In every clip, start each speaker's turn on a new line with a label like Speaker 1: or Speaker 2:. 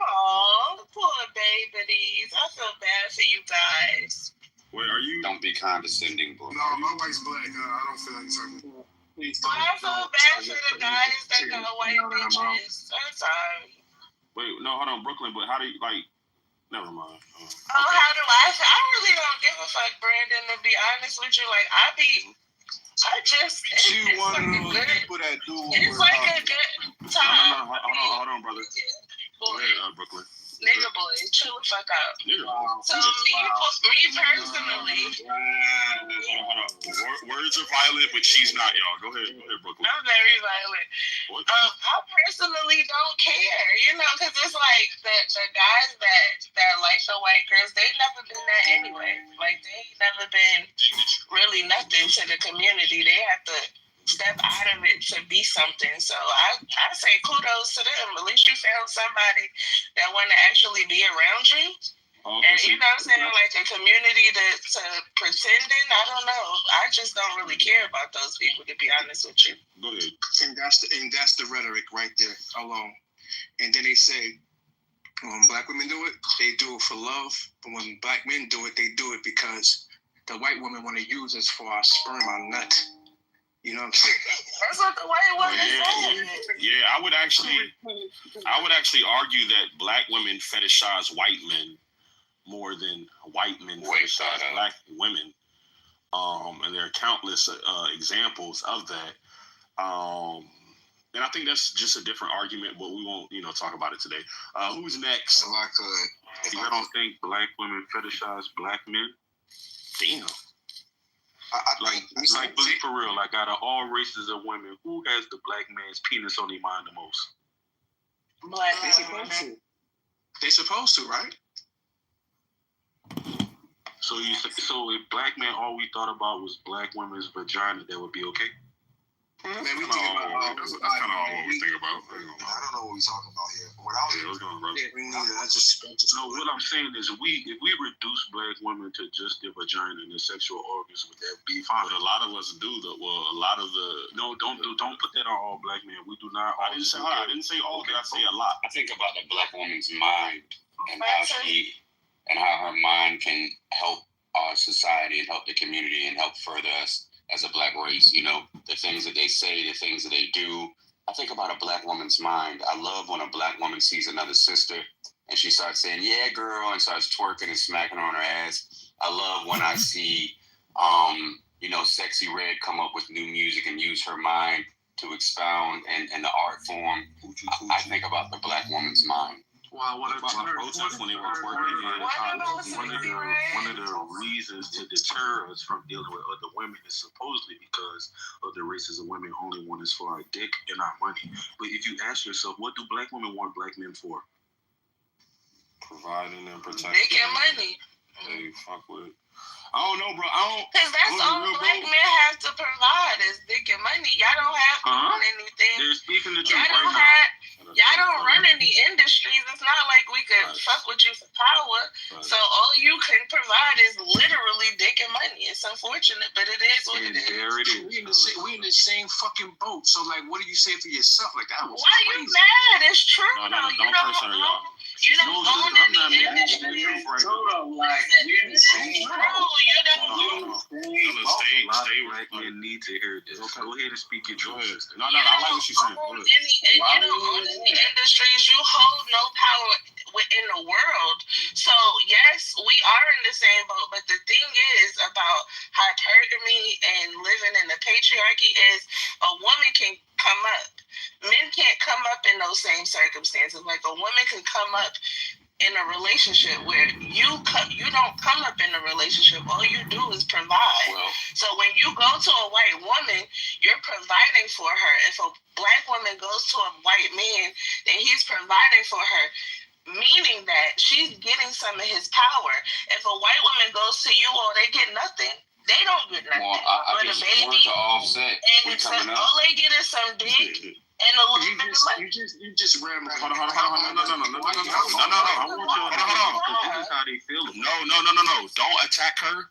Speaker 1: Oh, poor babies. I feel bad for you guys.
Speaker 2: Wait, are you?
Speaker 3: Don't be condescending, bro.
Speaker 4: No, my wife's black. I don't feel like talking. Please don't.
Speaker 1: I feel bad for the guys that got white bitches. I'm sorry.
Speaker 2: Wait, no, hold on, Brooklyn. But how do you like? Never mind.
Speaker 1: Oh, how do I? I really don't give a fuck, Brandon. To be honest with you, like I just.
Speaker 5: She one of those people that do.
Speaker 1: It's like a good time.
Speaker 2: No, hold on, brother. Go ahead, Brooklyn.
Speaker 1: Nigga boy, chill the fuck out. So me personally,
Speaker 2: hold on. Words are violent, but she's not, y'all. Go ahead, Brooklyn.
Speaker 1: I'm very violent. I personally don't care, because it's like the guys that like the white girls, they never been that anyway. Like they never been really nothing to the community. They have to step out of it to be something. So I say kudos to them. At least you found somebody that want to actually be around you. Okay, and you know what I'm saying? Like a community to pretending. I don't know. I just don't really care about those people, to be honest with you.
Speaker 2: Go ahead.
Speaker 4: And that's the rhetoric right there alone. And then they say when black women do it, they do it for love. But when black men do it, they do it because the white women want to use us for our sperm, our nut. You know what I'm saying?
Speaker 1: That's what the white woman said.
Speaker 2: Yeah, I would actually argue that black women fetishize white men more than white men fetishize black women. And there are countless examples of that. And I think that's just a different argument, but we won't, talk about it today. Who's next?
Speaker 5: If I could.
Speaker 6: I don't think black women fetishize black men.
Speaker 2: Damn.
Speaker 6: Like for real, like out of all races of women, who has the black man's penis on their mind the most?
Speaker 1: Black
Speaker 4: women. They supposed to, right?
Speaker 6: So if black men all we thought about was black women's vagina, that would be okay?
Speaker 4: Man, we think about
Speaker 2: that's kind of all we think about.
Speaker 5: I don't know what we're talking about here. What I was
Speaker 6: what I'm saying is, if we reduce black women to just their vagina and their sexual organs, would that be fine?
Speaker 2: But a lot of us do that. Well, a lot of the
Speaker 6: don't put that on all black men. We do not.
Speaker 2: I didn't say all. Did I say a lot?
Speaker 3: I think about the black woman's mind and how her mind can help our society and help the community and help further us as a black race, the things that they say, the things that they do. I think about a black woman's mind. I love when a black woman sees another sister and she starts saying, yeah, girl, and starts twerking and smacking her on her ass. I love when I see, Sexy Red come up with new music and use her mind to expound and the art form. I think about the black woman's mind.
Speaker 6: Well, one of the reasons to deter us from dealing with other women is supposedly because of the races of women only want us for our dick and our money. But if you ask yourself, what do black women want black men for?
Speaker 2: Providing and protecting.
Speaker 1: Dick and money.
Speaker 2: They fuck with. I don't know, bro.
Speaker 1: Because that's all black men have to provide is dick and money. Y'all don't have to run anything.
Speaker 6: They're speaking the truth
Speaker 1: Y'all don't run any industries. It's not like we could fuck with you for power. So all you can provide is literally dick and money. It's unfortunate, but it is what it is.
Speaker 6: There it is.
Speaker 4: We in the same fucking boat. So like, what do you say for yourself? Like that was
Speaker 1: Why are you mad? It's true though.
Speaker 2: Don't curse her, y'all.
Speaker 1: You don't own any industry.
Speaker 4: It's true.
Speaker 1: You don't
Speaker 2: stay
Speaker 6: black men need to hear this. Okay. Go ahead and speak your truth.
Speaker 2: No, I like what she's saying.
Speaker 1: You don't own any industries. You hold no power within the world. So yes, we are in the same boat. But the thing is about hypergamy and living in the patriarchy is a woman can come up. Men can't come up in those same circumstances. Like a woman can come up in a relationship where you don't come up in a relationship. All you do is provide. So when you go to a white woman, you're providing for her. If a black woman goes to a white man, then he's providing for her, meaning that she's getting some of his power. If a white woman goes to you, they get nothing. They don't get nothing.
Speaker 3: Well, I
Speaker 1: but a baby,
Speaker 3: offset.
Speaker 1: and all they get is some dick and a little bit of money.
Speaker 6: You just rambling.
Speaker 2: Hold on. No. I want y'all to know this is how they feel. No. Don't attack her.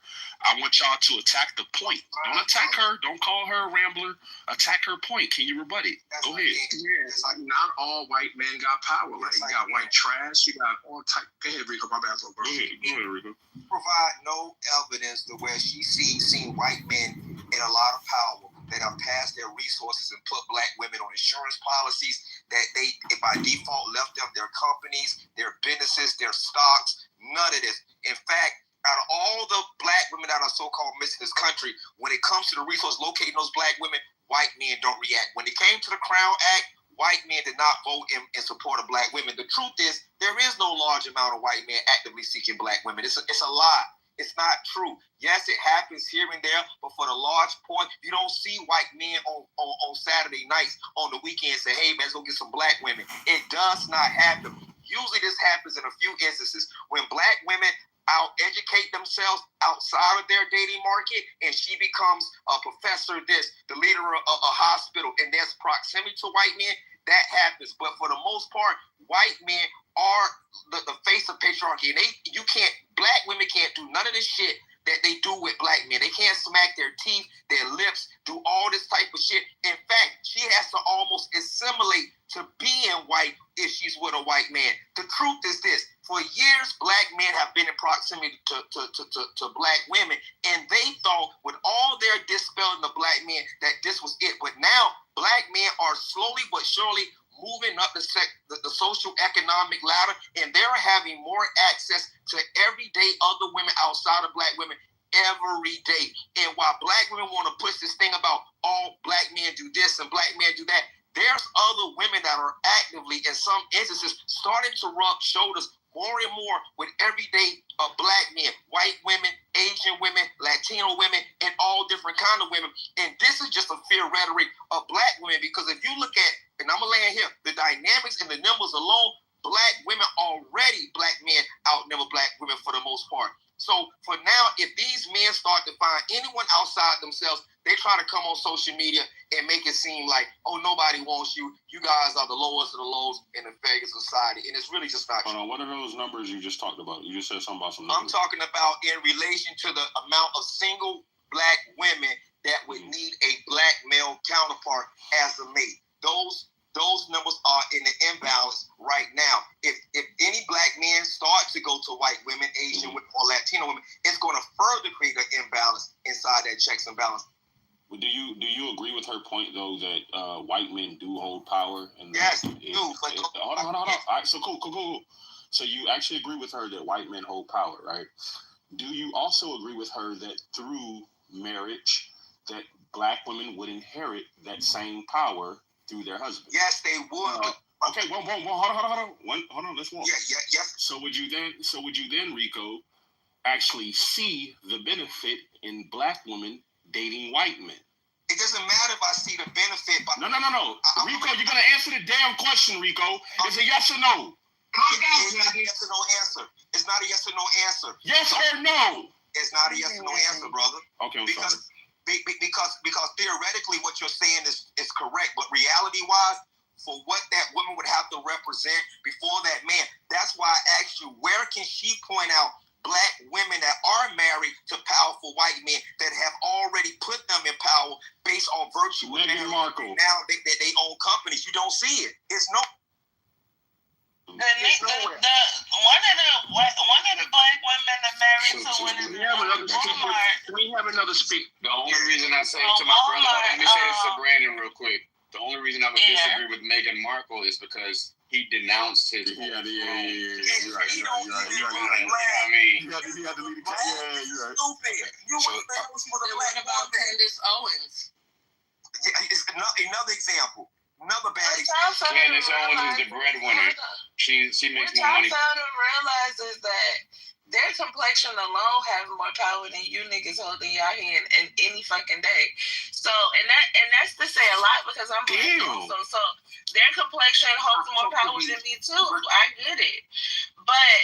Speaker 2: I want y'all to attack the point. Don't attack her. Don't call her a rambler. Attack her point. Can you rebut it? Go ahead.
Speaker 4: Yeah, it's like not all white men got power. Like you got white trash. You got all type. Go ahead, Rico. My bad, bro.
Speaker 2: Go ahead, Rico.
Speaker 5: Provide no evidence to where she seen white men in a lot of power that have passed their resources and put black women on insurance policies that they by default left them their companies, their businesses, their stocks. None of this. In fact, out of all the black women that are so-called missing this country, when it comes to the resource locating those black women, white men don't react. When it came to the Crown Act, white men did not vote in support of black women. The truth is, there is no large amount of white men actively seeking black women. It's a lie. It's not true. Yes, it happens here and there, but for the large point, you don't see white men on Saturday nights, on the weekend say, hey, man, let's go get some black women. It does not happen. Usually this happens in a few instances when black women out-educate themselves outside of their dating market, and she becomes a professor, the leader of a hospital, and there's proximity to white men. That happens. But for the most part, white men are the face of patriarchy, and black women can't do none of this shit that they do with black men. They can't smack their teeth, their lips, do all this type of shit. In fact, she has to almost assimilate to being white if she's with a white man. The truth is this. For years, black men have been in proximity to black women, and they thought with all their dispelling the black men that this was it. But now, black men are slowly but surely moving up the social economic ladder, and they're having more access to everyday other women outside of black women every day. And while black women want to push this thing about all black men do this and black men do that, there's other women that are actively, in some instances, starting to rub shoulders more and more with everyday black men, white women, Asian women, Latino women, and all different kind of women. And this is just a fear rhetoric of black women, because if you look at, and I'm going to land here, the dynamics and the numbers alone, black women already, black men outnumber black women for the most part. So for now, if these men start to find anyone outside themselves, they try to come on social media and make it seem like, oh, nobody wants you. You guys are the lowest of the lows in the Vegas society. And it's really just not true.
Speaker 2: Hold on, what are those numbers you just talked about? You just said something about some numbers.
Speaker 5: I'm talking about in relation to the amount of single black women that would need a black male counterpart as a mate. Those numbers are in the imbalance right now. If any black men start to go to white women, Asian women, or Latino women, it's going to further create an imbalance inside that checks and balance.
Speaker 2: Do you agree with her point though that white men do hold power? And
Speaker 5: yes,
Speaker 2: do. Hold on. All right, so cool. So you actually agree with her that white men hold power, right? Do you also agree with her that through marriage, that black women would inherit that same power through their husband?
Speaker 5: Yes, they would.
Speaker 2: Okay, hold on. Let's walk.
Speaker 5: Yes.
Speaker 2: So would you then, Rico, actually see the benefit in black women dating white men?
Speaker 5: It doesn't matter if I see the benefit. But
Speaker 2: No. Rico, you're gonna answer the damn question, Rico. Is it yes or no?
Speaker 5: It's not a yes or no answer. It's not a yes or no answer.
Speaker 2: Yes or no?
Speaker 5: It's not a yes or no answer, brother.
Speaker 2: Okay, I'm sorry.
Speaker 5: Because theoretically what you're saying is correct, but reality-wise, for what that woman would have to represent before that man, that's why I asked you, where can she point out black women that are married to powerful white men that have already put them in power based on virtue?
Speaker 2: Meghan Markle.
Speaker 5: Now they own companies. You don't see it. It's no.
Speaker 1: One of the black women that married to one of
Speaker 6: Can we have another speak?
Speaker 3: The only reason I say to my brother, let me say this to Brandon real quick. The only reason I would disagree with Meghan Markle is because he denounced his.
Speaker 2: You're right.
Speaker 5: You're right.
Speaker 3: You know what I mean?
Speaker 2: You got to leave the
Speaker 5: You're stupid. You
Speaker 1: what about Candace Owens?
Speaker 5: It's another example. Another bad example.
Speaker 3: Candace Owens is the breadwinner. She makes more money.
Speaker 1: What y'all to realize is that their complexion alone has more power than you niggas holding your hand in any fucking day. So, and that's to say a lot because I'm black. So their complexion holds more power than me too. I get it, but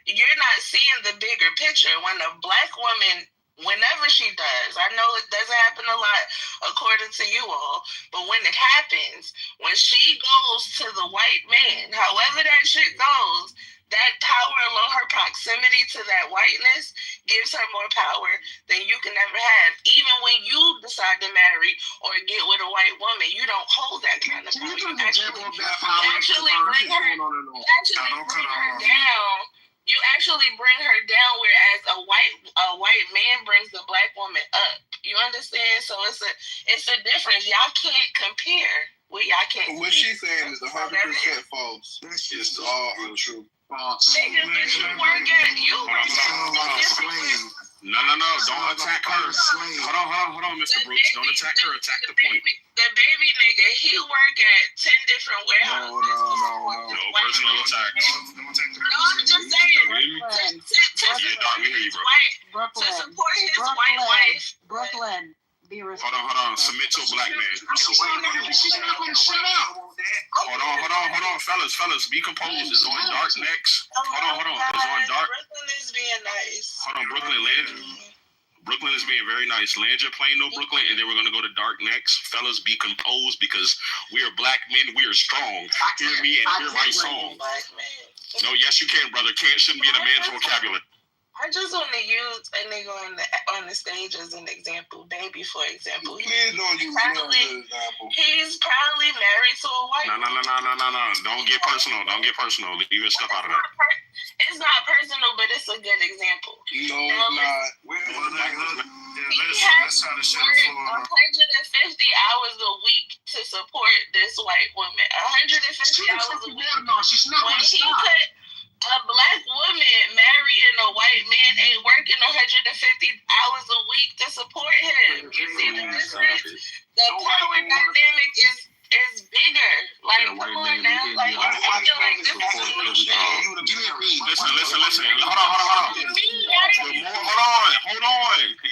Speaker 1: you're not seeing the bigger picture. When a black woman Whenever she does. I know it doesn't happen a lot according to you all, but when it happens, when she goes to the white man, however that shit goes, that power alone, her proximity to that whiteness gives her more power than you can ever have. Even when you decide to marry or get with a white woman, you don't hold that kind of power. You actually bring her down. You actually bring her down, whereas a white man brings the black woman up. You understand? So it's a difference. Y'all can't compare. Y'all can't.
Speaker 7: What she's saying is 100% false. It's all untrue.
Speaker 1: Niggas, bitch, you work at you.
Speaker 2: No. Don't attack her. Hold on, Mr. Brooks. Don't attack her. Attack the point.
Speaker 1: The baby nigga, he work at 10 different warehouses.
Speaker 2: No personal attack.
Speaker 1: No, I'm just saying. To support his white wife.
Speaker 8: Brooklyn.
Speaker 2: Hold on. Submit to a black man.
Speaker 7: She's not gonna shut up.
Speaker 2: Hold on, fellas. Be composed. It's on dark next. Hold on. It's on dark.
Speaker 1: Brooklyn is being nice.
Speaker 2: Hold on, Brooklyn is being very nice. Land your plane, no Brooklyn, and then we're gonna go to dark next. Fellas, be composed because we are black men. We are strong. Hear me and hear my song. No, yes you can, brother. Shouldn't be in a man's vocabulary.
Speaker 1: I just want to use a nigga on the stage as an example. Baby, for example.
Speaker 7: Please don't use me as an example.
Speaker 1: He's probably married to a white woman.
Speaker 2: No. Don't get personal. Leave your stuff out of that.
Speaker 1: It's not personal, but it's a good example.
Speaker 7: No, it's not.
Speaker 1: Let's try to shut it for 150 hours a week to support this white woman. 150 hours a week.
Speaker 7: She's not
Speaker 1: when he could, a black woman marrying a white man ain't working 150 hours a week to support him. You see the difference? The power dynamic is bigger. Like, come on now. Like, it's acting like this is
Speaker 2: Listen. Hold on.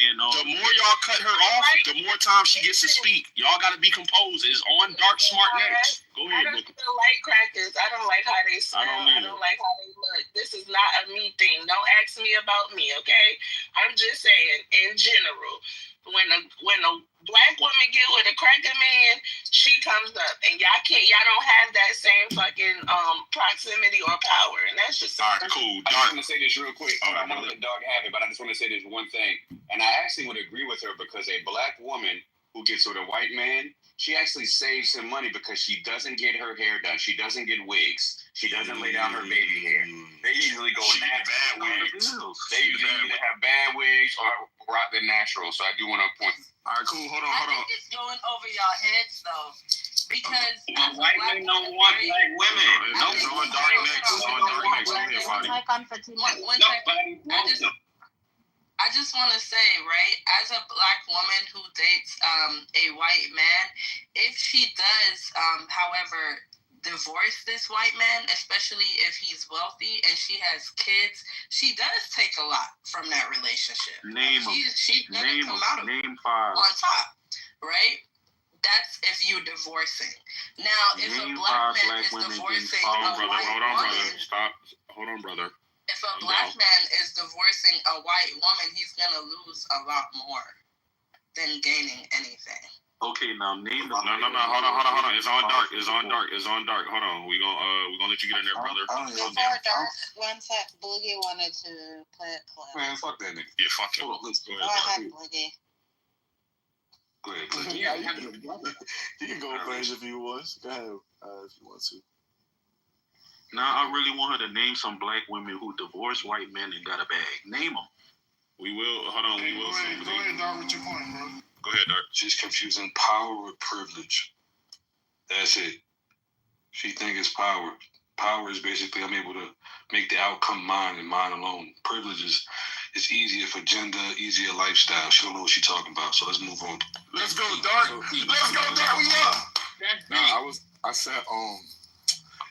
Speaker 2: The more y'all cut her off, the more time she gets to speak. Y'all gotta be composed. It's on dark smart next. Go ahead,
Speaker 1: I don't like crackers. I don't like how they smell. I don't like how they look. This is not a me thing. Don't ask me about me, okay? I'm just saying, in general, when a black woman get with a cracker man, she comes up, and y'all don't have that same fucking proximity or power, and that's just
Speaker 2: all right. Cool.
Speaker 3: I just want to say this real quick. I'm gonna let Dog have it, but I just want to say this one thing, and I actually would agree with her because a black woman who gets with a white man, she actually saves him money because she doesn't get her hair done. She doesn't get wigs. She doesn't lay down her baby hair. They usually go bad wigs. They usually either have bad wigs or rock the natural. So I do want to point.
Speaker 2: All right, cool. Hold on.
Speaker 8: I think it's going over y'all heads though, because
Speaker 6: white men don't want black women.
Speaker 2: It's on dark next. Go ahead, Fadi.
Speaker 8: I just want to say, right, as a black woman who dates a white man, if she does, however, divorce this white man, especially if he's wealthy and she has kids, she does take a lot from that relationship. She doesn't come out of
Speaker 6: name five
Speaker 8: on top, right? That's if you're divorcing. Now, if a black man is divorcing a white woman,
Speaker 2: Stop. Hold on, brother.
Speaker 8: If a black man is divorcing a white woman, he's gonna lose a lot more than gaining anything.
Speaker 6: Okay, now name the.
Speaker 2: No. Hold on. It's on dark. Hold on. We gonna let you get in there, brother.
Speaker 9: Before dark, one sec. Boogie wanted to play it clip.
Speaker 7: Man, fuck that nigga.
Speaker 2: Yeah, fuck him.
Speaker 9: Go ahead, Boogie.
Speaker 7: Go ahead. You can go first if you want. Go ahead if you want to.
Speaker 6: Now I really want her to name some black women who divorced white men and got a bag. Name them.
Speaker 2: We will. Hold on.
Speaker 7: Go ahead, Dark, with your point, bro.
Speaker 2: Go ahead, Dark.
Speaker 10: She's confusing power with privilege. That's it. She thinks it's power. Power is basically I'm able to make the outcome mine and mine alone. Privilege is it's easier for gender, easier lifestyle. She don't know what she's talking about. So let's move on.
Speaker 7: Let's go, Dark. We up. I said,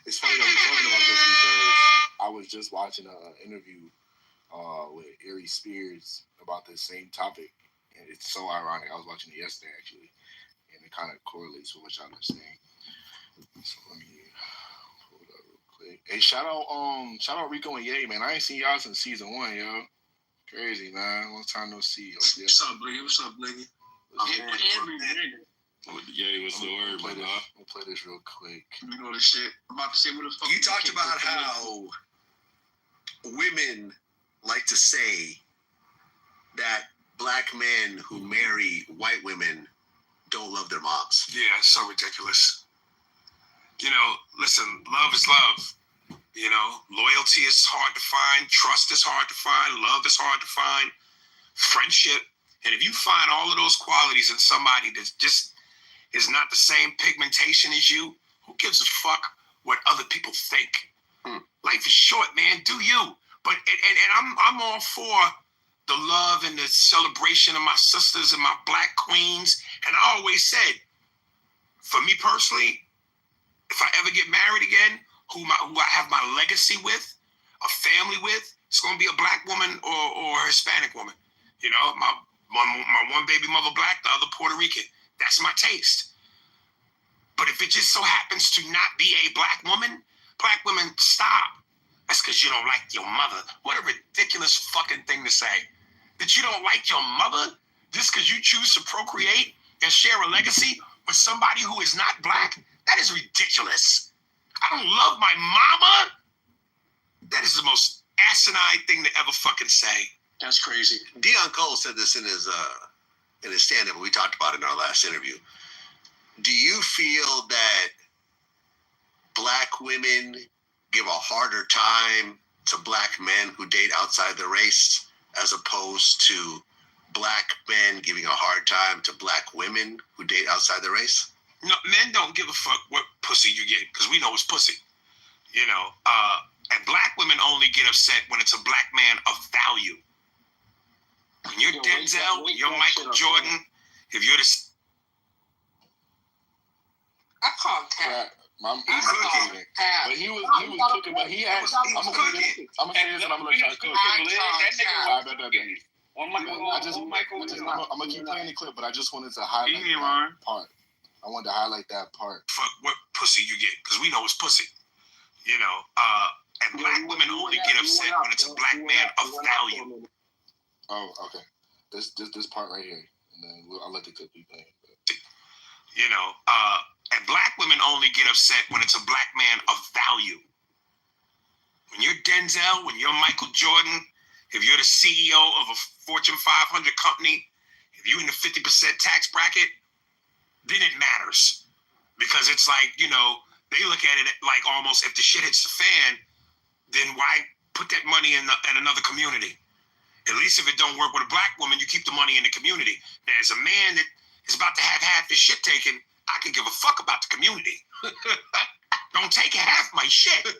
Speaker 7: it's funny that we're talking about this because I was just watching an interview with Ari Spears about this same topic, and it's so ironic. I was watching it yesterday actually, and it kind of correlates with what y'all are saying. So let me pull it up real quick. Hey, shout out Rico and Ye, man. I ain't seen y'all since season 1, yo. Crazy, man. Long time no see.
Speaker 4: What's up, Bliggy? What's up, Bliggy?
Speaker 2: Yeah, what's the word,
Speaker 7: We'll play this real quick.
Speaker 4: You know this shit. I'm about to say what the fuck.
Speaker 5: You talked about how women like to say that black men who marry white women don't love their moms.
Speaker 11: Yeah, it's so ridiculous. You know, listen, love is love. You know, loyalty is hard to find. Trust is hard to find. Love is hard to find. Friendship. And if you find all of those qualities in somebody that just is not the same pigmentation as you, who gives a fuck what other people think? Life is short, man. Do you? But and I'm all for the love and the celebration of my sisters and my black queens. And I always said, for me personally, if I ever get married again, who I have my legacy with, a family with, it's gonna be a black woman or a Hispanic woman. You know, my one baby mother black, the other Puerto Rican. That's my taste. But if it just so happens to not be a black women, stop. That's because you don't like your mother. What a ridiculous fucking thing to say. That you don't like your mother just because you choose to procreate and share a legacy with somebody who is not black? That is ridiculous. I don't love my mama? That is the most asinine thing to ever fucking say.
Speaker 4: That's crazy.
Speaker 5: Deion Cole said this in his stand-up, and we talked about it in our last interview. Do you feel that black women give a harder time to black men who date outside their race as opposed to black men giving a hard time to black women who date outside their race?
Speaker 11: No, men don't give a fuck what pussy you get because we know it's pussy. You know, and black women only get upset when it's a black man of value. When you're Denzel, when you're Michael Jordan, if you're the...
Speaker 8: I called Tab.
Speaker 7: He's cooking. But he was cooking, but he had... I'm going to say this, and I'm going to try to cook. I'm going to keep playing the clip, but I just wanted to highlight that part. I wanted to highlight that part.
Speaker 11: Fuck what pussy you get, because we know it's pussy. You know, and black women only get upset when it's a black man of value.
Speaker 7: Oh, okay. This part right here, and then I'll let the clip be playing.
Speaker 11: You know, and black women only get upset when it's a black man of value. When you're Denzel, when you're Michael Jordan, if you're the CEO of a Fortune 500 company, if you're in the 50% tax bracket, then it matters. Because it's like, you know, they look at it like almost if the shit hits the fan, then why put that money in another community? At least if it don't work with a black woman, you keep the money in the community. Now, as a man that is about to have half his shit taken, I can give a fuck about the community. Don't take half my shit. You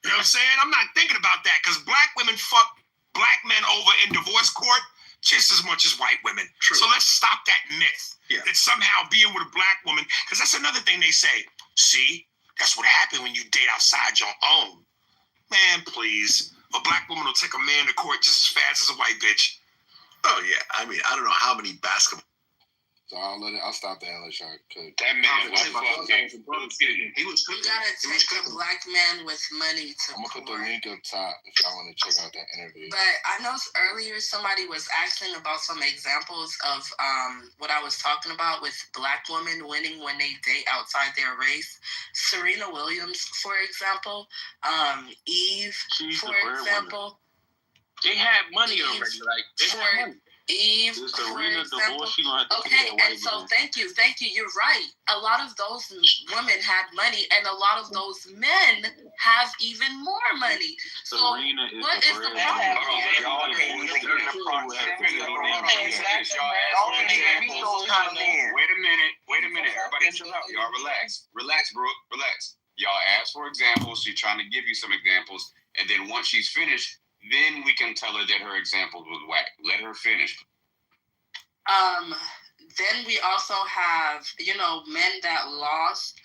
Speaker 11: know what I'm saying? I'm not thinking about that because black women fuck black men over in divorce court just as much as white women.
Speaker 5: True.
Speaker 11: So let's stop that myth that somehow being with a black woman, because that's another thing they say. See, that's what happened when you date outside your own. Man, please. A black woman will take a man to court just as fast as a white bitch.
Speaker 5: Oh, yeah. I mean, I don't know how many basketball...
Speaker 7: So I'll stop there and let y'all cook.
Speaker 3: That man was fucking...
Speaker 4: He was cooking.
Speaker 8: You gotta take a black man with money to
Speaker 7: I'm going to put the
Speaker 8: court.
Speaker 7: link up top if y'all want to check out that interview.
Speaker 8: But I know earlier somebody was asking about some examples of what I was talking about with black women winning when they date outside their race. Serena Williams, for example. Eve, for example.
Speaker 6: They had money already. Like, they had money.
Speaker 8: Eve,
Speaker 6: This
Speaker 8: for
Speaker 6: Serena
Speaker 8: example.
Speaker 6: divorce, she gonna have to
Speaker 8: Okay,
Speaker 6: pay that white
Speaker 8: and so
Speaker 6: man.
Speaker 8: thank you. You're right. A lot of those women had money, and a lot of those men have even more money. So
Speaker 6: Serena is
Speaker 8: what
Speaker 6: the
Speaker 8: is the
Speaker 6: breadwinner.
Speaker 3: Wait a minute. Everybody chill out. Y'all relax. Relax, Brooke. Relax. Y'all ask for examples. She's trying to give you some examples. And then once she's finished, then we can tell her that her example was whack. Let her finish.
Speaker 8: Then we also have, men that lost.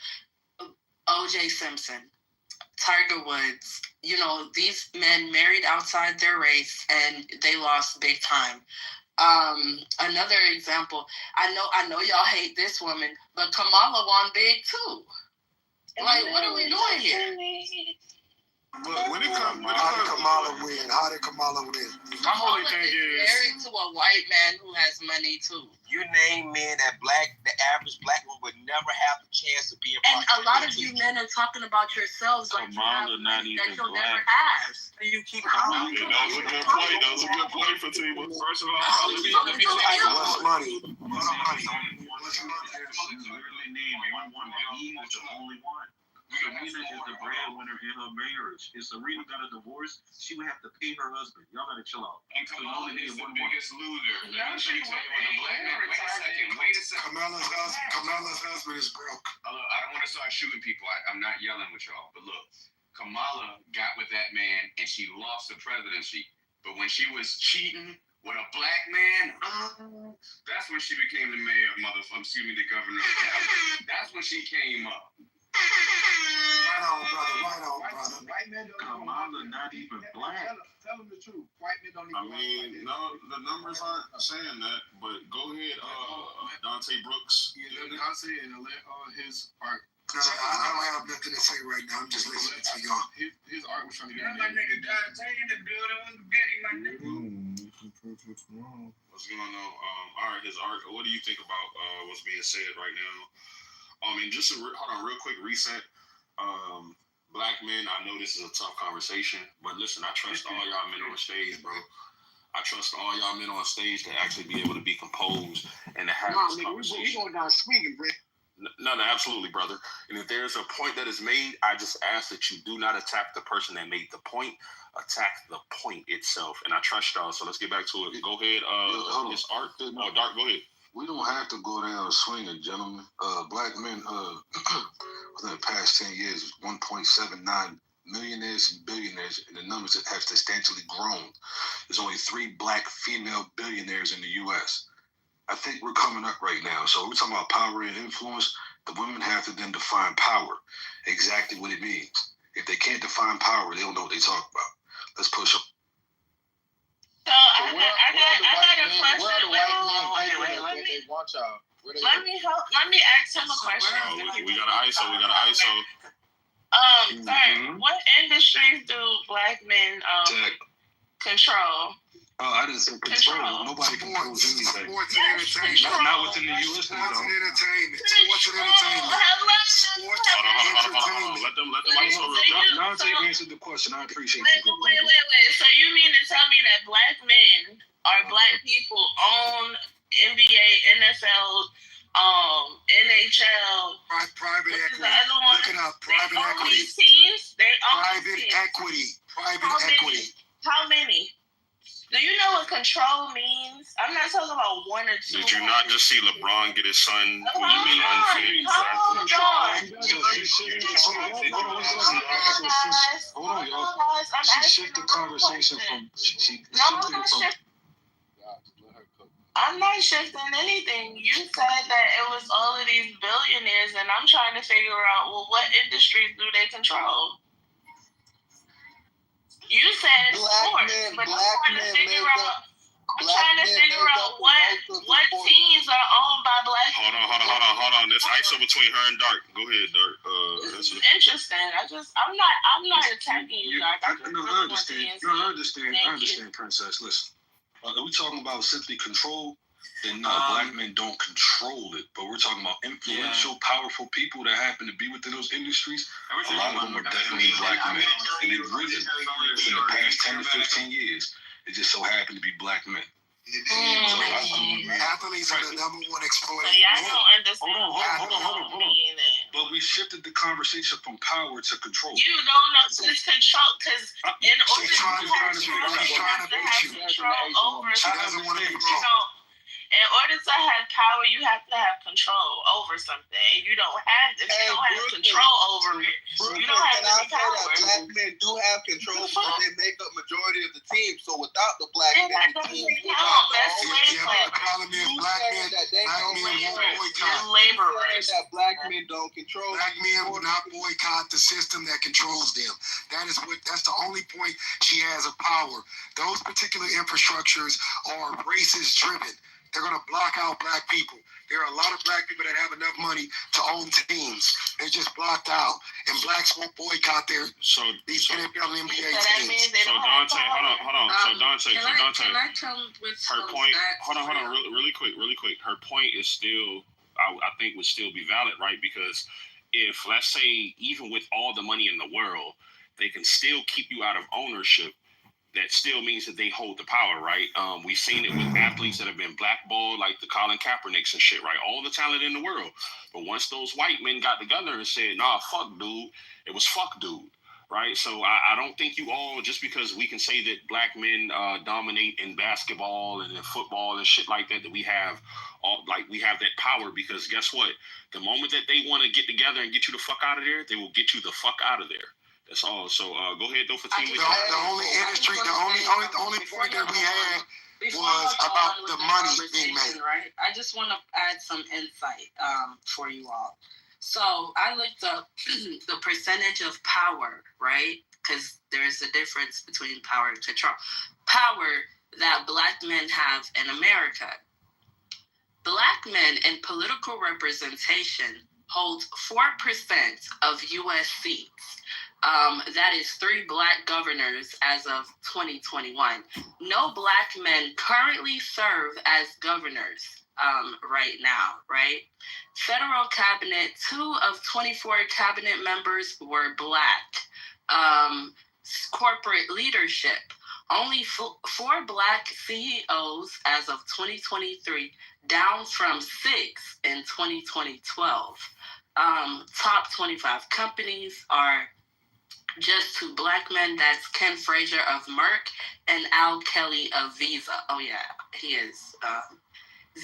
Speaker 8: O.J. Simpson, Tiger Woods. These men married outside their race and they lost big time. Another example, I know y'all hate this woman, but Kamala won big too. Like, what are we doing here?
Speaker 7: But when it comes,
Speaker 12: how did Kamala win?
Speaker 7: My only thing is
Speaker 8: married to a white man who has money too.
Speaker 5: You name men that the average black woman would never have the chance to be in.
Speaker 8: And a lot of you men are talking about yourselves like
Speaker 6: Kamala not even
Speaker 8: that you'll
Speaker 6: black.
Speaker 8: never have.
Speaker 5: You keep
Speaker 2: That was a good point. That was a good point, Fatima.
Speaker 10: First of all, let me
Speaker 12: What's money?
Speaker 6: Literally name one woman. Eve is the only one. Serena is the breadwinner in her marriage. If Serena got a divorce, she would have to pay her husband. Y'all gotta chill out.
Speaker 3: And Kamala is the biggest loser.
Speaker 8: Yeah,
Speaker 3: Let me tell you what a black man. Wait a second.
Speaker 12: Kamala's husband is broke.
Speaker 3: Look, I don't want to start shooting people. I'm not yelling with y'all. But look, Kamala got with that man and she lost the presidency. But when she was cheating with a black man, that's when she became the mayor of the governor of California. That's when she came up.
Speaker 12: Right on, brother.
Speaker 6: White men don't Kamala not even black.
Speaker 7: Tell them the truth. White men don't even. I mean, no, the numbers aren't saying that. But go ahead, Dante Brooks. Yeah, let Dante and let his art.
Speaker 12: No, I don't have nothing to say right now. I'm just listening to y'all.
Speaker 7: His art was trying to get in
Speaker 3: My nigga Dante in the building was getting my nigga.
Speaker 7: What's going on? All right, his art. What do you think about what's being said right now? And just hold on, real quick reset. Black men, I know this is a tough conversation, but listen, I trust all y'all men on stage, bro. I trust all y'all men on stage to actually be able to be composed and to have this conversation.
Speaker 12: We going down swinging, bro.
Speaker 7: No, absolutely, brother. And if there's a point that is made, I just ask that you do not attack the person that made the point. Attack the point itself. And I trust y'all. So let's get back to it. Go ahead. His art. Dark, go ahead.
Speaker 10: We don't have to go down swinging, gentlemen. Black men, within the past 10 years, 1.79 millionaires and billionaires, and the numbers have substantially grown. There's only 3 black female billionaires in the U.S. I think we're coming up right now. So we're talking about power and influence. The women have to then define power, exactly what it means. If they can't define power, they don't know what they talk about. Let's push them.
Speaker 1: So I got a question. Wait, let me ask him a question.
Speaker 7: We got an ISO.
Speaker 1: Sir, what industries do black men control?
Speaker 10: I didn't say control. Nobody controls anything.
Speaker 12: Sports and entertainment.
Speaker 10: Not within the U.S.
Speaker 12: Sports and entertainment. Sports and entertainment.
Speaker 7: Hold on. Let them ISO real quick.
Speaker 10: Nante answered the question. I appreciate
Speaker 1: Wait. So you mean to tell me that black men or black people own NBA, NFL, NHL,
Speaker 12: private equity?
Speaker 1: The other one?
Speaker 12: Look it up. Private equity.
Speaker 1: These teams? They own
Speaker 12: Private
Speaker 1: these teams.
Speaker 12: equity. Private equity.
Speaker 1: How many? Do you know what control means? I'm not talking about 1 or 2.
Speaker 7: Did you not just see LeBron get his son
Speaker 1: Hold on.
Speaker 10: Hold on, y'all. She shifted the conversation from.
Speaker 1: I'm not shifting anything. You said that it was all of these billionaires, and I'm trying to figure out, well, what industries do they control? You said sports, but I'm trying to figure out what teams are owned by black people.
Speaker 7: Hold on. This ISO between her and Dark. Go ahead, Dark.
Speaker 1: This is interesting. I'm not attacking you, Dark.
Speaker 10: I understand, Princess. Listen, are we talking about simply control? Then no, black men don't control it, but we're talking about influential, powerful people that happen to be within those industries. A lot of them are definitely black men, and they've risen in the past 10 to 15 years. It just so happened to be black men.
Speaker 12: Athletes are the number one exploiter.
Speaker 1: So y'all don't understand.
Speaker 10: Hold on. But we shifted the conversation from power to control.
Speaker 1: You don't know it's control because in order to have control over,
Speaker 12: she doesn't want to be wrong.
Speaker 1: In order to have power, you have to have control over something. And you don't have this. You don't have control over it. You don't have any power.
Speaker 5: Black men do have control because they make up majority of the team. So without the black men,
Speaker 1: that's slave labor.
Speaker 12: The problem is black men won't boycott.
Speaker 1: Laborers.
Speaker 5: That black men don't control.
Speaker 12: Black men will not boycott the system that controls them. That's the only point she has of power. Those particular infrastructures are racist driven. They're going to block out black people. There are a lot of black people that have enough money to own teams. They're just blocked out, and blacks won't boycott these NFL and NBA teams.
Speaker 2: So Dante, hold on. So Dante,
Speaker 8: Can I come with
Speaker 2: her point? Hold on. Really quick. Her point is still, I think, would still be valid, right? Because if, let's say, even with all the money in the world, they can still keep you out of ownership, that still means that they hold the power, right? We've seen it with athletes that have been blackballed, like the Colin Kaepernicks and shit, right? All the talent in the world. But once those white men got together and said, nah, fuck dude, it was fuck dude, right? So I don't think you all, just because we can say that black men dominate in basketball and in football and shit like that, that we have that power, because guess what? The moment that they want to get together and get you the fuck out of there, they will get you the fuck out of there. That's all. So go ahead, though, for team.
Speaker 12: The only point that we had was about the money being made.
Speaker 8: Right. I just want to add some insight for you all. So I looked up the percentage of power, right? Because there's a difference between power and control. Power that black men have in America. Black men in political representation hold 4% of U.S. seats. That is 3 black governors as of 2021. No black men currently serve as governors right now, right? Federal cabinet, 2 of 24 cabinet members were black. Corporate leadership, only 4 black CEOs as of 2023, down from 6 in 2012. Top 25 companies are just 2 black men. That's Ken Frazier of Merck and Al Kelly of Visa. Oh yeah, he is.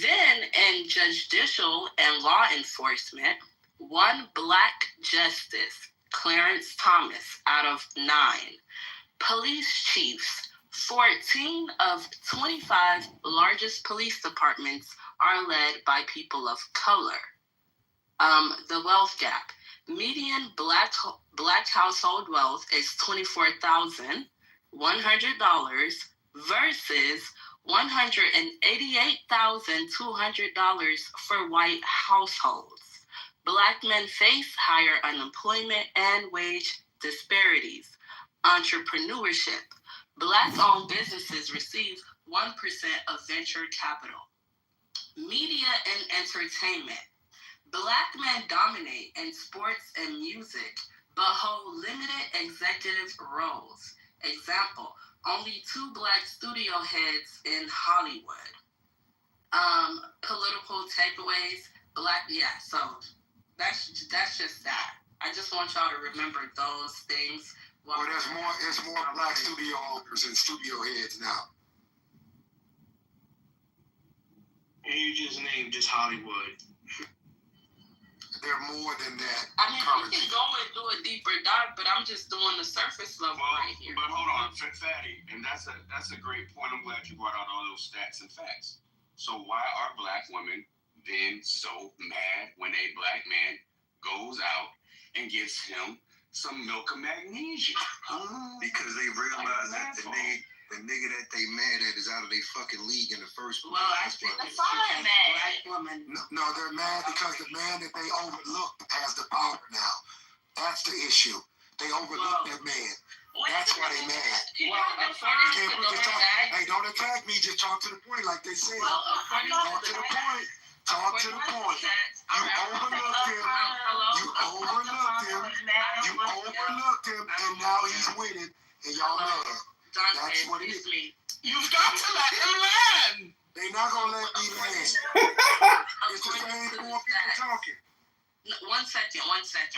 Speaker 8: Then in judicial and law enforcement, 1 black justice, Clarence Thomas, out of 9. Police chiefs, 14 of 25 largest police departments are led by people of color. The wealth gap. Median black household wealth is $24,100 versus $188,200 for white households. Black men face higher unemployment and wage disparities. Entrepreneurship. Black-owned businesses receive 1% of venture capital. Media and entertainment. Black men dominate in sports and music, but hold limited executive roles. Example, only 2 black studio heads in Hollywood. Political takeaways, so that's just that. I just want y'all to remember those things.
Speaker 12: Well, there's more black studio owners and studio heads now.
Speaker 4: And you just named just Hollywood.
Speaker 12: They're more than that.
Speaker 8: I mean, we can go and do a deeper dive, but I'm just doing the surface level right here.
Speaker 3: But hold on, Fatty, and that's a great point. I'm glad you brought out all those stats and facts. So why are black women then so mad when a black man goes out and gets him some milk of magnesia?
Speaker 5: Because they realize that the nigga that they mad at is out of their fucking league in the first place.
Speaker 8: Well, I think that's all I'm mad. Black woman.
Speaker 12: No, they're mad because the man that they overlooked has the power now. That's the issue. They overlooked that man. That's why they mad. Hey, don't attack me. Just talk to the point, like they say. Talk to the point. Talk to the point. You overlooked him. And now he's winning, and y'all mad. That's what it is.
Speaker 11: You've got to let him land.
Speaker 12: They're not gonna let me land. It's the same 4 people talking.
Speaker 8: One second,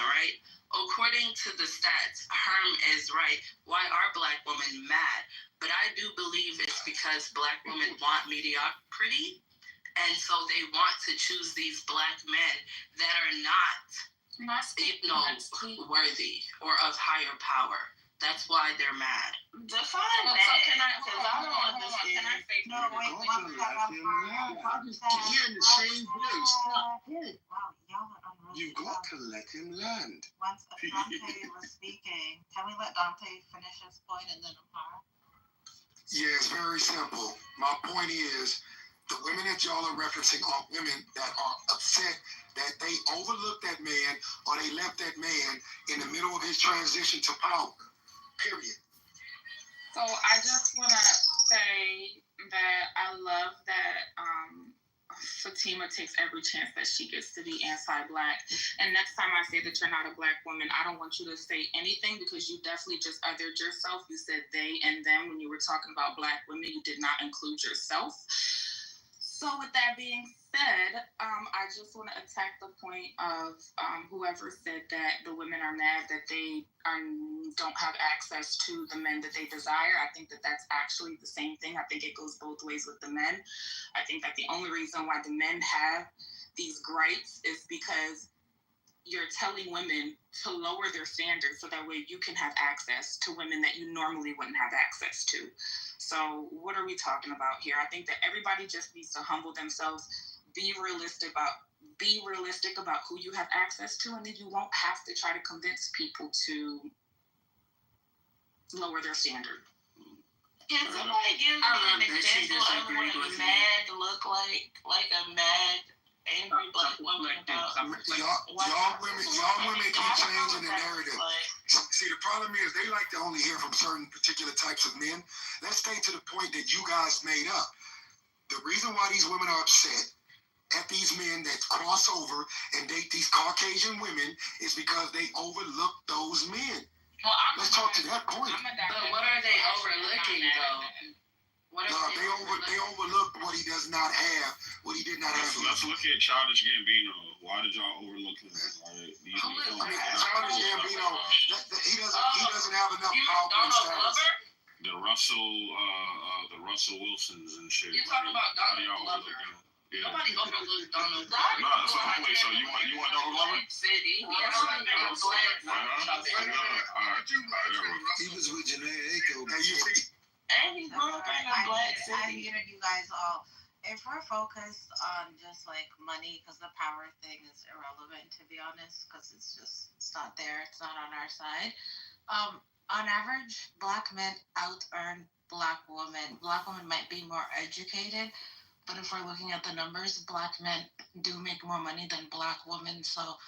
Speaker 8: right? According to the stats, Herm is right. Why are black women mad? But I do believe it's because black women want mediocrity, and so they want to choose these black men that are not, worthy or of higher power. That's why they're mad.
Speaker 1: Define that. Because I don't understand.
Speaker 9: No, wait, one second.
Speaker 4: You're in the same place.
Speaker 9: Wow, y'all are unreal.
Speaker 4: You've got to let him land.
Speaker 9: Once Dante was speaking, can we let Dante finish his point and then Amara?
Speaker 12: Yeah, it's very simple. My point is The women that y'all are referencing are women that are upset that they overlooked that man or they left that man in the middle of his transition to power. Period.
Speaker 13: So I just want to say that I love that Fatima takes every chance that she gets to be anti-Black. And next time I say that you're not a Black woman, I don't want you to say anything because you definitely just othered yourself. You said they and them when you were talking about Black women. You did not include yourself. So with that being said, I just want to attack the point of whoever said that the women are mad that they don't have access to the men that they desire. I think that that's actually the same thing. I think it goes both ways with the men. I think that the only reason why the men have these gripes is because you're telling women to lower their standards so that way you can have access to women that you normally wouldn't have access to. So what are we talking about here? I think that everybody just needs to humble themselves, be realistic about who you have access to, and then you won't have to try to convince people to lower their standard.
Speaker 1: Can somebody give me an example of what mad look like a mad angry Black woman about?
Speaker 12: Y'all women keep changing the narrative. See, the problem is they like to only hear from certain particular types of men. Let's stay to the point that you guys made up. The reason why these women are upset at these men that cross over and date these Caucasian women is because they overlook those men.
Speaker 8: Well,
Speaker 12: let's talk to that point.
Speaker 8: But what are they overlooking though?
Speaker 12: They overlooked what he does not have, what he did not have.
Speaker 2: Let's look at Childish Gambino. Why did y'all overlook him?
Speaker 12: Childish Gambino, he doesn't have enough power and status.
Speaker 2: The Russell Wilsons and shit.
Speaker 8: You talking about Donald Glover?
Speaker 2: Yeah.
Speaker 8: Nobody overlooks Donald
Speaker 2: Glover. No, that's what I'm saying. So you want Donald Glover?
Speaker 8: City.
Speaker 2: He
Speaker 5: was with Janae Aiko.
Speaker 1: And he's grew up in a Black city.
Speaker 9: I hear you guys all. If we're focused on just like money, because the power thing is irrelevant, to be honest, because it's not there, it's not on our side. On average, Black men out-earn Black women. Black women might be more educated, but if we're looking at the numbers, Black men do make more money than Black women. So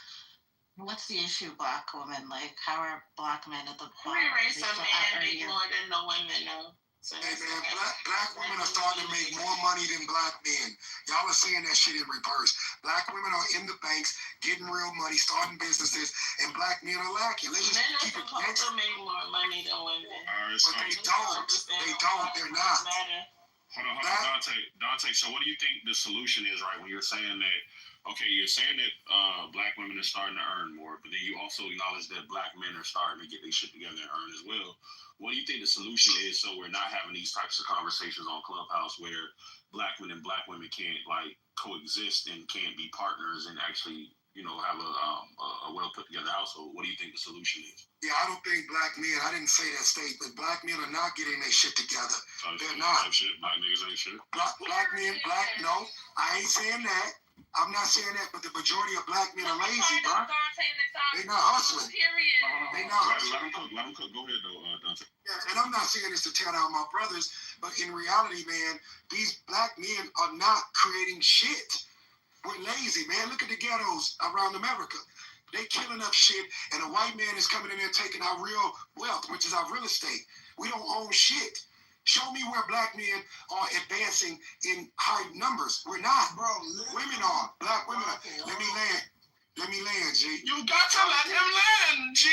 Speaker 9: what's the issue, Black women? Like, how are Black men at the bottom?
Speaker 1: Some men make more than the women, though. So
Speaker 12: hey man, black women are starting to make more money than Black men. Y'all are saying that shit in reverse. Black women are in the banks, getting real money, starting businesses, and Black men are lacking. Let's just keep it
Speaker 1: gangster. Men make more money than women.
Speaker 12: But they don't. They're not.
Speaker 2: Hold on, Dante. So what do you think the solution is, right? When you're saying that, okay, you're saying that Black women are starting to earn more, but then you also acknowledge that Black men are starting to get their shit together and earn as well. What do you think the solution is so we're not having these types of conversations on Clubhouse where Black men and Black women can't like coexist and can't be partners and actually, have a well put together household? What do you think the solution is?
Speaker 12: Yeah, I don't think Black men, I didn't say that statement. Black men are not getting their shit together. They're not.
Speaker 2: Black niggas ain't shit.
Speaker 12: No, I ain't saying that. I'm not saying that, but the majority of Black men are lazy, bro. They're not hustling. They're not hustling.
Speaker 2: Let them cook. Go ahead, though, Dante.
Speaker 12: Yeah, and I'm not saying this to tear down my brothers, but in reality, man, these Black men are not creating shit. We're lazy, man. Look at the ghettos around America. They killing up shit, and a white man is coming in there taking our real wealth, which is our real estate. We don't own shit. Show me where Black men are advancing in high numbers. We're not.
Speaker 5: Bro,
Speaker 12: women are. Black women are. Let me land, G.
Speaker 11: You got to let him land, G.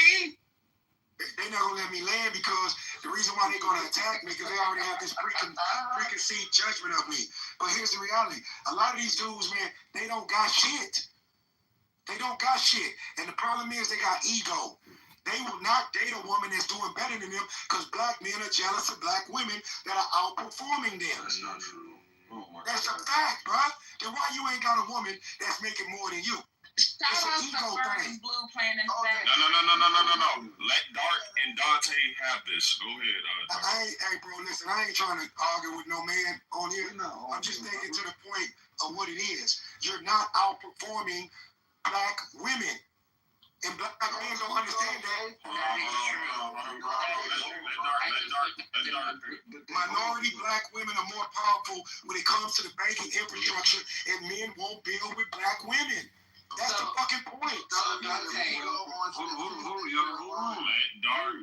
Speaker 12: They're not going to let me land because the reason why they're going to attack me because they already have this preconceived judgment of me. But here's the reality. A lot of these dudes, man, they don't got shit. They don't got shit. And the problem is they got ego. They will not date a woman that's doing better than them because Black men are jealous of Black women that are outperforming them.
Speaker 2: That's not true.
Speaker 12: That's a fact, bro. Then why you ain't got a woman that's making more than you?
Speaker 8: Shout out to First Blue playing in
Speaker 2: No. Let Dart and Dante have this. Go ahead.
Speaker 12: Hey, bro, listen, I ain't trying to argue with no man on here. No, I'm just thinking to the point of what it is. You're not outperforming Black women. And Black men don't understand that. My minority black women are more powerful when it comes to the banking infrastructure, and men won't build with black women. That's the fucking point.
Speaker 6: Hold on, y'all.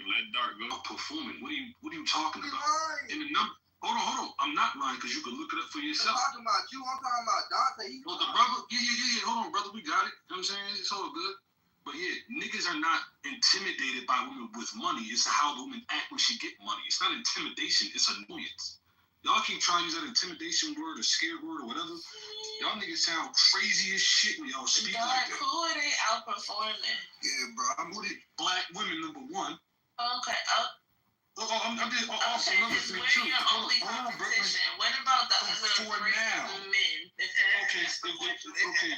Speaker 6: Let Dark go. Performing. What are you talking about? In the number. Hold on. I'm not lying because you can look it up for yourself.
Speaker 5: I'm talking about you. I'm talking about Dante.
Speaker 6: Well, the brother. Yeah. Hold on, brother. We got it. You know what I'm saying? It's all good. But yeah, niggas are not intimidated by women with money. It's how the women act when she get money. It's not intimidation. It's annoyance. Y'all keep trying to use that intimidation word or scare word or whatever. Y'all niggas sound crazy as shit when y'all speak like that.
Speaker 1: Who are they outperforming?
Speaker 6: Yeah, bro. I'm with it. Black women, number one.
Speaker 1: Okay.
Speaker 6: I'm just also another thing
Speaker 1: We're
Speaker 6: too.
Speaker 1: your only competition. What about the other races of men?
Speaker 6: Okay,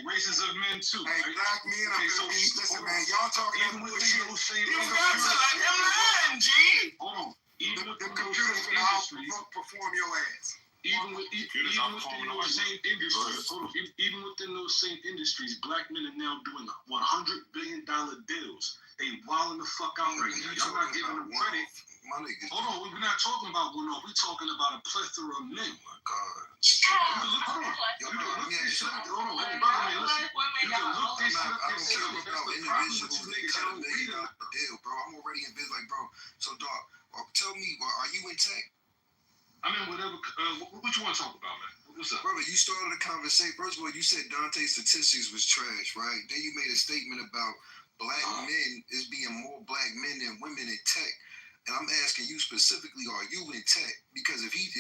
Speaker 6: races of men too.
Speaker 12: Hey,
Speaker 6: right?
Speaker 12: black men, listen, man, y'all talking
Speaker 6: Even
Speaker 12: that
Speaker 6: within
Speaker 12: bullshit.
Speaker 6: those same
Speaker 12: You got to let him learn, G.
Speaker 6: Hold on. Even
Speaker 12: The
Speaker 6: within those
Speaker 12: computer's
Speaker 6: same
Speaker 12: gonna
Speaker 6: industries.
Speaker 12: outperform your ass.
Speaker 6: Even within those same industries, black men are now doing $100 billion deals. They wilding the fuck out right now. Y'all not giving them credit. Hold on, we're not talking about one-off. We're talking about a plethora of men. Oh my God. You can look this shit up. Hold on, brother, man, listen. You can look this shit up yourself. That's the problem with you niggas. Y'all don't read it.
Speaker 5: Deal, bro. I'm already in business, like, bro. So, dog, tell me, are you in tech?
Speaker 6: I mean, whatever. What you want to talk about, man? What's up?
Speaker 5: Brother, you started a conversation. First of all, you said Dante's statistics was trash, right? Then you made a statement about black men is being more black men than women in tech. And I'm asking you specifically, are you in tech? Because if we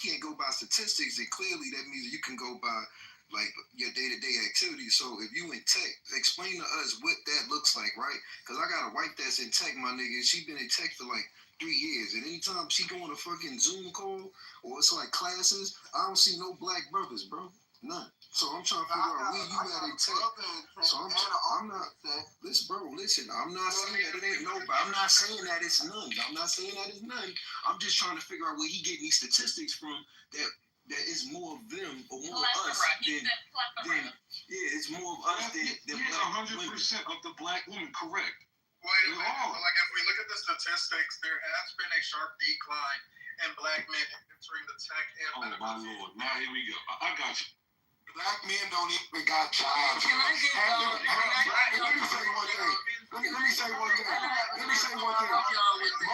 Speaker 5: can't go by statistics, then clearly that means you can go by like your day-to-day activities. So if you in tech, explain to us what that looks like, right? Because I got a wife that's in tech, my nigga, and she been in tech for like 3 years. And anytime she go on a fucking Zoom call or it's like classes, I don't see no black brothers, bro. None. So I'm trying to figure out where you at in tech. So I'm not. Listen, I'm not saying that it ain't nobody. I'm not saying that it's none. I'm not saying that it's none. I'm just trying to figure out where he getting these statistics from that is more of them or more of us than it's more of us than
Speaker 6: black 100% of the black women, correct.
Speaker 14: Wait a minute. But like if we look at the statistics, there has been a sharp decline in black men entering the tech and
Speaker 6: my Lord. Now here we go. I got you.
Speaker 12: Black men don't even got jobs.
Speaker 8: Can I get
Speaker 12: Let me say one thing. Let me say one thing.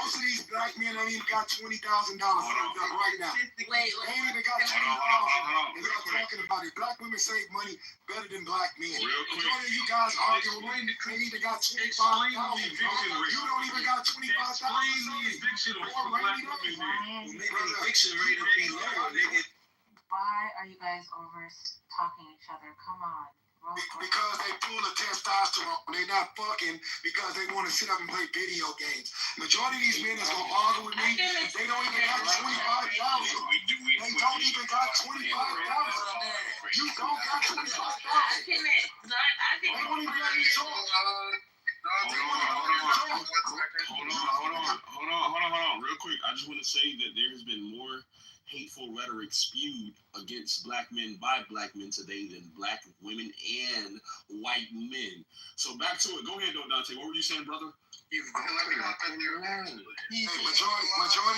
Speaker 12: Most of these black men ain't even got $20,000 saved up right now. They ain't even got $20,000. And y'all talking about it. Black women save money better than black men. Majority of you guys argue with me. They even got $25,000. You don't even got $25,000.
Speaker 5: Maybe the eviction rate will be lower, nigga.
Speaker 9: Why are you guys over talking each other? Come on.
Speaker 12: Because they full of testosterone. They not fucking because they want to sit up and play video games. Majority of these men that's gonna argue with me, they don't even got 25,000. They don't even got 25,000. You don't got 25,000. They won't even let you talk.
Speaker 2: Hold on. Real quick, I just want to say that there has been more hateful rhetoric spewed against black men by black men today than black women and white men. So back to it. Go ahead, Dante. What were you saying, brother?
Speaker 12: Majority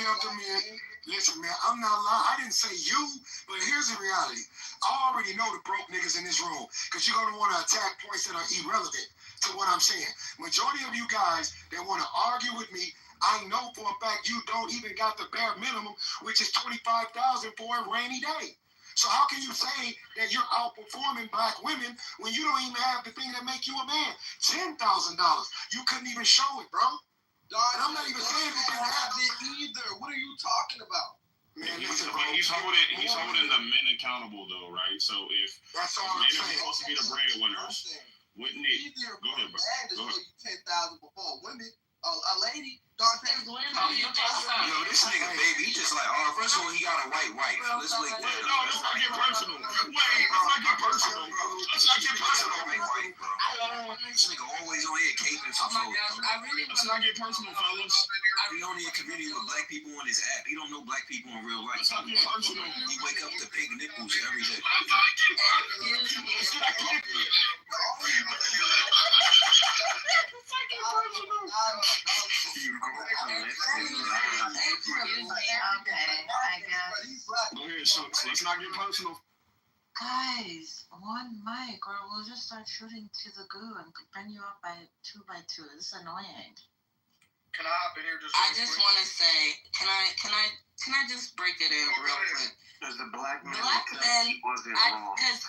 Speaker 12: of the men. Listen, man, I'm not lying. I didn't say you, but here's the reality. I already know the broke niggas in this room because you're gonna want to attack points that are irrelevant to what I'm saying. Majority of you guys that want to argue with me, I know for a fact you don't even got the bare minimum, which is $25,000 for a rainy day. So how can you say that you're outperforming black women when you don't even have the thing that make you a man? $10,000. You couldn't even show it, bro.
Speaker 5: Dog,
Speaker 12: and I'm not even saying that you have
Speaker 5: it either. What are you talking about?
Speaker 2: Man, listen, bro. He's holding the men accountable though, right? So if
Speaker 12: that's all
Speaker 2: men
Speaker 12: I'm
Speaker 2: are supposed to be the breadwinners, wouldn't it? Go ahead, bro.
Speaker 5: Go ahead. 10,000 before women. A lady, Dante's winning.
Speaker 3: Yo, this nigga, baby, he just like, first of all, he got a white wife. Let's like,
Speaker 2: no, let's not get personal. Wait, let's not get personal, bro. Let's not get personal.
Speaker 3: This nigga always on here caping for folks.
Speaker 2: Let's not get personal, fellas.
Speaker 3: He only in community with black people on his app. He don't know black people in real life.
Speaker 2: Let's not get personal.
Speaker 3: He wake up to pig nipples every day.
Speaker 9: Okay, I
Speaker 7: So let's not get personal.
Speaker 9: Guys, one mic, or we'll just start shooting to the goo and bring you up by 2 by 2. It's annoying.
Speaker 14: Can I hop in here just?
Speaker 8: I just want to say, can I just break it in real quick?
Speaker 6: Because the black men,
Speaker 8: because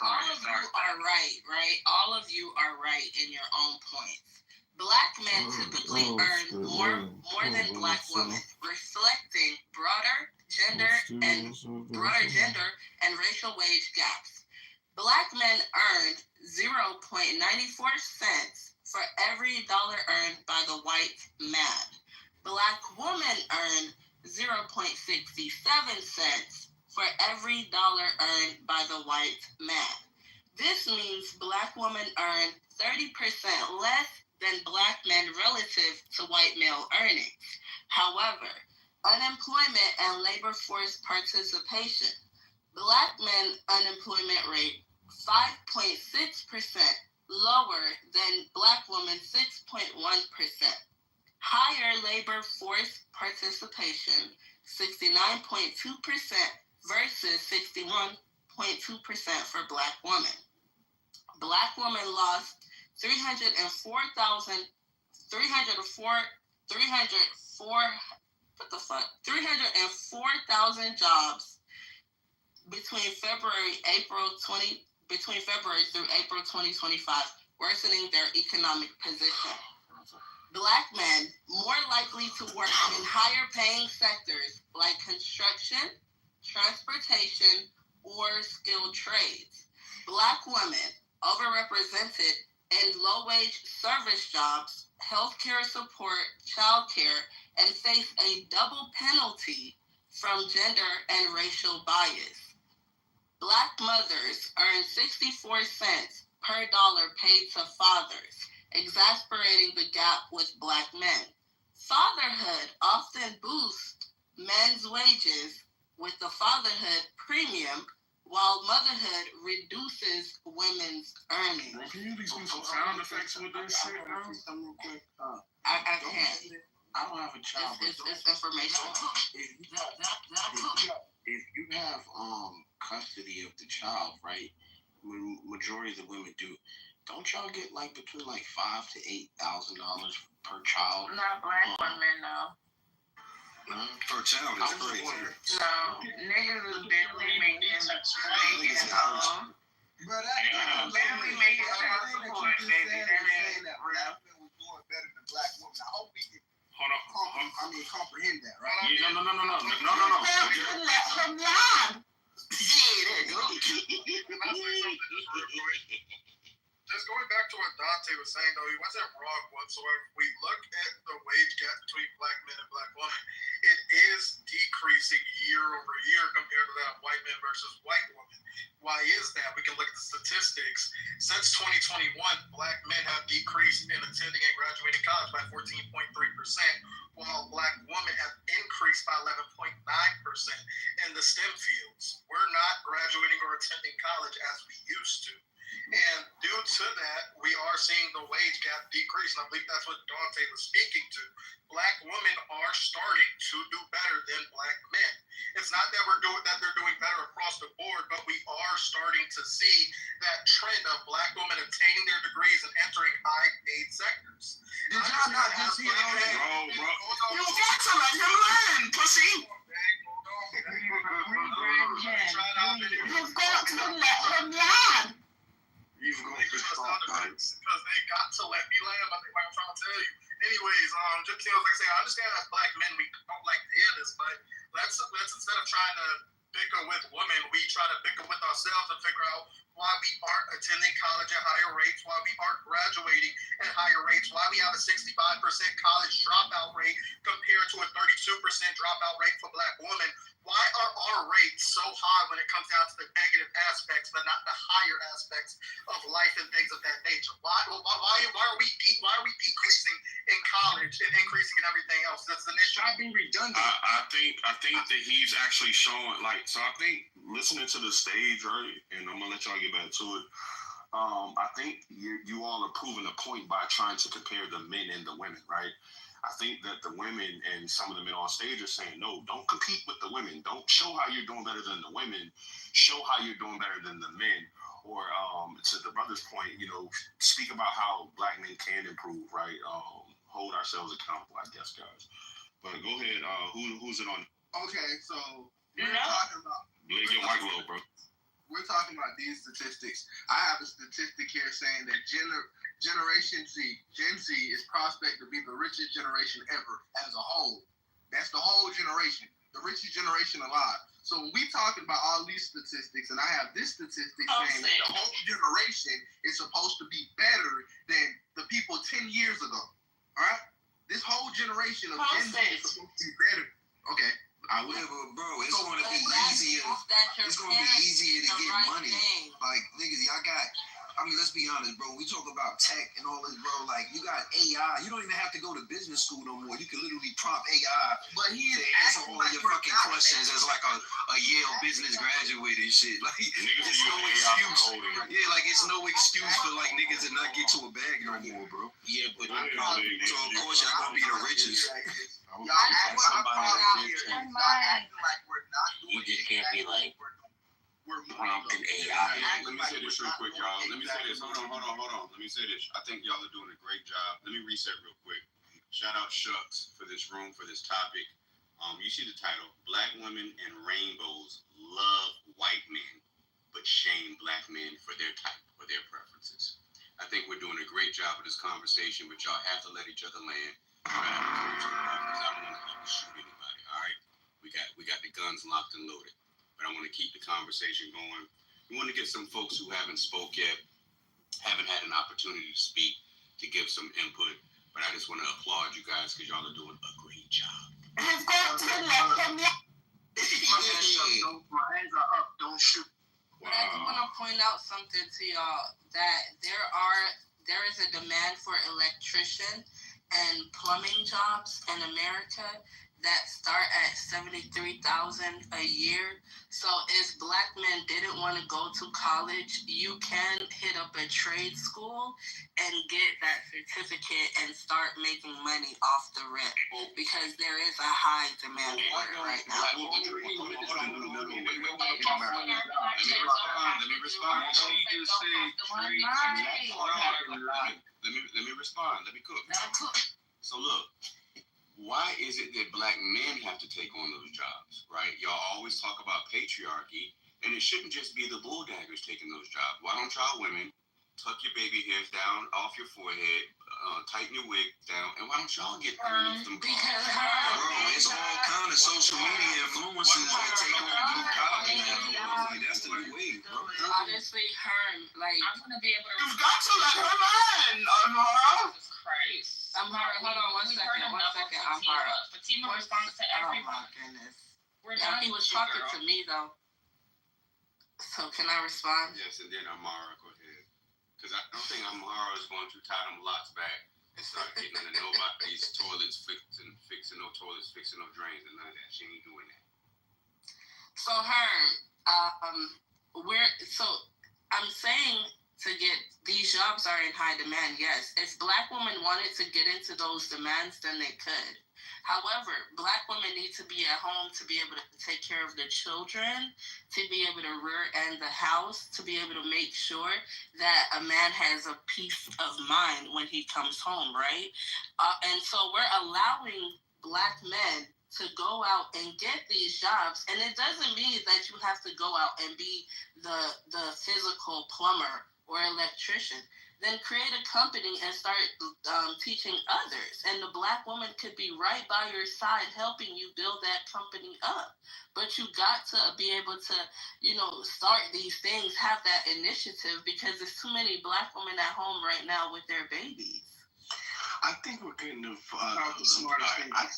Speaker 8: all of you are right? All of you are right in your own points. Black men typically earn more than black women, reflecting broader gender and racial wage gaps. Black men earned 0.94 cents for every dollar earned by the white man. Black women earn 0.67 cents for every dollar earned by the white man. This means black women earn 30% less than black men relative to white male earnings. However, unemployment and labor force participation. Black men unemployment rate 5.6% lower than black women 6.1%. Higher labor force participation 69.2% versus 61.2% for black women. Black women lost 304,000 jobs between February through April 2025, worsening their economic position. Black men more likely to work in higher paying sectors like construction, transportation, or skilled trades. Black women overrepresented in low-wage service jobs, healthcare support, childcare, and face a double penalty from gender and racial bias. Black mothers earn 64 cents per dollar paid to fathers, exacerbating the gap with black men. Fatherhood often boosts men's wages with the fatherhood premium, while motherhood reduces women's earnings.
Speaker 7: Bro, can you do some sound effects with this shit, bro?
Speaker 8: I can't.
Speaker 6: I don't have a child.
Speaker 8: It's informational.
Speaker 6: If you have custody of the child, right? Majority of the women do. Don't y'all get like between like $5,000 to $8,000 per child?
Speaker 8: Not black women, no.
Speaker 11: Per child is crazy.
Speaker 8: No, niggas is barely making barely making child support, baby. That ain't real.
Speaker 5: Better than black women. I hope we can comprehend that, right?
Speaker 7: Yeah, no.
Speaker 14: Just going back to what Dante was saying, though, he wasn't wrong whatsoever. If we look at the wage gap between black men and black women, it is decreasing year over year compared to that of white men versus white women. Why is that? We can look at the statistics. Since 2021, black men have decreased in attending and graduating college by 14.3%, while black women have increased by 11.9% in the STEM fields. We're not graduating or attending college as we used to. And due to that, we are seeing the wage gap decrease. And I believe that's what Dante was speaking to. Black women are starting to do better than black men. It's not that they're doing better across the board, but we are starting to see that trend of black women attaining their degrees and entering high-paid sectors.
Speaker 12: Did y'all not just hear that?
Speaker 11: Bro.
Speaker 12: You got to let him learn, pussy. You've got to let him learn.
Speaker 14: Because they got to let me land. I think what I'm trying to tell you. Anyways, just like I say, I understand as black men we don't like to hear this, but let's instead of trying to bicker with women, we try to bicker with ourselves and figure out why we aren't attending college at higher rates, why we aren't graduating at higher rates, why we have a 65% college dropout rate compared to a 32% dropout rate for black women. Why are our rates so high when it comes down to the negative aspects, but not the higher aspects of life and things of that nature? Why are we decreasing in college and increasing in everything else? That's an issue.
Speaker 12: I'd be redundant.
Speaker 2: I think that he's actually showing so I think listening to the stage, right, and I'm gonna let y'all get back to it. I think you all are proving a point by trying to compare the men and the women, right? I think that the women and some of the men on stage are saying, no, don't compete with the women. Don't show how you're doing better than the women. Show how you're doing better than the men. Or to the brother's point, speak about how black men can improve, right? Hold ourselves accountable, I guess, guys. But go ahead. Who's it on?
Speaker 15: Okay, so we're talking about.
Speaker 2: Blake your mic low, bro.
Speaker 15: We're talking about these statistics. I have a statistic here saying that Generation Z, Gen Z, is prospect to be the richest generation ever as a whole. That's the whole generation, the richest generation alive. So when we talking about all these statistics, and I have this statistic saying that the whole generation is supposed to be better than the people 10 years ago. All right? This whole generation of Gen Z is supposed to be better. Okay.
Speaker 5: I will, but bro, it's going to be easier. It's going to be easier to get money. Like, niggas, y'all got. I mean, let's be honest, bro. We talk about tech and all this, bro. Like, you got AI. You don't even have to go to business school no more. You can literally prompt AI
Speaker 15: but he
Speaker 5: to answer all of your fucking questions as like a Yale business graduate and shit. Like, it's no excuse. Yeah, like it's no excuse for like niggas to not get to a bag no more, bro. Yeah, but so of course y'all gonna be the richest.
Speaker 15: Y'all act like we're not doing.
Speaker 3: You just can't be like prompting AI.
Speaker 2: Let me say this real quick, y'all. Let me say this. Hold on. Let me say this. I think y'all are doing a great job. Let me reset real quick. Shout out Shucks for this room, for this topic. You see the title: Black women and rainbows love white men, but shame black men for their type or their preferences. I think we're doing a great job of this conversation, but y'all have to let each other land. Because I don't want to have to shoot anybody. All right, we got the guns locked and loaded. But I want to keep the conversation going. We want to get some folks who haven't spoke yet, haven't had an opportunity to speak, to give some input. But I just want to applaud you guys because y'all are doing a great job.
Speaker 15: My hands are up. Don't shoot.
Speaker 8: But I do want to point out something to y'all that there is a demand for electrician and plumbing jobs in America that start at $73,000 a year. So if black men didn't want to go to college, you can hit up a trade school and get that certificate and start making money off the rip because there is a high demand for it right now.
Speaker 2: Let me respond. Let me respond. Let me cook. So look. Why is it that black men have to take on those jobs, right? Y'all always talk about patriarchy, and it shouldn't just be the bulldaggers taking those jobs. Why don't y'all women tuck your baby hairs down off your forehead, tighten your wig down, and why don't y'all get underneath them cars?
Speaker 5: Bro, it's all kind of social media influencers that take on blue collar now. Like, that's the new wave, bro.
Speaker 8: Honestly, like,
Speaker 13: I'm gonna be able to.
Speaker 15: You've got to let her learn, Amara.
Speaker 13: Jesus Christ.
Speaker 8: Hold on one second. Amara.
Speaker 13: Fatima responds to everyone.
Speaker 8: Oh my goodness.
Speaker 13: We're done.
Speaker 8: He was talking to me though. So can I respond?
Speaker 2: Yes, and then Amara, go ahead. Because I don't think Amara is going to tie them locks back and start getting to know about these toilets fixing no toilets, fixing no drains, and none of that. She ain't doing that.
Speaker 8: So I'm saying to get these jobs are in high demand. Yes, if black women wanted to get into those demands, then they could. However, black women need to be at home to be able to take care of the children, to be able to rear end the house, to be able to make sure that a man has a peace of mind when he comes home, right? And so we're allowing black men to go out and get these jobs. And it doesn't mean that you have to go out and be the physical plumber or electrician. Then create a company and start teaching others. And the black woman could be right by your side helping you build that company up. But you got to be able to, start these things, have that initiative, because there's too many black women at home right now with their babies.
Speaker 7: I think we're getting I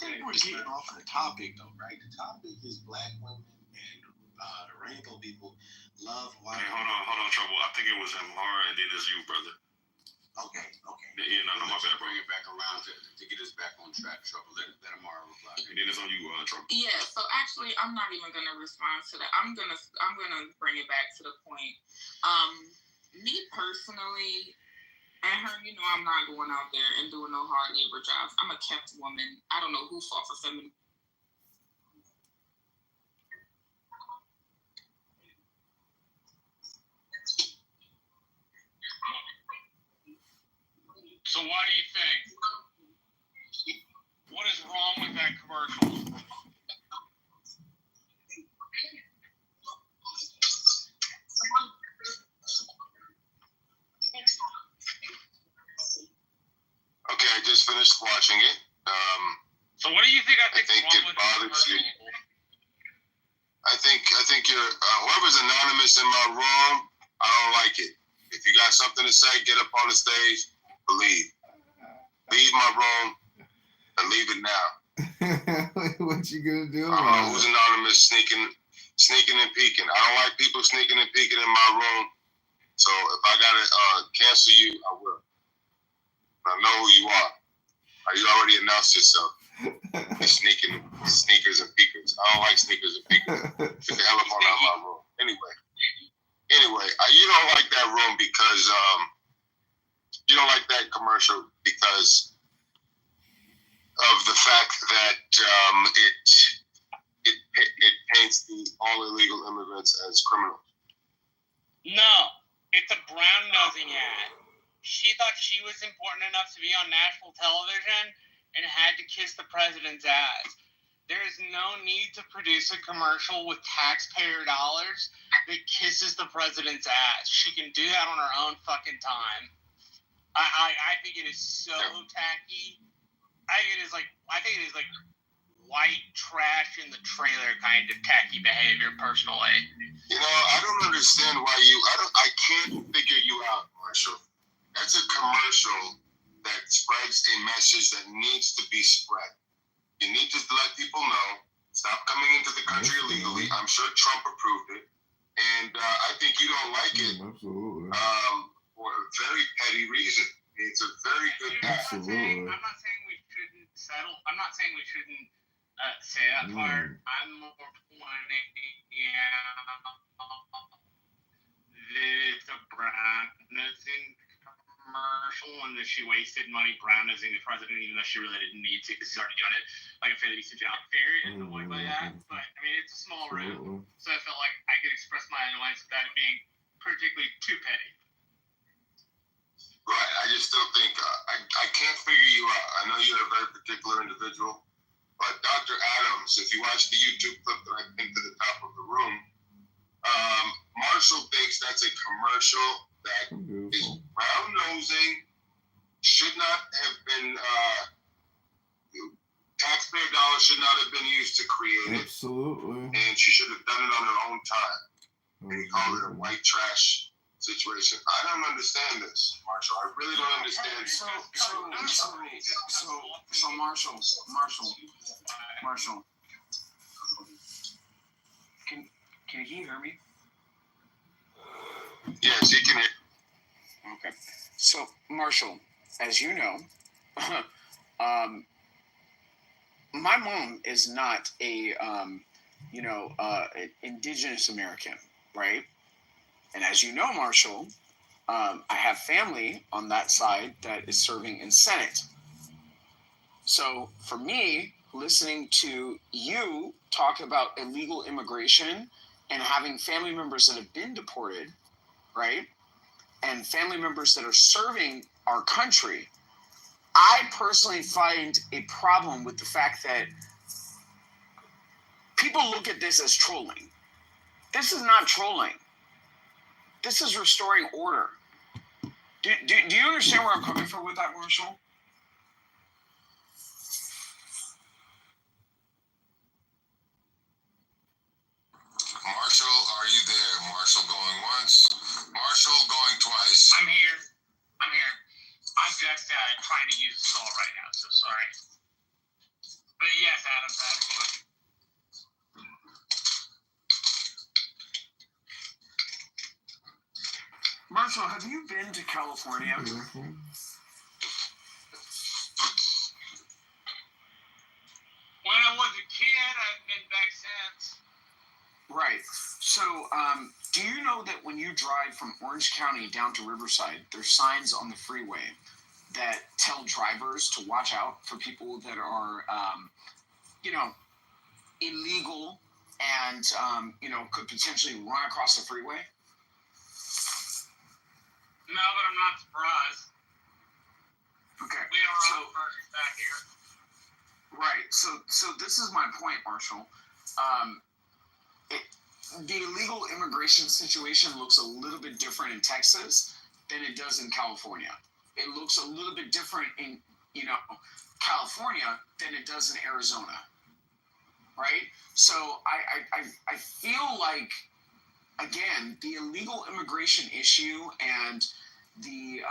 Speaker 7: think we're getting off the topic though, right? The topic is black women and the rainbow people love white.
Speaker 2: Hey, hold on, Trouble. I think it was Amara and then it's you, brother.
Speaker 7: Okay.
Speaker 2: Yeah, no, my bad. Bring it back around to get us back on track, Trouble. Let Amara reply, and then it's on you, Trouble.
Speaker 13: Yeah. So actually, I'm not even gonna respond to that. I'm gonna bring it back to the point. Me personally, And her, you know, I'm not going out there and doing no hard labor jobs. I'm a kept woman. I don't know who fought for feminism.
Speaker 16: So what do you think? What is wrong with that commercial?
Speaker 17: Okay, I just finished watching it.
Speaker 16: So what do you think?
Speaker 17: I think it bothers you. I think you're whoever's anonymous in my room. I don't like it. If you got something to say, get up on the stage. Leave my room and leave it now.
Speaker 7: What you gonna do?
Speaker 17: Who's anonymous sneaking and peeking? I don't like people sneaking and peeking in my room. So if I gotta cancel you, I will. I know who you are. You already announced yourself. You're sneakers and peekers. I don't like sneakers and peekers. Get the hell up out of my room. Anyway, you don't like that room because you don't like that commercial because of the fact that it paints all illegal immigrants as criminals.
Speaker 16: No, it's a brown-nosing ad. She thought she was important enough to be on national television and had to kiss the president's ass. There is no need to produce a commercial with taxpayer dollars that kisses the president's ass. She can do that on her own fucking time. I think it is so tacky. I think it is like white trash in the trailer kind of tacky behavior, personally.
Speaker 17: You know, I don't understand why I can't figure you out, Marshall. That's a commercial that spreads a message that needs to be spread. You need to let people know, stop coming into the country illegally. I'm sure Trump approved it. And I think you don't like it for a very petty reason. It's a very good
Speaker 16: I'm not saying we shouldn't settle. I'm not saying we shouldn't say that part. I'm more pointing it's a brown-nosing commercial and that she wasted money brown-nosing the president even though she really didn't need to because he's already doing it like a fairly decent job. Very annoyed by that, but I mean it's a small room, so I felt like I could express my annoyance without it being particularly too petty.
Speaker 17: Right, I just still think I can't figure you out. I know you're a very particular individual, but Dr. Adams, if you watch the YouTube clip that I pinned to the top of the room, Marshall thinks that's a commercial that is brown-nosing, should not have been, taxpayer dollars should not have been used to create it.
Speaker 7: Absolutely.
Speaker 17: And she should have done it on her own time. And he called it a white trash situation. I don't understand this, Marshall. I really don't understand.
Speaker 15: So Marshall. Can he hear me?
Speaker 17: Yes, he can hear.
Speaker 15: Okay. So Marshall, as you know, my mom is not an indigenous American, right? And as you know, Marshall, I have family on that side that is serving in Senate. So for me, listening to you talk about illegal immigration and having family members that have been deported, right? And family members that are serving our country, I personally find a problem with the fact that people look at this as trolling. This is not trolling. This is restoring order. Do you understand where I'm coming from with that, Marshall?
Speaker 17: Marshall, are you there? Marshall going once. Marshall going twice.
Speaker 16: I'm here. I'm just trying to use a stall right now, so sorry. But yes, Adam, that's
Speaker 15: Marshall, have you been to California?
Speaker 16: When I was a kid, I've been back since.
Speaker 15: Right. So
Speaker 18: Do you know that when you drive from Orange County down to Riverside, there's signs on the freeway that tell drivers to watch out for people that are, illegal and, could potentially run across the freeway?
Speaker 16: No, but I'm not surprised.
Speaker 18: Okay.
Speaker 16: We are all perfect back here.
Speaker 18: Right. So this is my point, Marshall. The illegal immigration situation looks a little bit different in Texas than it does in California. It looks a little bit different in, California than it does in Arizona. Right? So I feel like, again, the illegal immigration issue and the,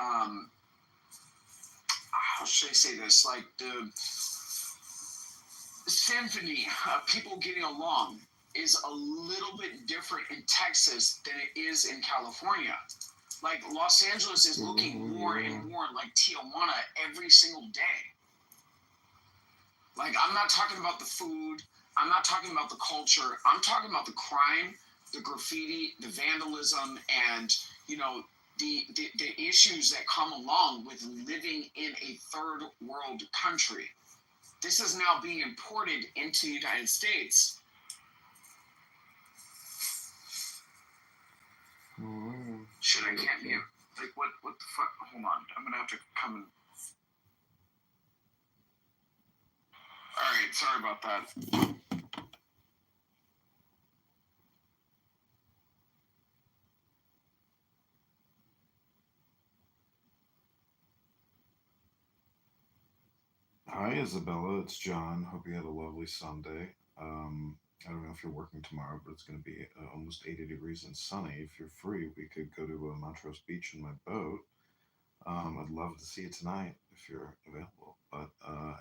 Speaker 18: how should I say this? Like the symphony of people getting along is a little bit different in Texas than it is in California. Like Los Angeles is looking more and more like Tijuana every single day. Like, I'm not talking about the food. I'm not talking about the culture. I'm talking about the crime, the graffiti, the vandalism, and, the issues that come along with living in a third world country. This is now being imported into the United States. Shit, I can't mute. Like, what the fuck? Hold on. I'm gonna have to come and... Alright, sorry about that.
Speaker 19: Hi, Isabella. It's John. Hope you had a lovely Sunday. I don't know if you're working tomorrow, but it's going to be almost 80 degrees and sunny. If you're free, we could go to Montrose Beach in my boat. I'd love to see you tonight if you're available. But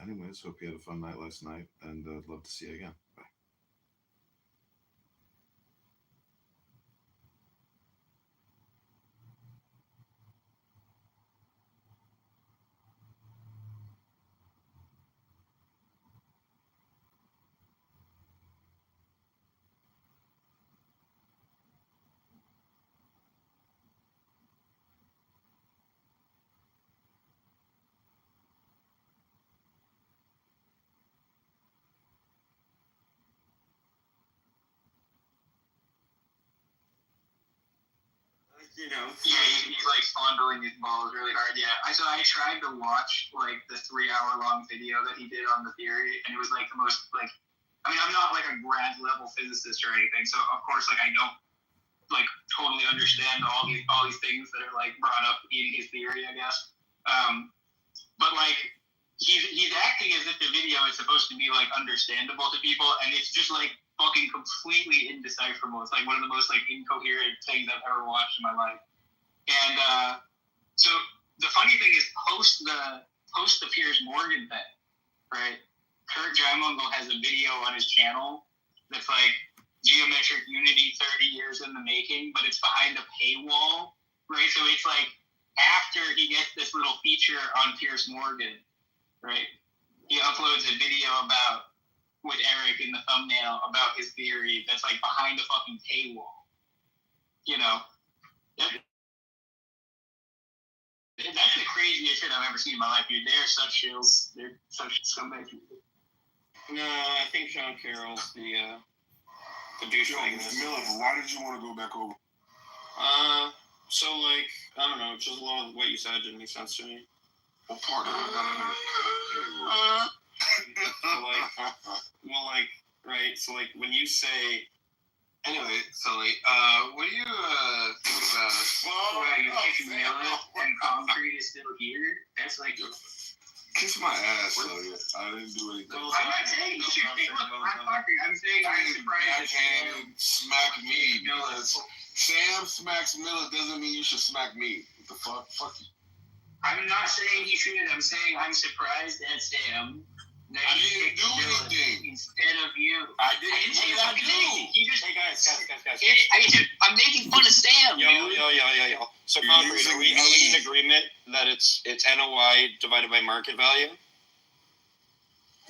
Speaker 19: anyways, hope you had a fun night last night, and I'd love to see you again. Bye.
Speaker 20: He's like fondling his balls really hard. Yeah, so I tried to watch like the 3-hour-long video that he did on the theory, and it was like the most like. I mean, I'm not like a grad level physicist or anything, so of course like I don't like totally understand all these things that are like brought up in his theory, I guess. But like he's acting as if the video is supposed to be like understandable to people, and it's just like fucking completely indecipherable. It's like one of the most like incoherent things I've ever watched in my life. And so the funny thing is, post the Piers Morgan thing, right? Kurt Jaimungal has a video on his channel that's like geometric unity 30 years in the making, but it's behind a paywall, right? So it's like after he gets this little feature on Piers Morgan, right? He uploads a video with Eric in the thumbnail about his theory that's like behind a fucking paywall. That's the craziest shit I've ever seen in my life, dude. They're such shills. They're such scumbag people.
Speaker 21: No, I think Sean Carroll's the douchebag.
Speaker 14: Miller, why did you want to go back over?
Speaker 21: So like, I don't know, just a lot of what you said didn't make sense to me.
Speaker 14: What part of it?
Speaker 21: Right, so like when you say,
Speaker 20: anyway, Sully, what do you think about Miller and concrete is still here? That's like
Speaker 14: kiss my ass, Sully. I didn't do anything.
Speaker 20: I'm not saying you should pick up my concrete. I'm saying I'm surprised that
Speaker 14: smack me. Sam smacks Miller doesn't mean you should smack me. What the fuck? Fuck you.
Speaker 20: I'm not saying he shouldn't. I'm saying I'm surprised at Sam.
Speaker 14: I didn't do anything.
Speaker 20: Instead of you.
Speaker 14: I didn't say I do.
Speaker 20: He just,
Speaker 21: hey guys.
Speaker 20: I'm making fun of Sam.
Speaker 21: Yo. So concrete, are we in agreement that it's NOI divided by market value?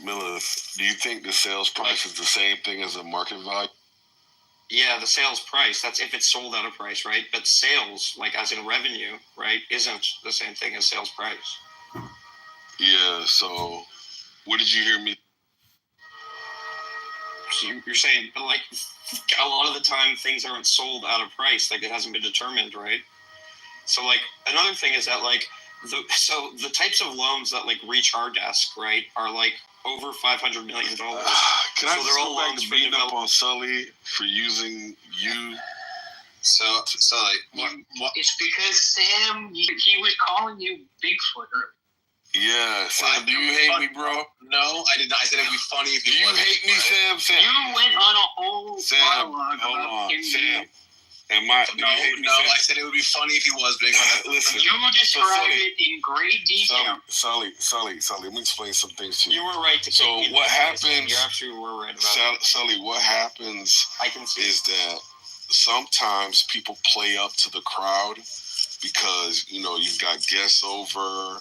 Speaker 14: Miller, do you think the sales price is the same thing as the market value?
Speaker 21: Yeah, the sales price. That's if it's sold at a price, right? But sales, like as in revenue, right, isn't the same thing as sales price.
Speaker 17: Yeah. So, what did you hear me?
Speaker 21: So you're saying, but like a lot of the time, things aren't sold at a price. Like it hasn't been determined, right? So like another thing is that like the types of loans that like reach our desk, right, are like over $500 million.
Speaker 17: Can I just go back to beating up on Sully for using you?
Speaker 3: So like, what?
Speaker 20: It's because Sam, he was calling you Bigfoot earlier.
Speaker 17: Yeah, Sam, do you hate me, bro?
Speaker 3: No, I did not. I said it'd be funny if you.
Speaker 17: Do you hate me, Sam? Sam,
Speaker 20: you went on a whole monologue
Speaker 17: hold on, Sam.
Speaker 3: No, I said it would be funny if he was big.
Speaker 17: Listen,
Speaker 20: you described it in great detail.
Speaker 17: Sully, let me explain some things to you.
Speaker 21: You were right to.
Speaker 17: So what happens?
Speaker 21: You absolutely were right about it.
Speaker 17: Sully, what happens?
Speaker 21: I can see
Speaker 17: is that sometimes people play up to the crowd because you've got guests over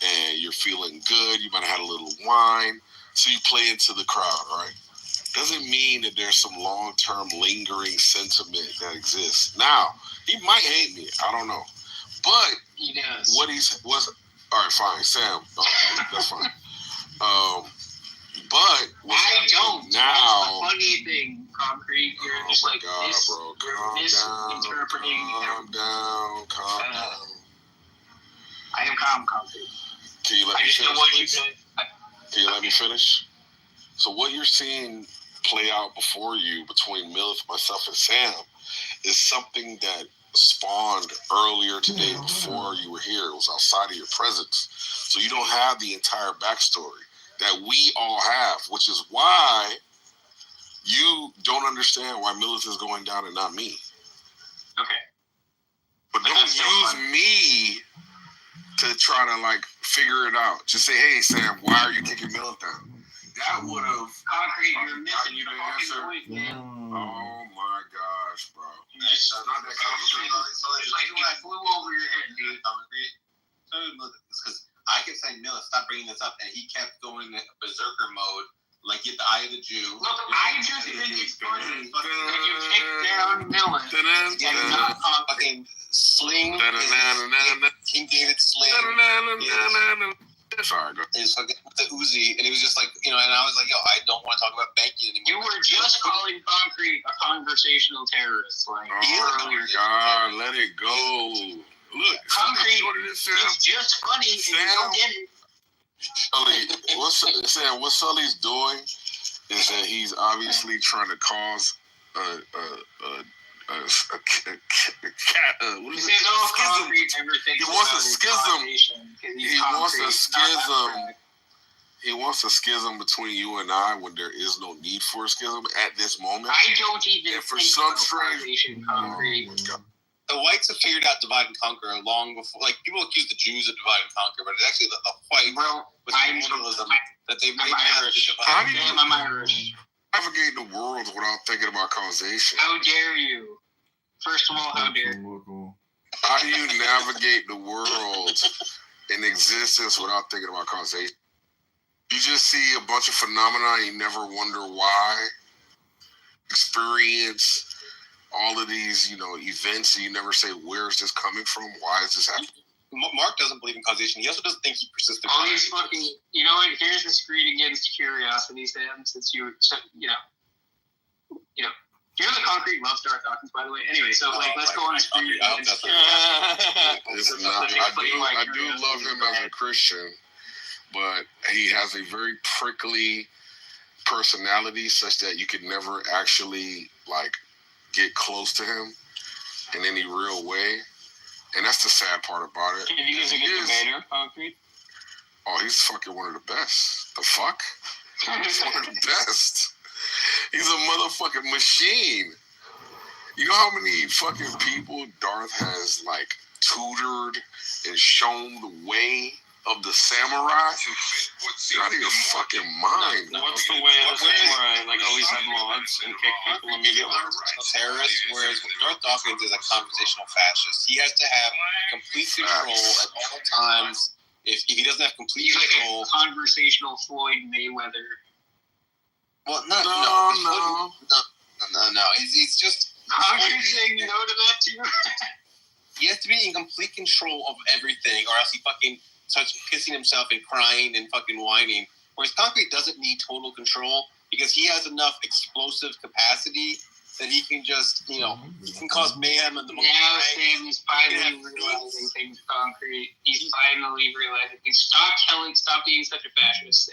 Speaker 17: and you're feeling good. You might have had a little wine, so you play into the crowd, right? Doesn't mean that there's some long-term lingering sentiment that exists. Now, he might hate me. I don't know. But
Speaker 20: he does.
Speaker 17: All right, fine, Sam. That's fine. But
Speaker 20: I don't.
Speaker 17: Now,
Speaker 20: that's the funny thing, Concrete. You're just like
Speaker 17: God,
Speaker 20: this.
Speaker 17: Bro,
Speaker 20: You're misinterpreting.
Speaker 17: Calm down.
Speaker 20: I am calm, Concrete.
Speaker 17: Can you let me finish?
Speaker 20: What you said.
Speaker 17: Can you let me finish? So what you're seeing play out before you between Milith, myself, and Sam is something that spawned earlier today before you were here. It was outside of your presence. So you don't have the entire backstory that we all have, which is why you don't understand why Milith is going down and not me.
Speaker 20: Okay.
Speaker 17: But don't use me to try to figure it out. Just say, hey, Sam, why are you kicking Milith down? That would have
Speaker 20: Concrete. You're missing
Speaker 17: you the
Speaker 20: answer.
Speaker 17: Oh my gosh, bro!
Speaker 20: It's not that complicated.
Speaker 3: So it's like when I flew over your head, dude. It's because I kept saying, "Miller, stop bringing this up," and he kept going in berserker mode, like get the eye of the Jew.
Speaker 20: Look, I just think it's funny that you kick down Miller and not
Speaker 3: fucking sling. King David sling.
Speaker 17: Sorry,
Speaker 3: is fucking with the Uzi, and he was just like, and I was like, yo, I don't want to talk about banking anymore.
Speaker 20: You were just calling Concrete a conversational terrorist,
Speaker 17: oh my God, let it go. Look,
Speaker 20: Concrete, it's just funny, and you don't get it.
Speaker 17: Sully, what Sully's doing is that he's obviously trying to cause a He wants a schism between you and I when there is no need for a schism at this moment.
Speaker 20: I don't even think Concrete.
Speaker 3: The whites have figured out divide and conquer long before. Like people accuse the Jews of divide and conquer, but it's actually the white colonialism that they've made Irish.
Speaker 17: How do you
Speaker 20: I'm Irish.
Speaker 17: Navigate the world without thinking about causation?
Speaker 20: How dare you? First of all, how dare you?
Speaker 17: How do you navigate the world in existence without thinking about causation? You just see a bunch of phenomena and you never wonder why. Experience all of these, events, and you never say, where is this coming from? Why is this happening?
Speaker 3: Mark doesn't believe in causation. He also doesn't think he persists in
Speaker 20: all these fucking, you know what, here's the screen against curiosity, Sam, since you're the Concrete love Star Talkings, by the way. Anyway, so let's go on the screen against curiosity.
Speaker 17: I do love him as a Christian, but he has a very prickly personality such that you could never actually get close to him in any real way. And that's the sad part about it.
Speaker 20: Can you guys a good debater, Concrete?
Speaker 17: Oh, he's fucking one of the best. The fuck? He's one of the best. He's a motherfucking machine. You know how many fucking people Darth has tutored and shown the way of the samurai? You're out of your fucking mind.
Speaker 21: What's the way of the samurai? Always have mods and kick people immediately.
Speaker 3: Terrorist, whereas Darth Dawkins is a conversational fascist. He has to have complete control at all times. If he doesn't have complete control,
Speaker 20: like a conversational Floyd Mayweather.
Speaker 3: Well, no.
Speaker 10: No. It's just.
Speaker 20: Concrete saying no to that too.
Speaker 10: He has to be in complete control of everything, or else he fucking starts pissing himself and crying and fucking whining. Whereas Concrete doesn't need total control because he has enough explosive capacity that he can just, he can cause mayhem in the moment.
Speaker 20: Now Sam is finally realizing things. Concrete. He's finally realizing things. Stop being such a fascist.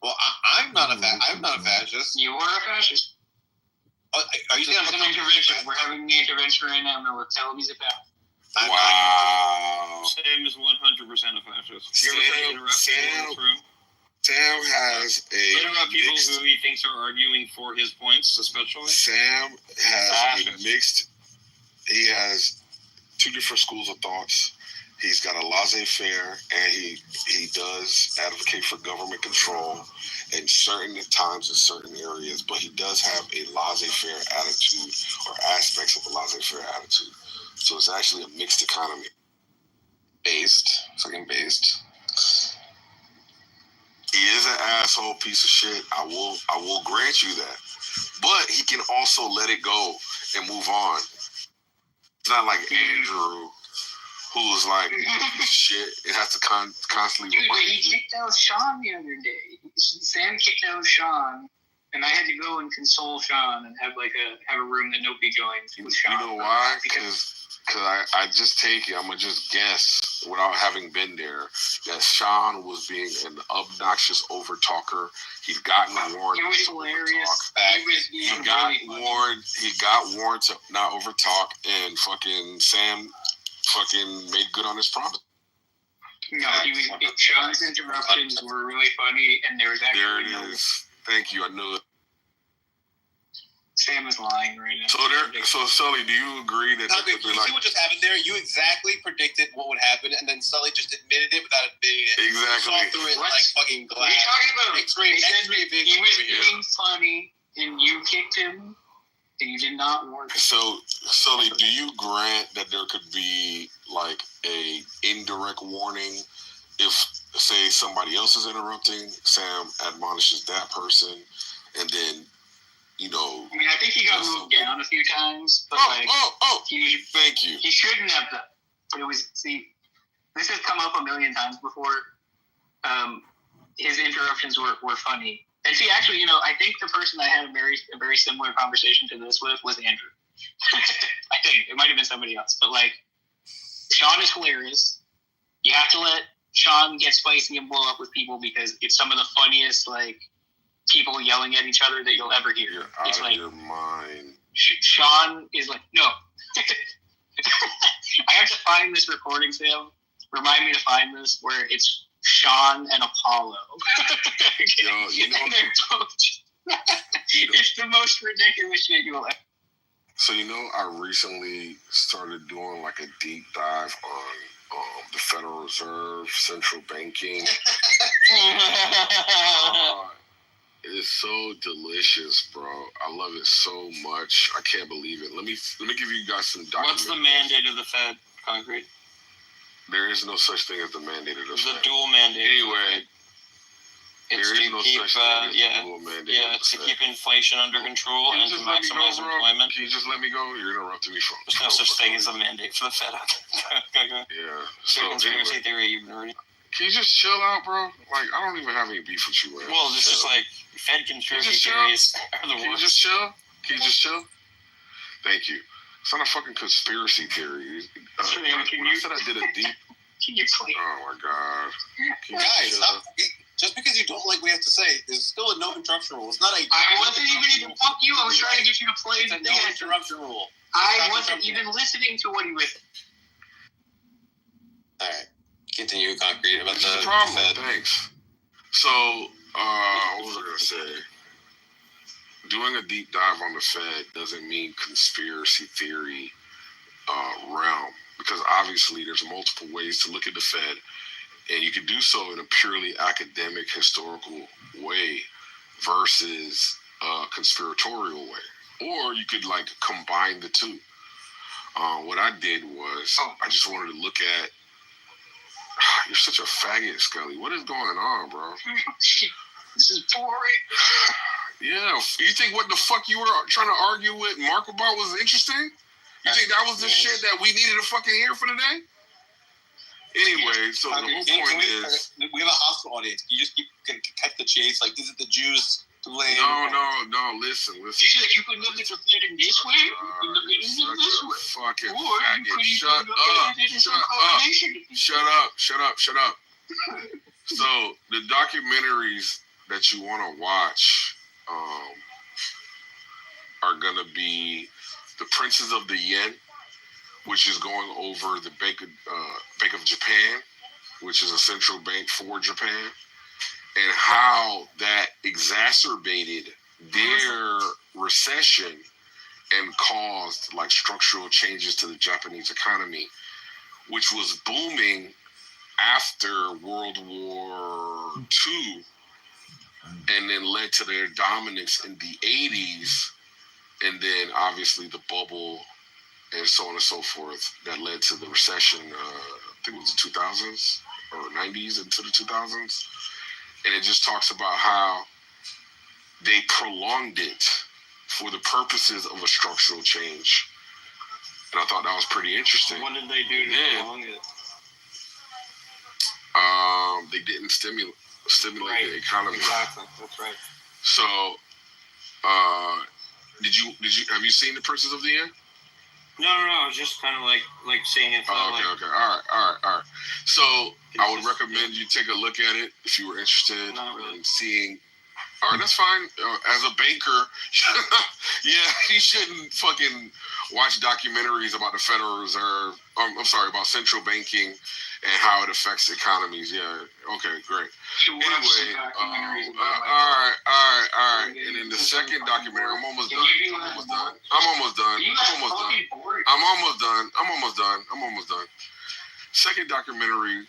Speaker 10: Well, I'm not a fascist.
Speaker 20: You are a fascist.
Speaker 10: Are you saying
Speaker 20: I'm an intervention? We're having the intervention right now. No, tell him he's a fascist.
Speaker 2: Wow.
Speaker 21: Sam is 100% a fascist. You ever try to interrupt people in this room?
Speaker 6: Sam has
Speaker 21: Interrupt people who he thinks are arguing for his points, especially.
Speaker 6: Sam has a mixed. He has two different schools of thoughts. He's got a laissez-faire, and he does advocate for government control in certain times in certain areas, but he does have a laissez-faire attitude or aspects of a laissez-faire attitude. So it's actually a mixed economy.
Speaker 10: Fucking based.
Speaker 6: He is an asshole piece of shit. I will grant you that. But he can also let it go and move on. It's not like Andrew, who's like shit. It has to constantly.
Speaker 20: Dude, he kicked out Sean the other day. Sam kicked out Sean, and I had to go and console Sean and have a room that nobody joins with Sean.
Speaker 6: You know why? Because I just take it. I'm gonna just guess without having been there that Sean was being an obnoxious overtalker. He'd gotten warned.
Speaker 20: It was hilarious.
Speaker 6: He got warned to not overtalk, and fucking Sam fucking made good on his promise.
Speaker 20: No, Sean's interruptions were really funny, and there was actually
Speaker 6: There it is. Thank you. I knew it.
Speaker 20: Sam is lying right now.
Speaker 6: So Sully, do you agree that
Speaker 10: you see what just happened there? You exactly predicted what would happen, and then Sully just admitted it without admitting it.
Speaker 6: Exactly.
Speaker 10: He saw through it like fucking glass.
Speaker 20: What are you talking about?
Speaker 10: X-ray vision.
Speaker 20: He was being funny, and you kicked him, and you did not warn him.
Speaker 6: So Sully, do you grant that there could be like a indirect warning if, say, somebody else is interrupting? Sam admonishes that person, and then.
Speaker 20: I mean, I think he got moved down a few times, but
Speaker 6: thank you.
Speaker 20: He shouldn't have done. But it was this has come up a million times before. His interruptions were funny, and actually, I think the person I had a very similar conversation to this with was Andrew. I think it might have been somebody else, but Sean is hilarious. You have to let Sean get spicy and blow up with people because it's some of the funniest people yelling at each other that you'll ever hear.
Speaker 6: You're
Speaker 20: it's
Speaker 6: out of your mind.
Speaker 20: Sean is no. I have to find this recording, Sam. Remind me to find this where it's Sean and Apollo. It's the most ridiculous shit you'll ever.
Speaker 6: So I recently started doing a deep dive on the Federal Reserve, central banking. It's so delicious, bro. I love it so much. I can't believe it. Let me give you guys some documents.
Speaker 21: What's the mandate of the Fed, Concrete?
Speaker 6: There is no such thing as the mandate of the Fed.
Speaker 21: The dual mandate.
Speaker 6: Anyway,
Speaker 21: there is no such thing as the dual mandate. Yeah, it's to keep inflation under control and to maximize employment.
Speaker 6: Can you just let me go? You're interrupting me.
Speaker 21: There's no such thing as a mandate for the Fed.
Speaker 6: Yeah.
Speaker 21: So conspiracy theory, you've already.
Speaker 6: Can you just chill out, bro? I don't even have any beef with you, man.
Speaker 21: Well, it's just Fed conspiracy theories are the worst.
Speaker 6: Can you just chill? Can you just chill? Thank you. It's not a fucking conspiracy theory. I said I did a deep.
Speaker 20: Can you play?
Speaker 6: Oh my god.
Speaker 10: Guys, stop. Just because you don't like what we have to say, there's still a no interruption rule. It's not a.
Speaker 20: I wasn't even fuck you. I was trying to get you to play the
Speaker 10: no interruption rule.
Speaker 20: I wasn't even listening to what he was.
Speaker 10: All right. Continue, Concrete, about the
Speaker 6: problem.
Speaker 10: Fed.
Speaker 6: Thanks. So, what was I going to say? Doing a deep dive on the Fed doesn't mean conspiracy theory realm, because obviously there's multiple ways to look at the Fed, and you can do so in a purely academic, historical way versus a conspiratorial way. Or you could combine the two. What I did was I just wanted to look at. You're such a faggot, Scully. What is going on, bro?
Speaker 20: This is boring.
Speaker 4: Yeah, you think what the fuck you were trying to argue with Mark about was interesting? You think that was the shit that we needed to fucking hear for today? Anyway, so the whole point is...
Speaker 10: We have a hostile audience. You just can cut the chase. Like, this is the Jews to blame.
Speaker 4: No, listen.
Speaker 20: You could look at it this way, you could look at it this way.
Speaker 4: Fucking
Speaker 20: or
Speaker 4: Shut up. So, the documentaries that you want to watch are going to be The Princes of the Yen, which is going over the Bank of Japan, which is a central bank for Japan, and how that exacerbated their recession and caused like structural changes to the Japanese economy, which was booming after World War II, and then led to their dominance in the 80s, and then obviously the bubble and so on and so forth that led to the recession, I think it was the 2000s or 90s into the 2000s. And it just talks about how they prolonged it for the purposes of a structural change. And I thought that was pretty interesting.
Speaker 21: What did they do to prolong it?
Speaker 4: They didn't stimulate the economy.
Speaker 21: Exactly, that's right.
Speaker 4: So, have you seen The Princes of the Yen?
Speaker 21: No, I was just kind of like seeing it.
Speaker 4: Okay. All right. So I would recommend you take a look at it if you were interested in seeing. All right, that's fine. As a banker, yeah, you shouldn't fucking watch documentaries about the Federal Reserve. I'm sorry, about central banking and how it affects economies. Yeah, okay, great. Anyway, all right. And then the second documentary, I'm almost done. Second documentary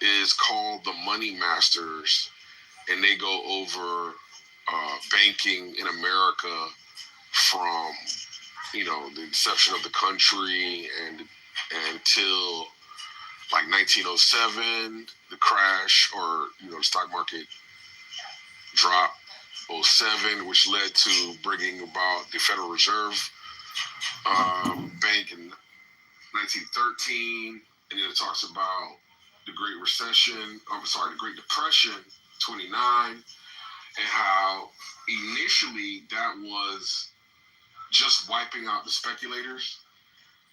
Speaker 4: is called The Money Masters, and they go over banking in America from the inception of the country and until like 1907, the crash, or the stock market drop, 07, which led to bringing about the Federal Reserve Bank in 1913, and then it talks about the Great Depression, 29, and how initially that was just wiping out the speculators,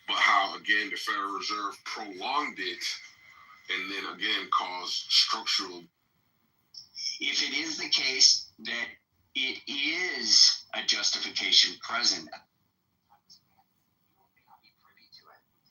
Speaker 4: but how, again, the Federal Reserve prolonged it and then, again, caused structural...
Speaker 18: If it is the case that it is a justification present...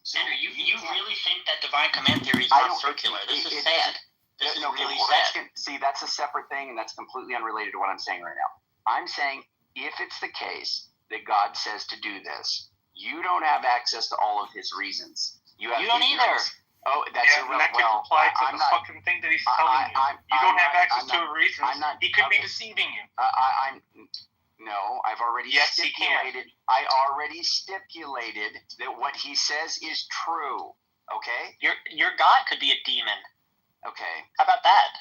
Speaker 22: Andrew, you really think that divine command theory is not circular? This is sad. This is really sad.
Speaker 23: See, that's a separate thing, and that's completely unrelated to what I'm saying right now. I'm saying if it's the case that God says to do this, you don't have access to all of his reasons. You don't either. Oh, that's irrelevant.
Speaker 16: That can apply to the fucking thing that he's telling you. You don't have access to his reasons. He could be deceiving you.
Speaker 23: No, I've already stipulated. I already stipulated that what he says is true. Okay.
Speaker 22: Your God could be a demon.
Speaker 23: Okay.
Speaker 22: How about that?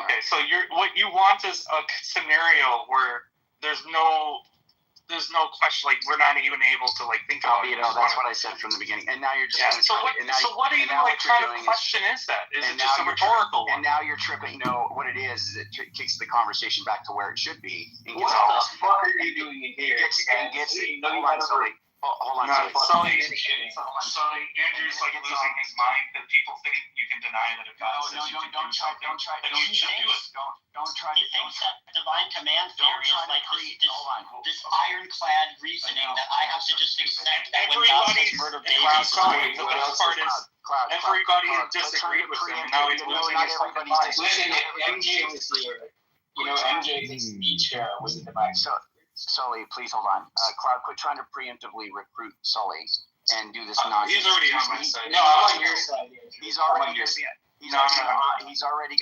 Speaker 16: Okay, so what you want is a scenario where there's no question. Like, we're not even able to think about it.
Speaker 23: That's what I said from the beginning. And now you're just
Speaker 16: So what are you trying to question? Is that? Is it just a rhetorical one?
Speaker 23: And now you're tripping. No, what it is it kicks the conversation back to where it should be.
Speaker 20: What the fuck are you doing in here?
Speaker 23: Hold on,
Speaker 16: Sully, Andrew's losing his mind that people think you can deny that if God says you can do something, then you should do it.
Speaker 22: He thinks that divine command theory is like this ironclad reasoning that I have to just accept that when God says murder babies.
Speaker 16: The best part is everybody has disagreed with him, and now he's losing his fucking mind.
Speaker 20: Listen, MJ's speech was a divine.
Speaker 23: Sully, please hold on. Cloud, quit trying to preemptively recruit Sully and do this nonsense.
Speaker 16: He's already on my side.
Speaker 20: No, I'm on your side.
Speaker 23: He's already going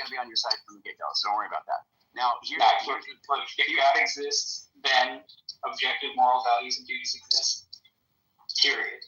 Speaker 23: to be on your side from the get-go, so don't worry about that. Now,
Speaker 20: if God exists, then objective moral values and duties exist. Period.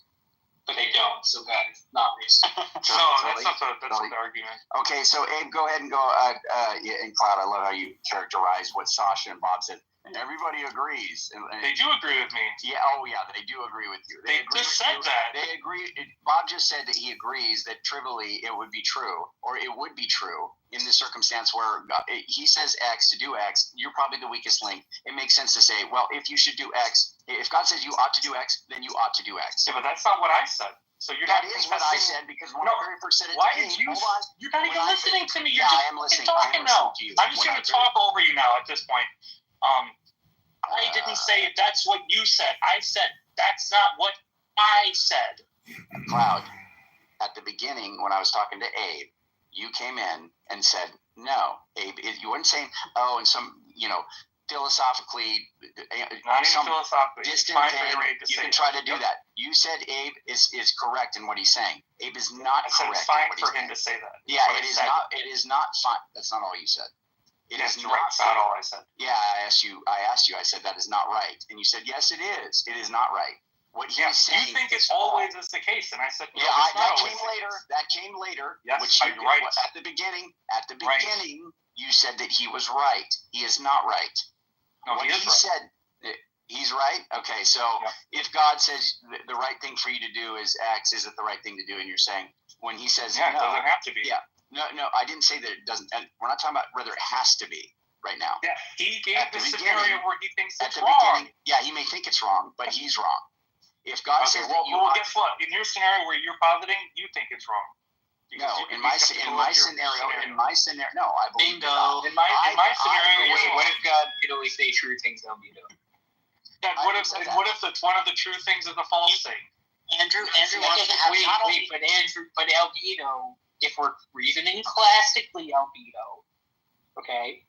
Speaker 22: But they don't, so God is not racist.
Speaker 1: No, that's not the argument.
Speaker 23: Okay, so Abe, go ahead and go. And Cloud, I love how you characterize what Sasha and Bob said. Everybody agrees.
Speaker 1: They do agree with me.
Speaker 23: Yeah. Oh, yeah. They do agree with you.
Speaker 1: They just said that.
Speaker 23: They agree. Bob just said that he agrees that trivially it would be true, or it would be true in the circumstance where he says X to do X. You're probably the weakest link. It makes sense to say, well, if you should do X, if God says you ought to do X, then you ought to do X.
Speaker 1: Yeah, but that's not what I said. So you're
Speaker 23: that
Speaker 1: not
Speaker 23: is what I said because when I very first said it
Speaker 1: why
Speaker 23: to me,
Speaker 1: did you?
Speaker 23: hold on.
Speaker 1: You're not even listening to me. You're
Speaker 23: I
Speaker 1: just
Speaker 23: am listening.
Speaker 1: talking now. I'm just going to talk over you now at this point. I didn't say that's what you said. I said that's not what I said.
Speaker 23: Cloud, at the beginning when I was talking to Abe, you came in and said, no, Abe, you weren't saying, oh, and some, philosophically,
Speaker 1: not
Speaker 23: some
Speaker 1: philosophically.
Speaker 23: distant thing, you can try to do that. You said Abe is correct in what he's saying. Abe is not correct.
Speaker 1: It's fine for him to say that.
Speaker 23: Yeah, it is not fine. That's not all you said. It is not
Speaker 1: all I said.
Speaker 23: Yeah, I asked you. I said that is not right, and you said yes, it is. It is not right. What he's saying.
Speaker 1: You think it's always is the case, and I said no.
Speaker 23: Yeah, that came later. That came later.
Speaker 1: Yes,
Speaker 23: which
Speaker 1: you're right.
Speaker 23: At the beginning, you said that he was right. He is not right.
Speaker 1: No,
Speaker 23: what he said. He's right. Okay, so if God says the right thing for you to do is X, is it the right thing to do? And you're saying when he says no,
Speaker 1: it doesn't have to be.
Speaker 23: Yeah. No, I didn't say that it doesn't. And we're not talking about whether it has to be right now.
Speaker 1: Yeah, he gave the scenario where he thinks it's
Speaker 23: wrong. Yeah, he may think it's wrong, but he's wrong. If God says that you
Speaker 1: guess what? In your scenario where you're positing, you think it's wrong.
Speaker 23: No, in my scenario, no, I believe
Speaker 22: Bingo.
Speaker 1: In my scenario,
Speaker 22: what if God could only say true things albedo?
Speaker 1: What if one of the true things is a false thing?
Speaker 22: Andrew wants to have but albedo. If we're reasoning classically, albedo, okay,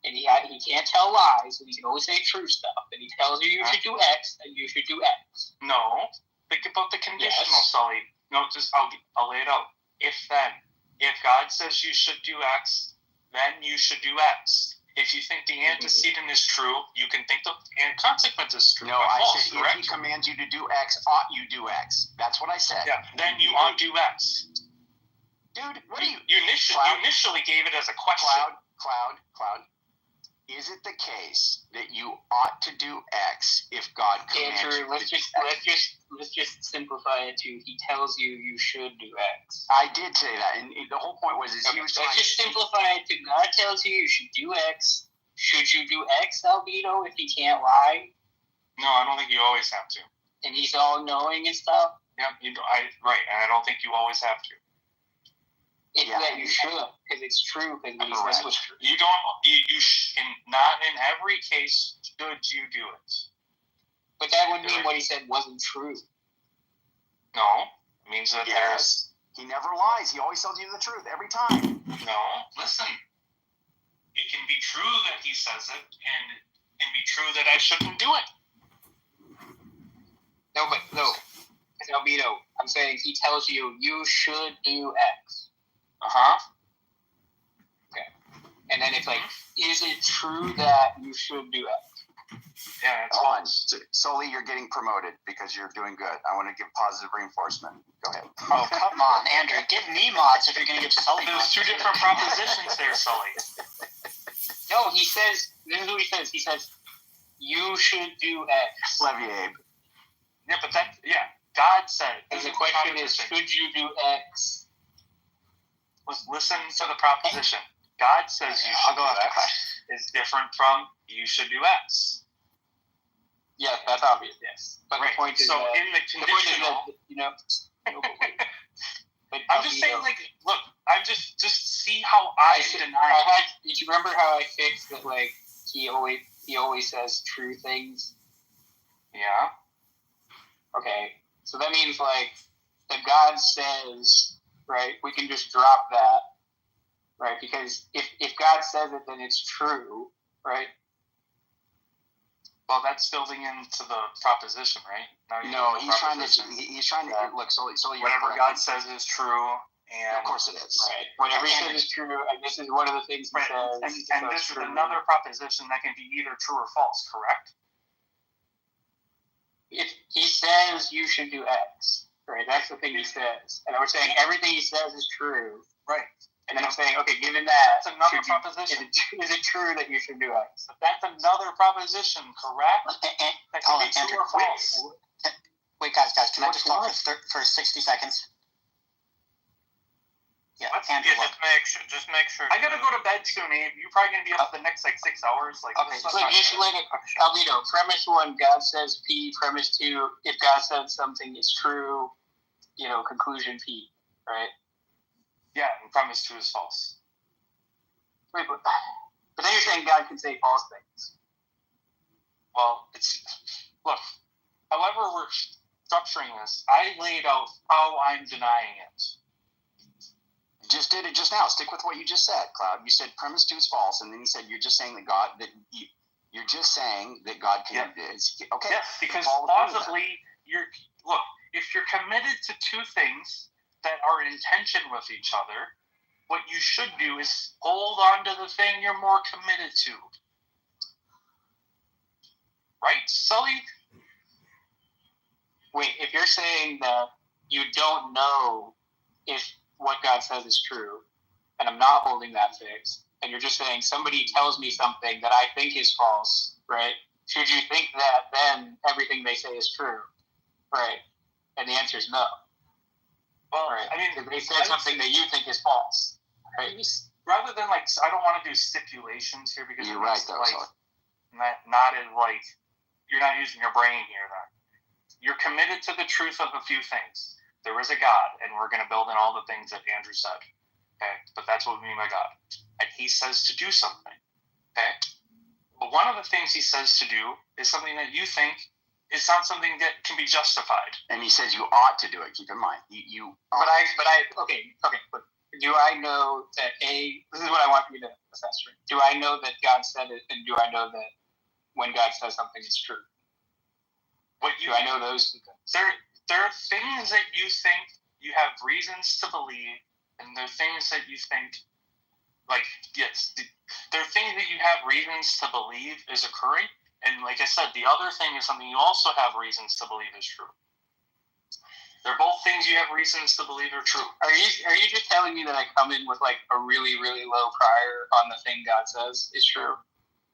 Speaker 22: and he can't tell lies, and he can only say true stuff, and he tells you should do X, then you should do X.
Speaker 1: No, think about the conditional, Sully. No, I'll lay it out. If God says you should do X, then you should do X. If you think the antecedent is true, you can think the consequence is true.
Speaker 23: No, I
Speaker 1: false,
Speaker 23: said
Speaker 1: correct?
Speaker 23: If he commands you to do X, ought you do X? That's what I said.
Speaker 1: Yeah, then you ought do X.
Speaker 23: Dude, what are you?
Speaker 1: You initially gave it as a question.
Speaker 23: Cloud. Is it the case that you ought to do X if God commands you?
Speaker 22: Andrew, let's just simplify it to he tells you should do X.
Speaker 23: I did say that, and the whole point was he was trying.
Speaker 22: Let's just simplify it to God tells you should do X. Should you do X, albedo, if he can't lie?
Speaker 1: No, I don't think you always have to.
Speaker 22: And he's all knowing and stuff.
Speaker 1: Yeah, right, and I don't think you always have to.
Speaker 22: It's that you should, because it's true, because what he says was true.
Speaker 1: You don't, not in every case should you do it.
Speaker 22: But that would mean what he said wasn't true.
Speaker 1: No, it means that
Speaker 23: he never lies. He always tells you the truth every time.
Speaker 1: No, listen. It can be true that he says it, and it can be true that I shouldn't do it.
Speaker 22: No. It's albedo. I'm saying he tells you should do X. Okay. And then it's like, is it true that you should do X?
Speaker 1: Yeah, it's
Speaker 23: hold on. Sully, you're getting promoted because you're doing good. I want to give positive reinforcement. Go ahead.
Speaker 22: Oh, come on, Andrew. Give me mods if you're going to give Sully
Speaker 1: There's
Speaker 22: mods.
Speaker 1: two different propositions there, Sully.
Speaker 22: No, he says, this is what he says. He says, you should do X.
Speaker 23: Love you, Abe.
Speaker 1: Yeah, but God said.
Speaker 22: And the question is, should you do X?
Speaker 1: Listen to the proposition. God says you should do X is different from you should do X.
Speaker 22: Yeah, that's obvious, yes. But the point is
Speaker 1: so in the conditional, I'm just saying, look, I'm just see how I deny.
Speaker 22: Did you remember how I fixed that? He always says true things.
Speaker 1: Yeah.
Speaker 22: Okay, so that means that God says. Right, we can just drop that, right? Because if God says it, then it's true, right?
Speaker 1: Well, that's building into the proposition, right?
Speaker 23: No, he's trying to look. So
Speaker 1: whatever God says is true, and
Speaker 23: of course it is.
Speaker 22: Right. Whatever he says is true, and this is one of the things he says.
Speaker 1: And this is another proposition that can be either true or false, correct?
Speaker 22: If he says you should do X, Right, that's the thing he says. And we're saying everything he says is true.
Speaker 1: Right.
Speaker 22: And then I'm saying, okay, given that,
Speaker 1: that's another proposition.
Speaker 22: Is it true that you should do X?
Speaker 1: But that's another proposition, correct? That can be true or false.
Speaker 22: Wait, guys, can I just talk for 60 seconds? Yeah, Andrew.
Speaker 1: Yeah, just make sure. I gotta go to bed soon, Abe. You're probably gonna be up for the next 6 hours.
Speaker 22: Okay, so just let it. Alito, premise 1, God says P. Premise 2, if God says something is true, conclusion P. Right?
Speaker 1: Yeah, and premise 2 is false.
Speaker 22: Wait, but then you're saying God can say false things.
Speaker 1: Well, look. However, we're structuring this. I laid out how I'm denying it.
Speaker 23: Just did it just now. Stick with what you just said, Cloud. You said premise 2 is false, and then you said you're just saying that God can.
Speaker 1: Yeah.
Speaker 23: Okay.
Speaker 1: Yes, because plausibly, if you're committed to 2 things that are in tension with each other, what you should do is hold on to the thing you're more committed to. Right, Sully?
Speaker 22: Wait, if you're saying that you don't know if what God says is true, and I'm not holding that fixed, and you're just saying somebody tells me something that I think is false, right? Should you think that then everything they say is true, right? And the answer is no.
Speaker 1: Well,
Speaker 22: right.
Speaker 1: I mean,
Speaker 22: if they said something that you think is false, right?
Speaker 1: Rather than I don't want to do stipulations here because
Speaker 23: you're right, though.
Speaker 1: Not in you're not using your brain here. Then you're committed to the truth of a few things. There is a God, and we're going to build in all the things that Andrew said. Okay, but that's what we mean by God. And he says to do something. Okay, but one of the things he says to do is something that you think is not something that can be justified.
Speaker 23: And he says you ought to do it. Keep in mind,
Speaker 22: But do I know that this is what I want you to assess. Right? Do I know that God said it, and do I know that when God says something, it's true? Do I know those two things?
Speaker 1: There are things that you think you have reasons to believe, and there are things that you think, there are things that you have reasons to believe is occurring, and like I said, the other thing is something you also have reasons to believe is true. They're both things you have reasons to believe are true.
Speaker 22: Are you just telling me that I come in with a really, really low prior on the thing God says is true?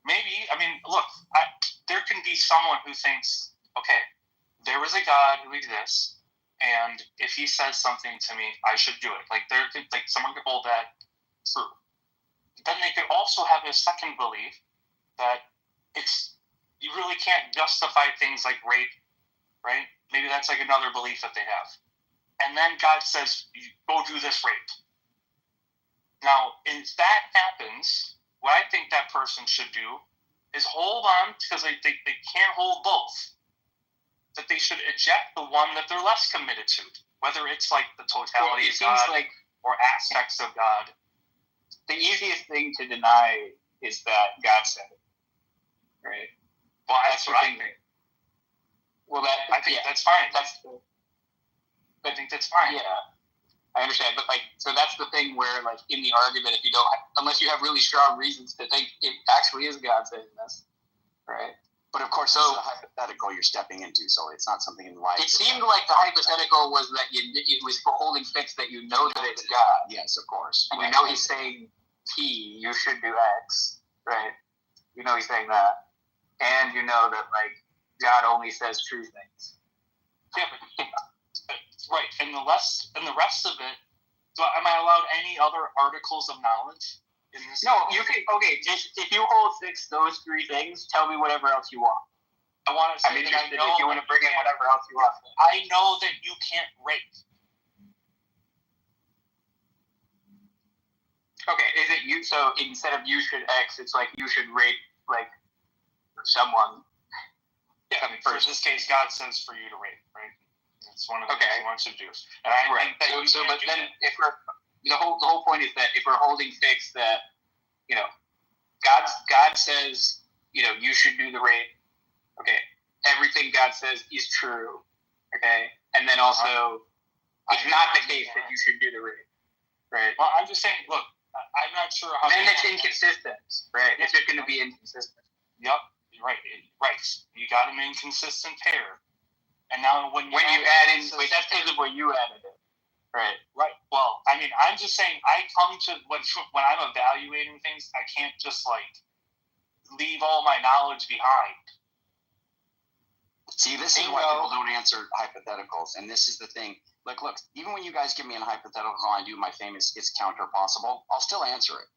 Speaker 1: Maybe. I mean, look, there can be someone who thinks, okay, there is a God who exists, and if he says something to me, I should do it. Someone could hold that true. Then they could also have a second belief that you really can't justify things like rape, right? Maybe that's another belief that they have. And then God says, go do this rape. Now, if that happens, what I think that person should do is hold on, because they can't hold both. That they should eject the one that they're less committed to, whether it's the totality of God or aspects of God.
Speaker 22: The easiest thing to deny is that God said it, right?
Speaker 1: Well, that's what I think.
Speaker 22: Well,
Speaker 1: I think that's fine. I think that's fine.
Speaker 22: Yeah, I understand, but so that's the thing where in the argument, if you don't, unless you have really strong reasons to think it actually is God saying this, right?
Speaker 23: But of course, it's a hypothetical you're stepping into, so it's not something in life.
Speaker 22: It seemed like the hypothetical was that it was for holding fixed that you know that it's God.
Speaker 23: Yes, of course.
Speaker 22: And you know he's saying P, you should do X, right? You know he's saying that. And you know that, God only says true things.
Speaker 1: Yeah, but right. And the rest of it, am I allowed any other articles of knowledge?
Speaker 22: No, you can. Okay, just if you hold fixed those 3 things, tell me whatever else you want.
Speaker 1: I want to say
Speaker 22: I'm interested if you want to bring in whatever else you want.
Speaker 1: I know that you can't rape.
Speaker 22: Okay, is it you? So instead of you should X, it's you should rape someone.
Speaker 1: Yeah, for this case, God says for you to rape, right? It's one of the things he wants to do. And I think that
Speaker 22: but then if we're the whole point is that if we're holding fixed that, God says, you should do the rape. Okay. Everything God says is true. Okay. And then also, it's not the case that you should do the rape. Right.
Speaker 1: Well, I'm just saying, look, I'm not sure how.
Speaker 22: Then it's inconsistent. Right. It's just going to be inconsistent.
Speaker 1: Yep. Right. You got an inconsistent pair. And now when you
Speaker 22: add in, wait, that's because of where you added it. Right.
Speaker 1: Right. Well, I mean, I'm just saying, I come to, when I'm evaluating things, I can't just, leave all my knowledge behind.
Speaker 23: See, this is why people don't answer hypotheticals, and this is the thing. Look, even when you guys give me a hypothetical and I do my famous "is counter possible," I'll still answer it.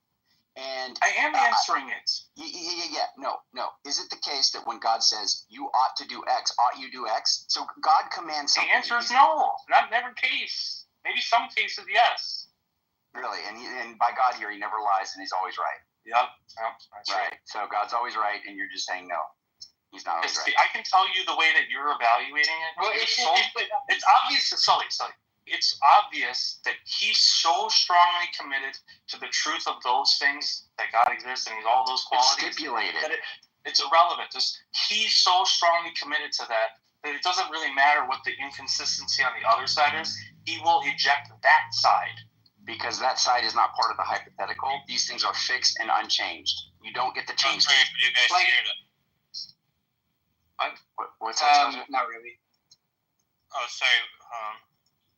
Speaker 23: And
Speaker 1: I am answering it.
Speaker 23: Yeah. No. Is it the case that when God says you ought to do X, ought you do X? So God commands something.
Speaker 1: The answer is no. Not in every case. Maybe some cases, yes.
Speaker 23: Really, and by God here, He never lies, and He's always right.
Speaker 1: Yep. That's
Speaker 23: right. So God's always right, and you're just saying no. He's not always right.
Speaker 1: I can tell you the way that you're evaluating it.
Speaker 22: Well,
Speaker 1: it's obvious. Sully. It's obvious that he's so strongly committed to the truth of those things, that God exists and all those qualities.
Speaker 23: It's stipulated.
Speaker 1: That it's irrelevant. He's so strongly committed to that it doesn't really matter what the inconsistency on the other side is. He will eject that side.
Speaker 23: Because that side is not part of the hypothetical. These things are fixed and unchanged. You don't get to change them. What's that?
Speaker 22: Not really.
Speaker 16: Oh, sorry.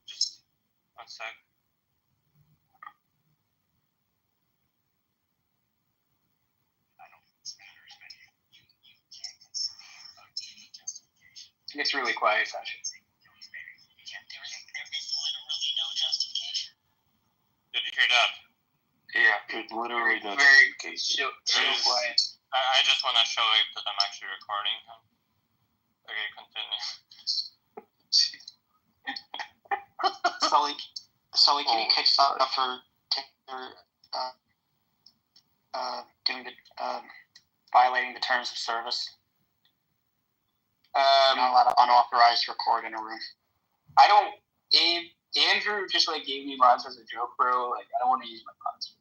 Speaker 16: Just one sec.
Speaker 22: It's really quiet, Sasha.
Speaker 16: Did you hear that?
Speaker 23: Yeah, it literally does.
Speaker 22: Very chill quiet.
Speaker 16: I just want to show you that I'm actually recording. Okay, continue.
Speaker 22: Sully, can you kick stuff for doing violating the terms of service? You're not allowed to unauthorized record in a room. I don't. Andrew just gave me mods as a joke, bro. I don't want to use my mods.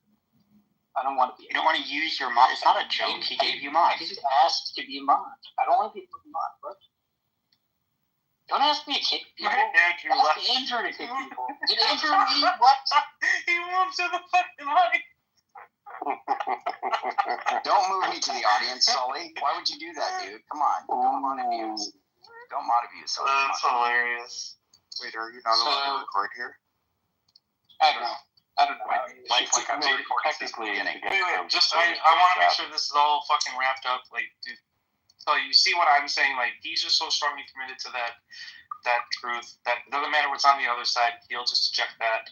Speaker 22: I don't want to be. You don't want to use your mod. It's not a joke. He gave you mods. I just asked to be a mod. I don't want to be a mod, bro. Don't ask me to kick people. Ask Andrew to kick people. Did Andrew leave? What?
Speaker 1: He moved to the fucking audience.
Speaker 23: Don't move me to the audience, Sully. Why would you do that, dude? Come on. Don't mod abuse. Don't mod abuse, Sully.
Speaker 1: That's hilarious.
Speaker 23: Wait, are you not allowed to record here?
Speaker 22: I don't know.
Speaker 23: I'm
Speaker 1: Technically, wait. Just I want to make sure this is all fucking wrapped up. Dude. So you see what I'm saying? He's just so strongly committed to that truth that it doesn't matter what's on the other side. He'll just eject that.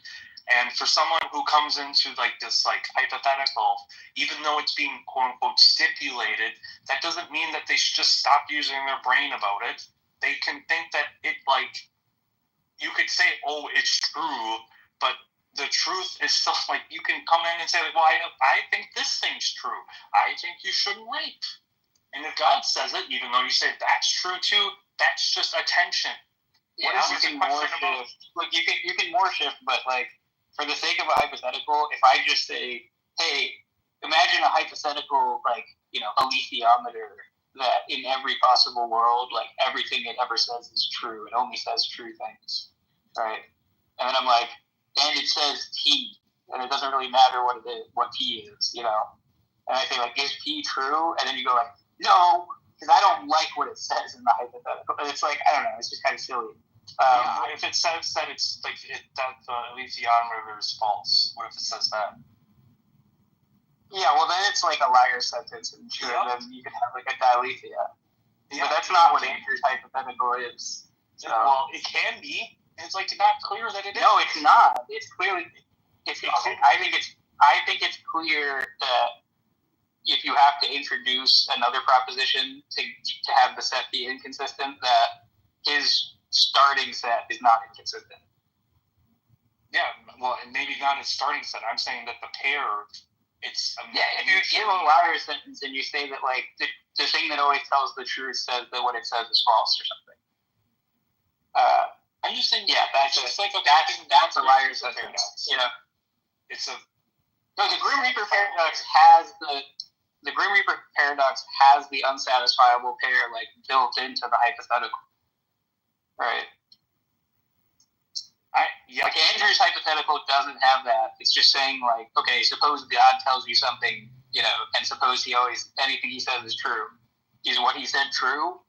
Speaker 1: And for someone who comes into this hypothetical, even though it's being quote unquote stipulated, that doesn't mean that they should just stop using their brain about it. They can think that it you could say, oh, it's true, but the truth is still you can come in and say, well, I think this thing's true. I think you shouldn't rape. And if God says it, even though you say that's true too, that's just attention.
Speaker 22: Yeah, you can more shift. Look, you can more shift, but for the sake of a hypothetical, if I just say, hey, imagine a hypothetical alethiometer that in every possible world, everything it ever says is true. It only says true things, right? And then I'm and it says P, and it doesn't really matter what it is, what P is, And I say is P true? And then you go no, because I don't like what it says in the hypothetical. And it's I don't know, it's just kind of silly.
Speaker 1: If it says that it's that the alethiometer is false, what if it says that?
Speaker 22: Yeah, well then it's a liar sentence, and sure, then you can have a dialethia. Yeah, but that's not what Andrew's hypothetical is. So.
Speaker 1: Well, it can be. It's not clear that it is.
Speaker 22: No, it's not. It's clearly. I think it's clear that if you have to introduce another proposition to have the set be inconsistent, that his starting set is not inconsistent.
Speaker 1: Yeah, well, maybe not his starting set. I'm saying that the pair, it's...
Speaker 22: if you give a liar sentence and you say that, the thing that always tells the truth says that what it says is false or something.
Speaker 1: I'm just saying...
Speaker 22: Yeah, that's a liar sentence,
Speaker 1: It's a...
Speaker 22: No, the Grim Reaper paradox has the Grim Reaper paradox has the unsatisfiable pair built into the hypothetical, right? Andrew's hypothetical doesn't have that. It's just saying okay, suppose God tells you something, and suppose anything he says is true. Is what he said true?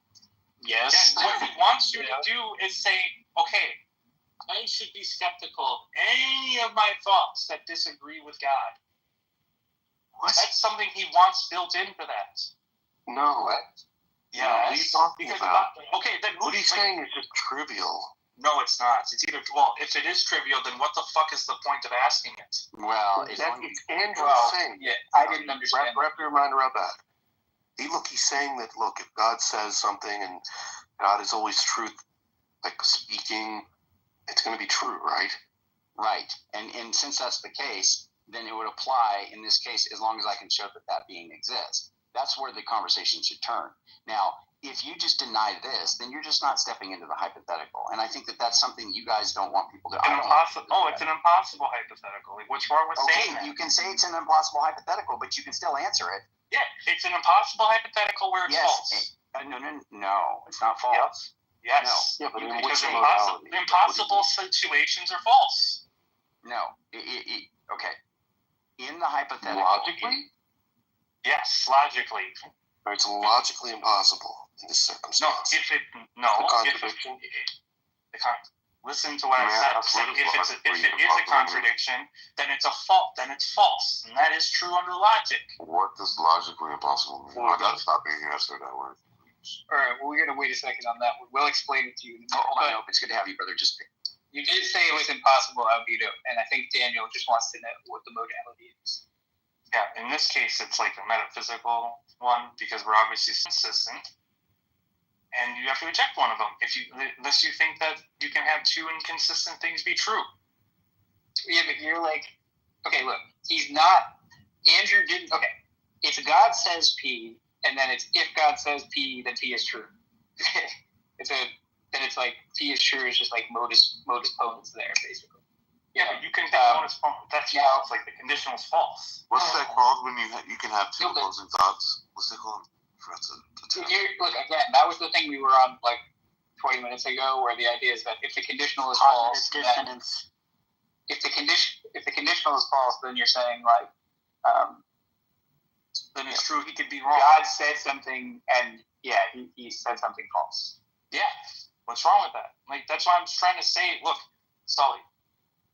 Speaker 22: Yes.
Speaker 1: Yeah, what he wants wants you to do is say, okay, I should be skeptical of any of my thoughts that disagree with God. What? That's something he wants built in for that.
Speaker 4: No.
Speaker 1: Yeah.
Speaker 4: What are you talking about?
Speaker 1: Okay, then
Speaker 4: what he's saying is just trivial.
Speaker 1: No, it's not. It's either, well, if it is trivial, then what the fuck is the point of asking it?
Speaker 23: Well,
Speaker 4: it's Andrew's thing.
Speaker 22: Yeah, I didn't understand.
Speaker 4: Wrap your mind around that. He's saying that, look, if God says something and God is always truth, like speaking, it's going to be true, right?
Speaker 23: Right. And since that's the case, then it would apply in this case as long as I can show that being exists. That's where the conversation should turn. Now, if you just deny this, then you're just not stepping into the hypothetical. And I think that's something you guys don't want people to do.
Speaker 1: It's an impossible hypothetical. Like, what's wrong with saying that?
Speaker 23: You can say it's an impossible hypothetical, but you can still answer it.
Speaker 1: Yeah, it's an impossible hypothetical where it's false.
Speaker 23: No, it's not false.
Speaker 1: Yes.
Speaker 23: No.
Speaker 1: Yeah, but because impossible situations are false.
Speaker 23: No. Okay. In the hypothetical.
Speaker 4: Logically?
Speaker 1: Yes, logically.
Speaker 4: It's logically impossible in this circumstance.
Speaker 1: It's a contradiction. Listen to what I said. If it is a contradiction, then it's a fault. Then it's false, and that is true under logic.
Speaker 4: What does logically impossible mean? I gotta stop being answered that word.
Speaker 22: All right, well, we're gonna wait a second on that. We'll explain it to you.
Speaker 23: Hold on, it's good to have you, brother.
Speaker 22: You did say it was impossible, albedo, and I think Daniel just wants to know what the modality is.
Speaker 1: Yeah, in this case, it's like a metaphysical one because we're obviously consistent, and you have to reject one of them unless you think that you can have two inconsistent things be true.
Speaker 22: Yeah, but you're like, okay, look, he's not. Andrew didn't. Okay, it's God says P, and then it's if God says P, then P is true. Then it's like P is true is just like modus ponens there, basically.
Speaker 1: Yeah, but you can have modus ponens. That's false. Like the conditional is false.
Speaker 4: What's that called when you can have two opposing thoughts? What's that called?
Speaker 22: Look, again, that was the thing we were on like 20 minutes ago, where the idea is that if the conditional is false, then if the conditional is false, then you're saying like,
Speaker 1: then it's true. He could be wrong.
Speaker 22: God said something, and he said something false.
Speaker 1: Yeah, what's wrong with that? Like that's why I'm trying to say. Look, Sully,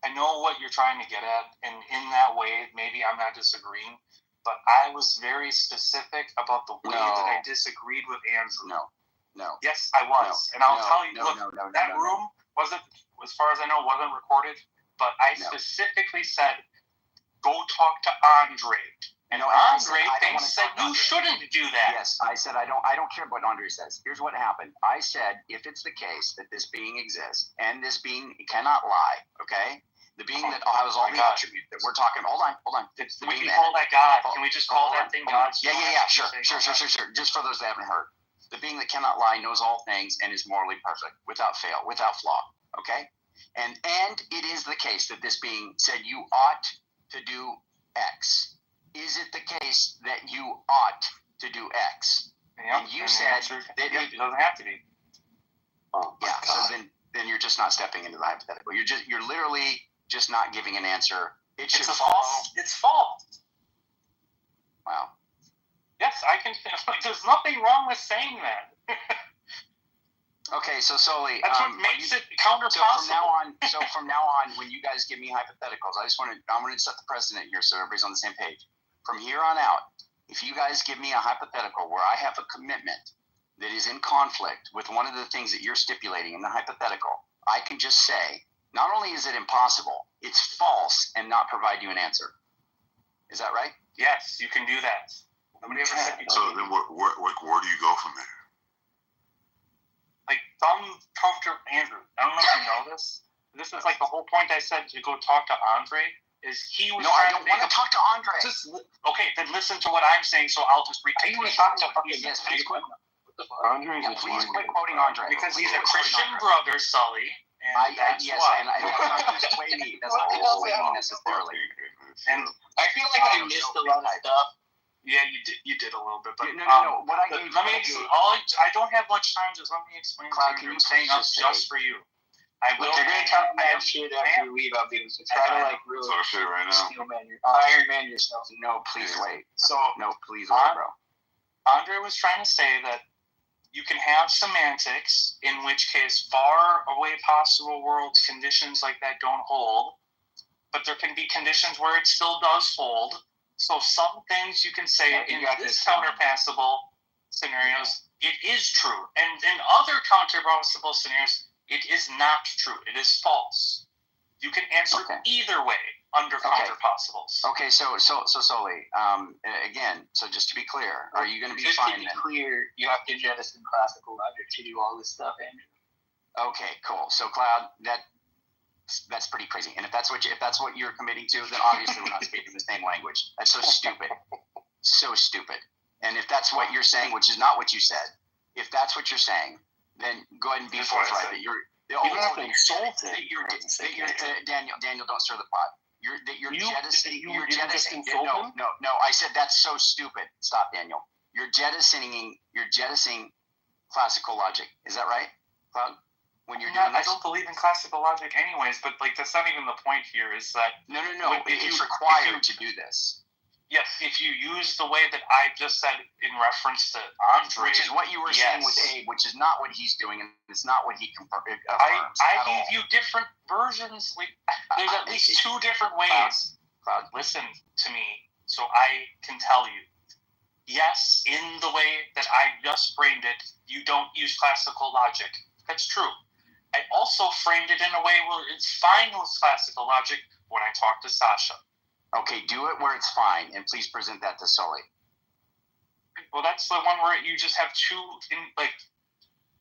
Speaker 1: I know what you're trying to get at, and in that way, maybe I'm not disagreeing. But I was very specific about the way that I disagreed with Andrew.
Speaker 23: No.
Speaker 1: Yes, I was. And I'll tell you, that room wasn't, as far as I know, wasn't recorded. But I specifically said, go talk to Andre. And Andre said you shouldn't do that.
Speaker 23: Yes, I said I don't care what Andre says. Here's what happened. I said if it's the case that this being exists and this being cannot lie, okay? The being that has all the attributes that we're talking. Hold on.
Speaker 1: We can call that God. Can we just call that thing God?
Speaker 23: Yeah. Sure. Just for those that haven't heard, the being that cannot lie knows all things and is morally perfect, without fail, without flaw. Okay, and it is the case that this being said you ought to do X. Is it the case that you ought to do X?
Speaker 1: Yeah,
Speaker 23: and you said that
Speaker 1: it doesn't have to be.
Speaker 23: So then you're just not stepping into the hypothetical. You're literally just not giving an answer. It's
Speaker 1: false. It's false.
Speaker 23: Wow.
Speaker 1: Yes, I can. There's nothing wrong with saying that.
Speaker 23: Okay, so Sully,
Speaker 1: that's what makes it counterpossible.
Speaker 23: So from now on, when you guys give me hypotheticals, I'm going to set the precedent here so everybody's on the same page. From here on out, if you guys give me a hypothetical where I have a commitment that is in conflict with one of the things that you're stipulating in the hypothetical, I can just say, not only is it impossible, it's false and not provide you an answer. Is that right?
Speaker 1: Yes, you can do that. Nobody ever said you
Speaker 4: So then where do you go from there?
Speaker 1: Like, comfortable, Andrew, I don't know if you know this. This is like the whole point I said to go talk to Andre. Is he was
Speaker 23: I don't want to talk to Andre.
Speaker 1: Okay, then listen to what I'm saying, so I'll just repeat.
Speaker 23: Please quit.
Speaker 4: Andre,
Speaker 23: please quit quoting Andre.
Speaker 1: Because he's a Christian brother, Sully. And that's why.
Speaker 23: And I don't sway me. That's not sway me necessarily.
Speaker 1: And I feel like I missed a lot of stuff. Yeah, you did a little bit, but
Speaker 23: no. What I
Speaker 1: don't have much time. Just let me explain.
Speaker 23: Cloud, can you
Speaker 1: saying up just for you? I will.
Speaker 22: They're gonna talk mad shit after you leave, Albedo. So try to like really Iron Man yourself.
Speaker 23: No, please wait.
Speaker 1: So
Speaker 23: no, please wait, bro.
Speaker 1: Andre was trying to say that You can have semantics, in which case far away possible worlds, conditions like that don't hold, but there can be conditions where it still does hold. So some things you can say in this counterpassable scenarios, it is true. And in other counterpassable scenarios, it is not true. It is false. You can answer either way under counterpossibles.
Speaker 23: Okay, so Soli, again, so just to be clear, are you going to be fine then?
Speaker 22: Just to be clear, you have to jettison classical logic to do all this stuff, Andrew.
Speaker 23: Okay, cool. So Cloud, that's pretty crazy. And if that's what you're committing to, then obviously we're not speaking the same language. That's so stupid. So stupid. And if that's what you're saying, which is not what you said, if that's what you're saying, then go ahead and be forthright that you're Daniel, don't stir the pot. You're jettisoning. No. I said that's so stupid. Stop, Daniel. You're jettisoning classical logic. Is that right, Cloud? When you're doing
Speaker 1: I don't believe in classical logic, anyways. But that's not even the point here. Is that
Speaker 23: no? It's required to do this.
Speaker 1: Yes, if you use the way that I just said in reference to Andre,
Speaker 23: which is what you were saying with Abe, which is not what he's doing, and it's not what he confirms.
Speaker 1: I gave you different versions. There's at least two different ways.
Speaker 23: Cloud,
Speaker 1: listen to me, so I can tell you. Yes, in the way that I just framed it, you don't use classical logic. That's true. I also framed it in a way where it's fine with classical logic when I talk to Sasha.
Speaker 23: Okay, do it where it's fine, and please present that to Sully.
Speaker 1: Well, that's the one where you just have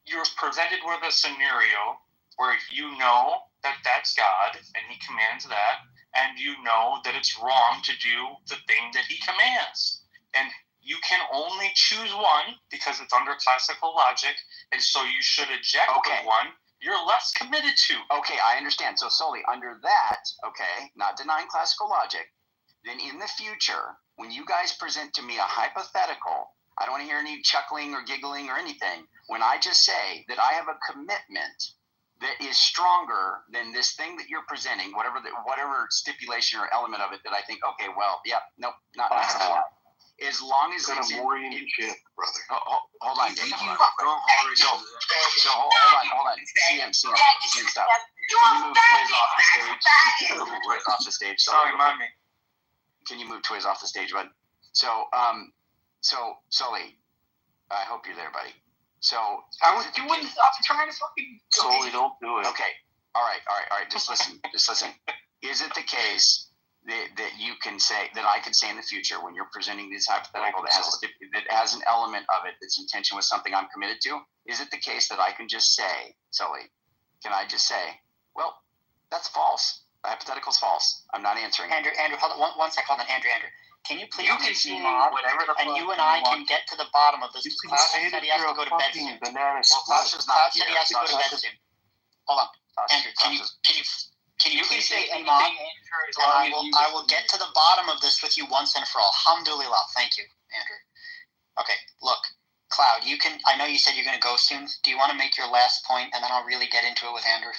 Speaker 1: you're presented with a scenario where you know that that's God, and he commands that, and you know that it's wrong to do the thing that he commands. And you can only choose one because it's under classical logic, and so you should eject the one you're less committed to.
Speaker 23: Okay, I understand. So, Sully, under that, not denying classical logic, then in the future, when you guys present to me a hypothetical, I don't want to hear any chuckling or giggling or anything. When I just say that I have a commitment that is stronger than this thing that you're presenting, whatever stipulation or element of it that I think, not necessarily. As long as it's in shit, brother. Hold on, Dave. Hold on. CM, stop. Can you move Twiz off the stage?
Speaker 1: Sorry, mommy.
Speaker 23: Can you move Twiz off the stage, bud? So Sully, I hope you're there, buddy. So
Speaker 22: I was doing this. I'm trying to fucking.
Speaker 23: Sully, don't do it. Okay. All right. Just listen. Is it the case that you can say that I could say in the future when you're presenting this hypothetical that has an element of it that's in tension with something I'm committed to? Is it the case that I can just say, Sully? Can I just say, well, that's false. The hypothetical's false. I'm not answering.
Speaker 22: Andrew, hold on one sec. Hold on, Andrew. Can you please see whatever the and you and I can get to the bottom of this? Cloud said he has to go to bed soon. Cloud said he has to go to bed soon. Hold on, Andrew. Can you please say Imam? I will get to the bottom of this with you once and for all. Alhamdulillah. Thank you, Andrew. Okay, look, Cloud. I know you said you're going to go soon. Do you want to make your last point, and then I'll really get into it with Andrew?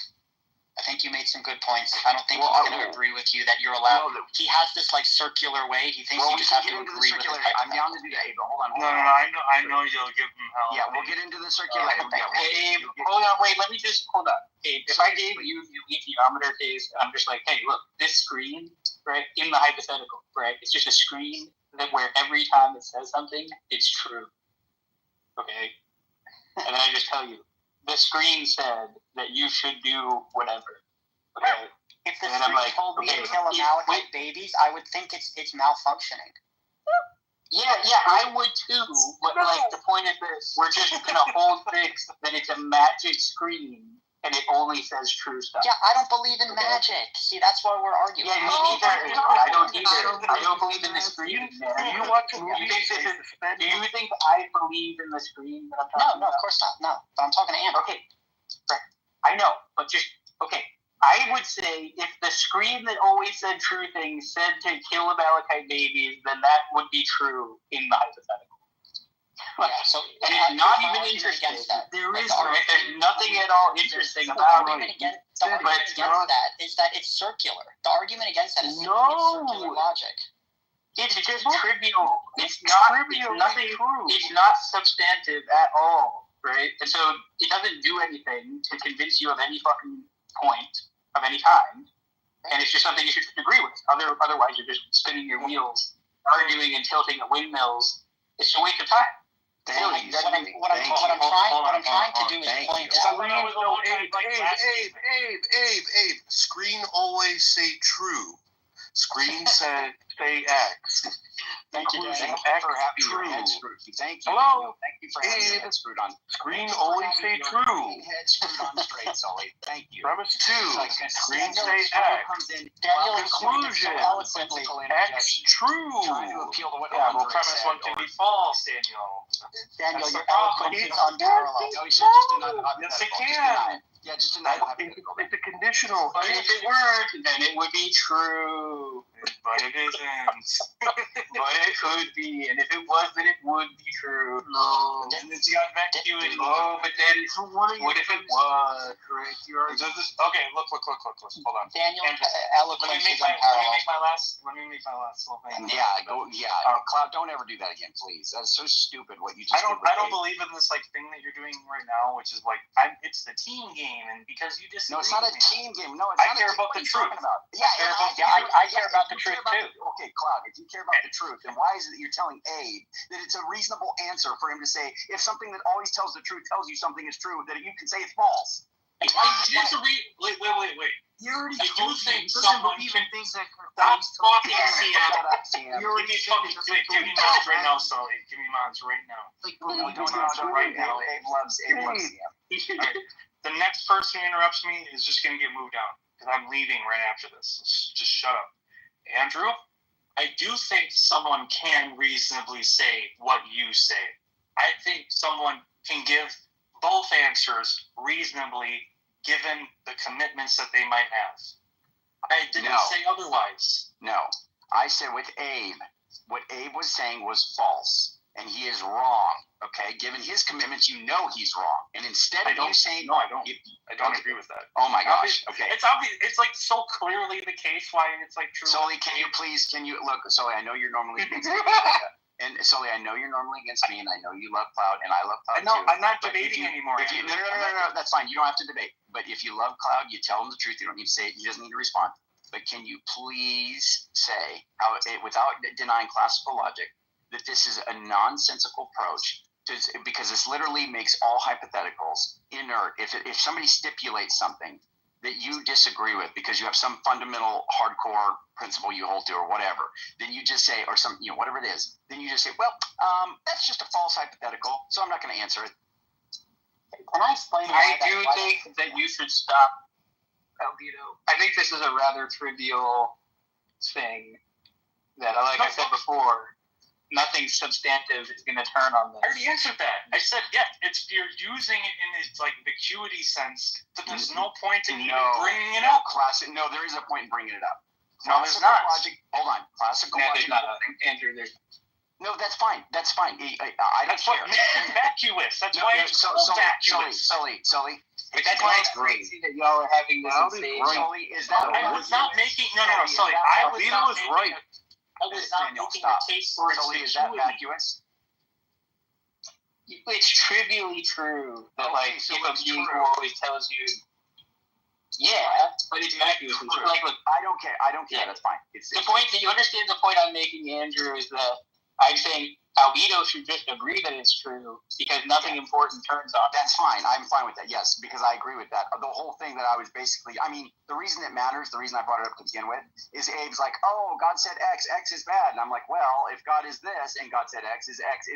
Speaker 22: I think you made some good points. I don't think he's going to agree with you that you're allowed. He has this circular way. He thinks you just have to agree with it.
Speaker 23: I'm down to do that, Abe. Hold on.
Speaker 1: No. I know you'll give him hell.
Speaker 23: Yeah, we'll get into the circular.
Speaker 22: Abe, hold on. Wait, let me just hold on. Abe, if I gave you the geometer case, I'm just like, hey, look, this screen, right, in the hypothetical, right, it's just a screen where every time it says something, it's true. Okay? And then I just tell you, the screen said that you should do whatever. Okay. If the screen told me to kill a Malachite babies, I would think it's malfunctioning. Yeah, I would too. But the point is this: we're just gonna hold fixed that it's a magic screen and it only says true stuff. Yeah, I don't believe in magic. See, that's why we're arguing. Yeah, me neither. I don't either. I don't believe in the screen. Do you watch movies? Do you think I believe in the screen? No, of course not. No, but I'm talking to Andrew. Okay, right. I know, but just okay. I would say if the screen that always said true things said to kill Amalekite babies, then that would be true in the hypothetical. Yeah, so and it's not even interesting. There is there's nothing at all interesting about it. The argument against that is that it's circular. The argument against that is circular logic. It's just trivial. It's not trivial. It's nothing. It's not substantive at all. right? And so it doesn't do anything to convince you of any fucking point of any kind, and it's just something you should agree with. Otherwise, you're just spinning your wheels, arguing and tilting at windmills. It's a waste of time.
Speaker 23: What I'm trying to do is point out.
Speaker 17: Abe. Screen always say true. Screen said say X.
Speaker 23: Thank you,
Speaker 17: Including
Speaker 23: for having
Speaker 17: X
Speaker 23: your
Speaker 17: true.
Speaker 23: head screwed. Thank you.
Speaker 17: Hello?
Speaker 23: Thank you for having your head screwed on.
Speaker 17: Screen always say true.
Speaker 23: Head screwed on straight, Sully. Thank you.
Speaker 17: Premise 2. Screen say X.
Speaker 23: Daniel
Speaker 17: Conclusion. X true.
Speaker 23: Trying to appeal to what
Speaker 1: Yeah, well,
Speaker 23: Andre
Speaker 1: premise
Speaker 23: said,
Speaker 1: 1 can be false, Daniel.
Speaker 23: Daniel,
Speaker 1: That's
Speaker 23: your
Speaker 1: the problem.
Speaker 23: eloquence is unparalleled. No, you should just deny the
Speaker 1: Yes, it
Speaker 23: hypothetical.
Speaker 1: can.
Speaker 23: Yeah, just deny the hypothetical.
Speaker 17: It's a conditional.
Speaker 22: But if it weren't, then it would be true.
Speaker 1: But it isn't.
Speaker 22: But it could be, and if it was, then it would be true. No.
Speaker 1: And then you got vacuum.
Speaker 22: Oh, but then what if it was?
Speaker 1: Okay, look. Hold on.
Speaker 22: Daniel,
Speaker 1: Let
Speaker 22: eloquence
Speaker 1: me
Speaker 22: is
Speaker 1: make
Speaker 22: unparalleled.
Speaker 1: my last little thing.
Speaker 23: Cloud, don't ever do that again, please. That's so stupid what you just
Speaker 1: I don't
Speaker 23: did.
Speaker 1: believe in this like thing that you're doing right now, which is like it's the team game, and because you just
Speaker 23: No, it's not a team game. No, it's
Speaker 1: I
Speaker 23: not
Speaker 1: care
Speaker 23: a team.
Speaker 1: about
Speaker 23: What
Speaker 1: the
Speaker 23: are you
Speaker 1: truth.
Speaker 23: talking about?
Speaker 1: I care about the truth too.
Speaker 23: Okay, Cloud, if you care about the truth, then why is it that you're telling Abe that it's a reasonable answer for him to say if something that always tells the truth tells you something is true, that you can say it's false?
Speaker 1: Wait.
Speaker 23: You already
Speaker 1: I do think
Speaker 23: doesn't
Speaker 1: someone
Speaker 23: believe
Speaker 1: can
Speaker 23: in things that
Speaker 1: stop talking to
Speaker 23: Shut up, Sam.
Speaker 1: Give me mods right now, Sully. Give me mods right now.
Speaker 23: Don't right now. Abe loves Sam.
Speaker 1: The next person who interrupts me is just going to get moved out because I'm leaving right after this. Just shut up. Andrew, I do think someone can reasonably say what you say. I think someone can give both answers reasonably given the commitments that they might have. I didn't say otherwise.
Speaker 23: No. I said with Abe, what Abe was saying was false. And he is wrong. Okay? Given his commitments, you know he's wrong. And instead of you saying...
Speaker 1: No, I don't. I don't agree with that.
Speaker 23: Oh my gosh. Okay.
Speaker 1: It's obvious. It's like so clearly the case why it's like true.
Speaker 23: Sully, look, Sully, I know you're normally against me. And Sully, I know you're normally against me, and I know you love Cloud, and I love Cloud too.
Speaker 1: I'm not debating anymore.
Speaker 23: No, that's fine. You don't have to debate. But if you love Cloud, you tell him the truth. You don't need to say it. He doesn't need to respond. But can you please say, without denying classical logic, that this is a nonsensical approach? Because this literally makes all hypotheticals inert. If somebody stipulates something that you disagree with because you have some fundamental hardcore principle you hold to or whatever, then you just say, or some, whatever it is, then you just say, well, that's just a false hypothetical, so I'm not going to answer it.
Speaker 22: Can I explain why I do think that you should stop albedo? I think this is a rather trivial thing that, like I said before, nothing substantive is going to turn on this.
Speaker 1: I already answered that. I said, yeah, you're using it in its like vacuity sense, but there's no point in even bringing it up.
Speaker 23: No, there is a point in bringing it up.
Speaker 1: No, there's not.
Speaker 23: Hold on. Classical logic.
Speaker 22: Andrew, there's...
Speaker 23: No, that's fine. That's fine. I don't care.
Speaker 1: What makes it vacuous. That's why it's called vacuous.
Speaker 23: Sully.
Speaker 22: But that's why it's crazy that y'all are having this insane...
Speaker 23: Sully, is that...
Speaker 1: I was not making... No, Sully. I was not making... I was not making a case for its
Speaker 23: Sully, is that vacuous?
Speaker 22: It's trivially true that, if a being who always tells you, but it's vacuous and true. Look,
Speaker 23: I don't care. Yeah. That's fine.
Speaker 22: The point that you understand the point I'm making, Andrew, is that I'm saying albedo should just agree that it's true because nothing important turns on.
Speaker 23: That's fine. I'm fine with that. Yes, because I agree with that. The whole thing that I was basically, the reason it matters, the reason I brought it up to begin with, is Abe's like, oh, God said X is bad, and I'm like, well, if God is this and God said X, is X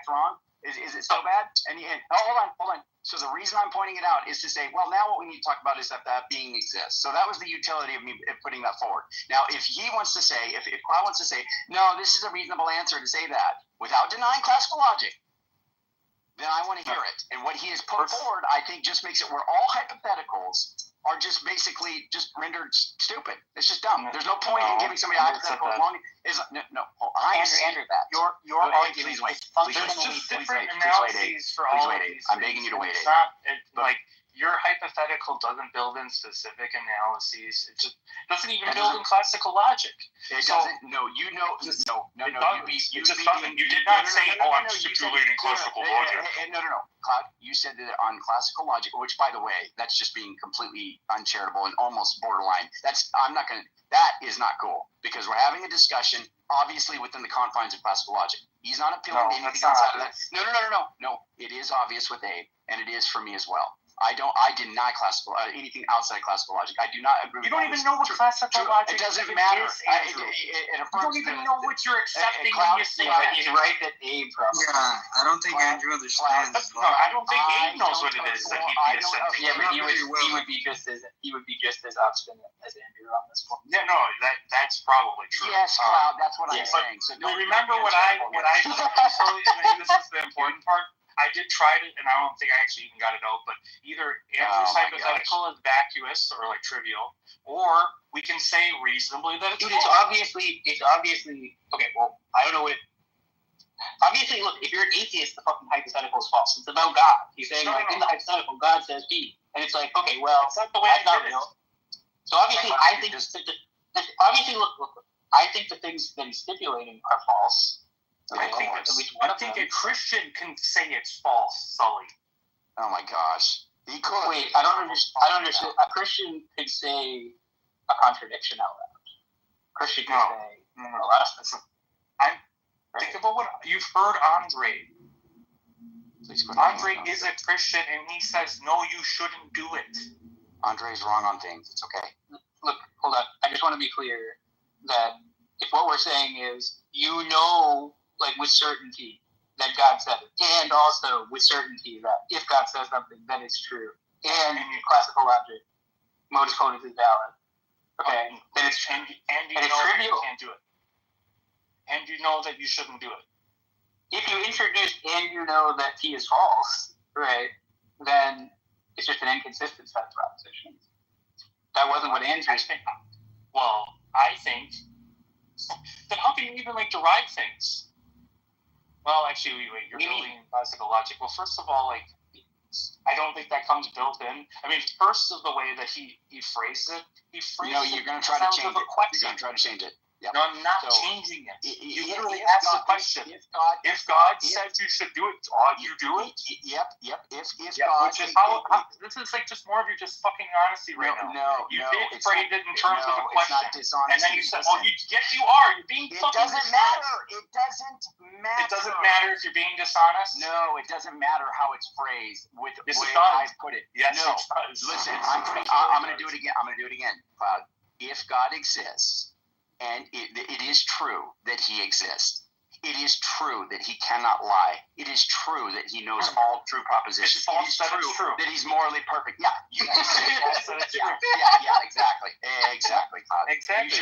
Speaker 23: wrong? Is it so bad? And hold on. So the reason I'm pointing it out is to say, well, now what we need to talk about is that being exists. So that was the utility of me putting that forward. Now, if he wants to say, if Cloud wants to say, no, this is a reasonable answer to say that without denying classical logic, then I want to hear it. And what he has put forward, I think, just makes it where all hypotheticals are just basically just rendered stupid. It's just dumb. There's no point in giving somebody a hypothetical as long as I answer that.
Speaker 22: Your argument
Speaker 23: please wait.
Speaker 22: is fundamentally
Speaker 1: different analyses for all of these.
Speaker 23: I'm begging you to wait.
Speaker 1: It's not like your hypothetical doesn't build in specific analyses. It just doesn't even build in classical logic.
Speaker 23: It doesn't. No, you know. No. You
Speaker 1: did not say, I'm stipulating classical logic.
Speaker 23: No. Cloud, you said that on classical logic, which, by the way, that's just being completely uncharitable and almost borderline. That is not cool, because we're having a discussion, obviously within the confines of classical logic. He's not appealing to anything outside of that. No. It is obvious with Abe, and it is for me as well. I deny classical anything outside classical logic. I do not agree.
Speaker 1: You don't even know what classical logic is.
Speaker 23: It doesn't matter.
Speaker 1: You don't even know what you're accepting when you say that.
Speaker 22: He's right that Abe probably.
Speaker 9: Yeah, I don't think Andrew understands.
Speaker 1: No, I don't think Abe knows what it is that he'd be accepting.
Speaker 22: Yeah, but he would be just as obstinate as Andrew on this point.
Speaker 1: Yeah, no, that's probably true.
Speaker 23: Yes, Cloud, that's what I'm saying. So
Speaker 1: remember what I so this is the important part. I did try to, and I don't think I actually even got it out, but either Andrew's hypothetical is vacuous or like trivial, or we can say reasonably that it's
Speaker 22: obviously okay. Well, I don't know what. Obviously, look, if you're an atheist, the fucking hypothetical is false. It's about God. He's saying in the hypothetical, God says be, and it's like, okay, well,
Speaker 1: that's not the way
Speaker 22: that's not real. So obviously, I think look. I think the things that he's stipulating are false.
Speaker 1: I think a Christian can say it's false, Sully.
Speaker 23: Oh my gosh.
Speaker 22: He could. Wait, I don't understand. A Christian could say a contradiction out loud. Christian could say a lot of stuff.
Speaker 1: Think about what you've heard Andre. Andre is a Christian and he says, no, you shouldn't do it.
Speaker 23: Andre's wrong on things. It's okay.
Speaker 22: Look, hold on. I just want to be clear that if what we're saying is, like with certainty that God said it, and also with certainty that if God says something, then it's true, and classical logic, modus ponens is valid. Okay, then it's
Speaker 1: and you know that you can't do it, and you know that you shouldn't do it.
Speaker 22: If you introduce and you know that T is false, right? Then it's just an inconsistent set of propositions. That wasn't what Andrew said.
Speaker 1: Well, I think. Then how can you even derive things? Well, actually, wait. You're building classical logic. Well, first of all, I don't think that comes built in. I mean, first of the way that he phrases it,
Speaker 23: you're going to try to change it. You're going to try to change it. Yep.
Speaker 1: No, I'm not changing it. You literally asked the question. If God says you should do it, you do it?
Speaker 23: Yep. If
Speaker 1: God... Which is this is just more of your just fucking honesty right now. You did phrase it in terms of a question.
Speaker 23: It's not dishonesty.
Speaker 1: And then you said, yes, you are. You're being fucking
Speaker 23: dishonest. It doesn't matter.
Speaker 1: It doesn't matter if you're being dishonest?
Speaker 23: No, it doesn't matter how it's phrased with the way I put it.
Speaker 1: Yes,
Speaker 23: no. Listen, I'm going to do it again. I'm going to do it again, Cloud. If God exists, and it is true that he exists. It is true that he cannot lie. It is true that he knows all true propositions. It is true that he's morally perfect. Yeah, you can say it. Yeah, exactly. Exactly.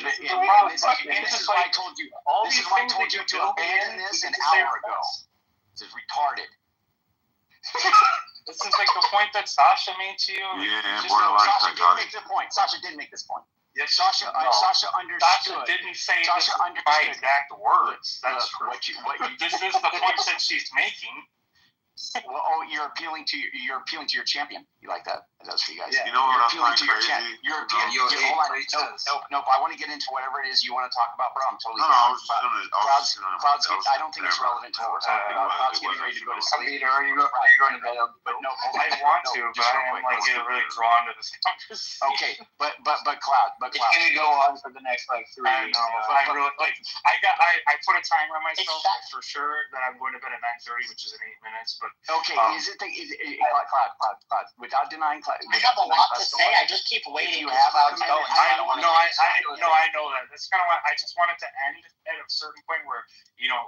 Speaker 23: This is why I told you. This is why I told you to abandon this an hour ago. This is retarded.
Speaker 1: This is the point that Sasha made to you.
Speaker 23: Yeah, Sasha didn't make the point. Sasha didn't make this point.
Speaker 1: Yes,
Speaker 23: Sasha understood.
Speaker 1: Sasha didn't say
Speaker 23: Sasha
Speaker 1: my exact words. That's true. This is the point that she's making.
Speaker 23: Well, you're appealing to your champion. You like that? That's for you guys.
Speaker 4: Yeah. You know what I'm crazy?
Speaker 23: Nope. I want to get into whatever it is you want to talk about, bro. I'm totally
Speaker 4: down.
Speaker 23: Cloud's I don't think it's relevant to what we're talking about. Cloud's getting ready to go to sleep.
Speaker 22: Are you going to bed?
Speaker 23: But no,
Speaker 1: I want to, but I'm really drawn to this conversation.
Speaker 23: Okay, but Cloud.
Speaker 22: It's going to go on for the next 3 weeks.
Speaker 1: I know, but I really I put a timer on myself for sure that I'm going to bed at 9:30, which is in 8 minutes. But
Speaker 23: okay, Cloud, without denying Cloud.
Speaker 22: I have a lot to say. I just keep waiting.
Speaker 23: You have
Speaker 22: Cloud's going.
Speaker 1: I know that. That's kind of why I just want it to end at a certain point where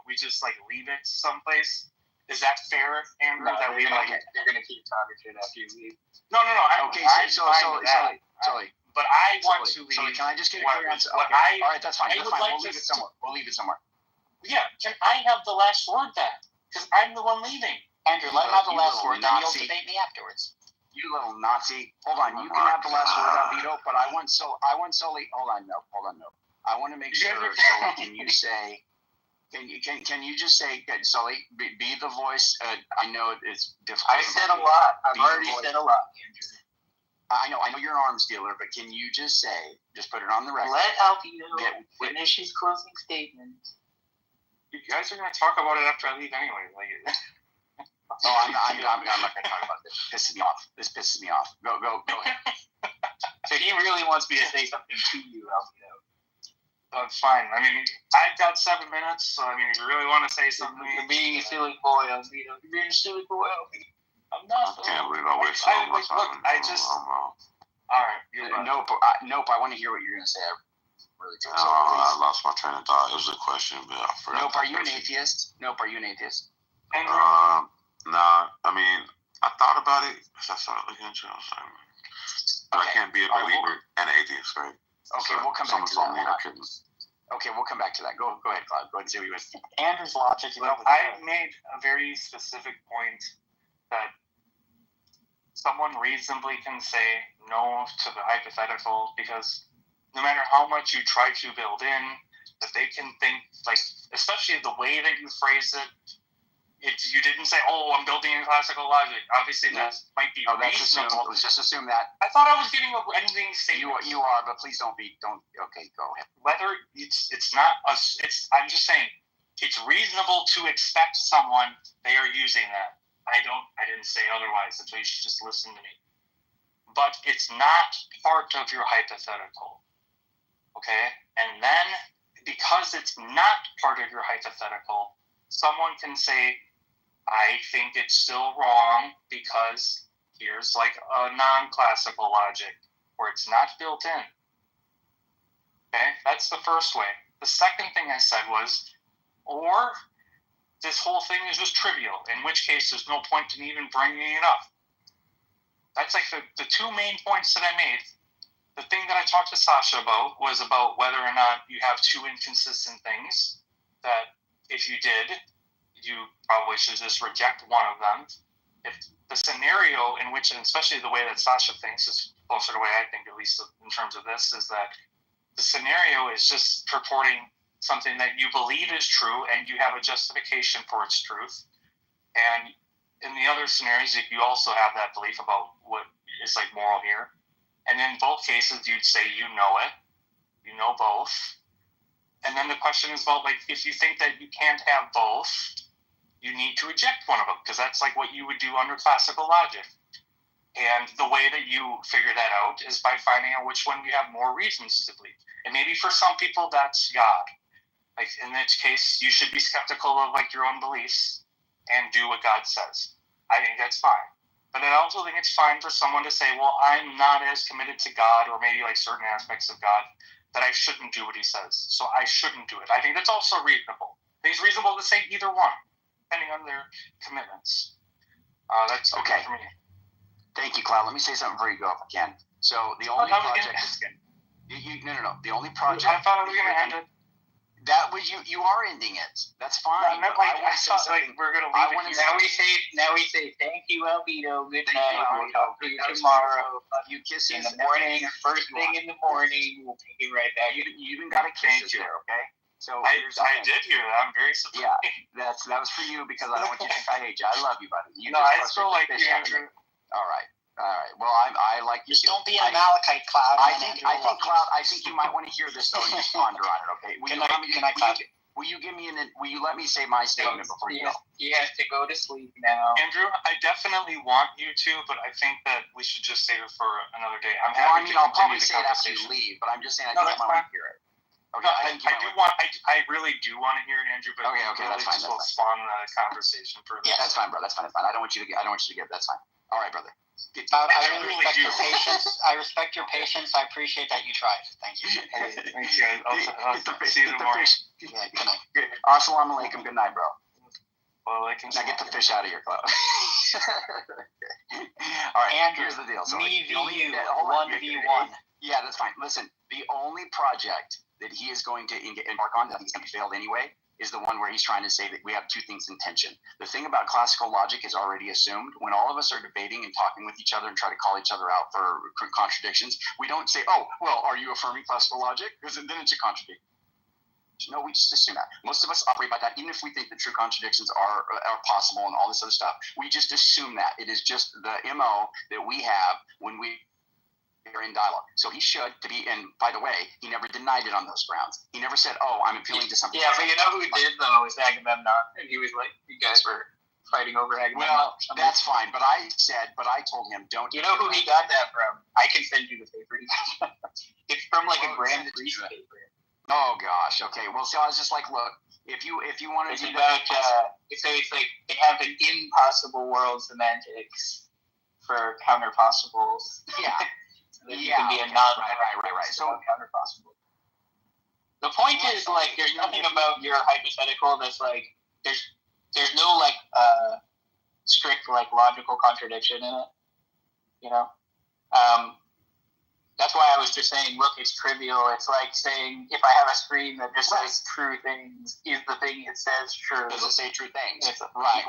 Speaker 1: we just leave it someplace. Is that fair, Andrew?
Speaker 22: No, that they're going to keep talking shit after you leave.
Speaker 1: No.
Speaker 23: Okay, Sully.
Speaker 1: But I want to leave.
Speaker 23: Sully, can I just get a clear answer? All right, that's fine. We'll leave it somewhere.
Speaker 1: Yeah, can I have the last word then? Because I'm the one leaving.
Speaker 22: Andrew, let him have the last word, then you'll debate me afterwards.
Speaker 23: You little Nazi. Hold on, you can have the last word, Albedo, but I want Sully. Hold on, no. I want to make sure, Sully, can you say Can you just say, Sully, be the voice? I know it's difficult.
Speaker 22: I said a lot. I've already said a lot, Andrew.
Speaker 23: I know you're an arms dealer, but can you just put it on the record?
Speaker 22: Let Albedo finish his closing statement.
Speaker 1: You guys are going to talk about it after I leave anyway.
Speaker 23: I'm not going to talk about this. This pisses me off. Go ahead.
Speaker 22: So he really wants me to say something to you, Albedo.
Speaker 1: That's fine. I mean, I've got 7 minutes, so I mean, if you really want to say something,
Speaker 22: you're being a silly boy, Albedo. You're being a silly boy, Albedo. I'm not.
Speaker 17: I can't believe I wasted all my time.
Speaker 1: All right.
Speaker 23: Nope. I want to hear what you're going to say. I really do.
Speaker 17: I lost my train of thought. It was a question, but I forgot.
Speaker 23: Nope. Are you an atheist? Nope. Are you an atheist?
Speaker 17: Nah. I mean, I thought about it because I started looking into it. I was like, I can't be a believer and an atheist, right?
Speaker 23: Okay, we'll come back to that. Okay, we'll come back to that. Go ahead, Cloud. Go ahead and say what you want.
Speaker 22: Andrew's logic.
Speaker 1: I made a very specific point that someone reasonably can say no to the hypothetical because no matter how much you try to build in, that they can think, like, especially the way that you phrase it, you didn't say, I'm building in classical logic. Obviously, that might be reasonable.
Speaker 23: Let's just assume that.
Speaker 1: I thought I was getting an ending statement.
Speaker 23: You are, but please don't. Okay, go ahead.
Speaker 1: Whether it's not us, I'm just saying, it's reasonable to expect someone, they are using that. I didn't say otherwise, so you should just listen to me. But it's not part of your hypothetical. Okay? And then, because it's not part of your hypothetical, someone can say, I think it's still wrong because here's like a non-classical logic where it's not built in. Okay? That's the first way. The second thing I said was, or this whole thing is just trivial, in which case there's no point in even bringing it up. That's like the two main points that I made. The thing that I talked to Sasha about was about whether or not you have two inconsistent things, that if you did, you probably should just reject one of them. If the scenario in which, and especially the way that Sasha thinks is closer to the way I think, at least in terms of this, is that the scenario is just purporting something that you believe is true and you have a justification for its truth. And in the other scenarios, you also have that belief about what is like moral here. And in both cases, you'd say you know it. You know both. And then the question is about, like, if you think that you can't have both, you need to reject one of them, because that's like what you would do under classical logic. And the way that you figure that out is by finding out which one you have more reasons to believe. And maybe for some people, that's God. Like, in this case, you should be skeptical of, like, your own beliefs and do what God says. I think that's fine. But I also think it's fine for someone to say, well, I'm not as committed to God, or maybe like certain aspects of God, that I shouldn't do what he says. So I shouldn't do it. I think that's also reasonable. I think it's reasonable to say either one, depending on their commitments. That's okay for me.
Speaker 23: Thank you, Cloud. Let me say something before you go, if I can. So the only project is good. No. The only project.
Speaker 1: I thought I was going to end it.
Speaker 23: That was you are ending it. That's fine.
Speaker 1: No, I thought like we're gonna leave it here.
Speaker 22: Now we say thank you, Albedo. Good night. We'll talk to you tomorrow.
Speaker 23: You kiss
Speaker 22: in the morning. First thing in the morning. We'll take it right back.
Speaker 23: You even got a kiss there, okay? So
Speaker 1: I did hear that. I'm very surprised.
Speaker 23: Yeah, that was for you because I don't want you to think I hate you. I love you, buddy.
Speaker 1: I still like you, Andrew.
Speaker 23: All right. Well, I like you.
Speaker 22: Just don't be a Malachite, Cloud.
Speaker 23: I think Cloud. I think you might want to hear this though and just ponder on it. Okay. Will you let me say my statement before you go?
Speaker 22: You have to go to sleep now.
Speaker 1: Andrew, I definitely want you to, but I think that we should just save it for another day.
Speaker 23: I'll probably say it after you leave, but I'm just saying I think I might want to hear it. Okay,
Speaker 1: I really do want to hear it, Andrew. But
Speaker 23: okay, that's fine.
Speaker 1: Will spawn a conversation further.
Speaker 23: Yeah, that's fine, bro. That's fine. I don't want you to get. That's fine. All right, brother.
Speaker 22: I really respect your patience. I respect your patience. I appreciate that you tried. Thank you.
Speaker 1: Thank you. I'll see you tomorrow.
Speaker 23: Good night. Assalamu alaikum. Good night, bro.
Speaker 1: Well,
Speaker 23: now get the fish out of your club. All right,
Speaker 22: Andrew,
Speaker 23: here's the deal. So
Speaker 22: me v you, 1v1.
Speaker 23: Yeah, that's fine. Listen, the only project that he is going to embark on that he's going to be failed anyway is the one where he's trying to say that we have two things in tension. The thing about classical logic is already assumed. When all of us are debating and talking with each other and try to call each other out for contradictions, we don't say, oh, well, are you affirming classical logic? Because then it's a contradiction. No, we just assume that. Most of us operate by that, even if we think the true contradictions are possible and all this other stuff. We just assume that. It is just the MO that we have when we are in dialogue. So he should be, and by the way, he never denied it on those grounds. He never said, "Oh, I'm appealing to something."
Speaker 22: Yeah, but you know who did though was Agamemnon, and he was like, "You guys were fighting over Agamemnon."
Speaker 23: Well, that's fine, but I told him, "Don't."
Speaker 22: You know who he got that from? I can send you the paper. It's from like a Grand Prix paper.
Speaker 23: Oh gosh. Okay. Well, so I was just like, look, if you want to
Speaker 22: It's
Speaker 23: do
Speaker 22: about
Speaker 23: that,
Speaker 22: so it's like they have an impossible world semantics for counterpossibles.
Speaker 23: Yeah.
Speaker 22: So that you can be a non
Speaker 23: right. So
Speaker 22: counterpossible. The point is like there's nothing about your hypothetical that's like there's no like strict like logical contradiction in it. You know? That's why I was just saying, look, it's trivial. It's like saying, if I have a screen that just says true things, is the thing it says true?
Speaker 23: Does it say true things?
Speaker 22: Right.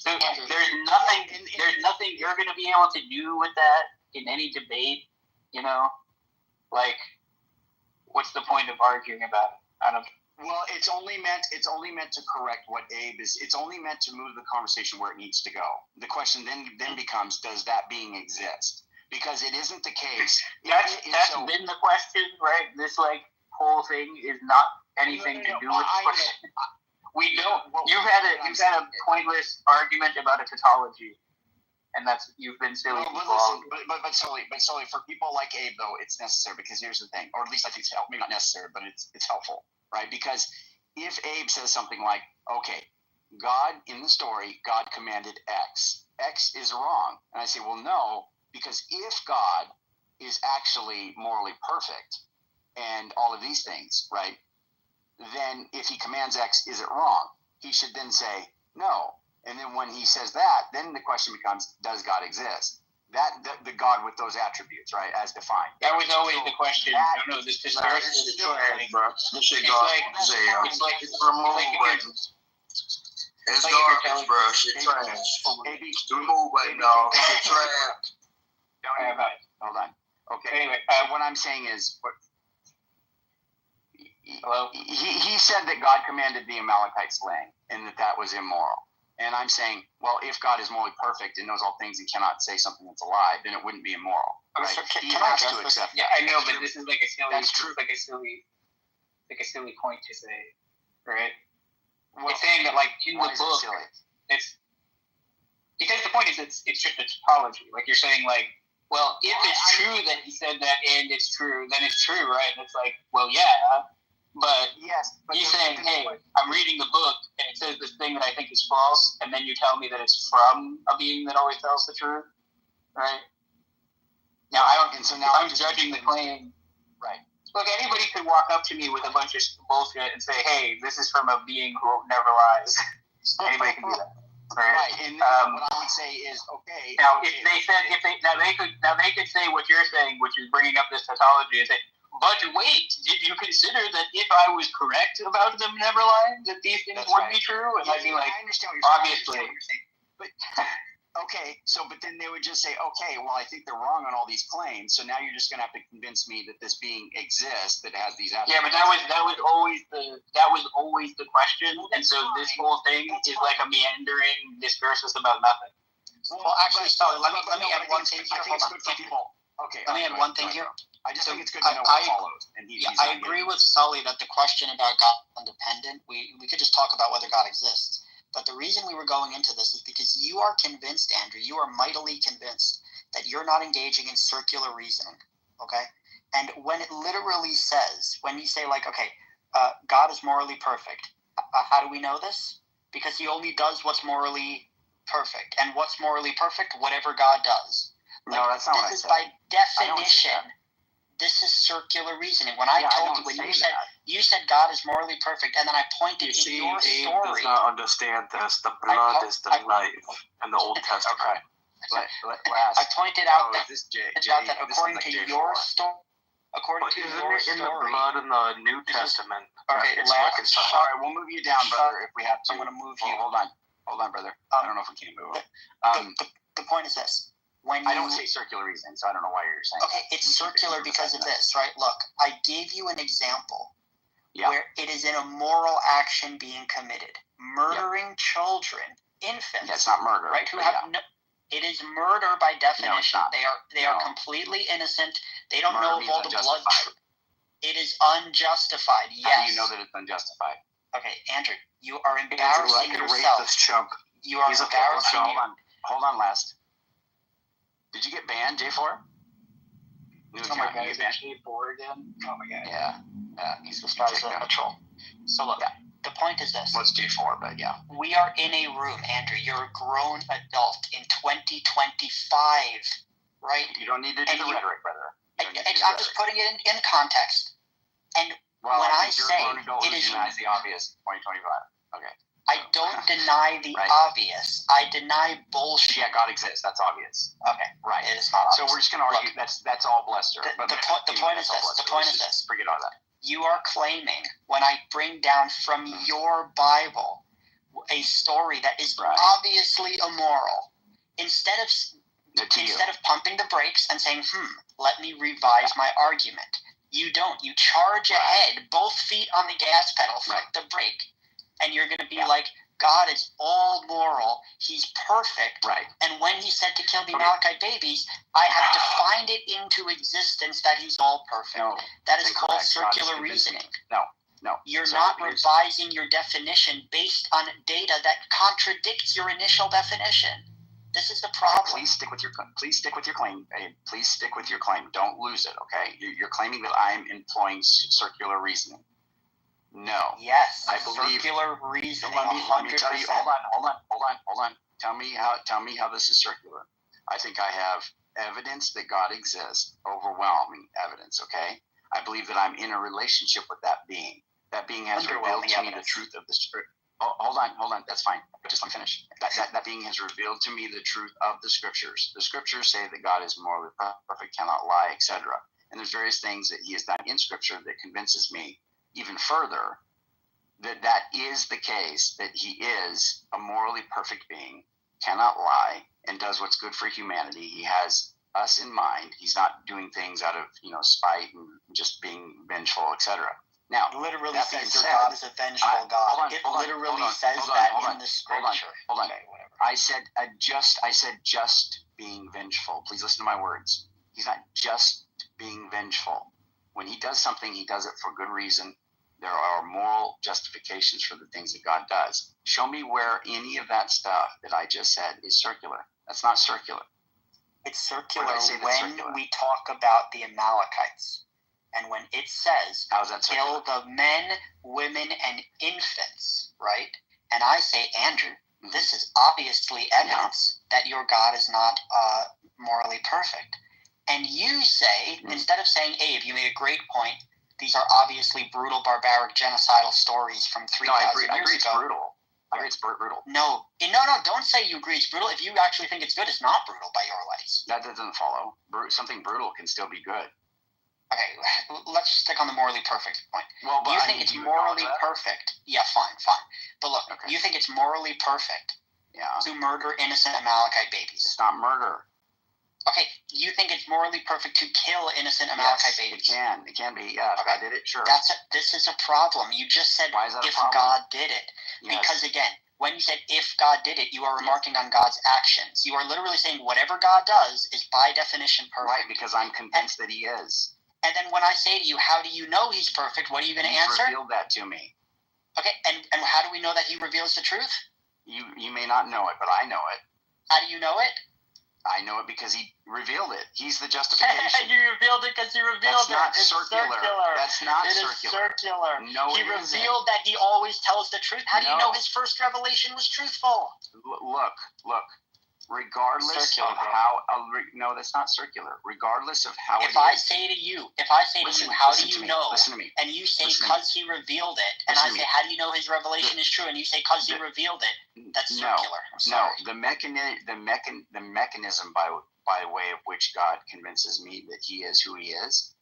Speaker 22: So there's nothing you're going to be able to do with that in any debate, you know? Like, what's the point of arguing about it? I don't know.
Speaker 23: Well, it's only meant to correct what Abe is. It's only meant to move the conversation where it needs to go. The question then becomes, does that being exist? Because it isn't the case.
Speaker 22: That's been the question, right? This like whole thing is not anything to do with the question. We don't. You've had a pointless argument about a tautology, and you've been silly.
Speaker 23: No, but solely for people like Abe though, it's necessary because here's the thing, or at least I think it's helpful. Maybe not necessary, but it's helpful, right? Because if Abe says something like, "Okay, God in the story, God commanded X. X is wrong," and I say, "Well, no." Because if God is actually morally perfect and all of these things, right, then if he commands X, is it wrong? He should then say no. And then when he says that, then the question becomes, does God exist? The God with those attributes, right, as defined.
Speaker 22: That was always the question. No, this is bro. This shit it's like it's removed.
Speaker 17: It's garbage, bro. Shit trash. Remove right now. Shit trash.
Speaker 23: Hold on. Okay.
Speaker 22: Anyway,
Speaker 23: what I'm saying is, hello. He said that God commanded the Amalekite slaying, and that was immoral. And I'm saying, well, if God is morally perfect and knows all things and cannot say something that's a lie, then it wouldn't be immoral. Right?
Speaker 22: So
Speaker 23: he has to accept
Speaker 22: that. Yeah, I know, but this is like a silly.
Speaker 23: That's true.
Speaker 22: Like a silly point to say, right? Well, it's saying that, like in the book, it's because the point is it's just a tautology. Like you're saying, like, well, if it's true that he said that and it's true, then it's true, right? And it's like, well, yeah, but
Speaker 23: yes, but
Speaker 22: he's saying, hey, I'm reading the book and it says this thing that I think is false, and then you tell me that it's from a being that always tells the truth, right? Now I don't. And so now I'm judging the claim, right? Look, anybody could walk up to me with a bunch of bullshit and say, hey, this is from a being who never lies. Anybody can do that.
Speaker 23: Right, and what I would say is, okay.
Speaker 22: Now, if they could say what you're saying, which is bringing up this tautology, and say, but wait, did you consider that if I was correct about them never lying, that these things would be true? And I'd be like,
Speaker 23: I understand what you're
Speaker 22: obviously.
Speaker 23: saying. But okay, but then they would just say, okay, well, I think they're wrong on all these claims, so now you're just going to have to convince me that this being exists that has these attributes.
Speaker 22: Yeah, but that was always the question, and so this whole thing is like a meandering discursus about nothing.
Speaker 5: Well, actually, sorry, let me add one thing here. Hold on.
Speaker 23: Okay.
Speaker 5: Let me add one thing here.
Speaker 23: I just think it's good to know what follows.
Speaker 5: I agree with Sully that the question about God independent, we could just talk about whether God exists. But the reason we were going into this is because you are convinced, Andrew, you are mightily convinced that you're not engaging in circular reasoning, okay? And when it literally says, when you say like, okay, God is morally perfect, how do we know this? Because he only does what's morally perfect. And what's morally perfect? Whatever God does.
Speaker 23: Like, no, that's not what I said.
Speaker 5: This is by definition, this is circular reasoning. When you said God is morally perfect, and then I pointed in your story.
Speaker 11: Abe does not understand this. The blood is the life in the Old Testament.
Speaker 5: I pointed out that according to your story,
Speaker 11: in the blood in the New Testament.
Speaker 23: Okay, all right, we'll move you down, brother, if we have to.
Speaker 5: I'm going to move you.
Speaker 23: Hold on, brother. I don't know if we can move it.
Speaker 5: The point is this.
Speaker 23: I don't say circular reasoning, so I don't know why you're saying.
Speaker 5: Okay, it's circular because of this, right? Look, I gave you an example where it is an immoral action being committed. Murdering children, infants.
Speaker 23: That's not murder.
Speaker 5: Right? Who have no, it is murder by definition.
Speaker 23: No, it's not.
Speaker 5: They are completely innocent. They don't know of all the blood. It is unjustified. Yes.
Speaker 23: How do you know that it's unjustified?
Speaker 5: Okay, Andrew, you are embarrassing yourself.
Speaker 23: This chump.
Speaker 5: You are embarrassing.
Speaker 23: Hold on, last. Did you get banned, J4?
Speaker 5: Oh my God, is it J4 again? Oh my God.
Speaker 23: Yeah. He's
Speaker 5: this guy's a troll. So look, the point is this.
Speaker 23: Well, it's J4, but yeah.
Speaker 5: We are in a room, Andrew. You're a grown adult in 2025, right?
Speaker 23: You don't need to do the rhetoric, brother.
Speaker 5: I'm just putting it in context. And when I say it is
Speaker 23: the obvious 2025. Okay.
Speaker 5: I don't deny the obvious. I deny bullshit.
Speaker 23: Yeah, God exists. That's obvious.
Speaker 5: Okay.
Speaker 23: Right.
Speaker 5: It is not obvious.
Speaker 23: So we're just going to argue that's all bluster.
Speaker 5: The point is this. The point is this.
Speaker 23: Forget all that.
Speaker 5: You are claiming, when I bring down from your Bible a story that is obviously immoral, instead of pumping the brakes and saying, let me revise my argument. You don't. You charge ahead, both feet on the gas pedal, flip the brake, and you're going to be like, God is all moral. He's perfect.
Speaker 23: Right.
Speaker 5: And when he said to kill the Amalekite babies, I have defined it into existence that he's all perfect.
Speaker 23: No,
Speaker 5: that is called circular reasoning.
Speaker 23: No.
Speaker 5: You're not revising your definition based on data that contradicts your initial definition. This is the problem.
Speaker 23: Please stick with your claim. Babe. Please stick with your claim. Don't lose it, okay? You're claiming that I'm employing circular reasoning. No.
Speaker 5: Yes.
Speaker 23: I believe
Speaker 5: circular reasoning.
Speaker 23: Let me tell you. Hold on. Tell me how this is circular. I think I have evidence that God exists. Overwhelming evidence. Okay. I believe that I'm in a relationship with that being. That being has revealed to me the truth of the Scripture. Oh, hold on. That's fine. Just let me finish. That being has revealed to me the truth of the Scriptures. The Scriptures say that God is morally perfect, cannot lie, etc. And there's various things that He has done in Scripture that convinces me even further that is the case, that He is a morally perfect being, cannot lie, and does what's good for humanity. He has us in mind. He's not doing things out of spite and just being vengeful, etc. Now,
Speaker 5: literally says your God is a vengeful God. It literally says that in the Scripture.
Speaker 23: Hold on. Okay, I said just being vengeful. Please listen to my words. He's not just being vengeful. When He does something, He does it for good reason. There are moral justifications for the things that God does. Show me where any of that stuff that I just said is circular. That's not circular.
Speaker 5: It's circular when we talk about the Amalekites. And when it says, kill the men, women, and infants, right? And I say, Andrew, this is obviously evidence that your God is not morally perfect. And you say, instead of saying, Abe, you made a great point, these are obviously brutal, barbaric, genocidal stories from 3,000 years ago.
Speaker 23: I agree it's brutal. I agree it's brutal.
Speaker 5: No, don't say you agree it's brutal. If you actually think it's good, it's not brutal by your lights.
Speaker 23: That doesn't follow. Something brutal can still be good.
Speaker 5: Okay, let's stick on the morally perfect point.
Speaker 23: Well,
Speaker 5: you think it's morally perfect? Yeah, fine. But look, you think it's morally perfect to murder innocent Amalekite babies?
Speaker 23: It's not murder.
Speaker 5: Okay, you think it's morally perfect to kill innocent Amalekite babies?
Speaker 23: It can be. Yeah, if I did it, sure.
Speaker 5: This is a problem. You just said if God did it, because again, when you said if God did it, you are remarking on God's actions. You are literally saying whatever God does is by definition perfect.
Speaker 23: Right, because I'm convinced that He is.
Speaker 5: And then when I say to you, how do you know He's perfect? What are you going to answer?
Speaker 23: He revealed that to me.
Speaker 5: Okay, and how do we know that He reveals the truth?
Speaker 23: You may not know it, but I know it.
Speaker 5: How do you know it?
Speaker 23: I know it because He revealed it. He's the justification.
Speaker 5: You revealed it because He revealed it.
Speaker 23: It's circular. That's not circular.
Speaker 5: It is circular.
Speaker 23: No,
Speaker 5: He revealed that He always tells the truth. How do you know His first revelation was truthful?
Speaker 23: Look. Regardless of how, no, that's not circular. Regardless of how,
Speaker 5: if I say to you, how do you know?
Speaker 23: Listen to me.
Speaker 5: And you say because He revealed it, and I say, how do you know His revelation is true? And you say because He revealed it. That's circular.
Speaker 23: No, the mechanism by way of which God convinces me that He is who He is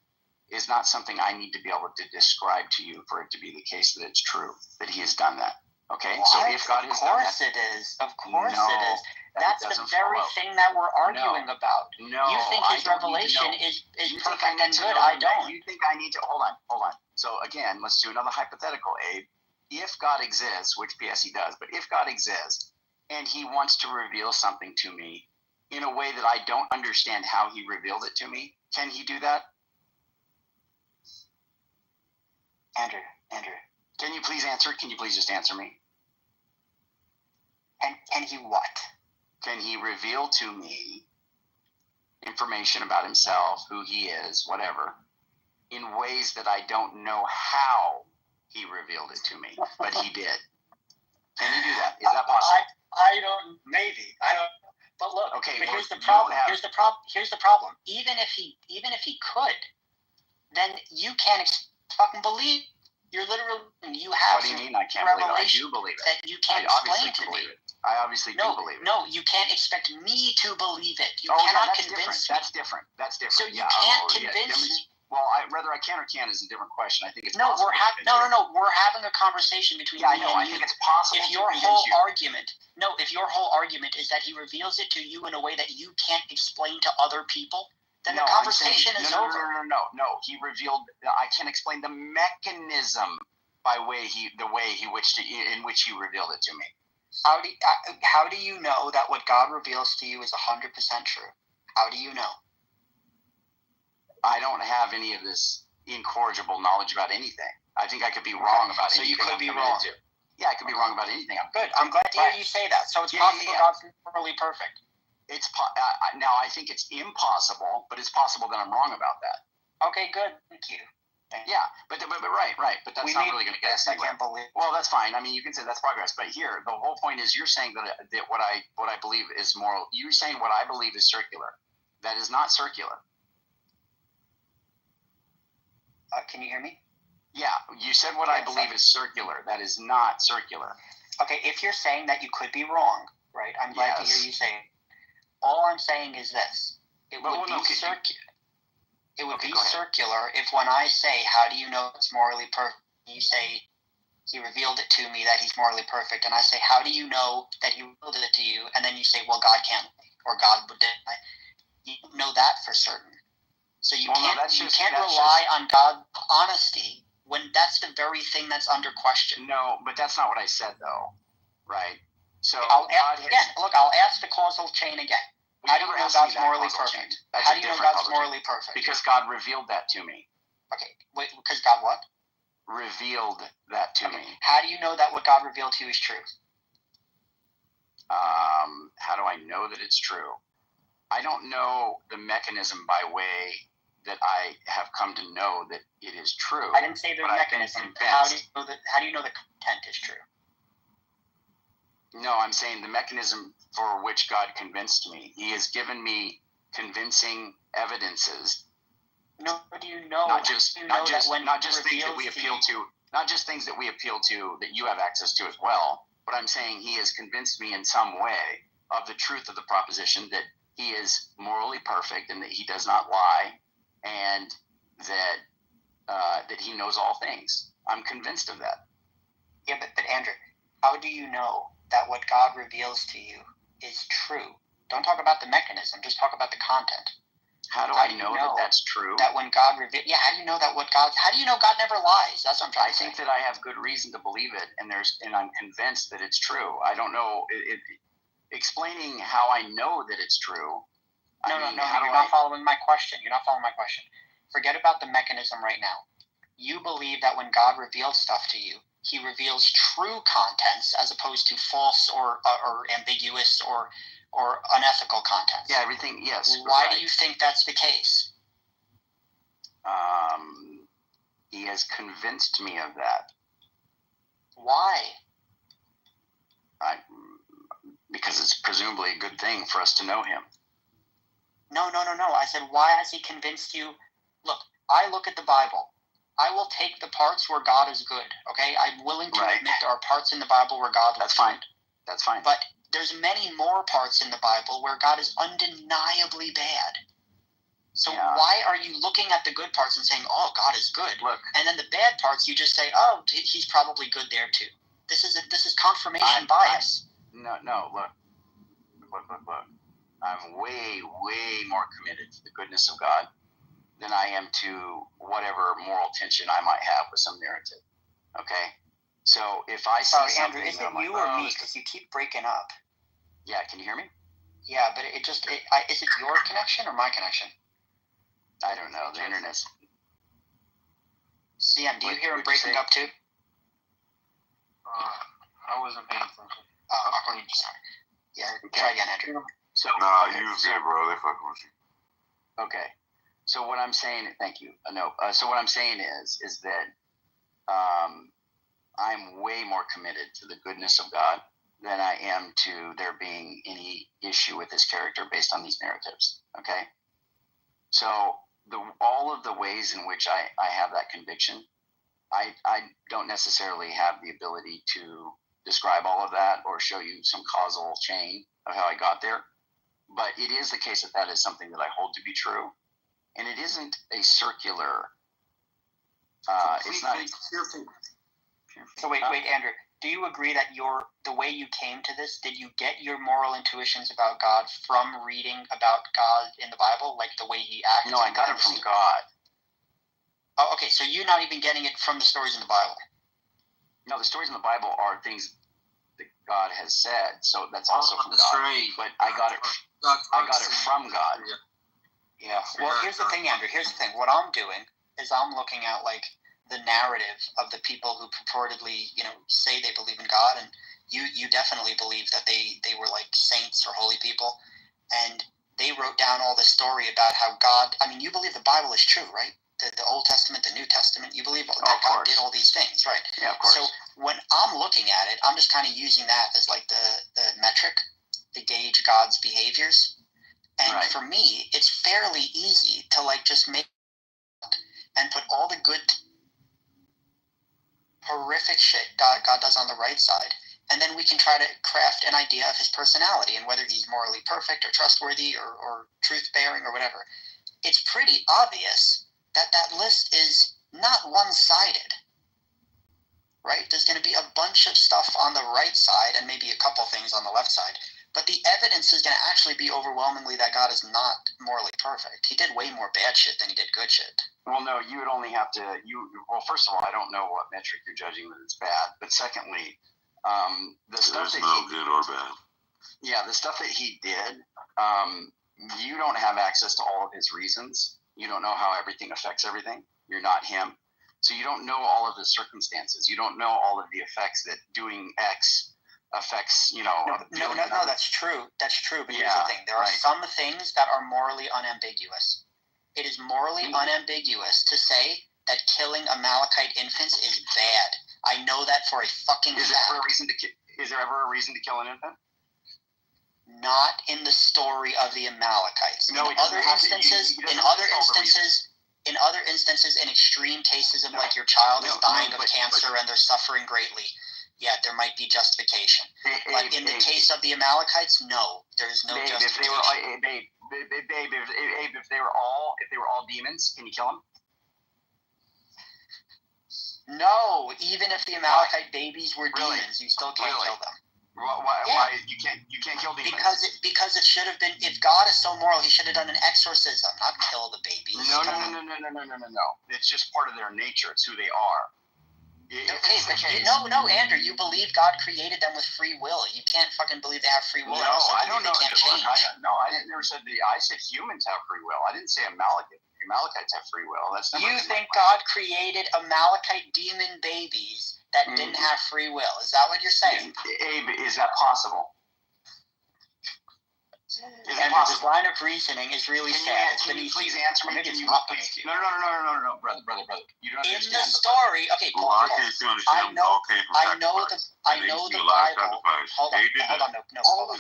Speaker 23: not something I need to be able to describe to you for it to be the case that it's true that He has done that. Okay,
Speaker 5: What?
Speaker 23: so if God has done that,
Speaker 5: it is. Of course
Speaker 23: No,
Speaker 5: it is. That's the
Speaker 23: doesn't
Speaker 5: very
Speaker 23: follow.
Speaker 5: thing that we're arguing about.
Speaker 23: No,
Speaker 5: You think
Speaker 23: I
Speaker 5: his
Speaker 23: don't need to
Speaker 5: revelation
Speaker 23: know.
Speaker 5: is
Speaker 23: You think I
Speaker 5: perfect
Speaker 23: need
Speaker 5: and
Speaker 23: to
Speaker 5: good.
Speaker 23: know
Speaker 5: I
Speaker 23: that-
Speaker 5: don't.
Speaker 23: You think I need to hold on. So again, let's do another hypothetical, Abe. If God exists, which P.S. he does, but if God exists and he wants to reveal something to me in a way that I don't understand how he revealed it to me, can he do that?
Speaker 5: Andrew,
Speaker 23: can you please answer? Can you please just answer me?
Speaker 5: And can he what?
Speaker 23: Can he reveal to me information about himself, who he is, whatever, in ways that I don't know how he revealed it to me, but he did? Can he do that? Is that possible?
Speaker 5: I don't. Maybe I don't. But look.
Speaker 23: Okay.
Speaker 5: But
Speaker 23: Well,
Speaker 5: here's the problem.
Speaker 23: have-
Speaker 5: Here's the problem. Even if he could, then you can't fucking believe. You're literally. You have.
Speaker 23: What do you mean? I can't believe it. I
Speaker 5: revelation
Speaker 23: do believe it.
Speaker 5: that you can't
Speaker 23: I obviously
Speaker 5: explain to me.
Speaker 23: believe it. I obviously do believe it.
Speaker 5: No, you can't expect me to believe it. You
Speaker 23: Oh, yeah,
Speaker 5: cannot
Speaker 23: that's
Speaker 5: convince
Speaker 23: different.
Speaker 5: me.
Speaker 23: That's different.
Speaker 5: So you
Speaker 23: Yeah,
Speaker 5: can't
Speaker 23: oh, yeah,
Speaker 5: convince me.
Speaker 23: Well, whether I can or can't is a different question. I think it's
Speaker 5: No,
Speaker 23: possible.
Speaker 5: we're having a conversation between
Speaker 23: Yeah, I
Speaker 5: me
Speaker 23: know.
Speaker 5: and
Speaker 23: I
Speaker 5: you.
Speaker 23: think it's possible
Speaker 5: If
Speaker 23: to
Speaker 5: your
Speaker 23: convince
Speaker 5: whole
Speaker 23: you.
Speaker 5: argument is that he reveals it to you in a way that you can't explain to other people, then
Speaker 23: No,
Speaker 5: the
Speaker 23: I'm
Speaker 5: conversation
Speaker 23: saying-
Speaker 5: is
Speaker 23: no,
Speaker 5: over.
Speaker 23: No. He revealed. I can't explain the mechanism in which he revealed it to me.
Speaker 5: How do you know that what God reveals to you is 100% true? How do you know?
Speaker 23: I don't have any of this incorrigible knowledge about anything. I think I could be wrong about
Speaker 5: So
Speaker 23: anything.
Speaker 5: you could
Speaker 23: I'm
Speaker 5: be
Speaker 23: committed
Speaker 5: wrong.
Speaker 23: to. Yeah, I could be wrong about anything.
Speaker 5: Good. I'm glad to hear you say that. So it's possible God's morally perfect.
Speaker 23: Now I think it's impossible, but it's possible that I'm wrong about that.
Speaker 5: Okay, good. Thank you.
Speaker 23: Yeah, but right. But that's not really going to get us
Speaker 5: I
Speaker 23: anywhere.
Speaker 5: can't believe.
Speaker 23: Well, that's fine. I mean, you can say that's progress, but here the whole point is you're saying that what I believe is moral. You're saying what I believe is circular. That is not circular.
Speaker 5: Can you hear me?
Speaker 23: Yeah, you said what I believe is circular. That is not circular.
Speaker 5: Okay, if you're saying that you could be wrong, right? I'm glad to hear you say it. All I'm saying is this: it would be circular. It would be circular if, when I say, "How do you know it's morally perfect?" you say, "He revealed it to me that he's morally perfect," and I say, "How do you know that he revealed it to you?" and then you say, "Well, God can't, or God would deny." You don't know that for certain. So you can't rely on God's honesty when that's the very thing that's under question.
Speaker 23: No, but that's not what I said, though, right? So
Speaker 5: I'll ask the causal chain again. How do you know God's morally perfect? How do you know God's morally perfect?
Speaker 23: Because God revealed that to me.
Speaker 5: Okay, wait, because God what?
Speaker 23: Revealed that to me.
Speaker 5: How do you know that what God revealed to you is true?
Speaker 23: How do I know that it's true? I don't know the mechanism by way that I have come to know that it is true.
Speaker 5: I didn't say the mechanism. How do you know the content is true?
Speaker 23: No, I'm saying the mechanism for which God convinced me. He has given me convincing evidences.
Speaker 5: No, do you know?
Speaker 23: Not just things that we appeal to. Not just things that we appeal to that you have access to as well. But I'm saying he has convinced me in some way of the truth of the proposition that he is morally perfect and that he does not lie, and that he knows all things. I'm convinced of that.
Speaker 5: Yeah, but Andrew, how do you know that what God reveals to you is true? Don't talk about the mechanism. Just talk about the content.
Speaker 23: How do I know that that's true?
Speaker 5: That when God reveals, how do you know that how do you know God never lies? That's what I'm trying to say.
Speaker 23: I think that I have good reason to believe it, and I'm convinced that it's true. I don't know. Explaining how I know that it's true.
Speaker 5: No, you're not following my question. You're not following my question. Forget about the mechanism right now. You believe that when God reveals stuff to you, he reveals true contents as opposed to false or ambiguous or unethical contents.
Speaker 23: Yeah, everything, yes.
Speaker 5: Why do you think that's the case?
Speaker 23: He has convinced me of that.
Speaker 5: Why?
Speaker 23: Because it's presumably a good thing for us to know him.
Speaker 5: No. I said, why has he convinced you? Look, I look at the Bible. I will take the parts where God is good, okay? I'm willing to admit there are parts in the Bible where God is good.
Speaker 23: That's fine.
Speaker 5: But there's many more parts in the Bible where God is undeniably bad. So why are you looking at the good parts and saying, oh, God is good?
Speaker 23: Look.
Speaker 5: And then the bad parts, you just say, oh, he's probably good there too. This is confirmation bias.
Speaker 23: No. Look. I'm way more committed to the goodness of God than I am to whatever moral tension I might have with some narrative. Okay? So if I see
Speaker 5: Andrew,
Speaker 23: something,
Speaker 5: is it you or me? Because you keep breaking up.
Speaker 23: Yeah, can you hear me?
Speaker 5: Yeah, but is it your connection or my connection?
Speaker 23: I don't know. The internet's...
Speaker 5: CM, do you hear him breaking up too?
Speaker 11: I wasn't paying attention.
Speaker 5: Sorry. Yeah, try again, Andrew.
Speaker 23: So,
Speaker 17: Nah, you was good, bro. They fucking with you.
Speaker 23: Okay. So what I'm saying, thank you. So what I'm saying is that I'm way more committed to the goodness of God than I am to there being any issue with this character based on these narratives. Okay. So all of the ways in which I have that conviction, I don't necessarily have the ability to describe all of that or show you some causal chain of how I got there. But it is the case that is something that I hold to be true. And it isn't a circular, it's not...
Speaker 5: So wait, Andrew, do you agree that the way you came to this, did you get your moral intuitions about God from reading about God in the Bible, like the way he acts?
Speaker 23: No, I got it from God.
Speaker 5: Oh, okay, so you're not even getting it from the stories in the Bible?
Speaker 23: No, the stories in the Bible are things that God has said, so that's also from God. Right. But I got it from God.
Speaker 5: Yeah. Well, here's the thing, Andrew. Here's the thing. What I'm doing is I'm looking at like the narrative of the people who purportedly, say they believe in God, and you definitely believe that they were like saints or holy people, and they wrote down all this story about how God. I mean, you believe the Bible is true, right? The Old Testament, the New Testament. You believe that God did all these things, right?
Speaker 23: Yeah, of course.
Speaker 5: So when I'm looking at it, I'm just kind of using that as like the metric to gauge God's behaviors. And for me, it's fairly easy to like just make and put all the good, horrific shit God does on the right side, and then we can try to craft an idea of his personality and whether he's morally perfect or trustworthy or truth-bearing or whatever. It's pretty obvious that list is not one-sided, right? There's going to be a bunch of stuff on the right side and maybe a couple things on the left side. But the evidence is going to actually be overwhelmingly that God is not morally perfect. He did way more bad shit than he did good shit.
Speaker 23: Well, no, you would only have to. Well, first of all, I don't know what metric you're judging that it's bad. But secondly, the stuff that
Speaker 17: no good or bad.
Speaker 23: Yeah, the stuff that he did, you don't have access to all of his reasons. You don't know how everything affects everything. You're not him, so you don't know all of the circumstances. You don't know all of the effects that doing X affects,
Speaker 5: No, that's true. That's true. But here's the thing. There are some things that are morally unambiguous. It is morally unambiguous to say that killing Amalekite infants is bad. I know that for a fucking fact.
Speaker 23: Is there ever a reason to kill an infant?
Speaker 5: Not in the story of the Amalekites.
Speaker 23: No,
Speaker 5: in other instances, in extreme cases of like your child is dying of cancer and they're suffering greatly, yeah, there might be justification. But in the case of the Amalekites, no, there is no justification.
Speaker 23: If they were all demons, can you kill them?
Speaker 5: No, even if the Amalekite babies were demons, you still can't kill them.
Speaker 23: Why you can't kill demons?
Speaker 5: Because it should have been. If God is so moral, he should have done an exorcism, not kill the babies.
Speaker 23: No. It's just part of their nature. It's who they are.
Speaker 5: No, Andrew, you believe God created them with free will. You can't fucking believe they have free will.
Speaker 23: No, I don't know.
Speaker 5: They can't change.
Speaker 23: I never said I said humans have free will. I didn't say Amalekites have free will.
Speaker 5: You think God created Amalekite demon babies that didn't have free will? Is that what you're saying?
Speaker 23: Abe, is that possible?
Speaker 5: And this line of reasoning is really sad.
Speaker 23: Can you please answer me? No, brother. You don't understand.
Speaker 5: In the story, okay, cool. I know the Bible. Hold on.
Speaker 17: It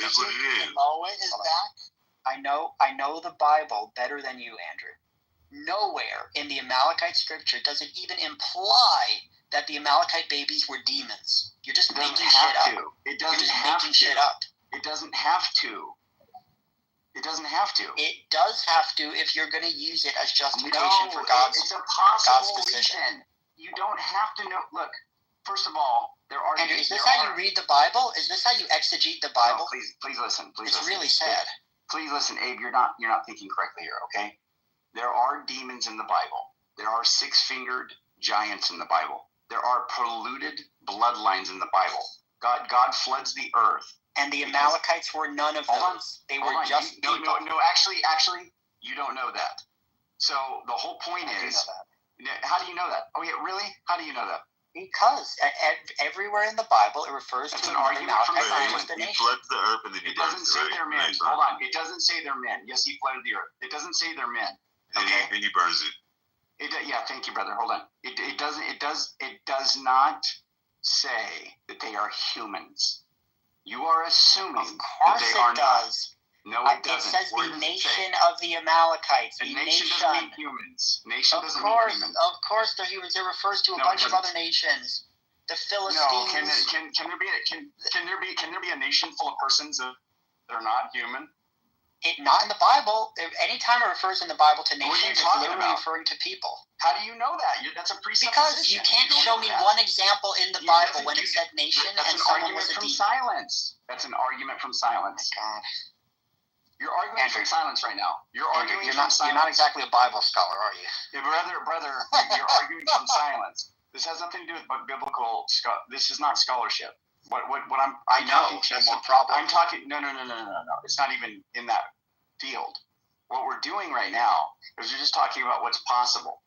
Speaker 17: is what it is.
Speaker 5: Noah is back. I know the Bible better than you, Andrew. Nowhere in the Amalekite scripture does it even imply that the Amalekite babies were demons. You're just making shit up.
Speaker 23: It doesn't have to. It doesn't have to. It doesn't have to.
Speaker 5: It does have to if you're going to use it as justification for God's
Speaker 23: it's a possible
Speaker 5: decision.
Speaker 23: reason. You don't have to know. Look, First of all, there are.
Speaker 5: Andrew, is this how you read the Bible? Is this how you exegete the Bible?
Speaker 23: No, please listen.
Speaker 5: It's really sad.
Speaker 23: Please listen, Abe. You're not thinking correctly here. Okay, there are demons in the Bible. There are six-fingered giants in the Bible. There are polluted bloodlines in the Bible. God floods the earth.
Speaker 5: And the Amalekites were none of those. They were just people.
Speaker 23: No. Actually, you don't know that. So the whole point is, how do you know that? Oh yeah, really? How do you know that?
Speaker 5: Because everywhere in the Bible it refers to
Speaker 23: an argument from silence.
Speaker 17: He floods the earth and then he
Speaker 23: It doesn't say they're men. Hold on. It doesn't say they're men. Yes, he flooded the earth. It doesn't say they're men. Okay.
Speaker 17: And he burns it.
Speaker 23: Yeah, thank you, brother. Hold on. It does not say that they are humans. You are assuming that they are not. No, it doesn't.
Speaker 5: It says the nation of the Amalekites.
Speaker 23: The nation doesn't mean humans. Nation doesn't mean humans.
Speaker 5: Of course, they're humans. It refers to a bunch of other nations. The Philistines.
Speaker 23: No, can there be a nation full of persons that are not human?
Speaker 5: Not in the Bible. Anytime it refers in the Bible to nations, it's literally referring to people.
Speaker 23: How do you know that? That's a presupposition.
Speaker 5: Because you can't show me one example in the Bible when it said nation and someone was a demon.
Speaker 23: That's an argument from silence.
Speaker 5: Oh my God.
Speaker 23: You're arguing from silence right now. You're arguing from silence.
Speaker 5: You're not exactly a Bible scholar, are you?
Speaker 23: Yeah, brother, you're arguing from silence. This has nothing to do with biblical. This is not scholarship. What I know that's the problem. I'm talking. No. It's not even in that field. What we're doing right now is we're just talking about what's possible,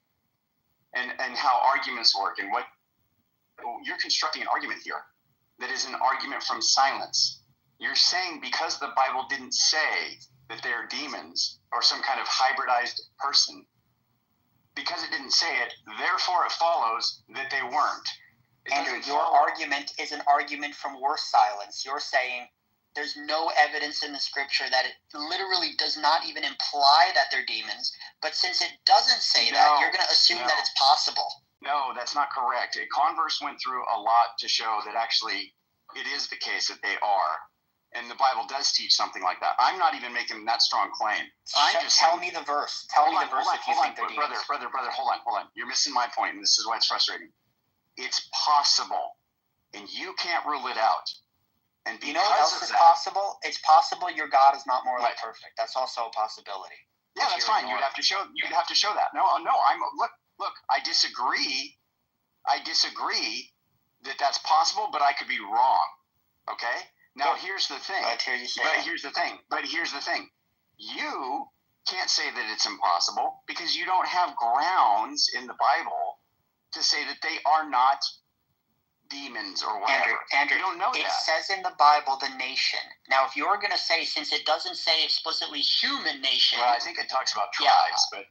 Speaker 23: and how arguments work, and what you're constructing an argument here that is an argument from silence. You're saying because the Bible didn't say that they're demons or some kind of hybridized person, because it didn't say it, therefore it follows that they weren't.
Speaker 5: Andrew, your argument is an argument from worse silence. You're saying there's no evidence in the scripture that it literally does not even imply that they're demons, but since it doesn't say that, you're going to assume that it's possible.
Speaker 23: No, that's not correct. Converse went through a lot to show that actually it is the case that they are. And the Bible does teach something like that. I'm not even making that strong claim.
Speaker 5: Tell me the verse. Tell me the verse if you think they're demons.
Speaker 23: Brother, hold on. You're missing my point, and this is why it's frustrating. It's possible, and you can't rule it out. And
Speaker 5: you know what else is possible? It's possible your God is not morally perfect. That's also a possibility.
Speaker 23: Yeah, that's fine. You'd have to show that. No. Look. I disagree. That that's possible, but I could be wrong. Okay. Now here's the thing. But here's the thing. You can't say that it's impossible because you don't have grounds in the Bible to say that they are not demons or whatever.
Speaker 5: Andrew,
Speaker 23: you don't know
Speaker 5: it
Speaker 23: that.
Speaker 5: says in the Bible the nation. Now, if you're going to say, since it doesn't say explicitly human nation.
Speaker 23: Well, I think it talks about tribes, but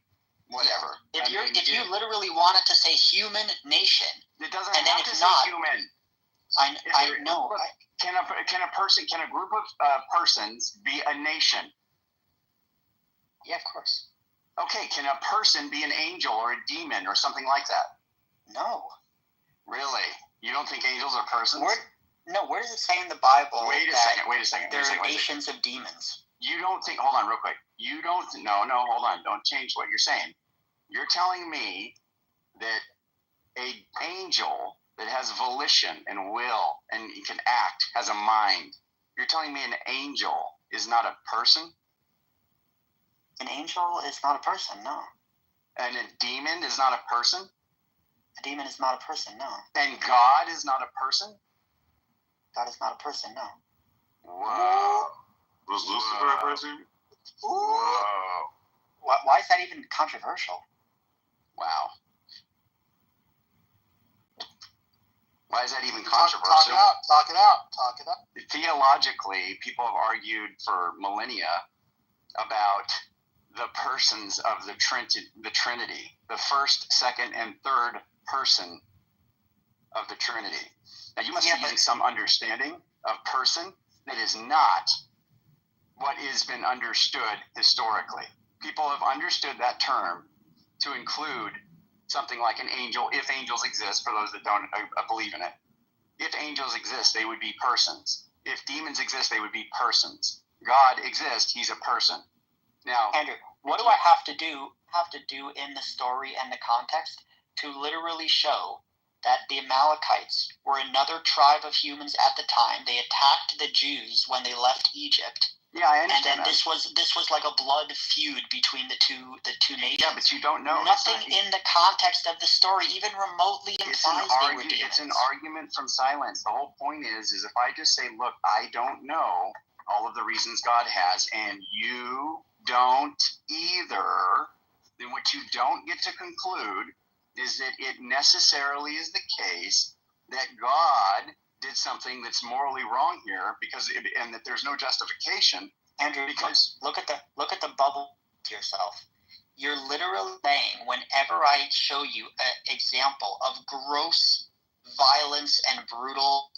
Speaker 23: whatever.
Speaker 5: If you literally wanted to say human nation,
Speaker 23: it doesn't
Speaker 5: and then
Speaker 23: have to
Speaker 5: it's
Speaker 23: say
Speaker 5: not
Speaker 23: human.
Speaker 5: I know.
Speaker 23: Can a group of persons be a nation?
Speaker 5: Yeah, of course.
Speaker 23: Okay, can a person be an angel or a demon or something like that?
Speaker 5: No.
Speaker 23: Really? You don't think angels are persons?
Speaker 5: Where does it say in the Bible
Speaker 23: Wait a second.
Speaker 5: There are nations of demons?
Speaker 23: You don't think, hold on real quick. Hold on. Don't change what you're saying. You're telling me that an angel that has volition and will and can act, has a mind. You're telling me an angel is not a person?
Speaker 5: An angel is not a person, no.
Speaker 23: And a demon is not a person?
Speaker 5: A demon is not a person, no.
Speaker 23: And God is not a person?
Speaker 5: God is not a person, no.
Speaker 23: Whoa.
Speaker 17: Was Lucifer a person?
Speaker 23: Whoa.
Speaker 5: Why is that even controversial?
Speaker 23: Wow. Why is that even controversial?
Speaker 5: Talk it out.
Speaker 23: Theologically, people have argued for millennia about the persons of the Trinity, the first, second, and third person of the Trinity. Now, you must be getting some understanding of person that is not what has been understood historically. People have understood that term to include something like an angel, if angels exist, for those that don't believe in it. If angels exist, they would be persons. If demons exist, they would be persons. God exists, he's a person. Now,
Speaker 5: Andrew, what do I have to do in the story and the context to literally show that the Amalekites were another tribe of humans at the time. They attacked the Jews when they left Egypt.
Speaker 23: Yeah, I understand.
Speaker 5: And then
Speaker 23: that.
Speaker 5: this was like a blood feud between the two nations.
Speaker 23: Yeah, but you don't know.
Speaker 5: Nothing in the context of the story even remotely implies they were demons.
Speaker 23: It's an argument from silence. The whole point is if I just say, look, I don't know all of the reasons God has, and you don't either, then what you don't get to conclude is that it necessarily is the case that God did something that's morally wrong here and that there's no justification.
Speaker 5: Andrew, because look at the bubble to yourself. You're literally saying whenever I show you an example of gross violence and brutal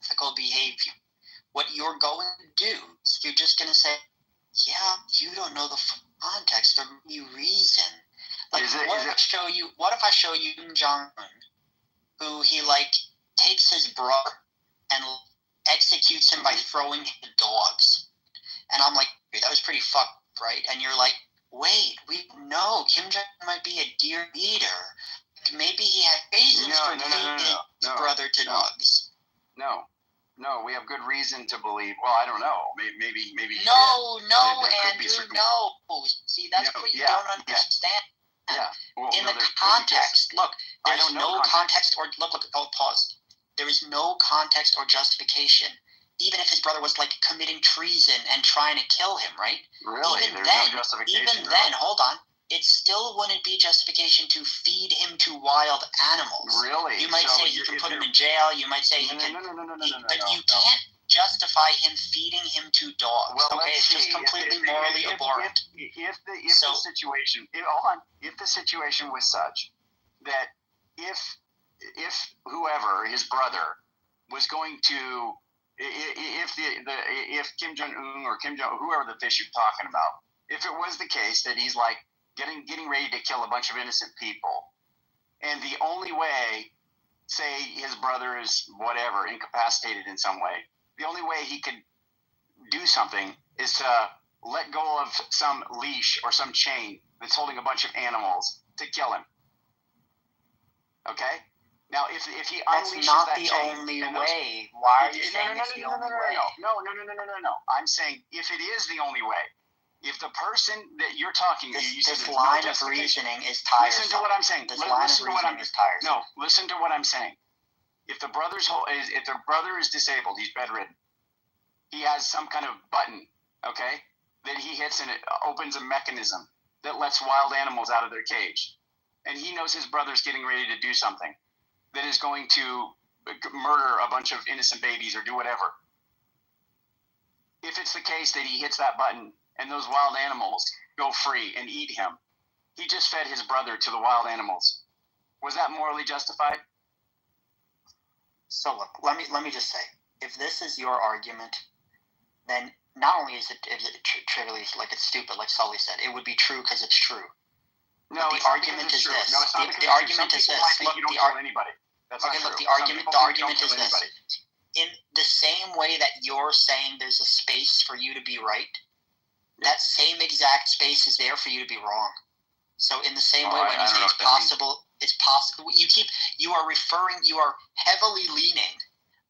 Speaker 5: ethical behavior, what you're going to do is you're just going to say, yeah, you don't know the context or the reason. Like, what if I show you Kim Jong-un, who he takes his brother and executes him by throwing him to dogs. And I'm like, dude, that was pretty fucked, right? And you're like, wait, we know Kim Jong-un might be a deer eater. Maybe he had reasons for feeding his brother to dogs.
Speaker 23: No, we have good reason to believe. Well, I don't know. Maybe.
Speaker 5: No, Andrew, no. See, that's what you don't understand.
Speaker 23: Yeah. Well,
Speaker 5: in the context, look, there's no context or pause. There is no context or justification, even if his brother was committing treason and trying to kill him, right?
Speaker 23: Really?
Speaker 5: Even
Speaker 23: There's
Speaker 5: then,
Speaker 23: no justification.
Speaker 5: then, hold on. It still wouldn't be justification to feed him to wild animals.
Speaker 23: Really?
Speaker 5: You might say you can put him in jail. You might say he can. But you can't justify him feeding him to dogs.
Speaker 23: Well,
Speaker 5: it's just completely morally abhorrent.
Speaker 23: If the situation was such that if whoever his brother was going to, if Kim Jong-un or Kim Jong, whoever the fish you're talking about, if it was the case that he's getting ready to kill a bunch of innocent people, and the only way, say his brother is whatever, incapacitated in some way, the only way he could do something is to let go of some leash or some chain that's holding a bunch of animals to kill him. Okay? Now, if he unleashes that chain... That's not the only way. Why are you saying it's the only way? No. I'm saying if it is the only way, if the person that you're talking to... This line of reasoning is tiresome. Listen to what I'm saying. This line of reasoning is tiresome. No, listen to what I'm saying. If the brother is disabled, he's bedridden, he has some kind of button, okay, that he hits and it opens a mechanism that lets wild animals out of their cage. And he knows his brother's getting ready to do something that is going to murder a bunch of innocent babies or do whatever. If it's the case that he hits that button and those wild animals go free and eat him, he just fed his brother to the wild animals. Was that morally justified?
Speaker 5: So look, let me just say, if this is your argument, then not only is it trivially it's stupid, like Sully said, it would be true because it's true.
Speaker 23: No,
Speaker 5: the argument is this. The argument is this. Look, the argument is this. In the same way that you're saying there's a space for you to be right, that same exact space is there for you to be wrong. So in the same way, when you say it's possible. You are heavily leaning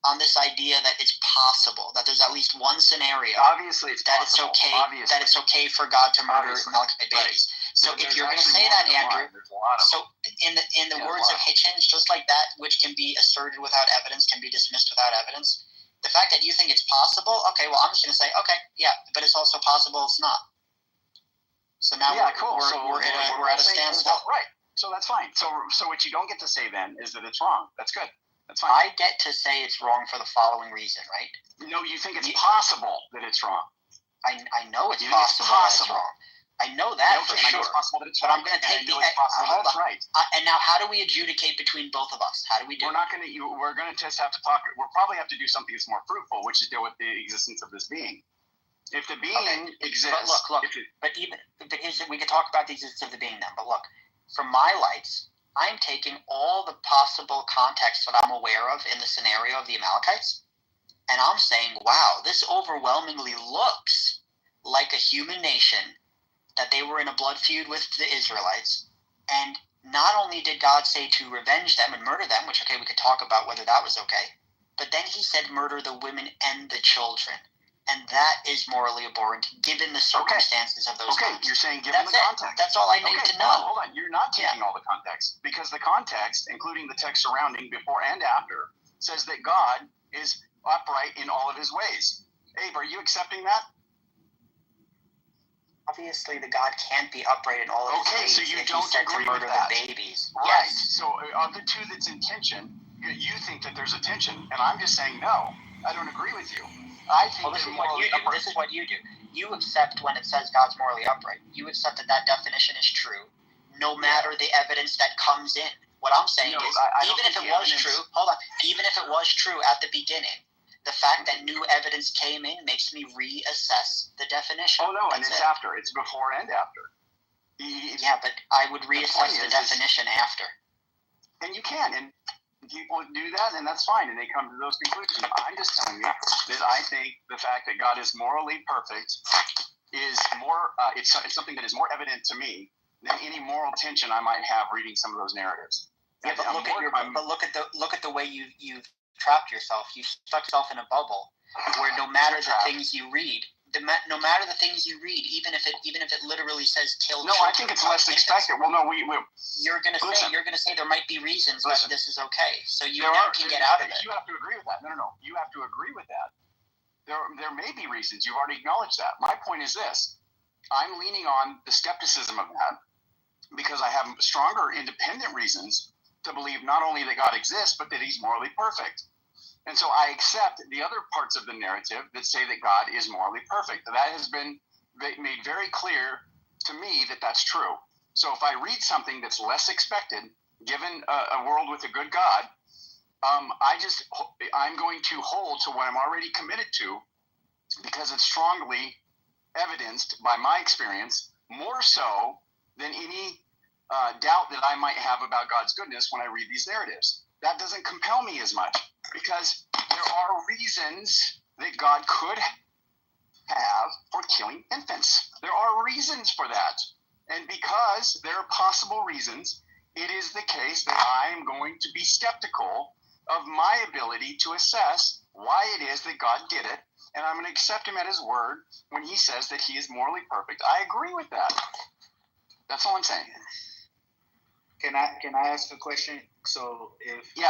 Speaker 5: on this idea that it's possible, that there's at least one scenario.
Speaker 23: Obviously, it's
Speaker 5: that
Speaker 23: possible.
Speaker 5: It's okay. That it's okay for God to murder Amalekite babies. So if you're going to say that, Andrew, so in the words of Hitchens, just like that, which can be asserted without evidence, can be dismissed without evidence. The fact that you think it's possible, okay, well, I'm just going to say, okay, yeah, but it's also possible it's not. So now we're at a standstill.
Speaker 23: Right. So that's fine. So what you don't get to say then is that it's wrong. That's good. That's fine.
Speaker 5: I get to say it's wrong for the following reason, right?
Speaker 23: No, you think it's possible that it's wrong.
Speaker 5: I know it's possible that it's wrong. I know that for sure. But I'm going to take the... Hold on. Right. And now how do we adjudicate between both of us? How do we do it?
Speaker 23: We're going to just have to talk... We'll probably have to do something that's more fruitful, which is deal with the existence of this being. If the being exists...
Speaker 5: But look. We could talk about the existence of the being then. But look, from my lights, I'm taking all the possible context that I'm aware of in the scenario of the Amalekites, and I'm saying, wow, this overwhelmingly looks like a human nation, that they were in a blood feud with the Israelites, and not only did God say to revenge them and murder them, which, okay, we could talk about whether that was okay, but then he said murder the women and the children. And that is morally abhorrent, given the circumstances of those times.
Speaker 23: You're saying given the context.
Speaker 5: That's all I need to know.
Speaker 23: Hold on. You're not taking all the context. Because the context, including the text surrounding before and after, says that God is upright in all of his ways. Abe, are you accepting that?
Speaker 5: Obviously, the God can't be upright in all of his ways.
Speaker 23: So you don't agree with that.
Speaker 5: The babies.
Speaker 23: Right.
Speaker 5: Yes.
Speaker 23: So of the two that's in tension, you think that there's a tension, and I'm just saying no. I don't agree with you. I think
Speaker 5: this is what you do. This is what you do. You accept when it says God's morally upright. You accept that definition is true, no matter the evidence that comes in. What I'm saying is, even if it was true, even if it was true at the beginning, the fact that new evidence came in makes me reassess the definition.
Speaker 23: Oh no, and it's after. It's before and after.
Speaker 5: Yeah, but I would reassess the definition after.
Speaker 23: And you can, and people do that, and that's fine, and they come to those conclusions. I'm just telling you that I think the fact that God is morally perfect is more, it's something that is more evident to me than any moral tension I might have reading some of those narratives.
Speaker 5: Yeah, but look at the way you've trapped yourself. You stuck yourself in a bubble where no matter the things you read, no matter the things you read, even if it literally says kill.
Speaker 23: No, I think it's less expected. Well, no,
Speaker 5: you're gonna say there might be reasons why this is okay. So you never can get out of it.
Speaker 23: You have to agree with that. No. You have to agree with that. There may be reasons. You've already acknowledged that. My point is this: I'm leaning on the skepticism of that because I have stronger independent reasons to believe not only that God exists, but that he's morally perfect. And so I accept the other parts of the narrative that say that God is morally perfect. That has been made very clear to me that that's true. So if I read something that's less expected, given a world with a good God, I'm going to hold to what I'm already committed to because it's strongly evidenced by my experience, more so than any doubt that I might have about God's goodness when I read these narratives. That doesn't compel me as much because there are reasons that God could have for killing infants. There are reasons for that. And because there are possible reasons, it is the case that I am going to be skeptical of my ability to assess why it is that God did it. And I'm going to accept him at his word when he says that he is morally perfect. I agree with that. That's all I'm saying.
Speaker 8: Can I ask a question? So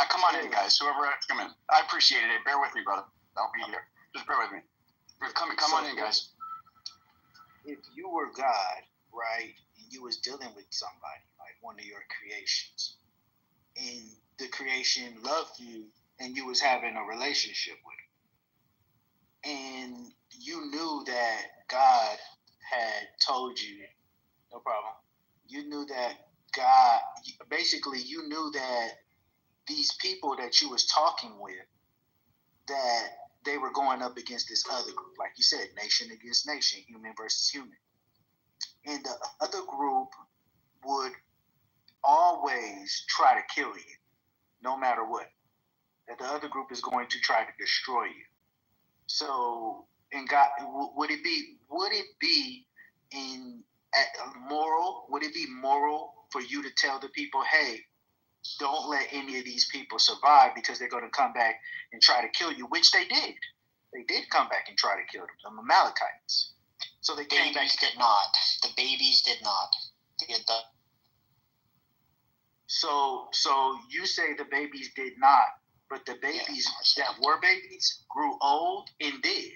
Speaker 23: come on in, guys. Whoever has to come in, I appreciate it. Bear with me, brother. I'll be here. Just bear with me. Come on in, guys.
Speaker 8: If you were God, right, and you was dealing with somebody like one of your creations, and the creation loved you, and you was having a relationship with them, and you knew that God had told you, no problem. You knew that God, basically, you knew that these people that you was talking with, that they were going up against this other group, like you said, nation against nation, human versus human. And the other group would always try to kill you, no matter what. That the other group is going to try to destroy you. So, and God, would it be moral? Would it be moral for you to tell the people, hey, don't let any of these people survive because they're going to come back and try to kill you, which they did. They did come back and try to kill them, the Amalekites. So they came back.
Speaker 5: Did not. The babies did not.
Speaker 8: So you say the babies did not, but the babies that were babies grew old and did.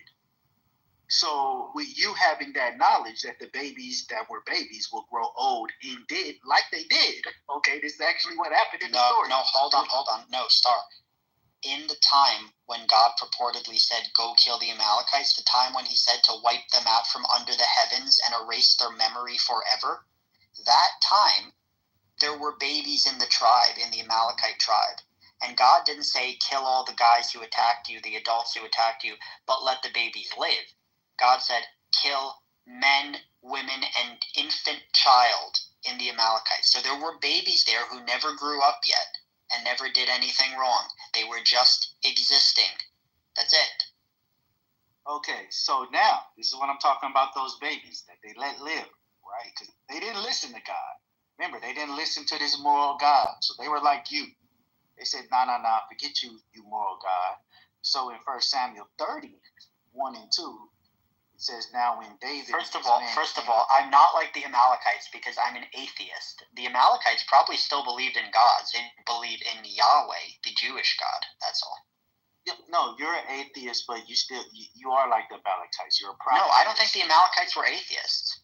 Speaker 8: So with you having that knowledge that the babies that were babies will grow old and did, like they did, okay, this is actually what happened in the story.
Speaker 5: No, hold on. No, Star. In the time when God purportedly said, go kill the Amalekites, the time when he said to wipe them out from under the heavens and erase their memory forever, that time, there were babies in the tribe, in the Amalekite tribe. And God didn't say, kill all the guys who attacked you, the adults who attacked you, but let the babies live. God said, kill men, women, and infant child in the Amalekites. So there were babies there who never grew up yet and never did anything wrong. They were just existing. That's it.
Speaker 8: Okay, so now, this is what I'm talking about, those babies that they let live, right? Because they didn't listen to God. Remember, they didn't listen to this moral God, so they were like you. They said, nah, forget you moral God. So in 1 Samuel 30, 1 and 2, it says, now when David...
Speaker 5: First of all, I'm not like the Amalekites because I'm an atheist. The Amalekites probably still believed in gods. They didn't believe in Yahweh, the Jewish God. That's all.
Speaker 8: No, you're an atheist, but you are like the Amalekites. You're a prophet.
Speaker 5: No, I don't think the Amalekites were atheists.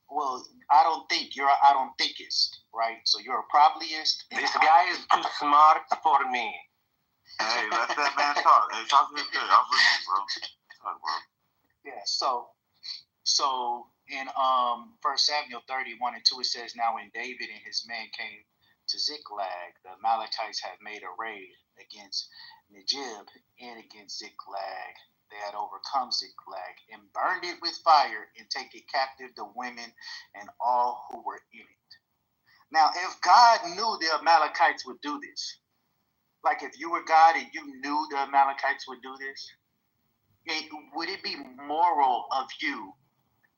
Speaker 8: Well, I don't thinkist, right? So you're a probablyist.
Speaker 11: This guy is too smart for me.
Speaker 6: Hey, let that man talk. Hey, talk to him. I'm listening, bro. Talk, bro.
Speaker 8: Yeah, so in 1 Samuel 31 and 2, it says, now when David and his men came to Ziklag, the Amalekites had made a raid against Negib and against Ziklag. They had overcome Ziklag and burned it with fire and taken captive the women and all who were in it. Now, if God knew the Amalekites would do this, like if you were God and you knew the Amalekites would do this, would it be moral of you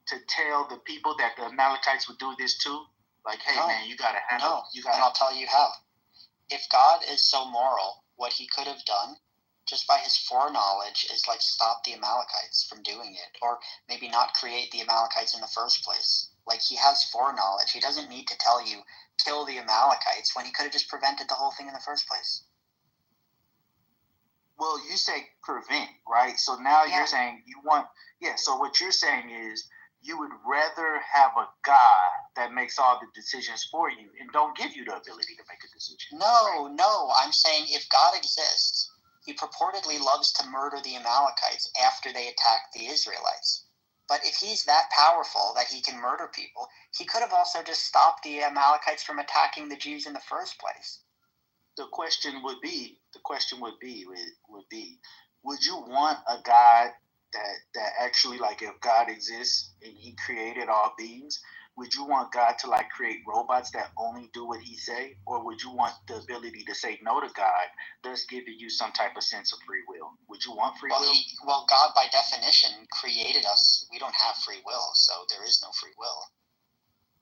Speaker 8: to tell the people that the Amalekites would do this too? Like, hey, man, you got to handle it.
Speaker 5: And I'll tell you how. If God is so moral, what he could have done, just by his foreknowledge, is like stop the Amalekites from doing it, or maybe not create the Amalekites in the first place. Like, he has foreknowledge. He doesn't need to tell you, kill the Amalekites, when he could have just prevented the whole thing in the first place.
Speaker 8: Well, you say prevent, right? So now you're saying you want, so what you're saying is you would rather have a God that makes all the decisions for you and don't give you the ability to make a decision.
Speaker 5: No, I'm saying if God exists, he purportedly loves to murder the Amalekites after they attack the Israelites. But if he's that powerful that he can murder people, he could have also just stopped the Amalekites from attacking the Jews in the first place.
Speaker 8: The question would be, would you want a God that actually, like, if God exists and he created all beings, would you want God to like create robots that only do what he say? Or would you want the ability to say no to God, thus giving you some type of sense of free will? Would you want free will?
Speaker 5: Well, God by definition created us. We don't have free will, so there is no free will.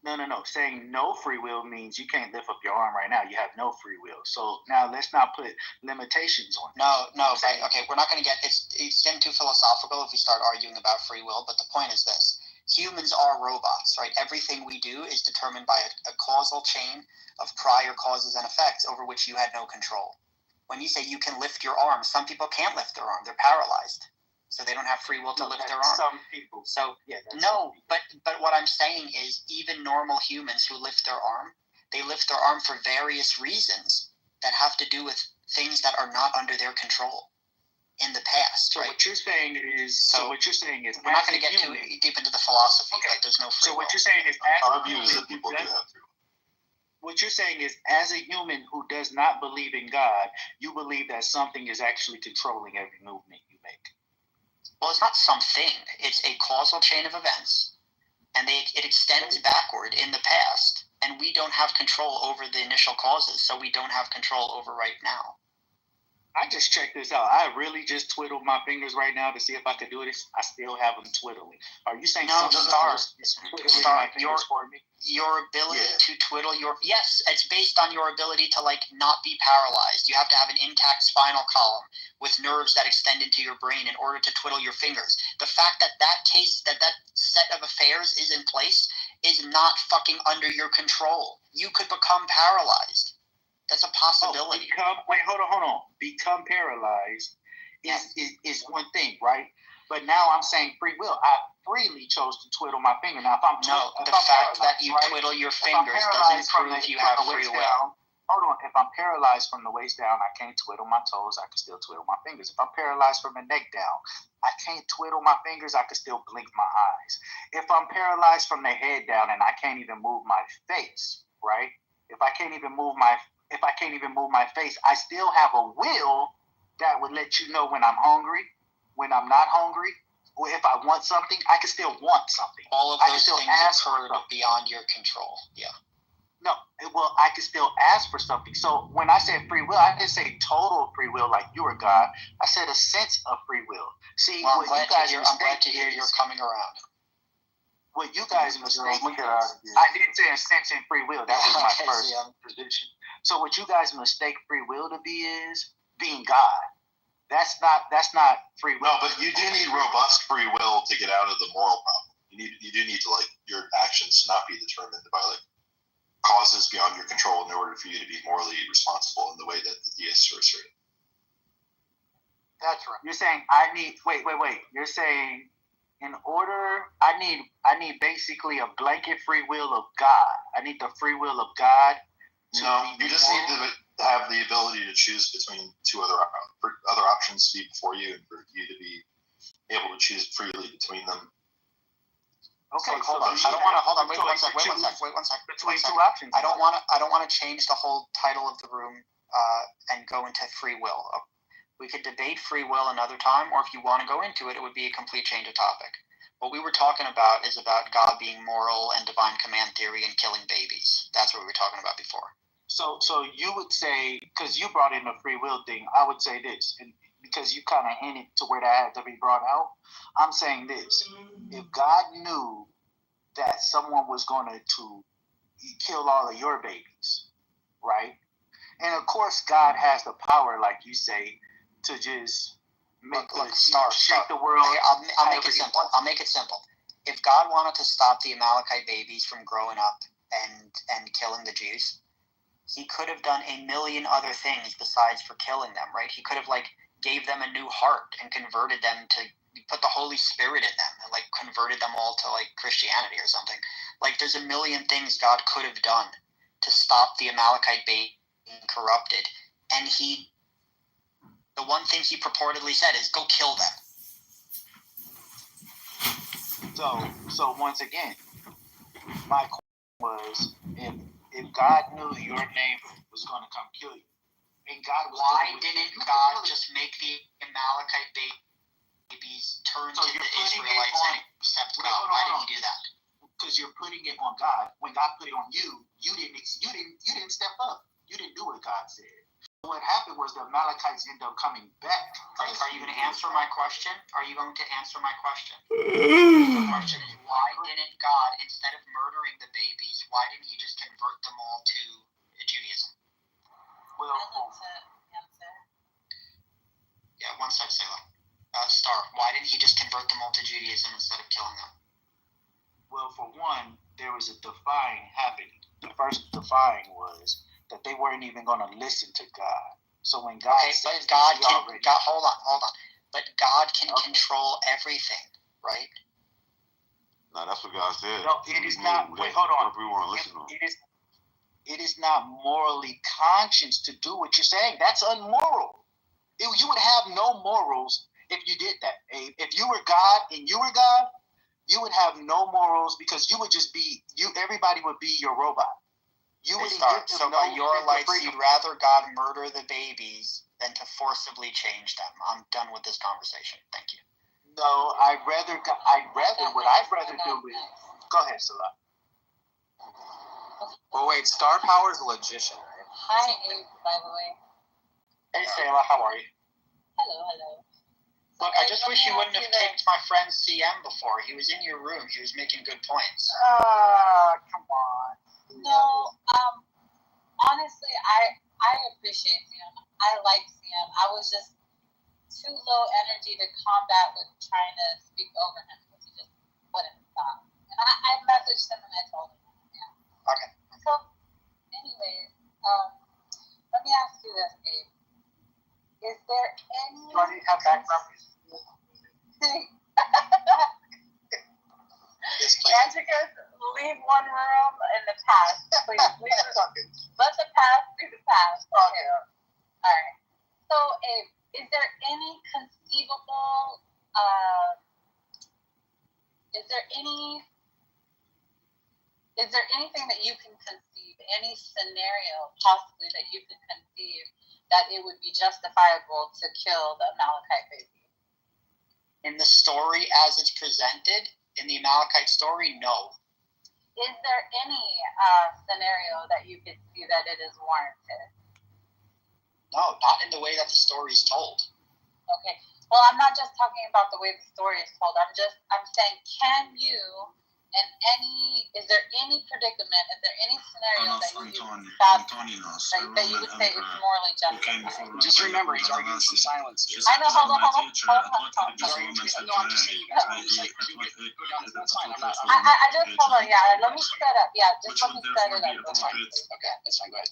Speaker 8: No. Saying no free will means you can't lift up your arm right now. You have no free will. So now let's not put limitations on it.
Speaker 5: No. Okay, we're not going to get it's getting too philosophical if we start arguing about free will. But the point is this: humans are robots, right? Everything we do is determined by a causal chain of prior causes and effects over which you had no control. When you say you can lift your arm, some people can't lift their arm; they're paralyzed. So they don't have free will to lift their arm.
Speaker 8: Some people.
Speaker 5: So but what I'm saying is even normal humans who lift their arm, they lift their arm for various reasons that have to do with things that are not under their control in the past.
Speaker 8: So
Speaker 5: right?
Speaker 8: What you're saying is we're
Speaker 5: not going to get too deep into the philosophy.
Speaker 8: Okay.
Speaker 5: But there's no free will.
Speaker 8: So what you're saying is what you're saying is, as a human who does not believe in God, you believe that something is actually controlling every movement you make.
Speaker 5: Well, it's not something. It's a causal chain of events, and it extends backward in the past, and we don't have control over the initial causes, so we don't have control over right now.
Speaker 8: I just checked this out. I really just twiddled my fingers right now to see if I could do this. I still have them twiddling. Are you saying
Speaker 5: your ability to twiddle yes, it's based on your ability to like not be paralyzed. You have to have an intact spinal column with nerves that extend into your brain in order to twiddle your fingers. The fact that set of affairs is in place is not fucking under your control. You could become paralyzed. That's a possibility.
Speaker 8: Hold on. Become paralyzed is one thing, right? But now I'm saying free will. I freely chose to twiddle my finger. Now,
Speaker 5: the fact that you twiddle your fingers doesn't prove you have free will.
Speaker 8: Hold on. If I'm paralyzed from the waist down, I can't twiddle my toes. I can still twiddle my fingers. If I'm paralyzed from the neck down, I can't twiddle my fingers. I can still blink my eyes. If I'm paralyzed from the head down and I can't even move my face, right? If I can't even move my face, I still have a will that would let you know when I'm hungry, when I'm not hungry, or if I want something, I can still want something.
Speaker 5: All of those things occurred beyond your control. Yeah.
Speaker 8: No, well, I can still ask for something. So when I said free will, I didn't say total free will like you were God. I said a sense of free will. See,
Speaker 5: I'm glad to hear you're coming around.
Speaker 8: what you guys mistake
Speaker 11: Look at us.
Speaker 8: I did say ascension free will. That was my first position. So what you guys mistake free will to be is being God. That's not free will.
Speaker 7: No, but you do need robust free will to get out of the moral problem. You do need to like your actions to not be determined by like causes beyond your control in order for you to be morally responsible in the way that the deists are asserting.
Speaker 8: That's right. You're saying I need wait. You're saying in order I need basically a blanket free will of God. I need the free will of God.
Speaker 7: No, you just need to have the ability to choose between two other options to be before you, and for you to be able to choose freely between them.
Speaker 5: Okay, so hold on. I don't want to hold on. Wait one sec.
Speaker 8: Between two options.
Speaker 5: I don't want to change the whole title of the room and go into free will. We could debate free will another time, or if you want to go into it, it would be a complete change of topic. What we were talking about is about God being moral and divine command theory and killing babies. That's what we were talking about before.
Speaker 8: So you would say, because you brought in the free will thing, I would say this, and because you kind of hinted to where that had to be brought out, I'm saying this. If God knew that someone was going to kill all of your babies, right? And of course, God has the power, like you say, to just shake the world.
Speaker 5: Okay, I'll make it simple. I'll make it simple. If God wanted to stop the Amalekite babies from growing up and killing the Jews, he could have done a million other things besides for killing them, right? He could have gave them a new heart and converted them to put the Holy Spirit in them and converted them all to Christianity or something. There's a million things God could have done to stop the Amalekite being corrupted, and the one thing he purportedly said is go kill them.
Speaker 8: So once again, my question was, if God knew your neighbor was going to come kill you, and God was
Speaker 5: why didn't God just make the Amalekite babies turn to the Israelites and accept God? Why didn't he do that?
Speaker 8: Because you're putting it on God. When God put it on you, you didn't step up. You didn't do what God said. What happened was the Amalekites ended up coming back.
Speaker 5: Are you going to answer my question? Are you going to answer my question? The question is, why didn't God, instead of murdering the babies, why didn't he just convert them all to Judaism?
Speaker 12: I'd like to answer.
Speaker 5: Yeah, one sec, Selah. Star, why didn't he just convert them all to Judaism instead of killing them?
Speaker 8: Well, for one, there was a defying happening. The first defying was that they weren't even going to listen to God. So when God says
Speaker 5: hold on. But God can control everything, right?
Speaker 17: No, that's what God said.
Speaker 8: No, it is not. Wait, hold on.
Speaker 17: We want to listen to him.
Speaker 8: It is not morally conscious to do what you're saying. That's unmoral. You would have no morals if you did that. If you were God and you were God, you would have no morals because you would just be everybody would be your robot. You would
Speaker 5: so by your lights, you'd rather God murder the babies than to forcibly change them. I'm done with this conversation. Thank you.
Speaker 8: No, what I'd rather do is go ahead, Salah.
Speaker 13: Well, wait, Star Power is a logician, right?
Speaker 12: Hi, Abe, by the way.
Speaker 5: Hey, Salah, how are you?
Speaker 12: Hello.
Speaker 5: Look, I just wish you wouldn't have kicked my friend CM before. He was in your room. He was making good points.
Speaker 8: Come on.
Speaker 12: No, honestly, I appreciate Sam. I like Sam. I was just too low energy to combat with trying to speak over him because he just wouldn't stop. And I messaged him and I told him. Yeah.
Speaker 5: Okay.
Speaker 12: So, anyways, let me ask you this, Abe. Is there any...
Speaker 8: Do I need to have background music?
Speaker 12: Antikas, leave one room in the past. Please, let the past be the past. Okay. All right. So, is there any conceivable? Is there anything that you can conceive? Any scenario possibly that you can conceive that it would be justifiable to kill the Amalekite baby?
Speaker 5: In the story as it's presented, in the Amalekite story, no.
Speaker 12: Is there any scenario that you could see that it is warranted?
Speaker 5: No, not in the way that the story is told.
Speaker 12: Okay. Well, I'm not just talking about the way the story is told. I'm saying, can you is there any predicament, is there any scenario that you would say is morally justified?
Speaker 23: Just remember, he's arguing from silence.
Speaker 12: I know, hold on.
Speaker 23: No, I'm just saying, that's fine.
Speaker 12: I just, hold on, yeah, let me set up, just let me set it up.
Speaker 23: That's fine. Okay, that's fine, go ahead.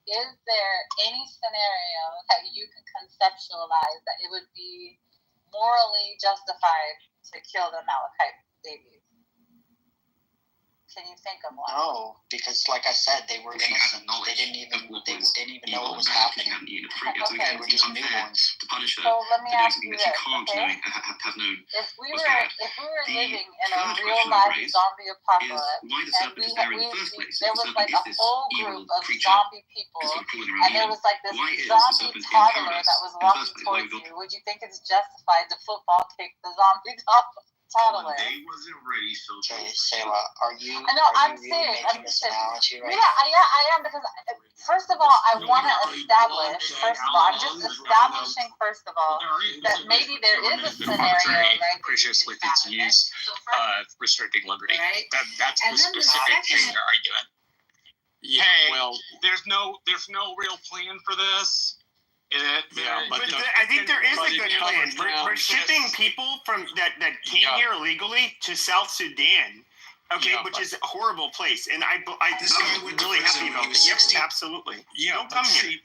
Speaker 12: Is there any scenario that you can conceptualize that it would be morally justified to kill the Malachite babies? Can you think of one?
Speaker 5: No, because like I said, they were innocent. They didn't even know what was happening. They were just newborns.
Speaker 12: So let me ask you this, okay? If we were living in a real life zombie apocalypse, and there was like a whole group of zombie people, and there was like this zombie toddler that was walking towards you, would you think it's justified to football kick the zombie toddler?
Speaker 6: They wasn't ready, so
Speaker 5: Sarah, are you?
Speaker 12: No, I'm
Speaker 5: really
Speaker 12: serious.
Speaker 5: making this analogy right
Speaker 12: I am, because first of all, I want to establish. I'm just establishing that maybe there is a scenario, right?
Speaker 14: Capricious with its use of restricting liberty.
Speaker 12: Right.
Speaker 14: That's the specific thing they're arguing.
Speaker 16: Yeah, hey, well, there's no real plan for this.
Speaker 15: I think there is a good plan. We're shipping people from that came here illegally to South Sudan, which is a horrible place, and I'm really happy about it. Yep, absolutely.
Speaker 14: Yeah,
Speaker 15: don't come here.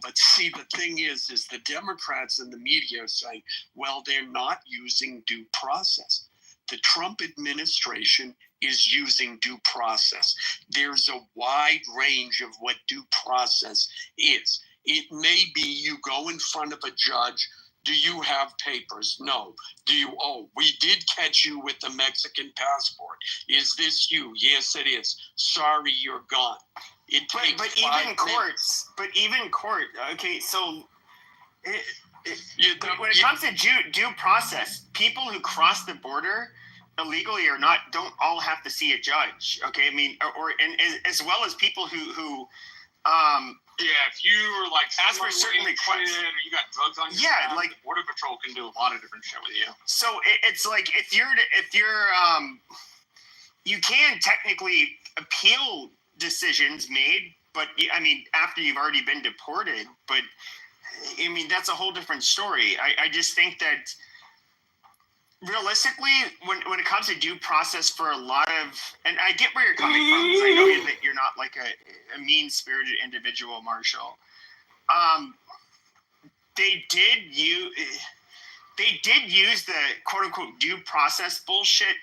Speaker 14: But see, the thing is the Democrats and the media are saying, well, they're not using due process. The Trump administration is using due process. There's a wide range of what due process is. It may be you go in front of a judge. Do you have papers? No. Do you? Oh, we did catch you with the Mexican passport. Is this you? Yes, it is. Sorry, you're gone.
Speaker 15: But even court. Okay, so when it comes to due process, people who cross the border illegally or not don't all have to see a judge. Okay, I mean, and as well as people who
Speaker 16: if you were like
Speaker 15: ask for certain requests,
Speaker 16: or you got drugs on your stuff, like Border Patrol can do a lot of different shit with you.
Speaker 15: So it's like if you're you can technically appeal decisions made, but I mean after you've already been deported. But I mean that's a whole different story. I just think that realistically, when it comes to due process for a lot of, and I get where you're coming from, because I know that you're not like a mean-spirited individual, Marshall. They did use the quote-unquote due process bullshit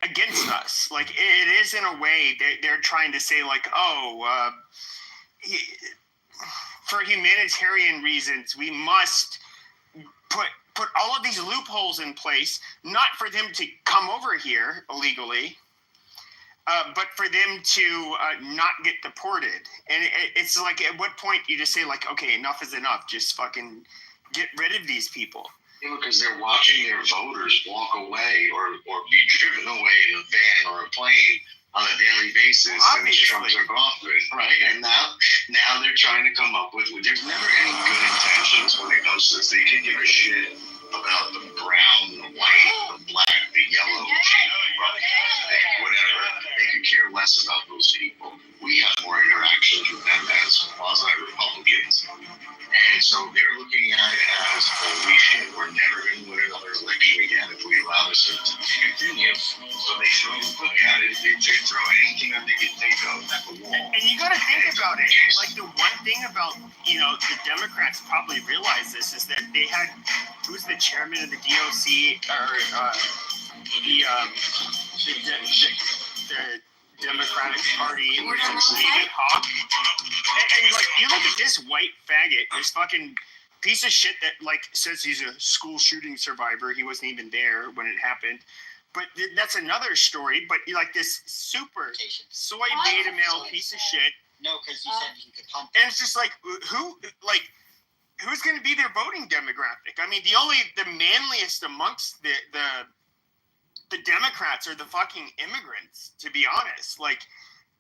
Speaker 15: against us. Like it is in a way they're trying to say like, for humanitarian reasons, we must put all of these loopholes in place, not for them to come over here illegally, but for them to not get deported. And it's like, at what point you just say like, okay, enough is enough. Just fucking get rid of these people.
Speaker 17: Yeah, because they're watching their voters walk away or be driven away in a van or a plane on a daily basis, and Trump took office, right? And now they're trying to come up with. There's never any good intentions when it comes to this. They could give a shit about the brown, the white, the black, the yellow, whatever. They could care less about those people. We have more interactions with them as quasi-Republicans. And so they're looking at it as, holy shit, we're never going to win another election again if we allow this to continue. So they should look at it. They throw anything that they can think of at the wall.
Speaker 15: And you got to think about it. Like the one thing about, the Democrats probably realize this is that they had, who's the chairman of the DOC, or the Democratic Party, which is David Hawk. And like, you look at this white faggot, this fucking piece of shit that like says he's a school shooting survivor. He wasn't even there when it happened. But that's another story. But like this super soy beta male piece of shit.
Speaker 5: No, because you said he could pump.
Speaker 15: And it's just like, who's going to be their voting demographic? I mean, the manliest amongst the Democrats are the fucking immigrants, to be honest. Like,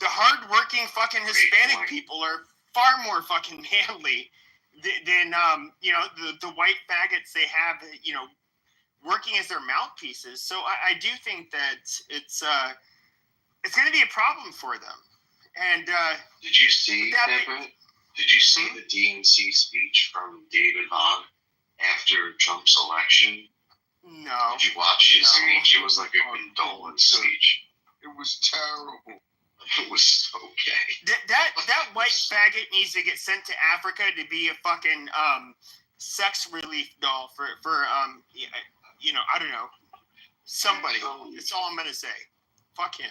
Speaker 15: the hardworking fucking Hispanic people are far more fucking manly than the white faggots they have, working as their mouthpieces. So I do think that it's going to be a problem for them. And
Speaker 2: did you see Deborah? Did you see the DNC speech from David Hogg after Trump's election?
Speaker 15: No.
Speaker 2: Did you watch his speech? It was like a condolence speech.
Speaker 4: It was terrible.
Speaker 2: It was okay.
Speaker 15: That white faggot needs to get sent to Africa to be a fucking sex relief doll for you know, I don't know, somebody. That's all I'm gonna say. Fuck him.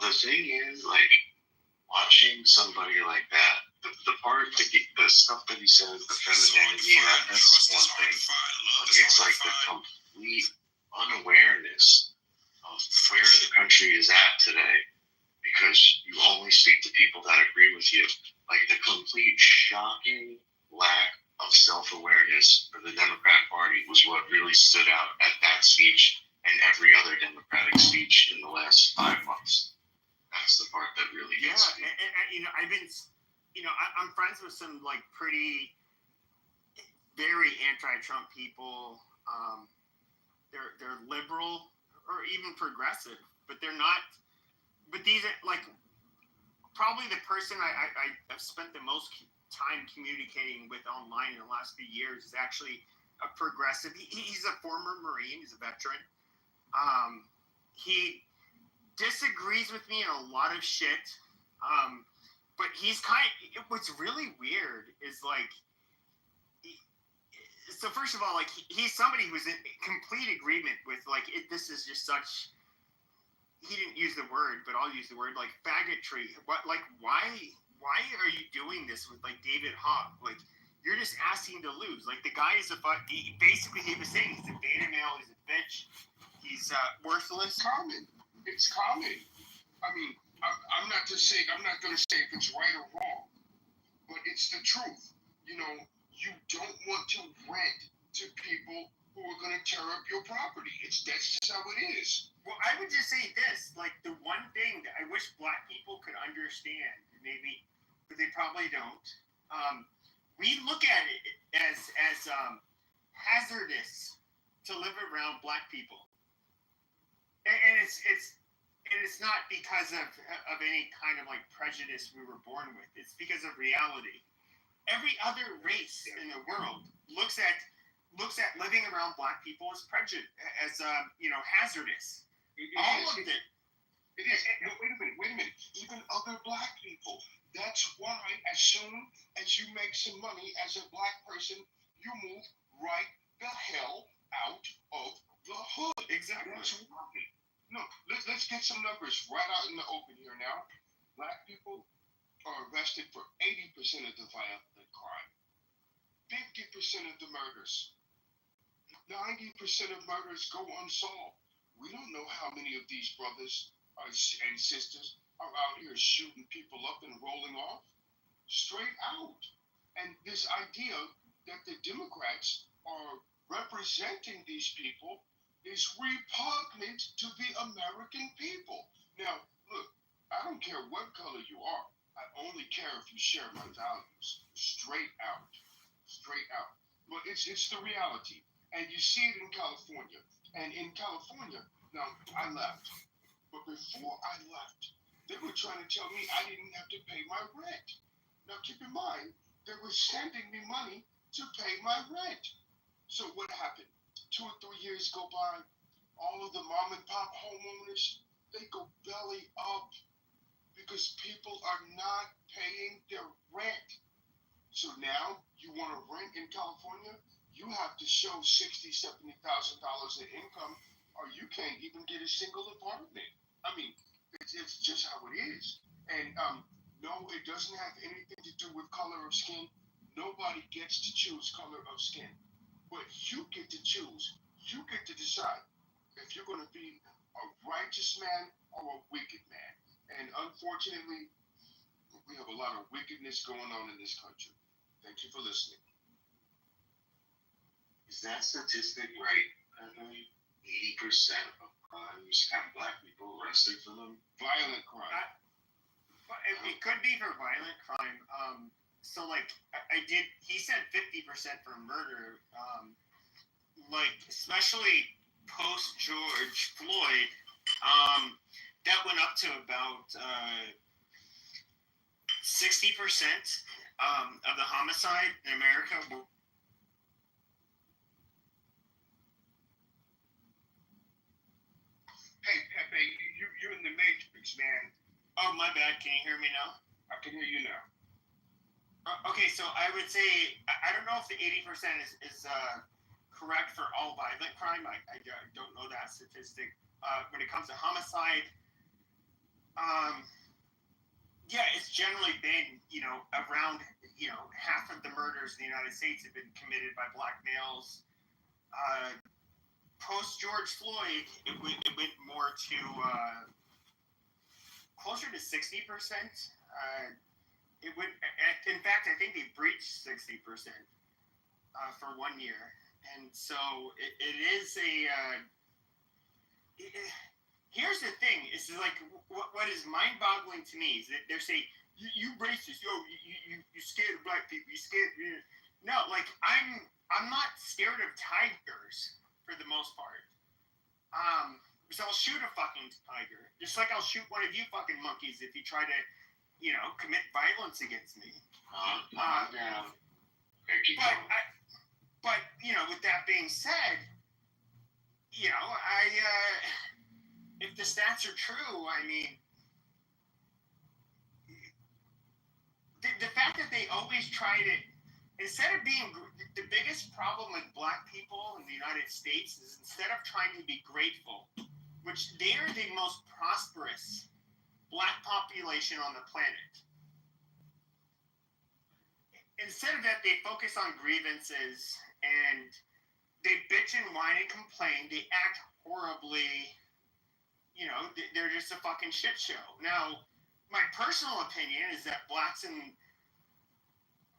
Speaker 2: The thing is, like, watching somebody like that, the stuff that he says, the femininity, that's one thing. But it's like the complete unawareness of where the country is at today, because you only speak to people that agree with you. Like, the complete shocking lack of self-awareness for the Democrat Party was what really stood out at that speech and every other Democratic speech in the last 5 months. That's the part that really gets me.
Speaker 15: And you know, I'm friends with some like pretty, very anti-Trump people. They're liberal or even progressive, but they're not. But these are like probably the person I've spent the most time communicating with online in the last few years is actually a progressive. He's a former Marine. He's a veteran. He disagrees with me in a lot of shit, but he's what's really weird is like, so first of all, like he's somebody who's in complete agreement with like this is just such, he didn't use the word, but I'll use the word, like faggotry. What, like, why are you doing this with like David Hogg? Like, you're just asking to lose. Like, the guy is basically he was saying he's a beta male, he's a bitch, he's worthless.
Speaker 4: It's common. I mean, I'm not going to say if it's right or wrong, but it's the truth. You know, you don't want to rent to people who are going to tear up your property. That's just how it is.
Speaker 15: Well, I would just say this, like, the one thing that I wish black people could understand, maybe, but they probably don't. We look at it as hazardous to live around black people. And it's not because of any kind of like prejudice we were born with. It's because of reality. Every other race in the world looks at living around black people as hazardous. All of it.
Speaker 4: It is. No, wait a minute. Even other black people. That's why as soon as you make some money as a black person, you move right the hell out of the hood.
Speaker 15: Exactly.
Speaker 4: That's why. No, let's get some numbers right out in the open here now. Black people are arrested for 80% of the violent crime, 50% of the murders, 90% of murders go unsolved. We don't know how many of these brothers and sisters are out here shooting people up and rolling off. Straight out. And this idea that the Democrats are representing these people is repugnant to the American people. Now, look, I don't care what color you are. I only care if you share my values. Straight out. Straight out. Well, it's the reality. And you see it in California. And in California, now, I left. But before I left, they were trying to tell me I didn't have to pay my rent. Now, keep in mind, they were sending me money to pay my rent. So what happened? 2 or 3 years go by, all of the mom and pop homeowners, they go belly up because people are not paying their rent. So now you want to rent in California, you have to show $60,000, $70,000 in income, or you can't even get a single apartment. I mean, it's just how it is. And no, it doesn't have anything to do with color of skin. Nobody gets to choose color of skin. But you get to choose. You get to decide if you're going to be a righteous man or a wicked man. And unfortunately, we have a lot of wickedness going on in this country. Thank you for listening.
Speaker 2: Is that statistic right? 80% of crimes have black people arrested for them?
Speaker 4: Violent crime.
Speaker 15: It could be for violent crime. So, like, he said 50% for murder. like especially post George Floyd, that went up to about 60% of the homicide in America were.
Speaker 3: Hey, Pepe, you're in the Matrix, man.
Speaker 15: Oh, my bad. Can you hear me now?
Speaker 3: I can hear you now.
Speaker 15: Okay, so I would say I don't know if the 80% is correct for all violent crime. I don't know that statistic. When it comes to homicide, yeah, it's generally been around half of the murders in the United States have been committed by black males. Post George Floyd, it went more to closer to 60%. It would, in fact, I think they breached 60% for 1 year, and so it is a. Here's the thing: is like what is mind-boggling to me is that they're saying you racist, you scared of black people, you scared. No, like I'm not scared of tigers for the most part. So I'll shoot a fucking tiger, just like I'll shoot one of you fucking monkeys if you try to. Commit violence against me. But with that being said, if the stats are true, I mean, the fact that they always try to, instead of being, the biggest problem with black people in the United States is instead of trying to be grateful, which they are the most prosperous black population on the planet. Instead of that, they focus on grievances and they bitch and whine and complain. They act horribly. They're just a fucking shit show. Now, my personal opinion is that blacks and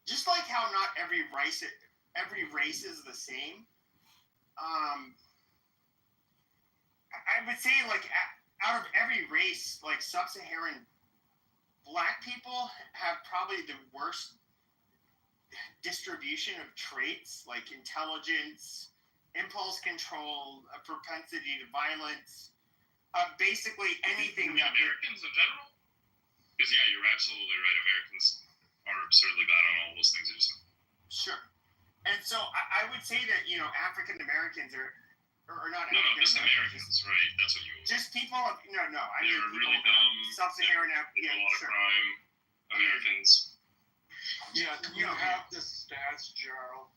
Speaker 15: just like how not every race is the same. I would say like out of every race, like sub-Saharan black people have probably the worst distribution of traits like intelligence, impulse control, a propensity to violence, basically anything.
Speaker 10: You mean Americans in general? Because yeah, you're absolutely right. Americans are absurdly bad on all those things you just said.
Speaker 15: Sure. And so I would say that African Americans are not.
Speaker 10: No, just Americans, right? That's what you.
Speaker 15: Just people. No.
Speaker 10: They're really dumb.
Speaker 15: Sub-Saharan
Speaker 10: Africans. A lot of crime. Americans.
Speaker 3: Yeah, you have the stats, Gerald.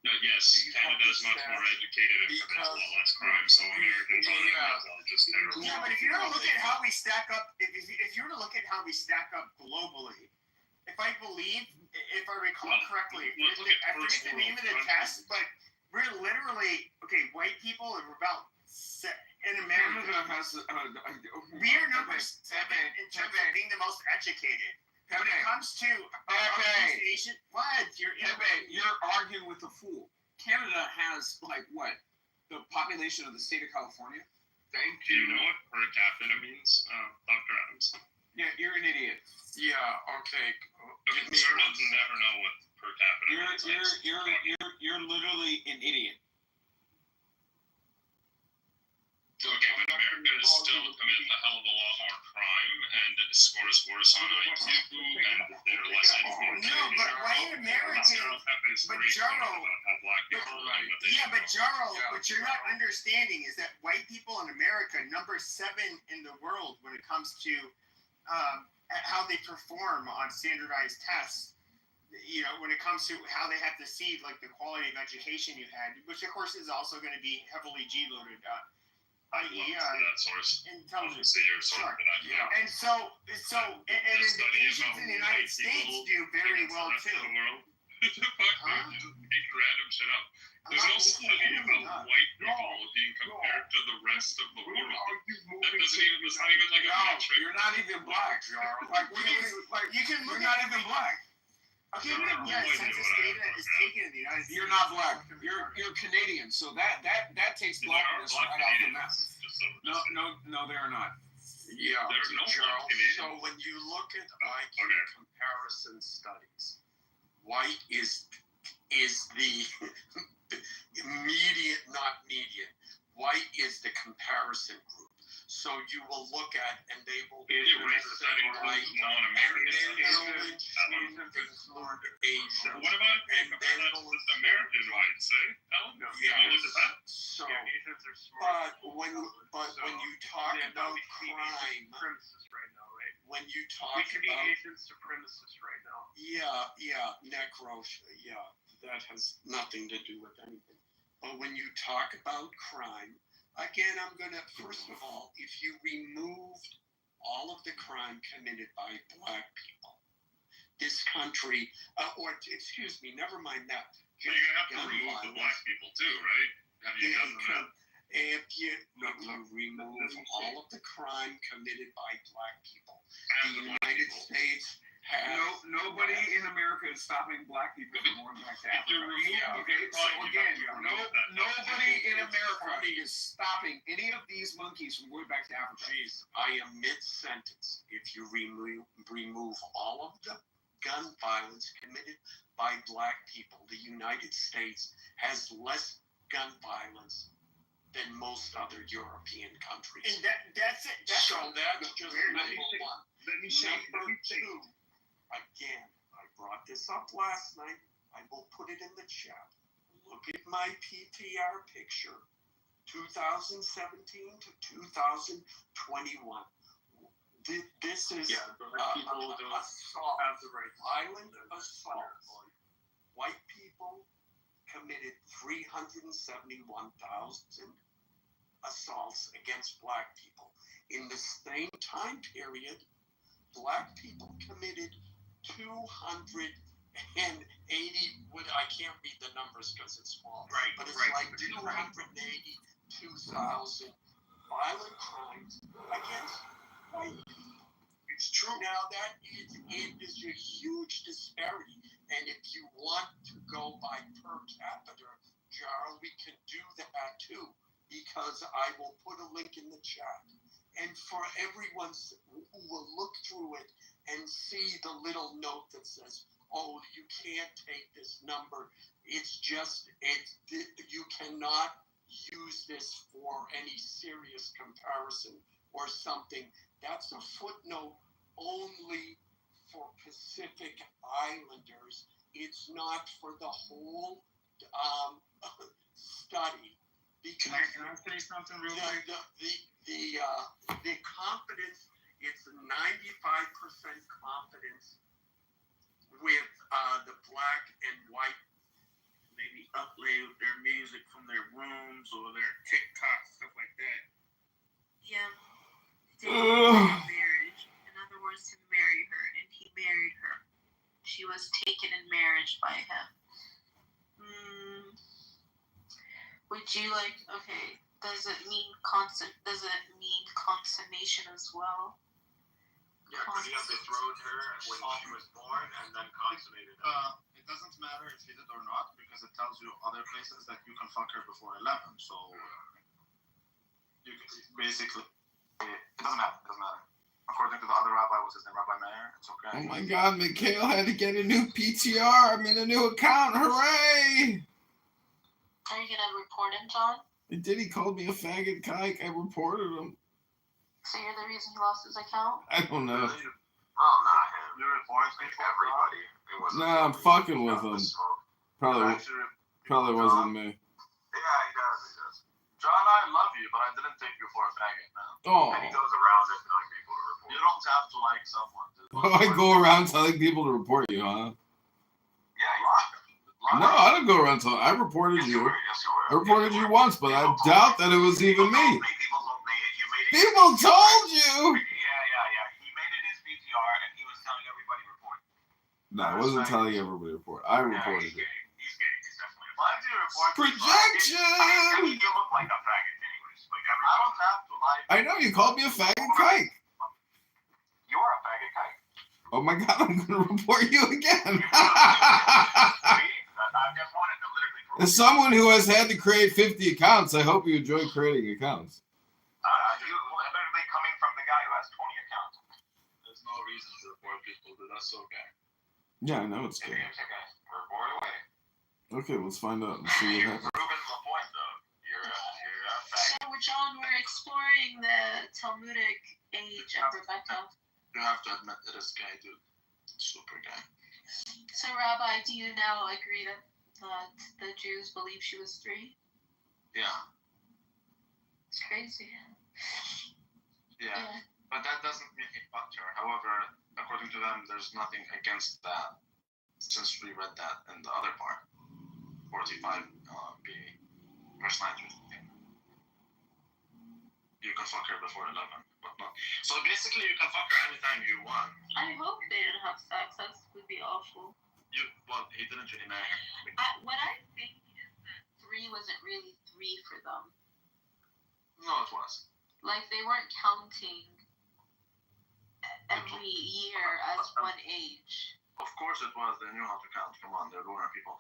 Speaker 10: No, yes, Canada is much more educated and commits a lot less crime, so Americans are just terrible.
Speaker 15: Yeah, but if you're to look at how we stack up, if you're to look at how we stack up globally, if I recall correctly, I forget the name of the test, but we're literally white people are about in America.
Speaker 3: Canada has
Speaker 15: we are number 7 in terms of being the most educated. When it comes to Asian,
Speaker 18: you're arguing with a fool. Canada has the population of the state of California.
Speaker 3: Thank
Speaker 10: you. Do you know what per capita means, Dr. Adams?
Speaker 18: Yeah, you're an idiot.
Speaker 3: Yeah. Okay.
Speaker 10: Conservatives never know what per capita means.
Speaker 18: You're literally an idiot.
Speaker 10: Okay, but America is still committing a hell of a lot more crime and scores worse on IQ and they're less educated.
Speaker 15: No, but white Americans. But Jarl. What you're not understanding is that white people in America number 7 in the world when it comes to how they perform on standardized tests. When it comes to how they have to see the quality of education you had, which of course is also going to be heavily G-loaded. I.e. intelligence. Sure. And so the Asians in the United States do very well too.
Speaker 10: Making random shit up. There's no study about white people being compared to the rest of the world. That's not even like a metric.
Speaker 3: You're not even black, Jarl.
Speaker 15: You're not even black. Okay, census data is taken in the United States.
Speaker 18: You're not black. You're Canadian, so that takes blackness right off the map. No, they are not.
Speaker 3: Yeah,
Speaker 10: there's no
Speaker 3: Gerald. So when you look at IQ comparison studies, white is
Speaker 14: is the immediate, not median. White is the comparison group. So you will look at, and they will
Speaker 10: Is racist that includes non-Americans?
Speaker 14: include Asian.
Speaker 10: What about if they compare that to just American whites, say? Ellen?
Speaker 14: No,
Speaker 10: Have you looked at that?
Speaker 14: So,
Speaker 10: Asians are smart.
Speaker 14: but when you talk about crime,
Speaker 10: Supremacists right now, right?
Speaker 14: when you talk
Speaker 10: We could be
Speaker 14: about
Speaker 10: Asian supremacists right now.
Speaker 14: necros, that has nothing to do with anything. But when you talk about crime, again, I'm gonna first of all, if you removed all of the crime committed by black people, this country, excuse me, never mind that.
Speaker 10: So you're gonna have to remove the black people too, right? Have you done that?
Speaker 14: If you remove all of the crime committed by black people, the United States has
Speaker 18: nobody in America is stopping black people from going back to Africa. Okay, so again, nobody in America is stopping any of these monkeys from going back to Africa.
Speaker 14: Jeez, I am mid-sentence. If you remove all of the gun violence committed by black people, the United States has less gun violence than most other European countries.
Speaker 18: And that's it.
Speaker 14: That's just number one.
Speaker 18: Let me say.
Speaker 14: Number two, again, I brought this up last night. I will put it in the chat. Look at my PTR picture, 2017 to 2021. This is assault, violent assault. White people committed 371,000 assaults against black people. In the same time period, black people committed 280, I can't read the numbers because it's small, but it's like 282,000 violent crimes against white people. It's true. Now it is a huge disparity, and if you want to go by per capita, Jarl, we can do that too, because I will put a link in the chat. And for everyone who will look through it and see the little note that says, oh, you can't take this number. It's just, you cannot use this for any serious comparison or something. That's a footnote only for Pacific Islanders. It's not for the whole study. Because
Speaker 10: can I say something real quick?
Speaker 14: The confidence, it's a 95% confidence with the black and white maybe upload their music from their rooms or their TikTok, stuff like that.
Speaker 19: Yeah. Marriage. In other words, to marry her, and he married her. She was taken in marriage by him. Would you does it mean consummation as well?
Speaker 20: Yeah, because he had betrothed her when she was born and then consummated her. It doesn't matter if he did or not, because it tells you other places that you can fuck her before 11. So you can basically, it doesn't matter. It doesn't matter. According to the other rabbi, what's his name, Rabbi Meir, it's okay.
Speaker 21: Oh my God, Mikhail had to get a new PTR. I'm in a new account. Hooray!
Speaker 19: Are you gonna report him, John?
Speaker 21: He did. He called me a faggot kike. I reported him.
Speaker 19: So you're the reason he lost his account?
Speaker 21: I don't know.
Speaker 20: Oh, not him. You report everybody. It wasn't
Speaker 21: Nah, I'm fucking with him. Probably wasn't me.
Speaker 20: Yeah, he does. John, I love you, but I didn't take you for a faggot, man.
Speaker 21: Oh.
Speaker 20: And he goes around it telling people to report. You don't have to like someone to.
Speaker 21: I go around telling people to report you, huh?
Speaker 20: Yeah, you are.
Speaker 21: No, I didn't go around telling. I reported you. I reported you once, but I doubt that it was even me.
Speaker 20: People told me.
Speaker 21: People told you.
Speaker 20: Yeah. He made it his PTR, and he was telling everybody to report.
Speaker 21: No, I wasn't telling everybody to report. I reported it.
Speaker 20: He's gay. He's definitely. Why do you report?
Speaker 21: Projection.
Speaker 20: You look like a faggot, anyways. I don't have to like.
Speaker 21: I know you called me a faggot kike.
Speaker 20: You are a faggot kike.
Speaker 21: Oh my God, I'm gonna report you again. As someone who has had to create 50 accounts, I hope you enjoy creating accounts.
Speaker 20: You literally coming from the guy who has 20 accounts. There's no reason to report people, but that's so gay.
Speaker 21: Yeah, I know it's good.
Speaker 20: Report away.
Speaker 21: Okay, let's find out and see what happens.
Speaker 20: Proving my point, though. You're a
Speaker 19: So, John, we're exploring the Talmudic age of Rebecca.
Speaker 20: You have to admit that this guy, dude, super guy.
Speaker 19: So, Rabbi, do you now agree that the Jews believe she was 3?
Speaker 20: Yeah.
Speaker 19: It's crazy.
Speaker 20: Yeah. But that doesn't mean he fucked her. However, according to them, there's nothing against that, since we read that in the other part, 45 B, verse 9. You can fuck her before 11, but not. So basically, you can fuck her anytime you want.
Speaker 19: I hope they didn't have sex. That would be awful.
Speaker 20: Well, he didn't really marry her.
Speaker 19: What I think is that 3 wasn't really 3 for them.
Speaker 20: No, it was.
Speaker 19: Like, they weren't counting every year as one age.
Speaker 20: Of course it was. They knew how to count. Come on, they're lunar people.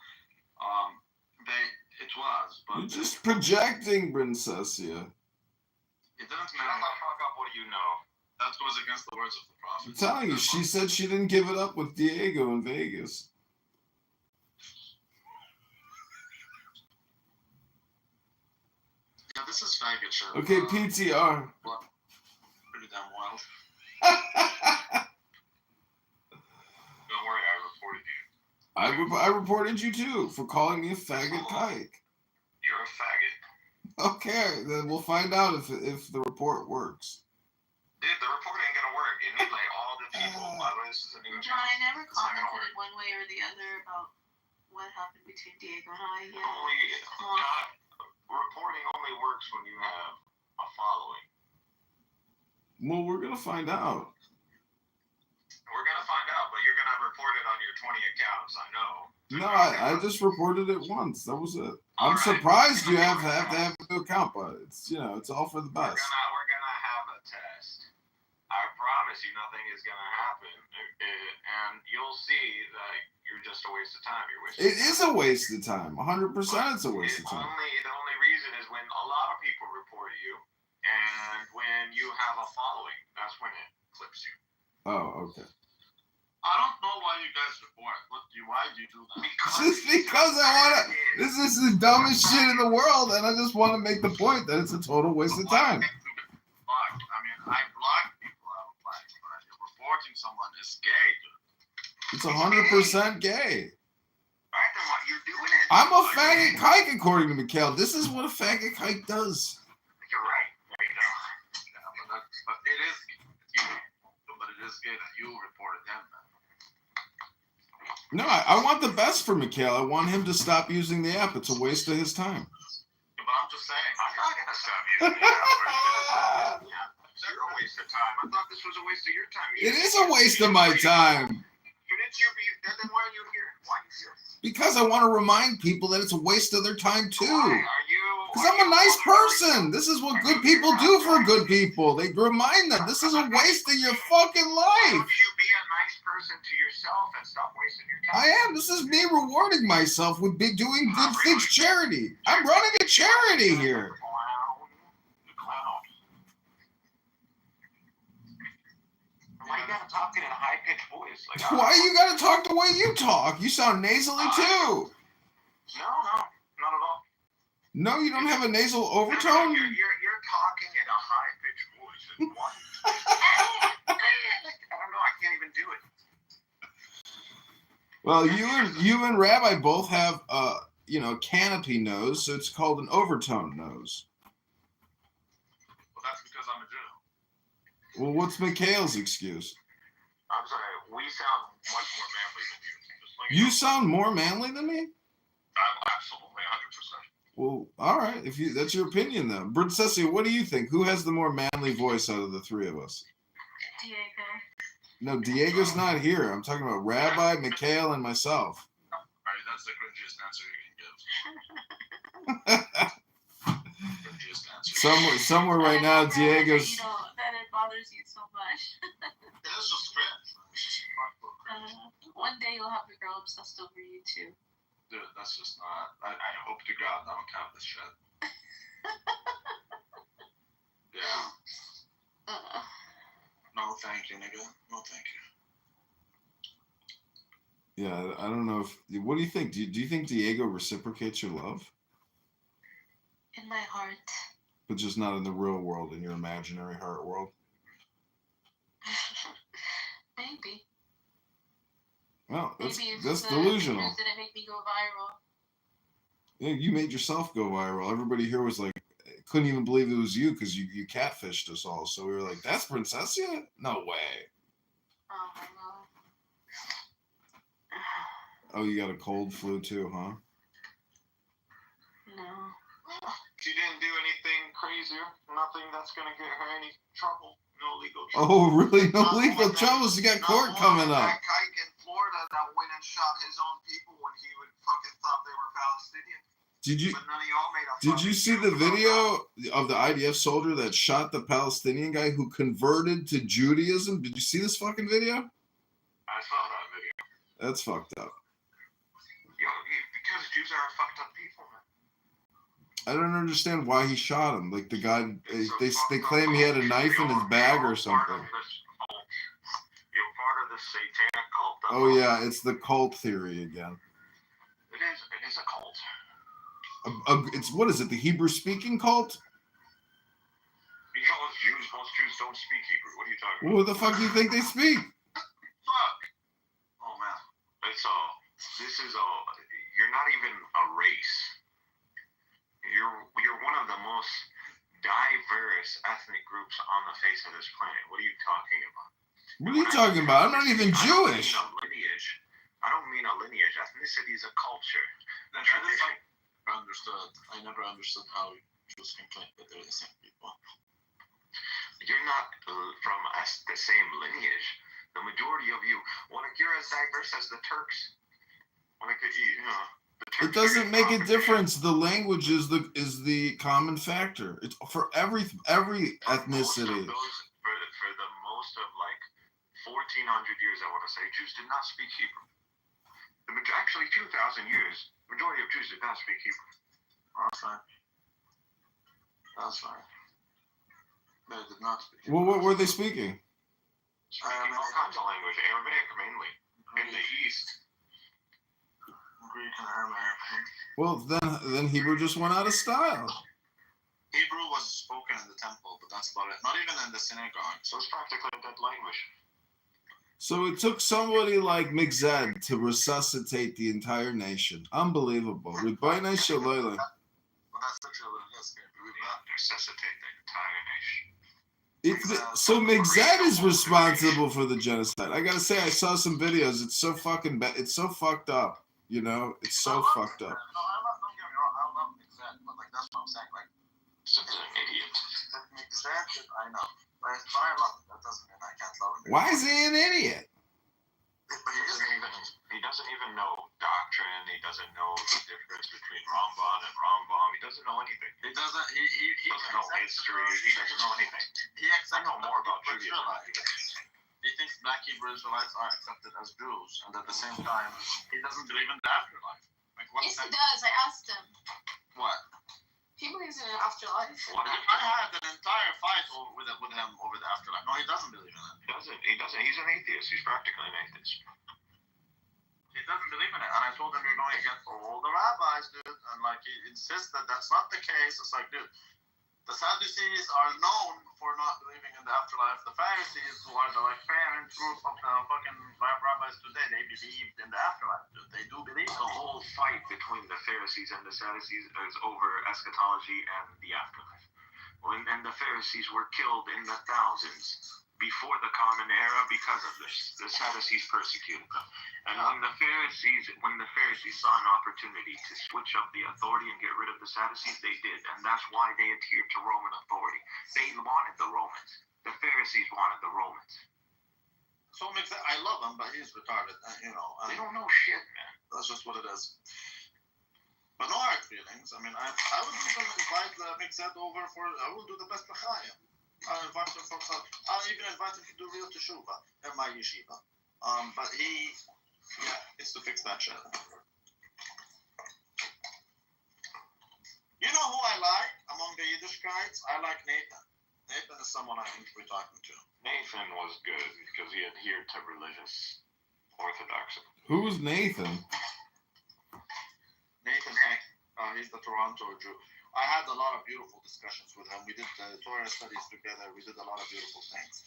Speaker 20: It was, but
Speaker 21: You're just projecting, Princessia.
Speaker 20: it didn't matter. Shut the fuck up. What do you know? That goes against the words of the prophet.
Speaker 21: I'm telling you, she said she didn't give it up with Diego in Vegas.
Speaker 20: Yeah, this is faggot shit.
Speaker 21: Okay, PTR.
Speaker 20: Pretty damn wild. Don't worry, I reported you.
Speaker 21: I reported you too for calling me a faggot kike.
Speaker 20: You're a faggot.
Speaker 21: Okay, then we'll find out if the report works.
Speaker 20: Dude, the report ain't gonna work. You need like all the people.
Speaker 19: John, I never commented one way or the other about what happened between Diego and I. Yeah.
Speaker 20: Reporting only works when you have a following.
Speaker 21: Well, we're gonna find out.
Speaker 20: We're gonna find out, but you're gonna report it on your 20 accounts. I know.
Speaker 21: No, I just reported it once. That was it. I'm surprised you have to have a new account, but it's it's all for the best.
Speaker 20: We're gonna have a test. I promise you, nothing is gonna happen, and you'll see that you're just a waste of time. You're wasting.
Speaker 21: It is a waste of time. 100%, it's a waste of time.
Speaker 20: The only reason is when a lot of people report you, and when you have a following, that's when it clips you.
Speaker 21: Oh, okay.
Speaker 20: I don't know why you guys report. Why do you do that?
Speaker 21: Just because I wanna. This is the dumbest shit in the world, and I just want to make the point that it's a total waste of time.
Speaker 20: I mean, I block people. I don't block people. Reporting someone is gay, dude.
Speaker 21: It's 100% gay.
Speaker 20: Right, then what you're doing it.
Speaker 21: I'm a faggot kike, according to Mikhail. This is what a faggot kike does.
Speaker 20: You're right. There you go. Yeah, but it is gay. But it is gay that you reported them.
Speaker 21: No, I want the best for Mikhail. I want him to stop using the app. It's a waste of his time.
Speaker 20: But I'm just saying, I'm not going to stop using the app. You're a waste of time. I thought this was a waste of your time.
Speaker 21: It is a waste of my time.
Speaker 20: Then why are you here? Why are you here?
Speaker 21: Because I want to remind people that it's a waste of their time too. Because I'm a nice person. This is what good people do for good people. They remind them this is a waste of your fucking life.
Speaker 20: Don't you be a nice person to yourself and stop wasting your time?
Speaker 21: I am. This is me rewarding myself with doing good things, charity. I'm running a charity here.
Speaker 20: Why you gotta talk in a high-pitched voice?
Speaker 21: Why you gotta talk the way you talk? You sound nasally too.
Speaker 20: No, not at all.
Speaker 21: No, you don't have a nasal overtone?
Speaker 20: You're talking in a high-pitched voice. I don't know. I can't even do it.
Speaker 21: Well, you and Rabbi both have canopy nose, so it's called an overtone nose.
Speaker 20: Well, that's because I'm a Jew.
Speaker 21: Well, what's Mikhail's excuse?
Speaker 20: I'm sorry. We sound much more manly than you.
Speaker 21: You sound more manly than me?
Speaker 20: Absolutely, 100%.
Speaker 21: Well, all right. If that's your opinion, then. Princessia, what do you think? Who has the more manly voice out of the three of us?
Speaker 19: Diego.
Speaker 21: No, Diego's not here. I'm talking about Rabbi, Mikhail, and myself.
Speaker 20: All right, that's the cringiest answer you can give.
Speaker 21: Somewhere right now, Diego's.
Speaker 19: That it bothers you so much.
Speaker 20: It's just cringe.
Speaker 19: One day you'll have a girl obsessed over you too.
Speaker 20: Dude, that's just not. I hope to God I don't count this shit. Yeah. No, thank you, nigga. No, thank you.
Speaker 21: Yeah, I don't know if. What do you think? Do you think Diego reciprocates your love?
Speaker 19: In my heart.
Speaker 21: But just not in the real world, in your imaginary heart world?
Speaker 19: Maybe.
Speaker 21: Well, that's
Speaker 19: Maybe if
Speaker 21: that's
Speaker 19: the
Speaker 21: delusional.
Speaker 19: videos didn't make me go viral.
Speaker 21: Yeah, you made yourself go viral. Everybody here was like, couldn't even believe it was you because you catfished us all. So we were like, that's Princessia? No way.
Speaker 19: Oh my god.
Speaker 21: Oh, you got a cold flu too, huh?
Speaker 19: No.
Speaker 3: She didn't do anything crazy. Nothing that's gonna get her any trouble. No legal trouble.
Speaker 21: Oh, really? No legal troubles. You got court coming up.
Speaker 3: That kike in Florida that went and shot his own people when he would fucking thought they were Palestinian.
Speaker 21: Did you
Speaker 3: But none of y'all made a
Speaker 21: did you see the video of the IDF soldier that shot the Palestinian guy who converted to Judaism? Did you see this fucking video?
Speaker 3: I saw that video.
Speaker 21: That's fucked up.
Speaker 3: Because Jews are fucked up people, man.
Speaker 21: I don't understand why he shot him. Like the guy, they claim he had a knife in his bag or something.
Speaker 3: You're part of this satanic cult.
Speaker 21: Oh yeah, it's the cult theory again.
Speaker 3: It is a cult.
Speaker 21: It's what is it? The Hebrew speaking cult?
Speaker 3: Because most Jews don't speak Hebrew. What are you talking about?
Speaker 21: What the fuck do you think they speak?
Speaker 3: Fuck. Oh man, this is all. You're not even a race. You're one of the most diverse ethnic groups on the face of this planet. What are you talking about?
Speaker 21: What are you talking about? I'm not even Jewish.
Speaker 3: I don't mean a lineage. Ethnicity is a culture. A tradition.
Speaker 20: Understood. I never understood how Jews can claim that they're the same people.
Speaker 3: You're not from the same lineage. The majority of you, you're as diverse as the Turks.
Speaker 21: It doesn't make a difference. The language is the common factor. It's for every ethnicity.
Speaker 3: For the most of 1,400 years, I want to say, Jews did not speak Hebrew. Actually, 2,000 years, majority of Jews did not speak Hebrew.
Speaker 20: That's fine. That's fine. They did not speak Hebrew.
Speaker 21: Well, what were they speaking?
Speaker 3: Speaking all kinds of language, Aramaic mainly, in the East.
Speaker 20: Greek and Aramaic.
Speaker 21: Well, then Hebrew just went out of style.
Speaker 20: Hebrew was spoken in the temple, but that's about it. Not even in the synagogue.
Speaker 3: So it's practically a dead language.
Speaker 21: So it took somebody like Migzed to resuscitate the entire nation. Unbelievable. With Bainai Shalayla.
Speaker 20: But that's literally what it is.
Speaker 3: Resuscitate the entire nation.
Speaker 21: So Migzed is responsible for the genocide. I gotta say, I saw some videos. It's so fucking bad. It's so fucked up. You know, it's so fucked up.
Speaker 20: No, don't get me wrong. I love Migzed, but that's what I'm saying.
Speaker 3: He's an idiot.
Speaker 20: Migzed, I know. But I love him. That doesn't mean I can't love him.
Speaker 21: Why is he an idiot?
Speaker 3: He doesn't even know doctrine. He doesn't know the difference between Rambam and Rambam. He doesn't know anything.
Speaker 20: He doesn't. He
Speaker 3: doesn't know history. He doesn't know anything. I know more about Judaism.
Speaker 20: He thinks Black Hebrew Israelites are accepted as Jews, and at the same time, he doesn't believe in the afterlife.
Speaker 19: Yes, he does. I asked him.
Speaker 20: What?
Speaker 19: He believes in an afterlife.
Speaker 20: I had an entire fight with him over the afterlife. No, he doesn't believe in it.
Speaker 3: He doesn't. He's an atheist. He's practically an atheist.
Speaker 20: He doesn't believe in it. And I told him you're going against all the rabbis, dude. And he insists that that's not the case. It's like, dude, the Sadducees are known for not believing in the afterlife. The Pharisees, who are the parent group of the fucking rabbis today, they believe in the afterlife, dude. They do believe.
Speaker 3: The whole fight between the Pharisees and the Sadducees is over eschatology and the afterlife. And the Pharisees were killed in the thousands before the Common Era because of this. The Sadducees persecuted them. And when the Pharisees saw an opportunity to switch up the authority and get rid of the Sadducees, they did. And that's why they adhered to Roman authority. They wanted the Romans. The Pharisees wanted the Romans.
Speaker 20: So I love him, but he's retarded.
Speaker 3: They don't know shit, man.
Speaker 20: That's just what it is. But no hard feelings. I mean, I would even invite Migzed over I will do the best L'chaim. I'll invite him I'll even invite him to do real teshuva at my yeshiva. But he needs to fix that shit. You know who I like among the Yiddish guys? I like Nathan. Nathan is someone I enjoy talking to.
Speaker 3: Nathan was good because he adhered to religious orthodoxy.
Speaker 21: Who's Nathan?
Speaker 20: Nathan Eck, he's the Toronto Jew. I had a lot of beautiful discussions with him. We did the Torah studies together. We did a lot of beautiful things.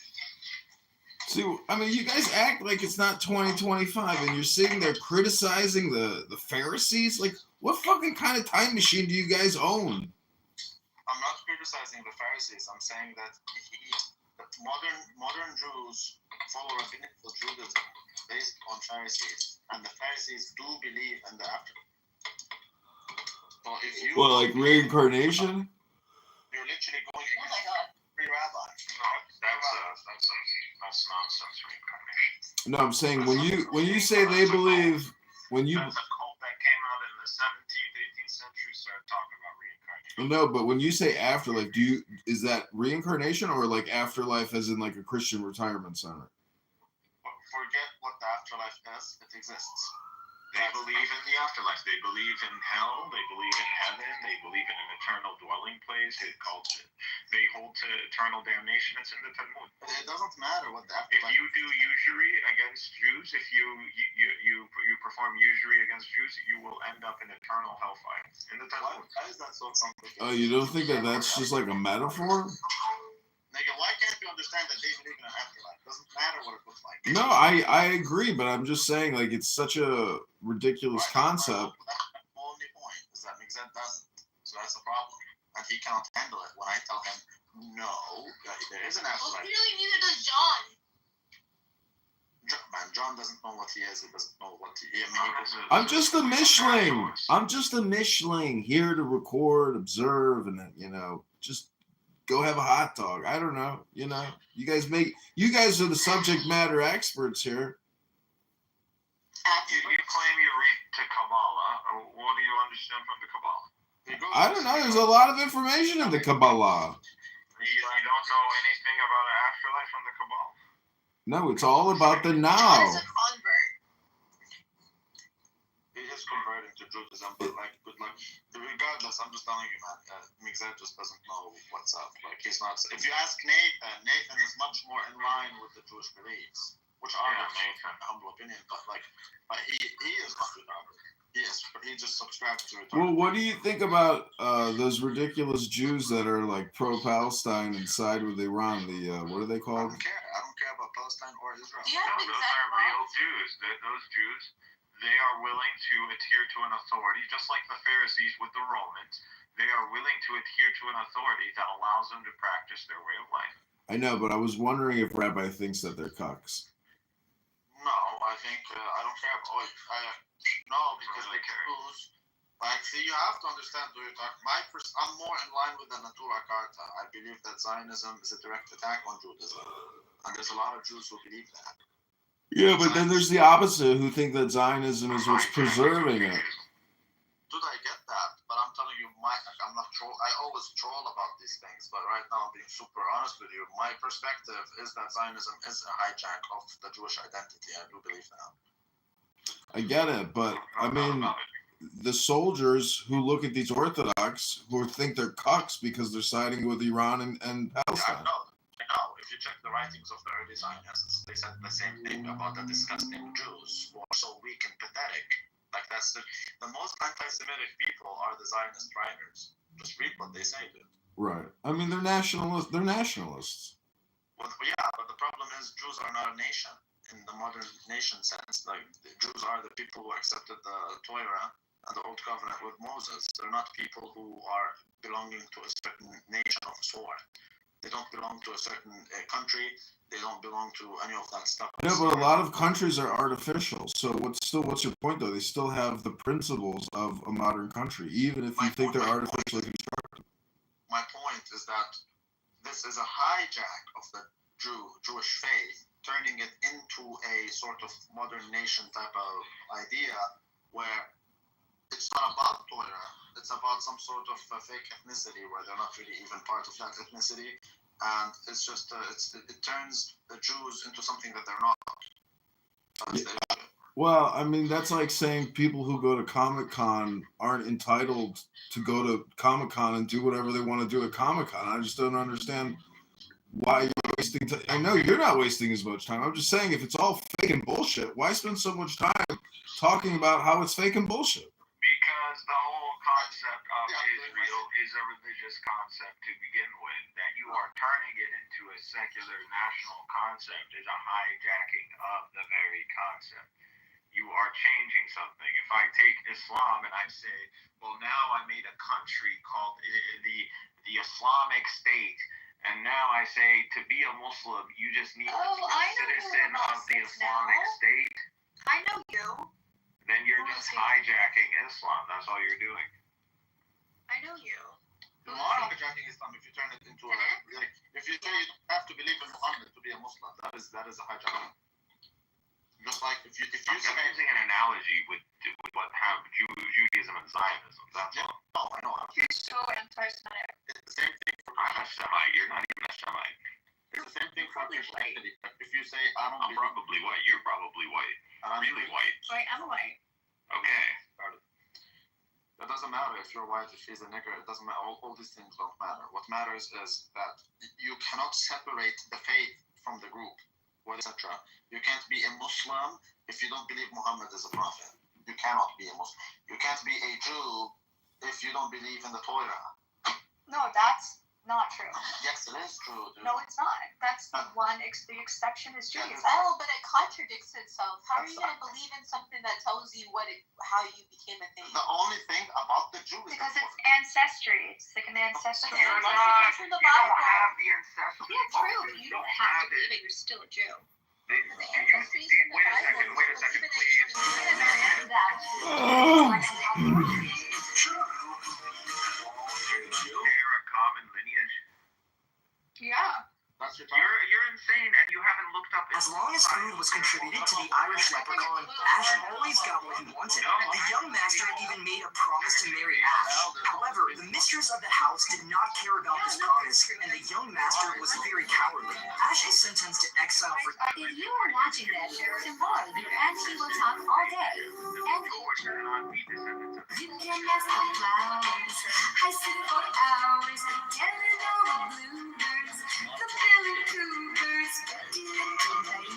Speaker 21: See, I mean, you guys act like it's not 2025, and you're sitting there criticizing the Pharisees. Like, what fucking kind of time machine do you guys own?
Speaker 20: I'm not criticizing the Pharisees. I'm saying that modern Jews follow rabbinical Judaism based on Pharisees, and the Pharisees do believe in the afterlife. So if you
Speaker 21: Like reincarnation?
Speaker 20: You're literally going against every rabbi.
Speaker 3: That's nonsense reincarnation.
Speaker 21: No, I'm saying when you say they believe, when you
Speaker 3: That's a cult that came out in the 17th, 18th century, started talking about reincarnation.
Speaker 21: no, but when you say afterlife, is that reincarnation or like afterlife as in like a Christian retirement center?
Speaker 20: Forget what the afterlife is. It exists.
Speaker 3: They believe in the afterlife. They believe in hell. They believe in heaven. They believe in an eternal dwelling place. They hold to eternal damnation. It's in the Talmud.
Speaker 20: It doesn't matter what the
Speaker 3: If
Speaker 20: afterlife.
Speaker 3: you do usury against Jews, if you perform usury against Jews, you will end up in eternal hellfire. In the Talmud.
Speaker 20: Why is that so complicated?
Speaker 21: Oh, you don't think that that's just like a metaphor?
Speaker 20: Nigga, why can't you understand that they believe in an afterlife? Doesn't matter what it looks like.
Speaker 21: No, I agree, but I'm just saying like it's such a ridiculous concept.
Speaker 20: That's the only point is that Mixed doesn't. So that's the problem. And he cannot handle it when I tell him, no, there is an afterlife.
Speaker 19: Clearly, neither does John.
Speaker 20: John doesn't know what he is. He doesn't know what he is. I mean,
Speaker 21: I'm just a Mishling. I'm just a Mishling here to record, observe, and just go have a hot dog. I don't know. You guys are the subject matter experts here.
Speaker 3: You claim you read to Kabbalah. What do you understand from the Kabbalah?
Speaker 21: I don't know. There's a lot of information in the Kabbalah.
Speaker 3: You don't know anything about an afterlife from the Kabbalah?
Speaker 21: No, it's all about the
Speaker 19: John
Speaker 21: now.
Speaker 19: is a convert.
Speaker 20: he is converting to Judaism, but regardless, I'm just telling you, man, Mixed just doesn't know what's up. Like, he's not. If you ask Nathan is much more in line with the Jewish beliefs, which are Nathan, humble opinion, but he is not retarded. He just subscribes to retarded.
Speaker 21: Well, what do you think about those ridiculous Jews that are like pro-Palestine and side with Iran? What are they called?
Speaker 20: I don't care about Palestine or Israel.
Speaker 3: No, those are real Jews. Those Jews, they are willing to adhere to an authority, just like the Pharisees with the Romans. They are willing to adhere to an authority that allows them to practice their way of life.
Speaker 21: I know, but I was wondering if Rabbi thinks that they're cucks.
Speaker 20: No, I think I don't care. No, because the Jews. Like, see, you have to understand who you're talking. I'm more in line with the Natura Carta. I believe that Zionism is a direct attack on Judaism, and there's a lot of Jews who believe that.
Speaker 21: Yeah, but then there's the opposite who think that Zionism is what's preserving it.
Speaker 20: Dude, I get that, but I'm telling you, I'm not troll. I always troll about these things, but right now I'm being super honest with you. My perspective is that Zionism is a hijack of the Jewish identity. I do believe that.
Speaker 21: I get it, but I mean, the soldiers who look at these Orthodox who think they're cucks because they're siding with Iran and Palestine.
Speaker 20: I know. If you check the writings of the early Zionists, they said the same thing about the disgusting Jews who are so weak and pathetic. Like, that's the most anti-Semitic people are the Zionist writers. Just read what they say, dude.
Speaker 21: Right. I mean, they're nationalists. They're nationalists.
Speaker 20: Well, yeah, but the problem is Jews are not a nation in the modern nation sense. Like, the Jews are the people who accepted the Torah and the Old Covenant with Moses. They're not people who are belonging to a certain nation of sort. They don't belong to a certain country. They don't belong to any of that stuff.
Speaker 21: No, but a lot of countries are artificial. So what's your point, though? They still have the principles of a modern country, even if you think they're artificially constructed.
Speaker 20: My point is that this is a hijack of the Jewish faith, turning it into a sort of modern nation type of idea where it's not about Torah. It's about some sort of fake ethnicity where they're not really even part of that ethnicity. And it's just, it turns the Jews into something that they're not.
Speaker 21: Well, I mean, that's like saying people who go to Comic-Con aren't entitled to go to Comic-Con and do whatever they want to do at Comic-Con. I just don't understand why you wasting time. I know you're not wasting as much time. I'm just saying, if it's all fake and bullshit, why spend so much time talking about how it's fake and bullshit?
Speaker 3: Because the whole concept of Israel is a religious concept to begin with. That you are turning it into a secular national concept is a hijacking of the very concept. You are changing something. If I take Islam and I say, well, now I made a country called the Islamic State, and now I say to be a Muslim, you just need to be a citizen of the Islamic State.
Speaker 19: I know you.
Speaker 3: Then you're just hijacking Islam. That's all you're doing.
Speaker 19: I know you.
Speaker 20: You are hijacking Islam if you turn it into like if you say you have to believe in Muhammad to be a Muslim. That is a hijack. Just like if you
Speaker 3: I'm using an analogy with what have Judaism and Zionism. That's all.
Speaker 20: No, I know.
Speaker 19: You're so anti-Semitic.
Speaker 20: It's the same thing for
Speaker 3: I'm a Semite. You're not even a Semite.
Speaker 20: It's the same thing for Christianity. If you say I'm
Speaker 3: probably white. You're probably white. Really white.
Speaker 19: Wait, I'm white.
Speaker 3: Okay.
Speaker 20: It doesn't matter if you're white, if he's a nigger. It doesn't matter. All these things don't matter. What matters is that you cannot separate the faith from the group, etc. You can't be a Muslim if you don't believe Muhammad is a prophet. You cannot be a Muslim. You can't be a Jew if you don't believe in the Torah.
Speaker 19: No, that's not true.
Speaker 20: Yes, it is true, dude.
Speaker 19: No, it's not. That's the the exception is Judaism.
Speaker 1: Oh, but it contradicts itself. How are you going to believe in something that tells you how you became a thing?
Speaker 20: The only thing about the Jew is
Speaker 19: because it's ancestry. It's like an ancestry.
Speaker 1: But it's not from the Bible.
Speaker 3: You don't have the ancestry.
Speaker 19: Yeah, true. But you don't have to believe it. You're still a Jew.
Speaker 3: Wait a second, please. Share a common lineage.
Speaker 19: Yeah.
Speaker 3: You're insane, and you haven't looked up.
Speaker 9: As long as food was contributed to the Irish leprechaun, Ash always got what he wanted. The young master even made a promise to marry Ash. However, the mistress of the house did not care about this promise, and the young master was very cowardly. Ash is sentenced to exile for.
Speaker 22: If you are watching this, tomorrow your auntie will talk all day. And you can ask the flowers. I sit for hours yelling over bluebirds. The billy cougars getting into baby.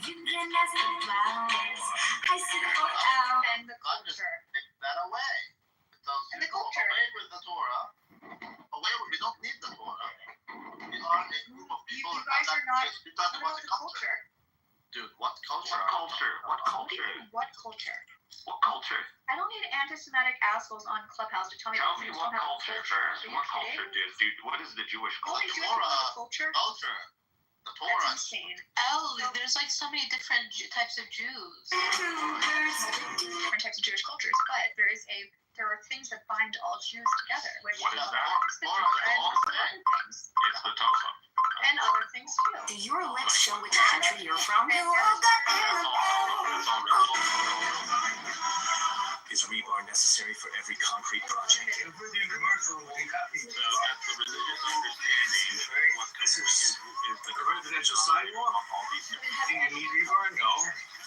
Speaker 22: You can ask the flowers. I sit for hours.
Speaker 19: And the culture.
Speaker 20: Take that away. It tells
Speaker 19: and
Speaker 20: you
Speaker 19: the culture.
Speaker 20: away with the Torah. We don't need the Torah. We are a group of people.
Speaker 19: You guys are not.
Speaker 20: We talk about the culture. Dude, what culture?
Speaker 3: What culture? What culture?
Speaker 19: What culture?
Speaker 3: What culture?
Speaker 19: I don't need anti-Semitic assholes on Clubhouse to tell me.
Speaker 3: Tell me what culture first. What culture, dude? What is the Jewish culture?
Speaker 19: Only Jewish culture.
Speaker 20: Culture. The Torah.
Speaker 19: That's insane.
Speaker 1: Oh, there's like so many different types of Jews.
Speaker 19: Different types of Jewish cultures, but there are things that bind all Jews together. Which
Speaker 3: What is that?
Speaker 19: It's the Torah and other things.
Speaker 3: It's the Torah.
Speaker 19: And other things too.
Speaker 9: Do your lips show which country you're from? Is rebar necessary for every concrete project?
Speaker 3: That's the religious understanding. What this is the residential sidewalk. Do you need rebar? No.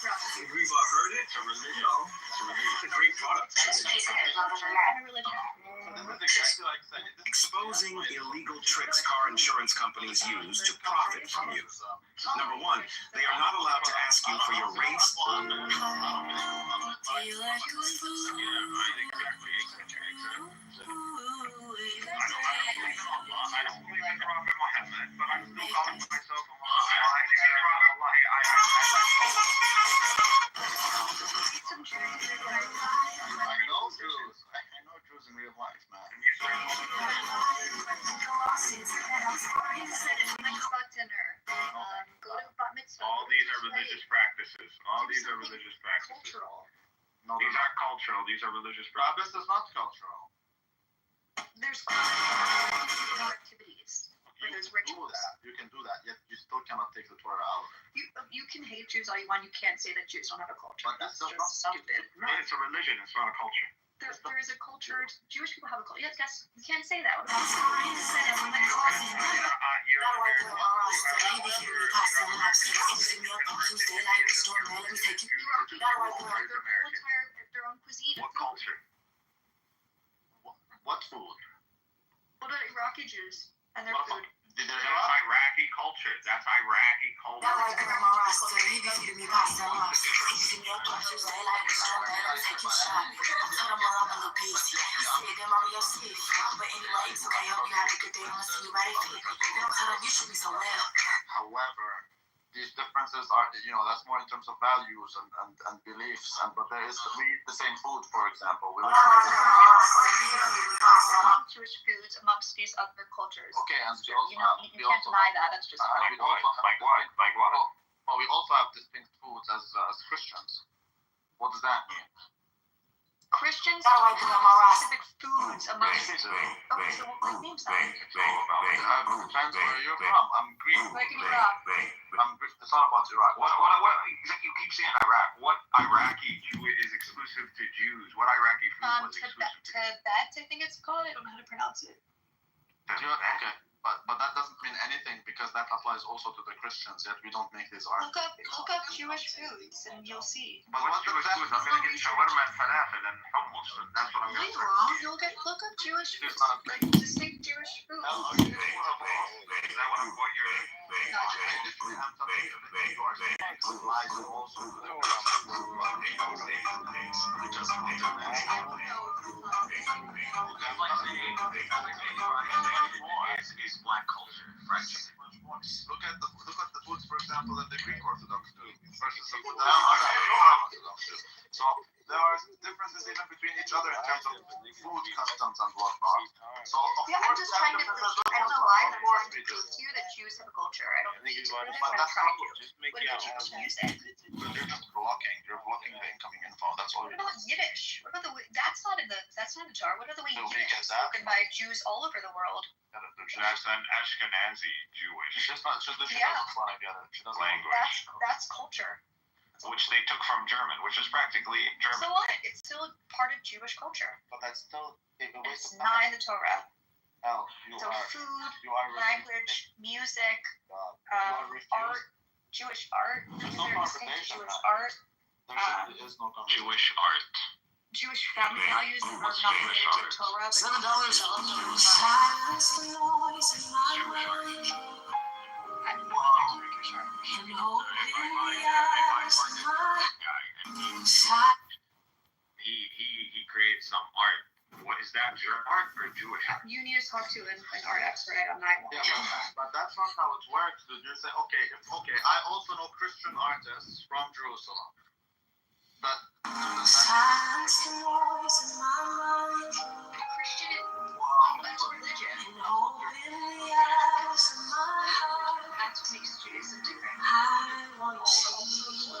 Speaker 3: Rebar heard it? It's a religion. It's a great product.
Speaker 9: Exposing illegal tricks car insurance companies use to profit from you. Number one, they are not allowed to ask you for your race.
Speaker 3: I don't believe in Prophet Muhammad, but I'm still calling myself a
Speaker 20: I know Jews in real life, man.
Speaker 3: All these are religious practices. These are cultural. No, these aren't cultural. These are religious practices.
Speaker 20: This is not cultural.
Speaker 19: There's activities. There's rituals.
Speaker 20: You can do that, yet you still cannot take the Torah out.
Speaker 19: You can hate Jews all you want. You can't say that Jews don't have a culture.
Speaker 20: But
Speaker 19: that's just stupid.
Speaker 3: It's a religion. It's not a culture.
Speaker 19: There is a culture. Jewish people have a culture. Yes, you can't say that. Their own cuisine.
Speaker 3: What culture?
Speaker 20: What food?
Speaker 19: What about Iraqi Jews and their food?
Speaker 3: Iraqi culture. That's Iraqi culture.
Speaker 22: That white girl on my roster, he be feeding me pasta and lobster. He see me up close, they like the strong, they don't take you shopping. I told him I'm a little bitch. He said, them on your stiff. But anyway, it's okay, hope you have a good day. I wanna see you right fit. Then I told him, you should be so well.
Speaker 20: However, these differences are, that's more in terms of values and beliefs. But we eat the same food, for example. We
Speaker 7: Jewish foods amongst these other cultures.
Speaker 20: Okay, and
Speaker 7: you can't deny that. That's just
Speaker 20: like what? Well, we also have distinct foods as Christians. What does that mean?
Speaker 7: Christians have specific foods amongst. Okay, so what names that?
Speaker 20: Depends where you're from. I'm Greek.
Speaker 7: Like in Iraq.
Speaker 20: I'm Greek. It's not about Iraq.
Speaker 3: What? You keep saying Iraq. What Iraqi Jew is exclusive to Jews? What Iraqi food was exclusive to
Speaker 7: Tibet, I think it's called. I don't know how to pronounce it.
Speaker 20: Okay. But that doesn't mean anything because that applies also to the Christians. Yet we don't make these arguments.
Speaker 7: Look up Jewish foods and you'll see.
Speaker 20: But
Speaker 3: what's Jewish foods? I'm gonna get shawarma and falafel and hummus. And that's what I'm gonna say.
Speaker 7: Look up Jewish foods, like distinct Jewish foods.
Speaker 3: Is that what you're? Is black culture, friendship.
Speaker 20: Look at the foods, for example, that the Greek Orthodox do versus the food that Orthodox do. So there are differences even between each other in terms of food customs and whatnot. So
Speaker 7: I'm just trying to prove. I don't know why I'm trying to prove to you that Jews have a culture. I don't need to prove it, but I'm trying to. What did you use it?
Speaker 20: You're just blocking. You're blocking the incoming info. That's all.
Speaker 7: What about Yiddish? What about the? That's not in the jar. What are the way
Speaker 20: So
Speaker 7: Yiddish is spoken by Jews all over the world?
Speaker 3: That's an Ashkenazi Jewish.
Speaker 20: She doesn't want to get it. She doesn't
Speaker 3: language.
Speaker 7: That's culture.
Speaker 3: Which they took from German, which is practically German.
Speaker 7: So what? It's still part of Jewish culture.
Speaker 20: But that's still.
Speaker 7: It's not in the Torah.
Speaker 20: Oh,
Speaker 7: food, language, music, art, Jewish art.
Speaker 20: There's no conversation.
Speaker 7: Jewish art.
Speaker 20: There is no conversation.
Speaker 3: Jewish art.
Speaker 7: Jewish family values that are not related to Torah.
Speaker 22: $7.
Speaker 3: He created some art. What is that? Art or Jewish art?
Speaker 7: You need to talk to an art expert on that one.
Speaker 20: Yeah, but that's not how it works. You say, okay. I also know Christian artists from Jerusalem.
Speaker 22: Silence the noise in my mind.
Speaker 7: Christian that's religion.
Speaker 22: And open the eyes of my heart.
Speaker 7: That's what makes Judaism different.
Speaker 22: I want to see.
Speaker 3: Judaism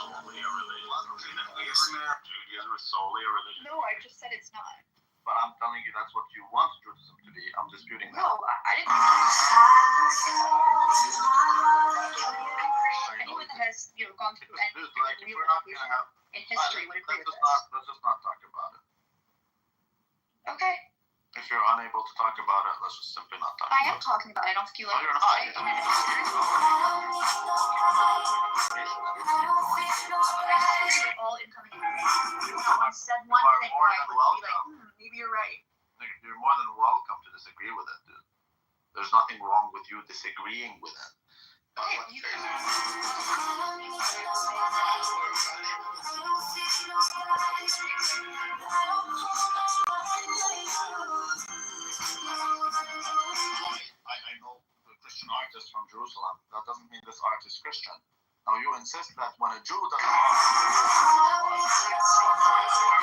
Speaker 3: is solely a religion.
Speaker 7: No, I just said it's not.
Speaker 20: But I'm telling you that's what you want Judaism to be. I'm disputing that.
Speaker 7: No, I didn't. Anyone that has gone through any real education in history would agree with this.
Speaker 20: Let's just not talk about it.
Speaker 7: Okay.
Speaker 20: If you're unable to talk about it, let's just simply not talk about it.
Speaker 7: I am talking about it. I don't feel like
Speaker 20: you're not.
Speaker 7: All incoming. I said one thing right. Maybe you're right.
Speaker 20: You're more than welcome to disagree with it, dude. There's nothing wrong with you disagreeing with it. I know the Christian artist from Jerusalem. That doesn't mean this art is Christian. Now you insist that when a Jew does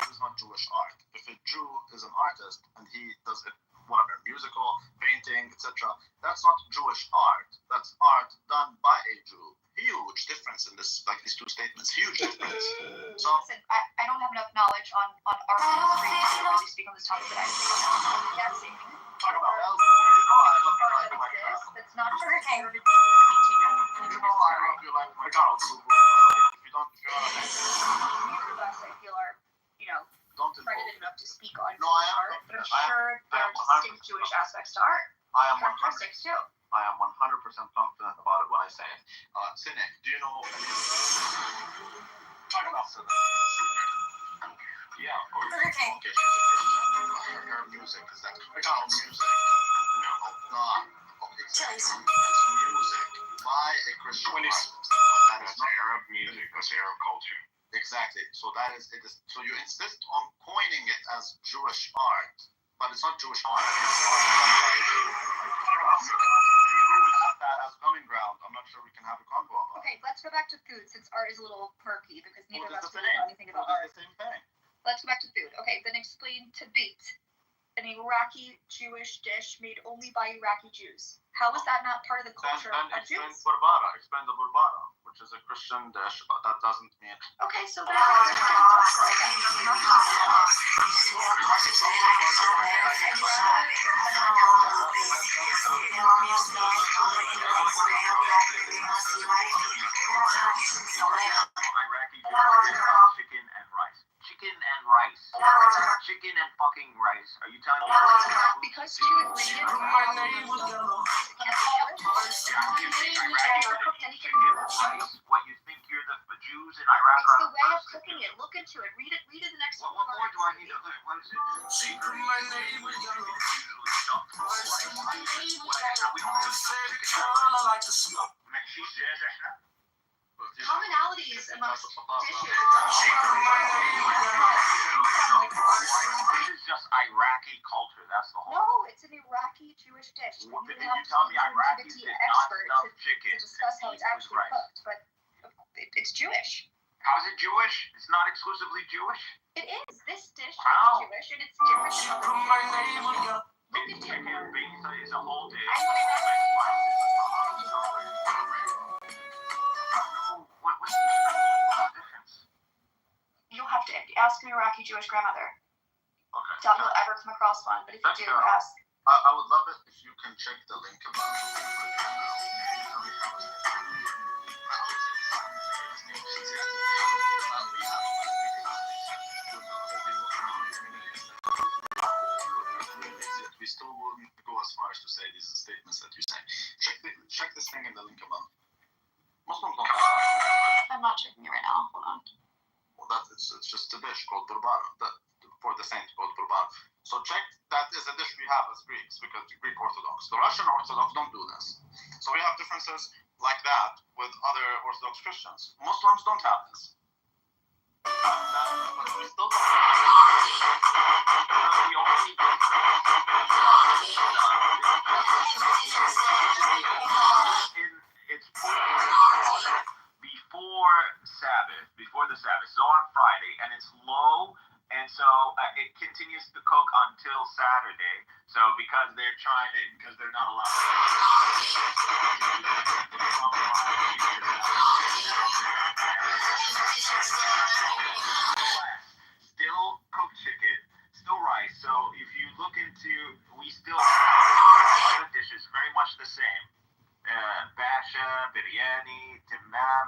Speaker 20: this is not Jewish art. If a Jew is an artist and he does it, whatever, musical, painting, etc., that's not Jewish art. That's art done by a Jew. Huge difference in this, like these two statements. Huge difference. So
Speaker 7: listen, I don't have enough knowledge on art and history to really speak on this topic, but I'm guessing.
Speaker 20: Talk about
Speaker 7: that's not for painting. I feel are, credited enough to speak on art, but I'm sure there are distinct Jewish aspects to art.
Speaker 20: I am 100%
Speaker 7: Characteristics too.
Speaker 20: confident about it when I say it. Sine, do you know? Talk about Sine. Yeah, of course.
Speaker 7: Okay.
Speaker 20: Okay, she's a Christian. Her music is that. I got music. No. Okay.
Speaker 3: music, that's Arab culture.
Speaker 20: Exactly. So that is it. So you insist on coining it as Jewish art, but it's not Jewish art. That as common ground. I'm not sure we can have a convo about.
Speaker 7: Okay, let's go back to food since art is a little perky because neither of us
Speaker 20: Food is the
Speaker 7: really know
Speaker 20: same.
Speaker 7: anything about
Speaker 20: Food
Speaker 7: art.
Speaker 20: is the same thing.
Speaker 7: Let's go back to food. Okay, then explain tabit, an Iraqi Jewish dish made only by Iraqi Jews. How is that not part of the culture
Speaker 20: And
Speaker 7: of
Speaker 20: explain
Speaker 7: Jews?
Speaker 20: burbara. Explain the burbara, which is a Christian dish, but that doesn't mean.
Speaker 7: Okay, so there's a different culture, I guess. Not
Speaker 3: Iraqi chicken and rice. Chicken and rice. Chicken and fucking rice. Are you telling me?
Speaker 7: because two ingredients are
Speaker 3: What you think you're the Jews in Iraq
Speaker 7: It's
Speaker 3: are?
Speaker 7: the way of cooking it. Look into it. Read it. Read it the next one.
Speaker 3: What more do I need to learn? What is it? Secret my name with yellow.
Speaker 7: Commonalities amongst dishes.
Speaker 3: This is just Iraqi culture. That's the whole.
Speaker 7: No, it's an Iraqi Jewish dish.
Speaker 3: What,
Speaker 7: You
Speaker 3: and
Speaker 7: have
Speaker 3: you
Speaker 7: to
Speaker 3: tell me
Speaker 7: speak to an
Speaker 3: Iraqis
Speaker 7: activity
Speaker 3: did not
Speaker 7: expert
Speaker 3: stuff
Speaker 7: to
Speaker 3: chicken
Speaker 7: discuss how it's actually
Speaker 3: rice.
Speaker 7: cooked, but it's Jewish.
Speaker 3: How's it Jewish? It's not exclusively Jewish.
Speaker 7: It is. This dish
Speaker 3: How?
Speaker 7: is Jewish, and it's different than other. Look
Speaker 3: It's
Speaker 7: into
Speaker 3: chicken
Speaker 7: it.
Speaker 3: beef. It's a whole dish. What's the difference?
Speaker 7: You'll have to ask an Iraqi Jewish grandmother.
Speaker 20: Okay.
Speaker 7: Doubt you'll ever come across one, but if you
Speaker 20: That's
Speaker 7: do,
Speaker 20: fair enough.
Speaker 7: ask.
Speaker 20: I would love it if you can check the link above. We still wouldn't go as far as to say these statements that you say. Check this thing in the link above. Muslims don't have that.
Speaker 7: I'm not checking it right now. Hold on.
Speaker 20: Well, it's just a dish called burbara, for the saint called burbara. So check, that is a dish we have as Greeks, because the Greek Orthodox. The Russian Orthodox don't do this. So we have differences like that with other Orthodox Christians. Muslims don't have this. But we still don't
Speaker 3: It's before Sabbath, before the Sabbath, so on Friday, and it's low, and so it continues to cook until Saturday. So because they're not allowed. Still cooked chicken, still rice. So if you look into, we still have other dishes very much the same. Basha, biryani, timam.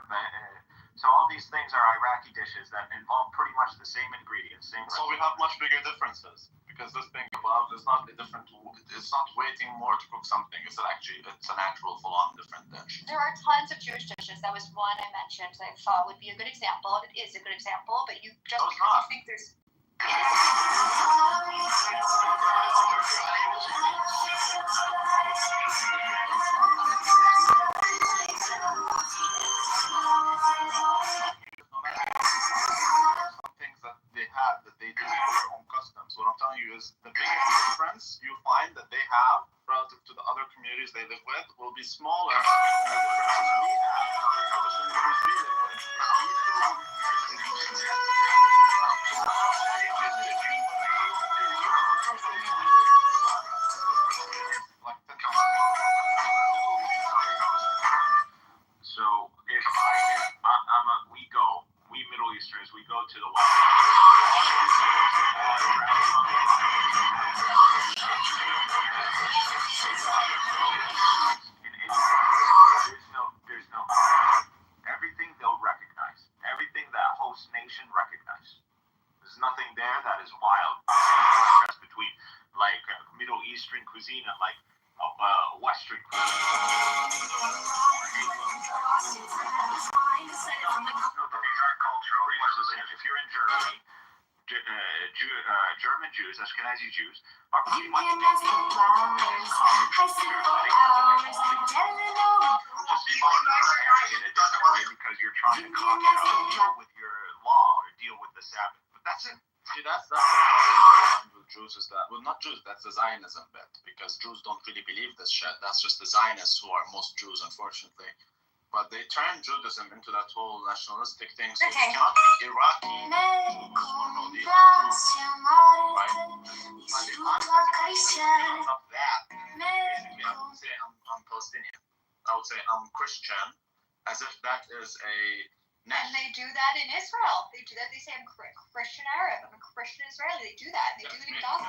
Speaker 3: So all these things are Iraqi dishes that involve pretty much the same ingredients.
Speaker 20: So we have much bigger differences, because this thing above is not a different. It's not waiting more to cook something. It's an actual full-on different dish.
Speaker 7: There are tons of Jewish dishes. That was one I mentioned that I thought would be a good example. It is a good example, but you just because you think there's.
Speaker 20: Some things that they had that they do for their own customs. What I'm telling you is the biggest difference you find that they have relative to the other communities they live with will be smaller than the differences we have with the communities we live with.
Speaker 3: So if we Middle Easterners, we go to the West. In there's no everything they'll recognize. Everything that host nation recognize. There's nothing there that is wild. There's contrast between like Middle Eastern cuisine and like Western cuisine. Pretty much the same. If you're in Germany, German Jews, Ashkenazi Jews, are pretty much way because you're trying to deal with your law or deal with the Sabbath. But that's it.
Speaker 20: See, that's the problem with Jews is that, well, not Jews, that's the Zionism bit, because Jews don't really believe this shit. That's just the Zionists who are most Jews, unfortunately. But they turned Judaism into that whole nationalistic thing, so they cannot be Iraqi or no, they are Jews, right? But if I'm because of that, basically I wouldn't say I'm Palestinian. I would say I'm Christian, as if that is a
Speaker 7: and they do that in Israel. They do that. They say I'm Christian Arab. I'm a Christian Israeli. They do that. They do it in Gaza.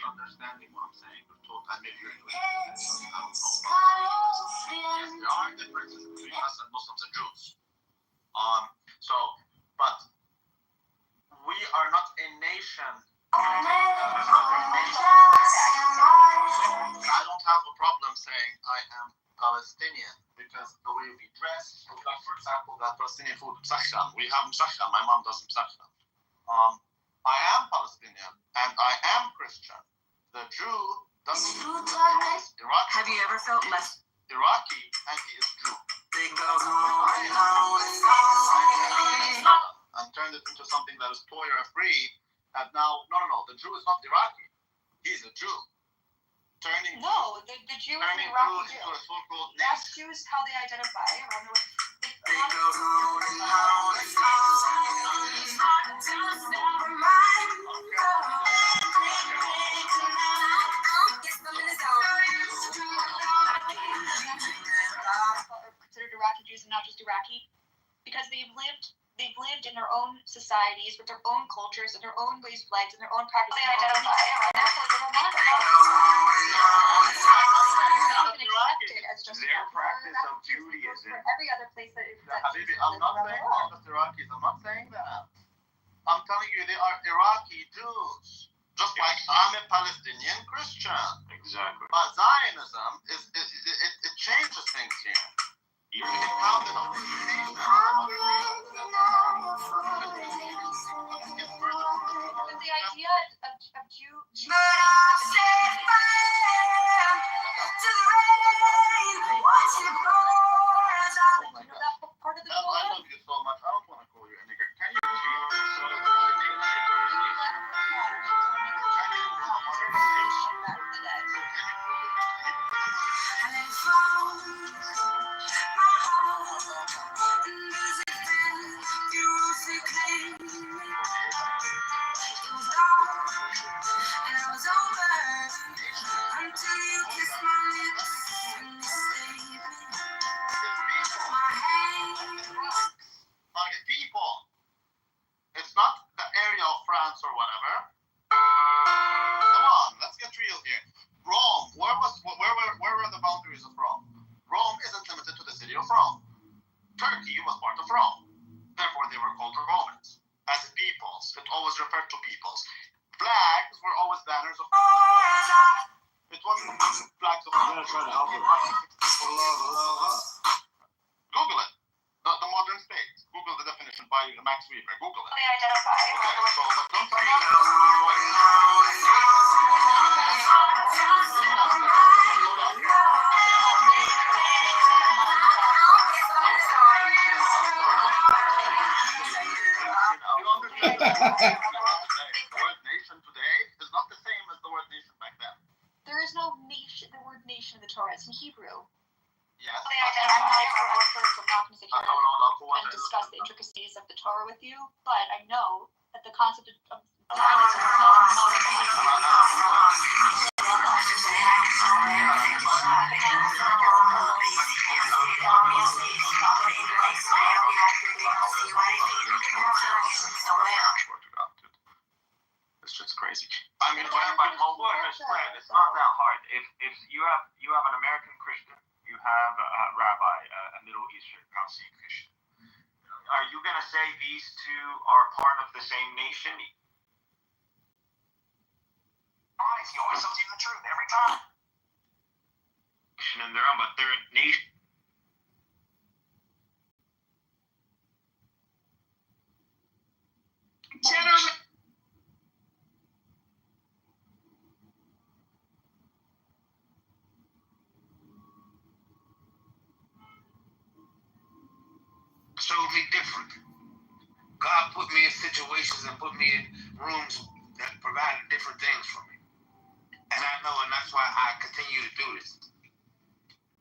Speaker 20: Understanding what I'm saying, and maybe you're doing it. Yes, there are differences between us and Muslims and Jews. But we are not a nation. So I don't have a problem saying I am Palestinian because the way we dress, like for example, that Palestinian food, msakhan. We have msakhan. My mom does msakhan. I am Palestinian and I am Christian. The Jew doesn't. Iraqi.
Speaker 9: Have you ever felt less
Speaker 20: Iraqi and he is Jew? And turned it into something that is Torah free. And now, no, the Jew is not Iraqi. He's a Jew.
Speaker 7: The Jew is an Iraqi Jew. That's Jews how they identify. Considered Iraqi Jews and not just Iraqi, because they've lived in their own societies with their own cultures and their own ways of life and their own practices. They identify, and therefore they are not accepted as just
Speaker 3: their practice of Judaism.
Speaker 7: For every other place that
Speaker 20: Habibi, I'm not saying they're just Iraqis. I'm not saying that. I'm telling you they are Iraqi Jews. Just like I'm a Palestinian Christian.
Speaker 3: Exactly.
Speaker 20: But Zionism it changes things here. You can count it on the
Speaker 7: idea of Jew part of the
Speaker 20: I love you so much. I don't want to call you a nigger. Can you people. It's not the area of France or whatever. Come on, let's get real here. Rome, where were the boundaries of Rome? Rome isn't limited to the city of Rome. Turkey was part of Rome. Therefore, they were called the Romans. As peoples, it always referred to peoples. Flags were always banners of peoples. It wasn't flags of Google it. The modern state. Google the definition by Max Weber. Google it.
Speaker 7: They identify.
Speaker 20: Okay, so but don't tell me the word nation today is not the same as the word nation back then.
Speaker 7: There is no nation. The word nation in the Torah. It's in Hebrew.
Speaker 20: Yes.
Speaker 7: I'm not going to sit here and discuss the intricacies of the Torah with you, but I know that the concept of Zionism is
Speaker 20: It's just crazy. I mean,
Speaker 3: It's not that hard. If you have an American Christian, you have a rabbi, a Middle Eastern Palestinian Christian. Are you going to say these two are part of the same nation? He always tells you the truth every time. In their own, but they're a nation.
Speaker 8: me different. God put me in situations and put me in rooms that provided different things for me. And I know, and that's why I continue to do this.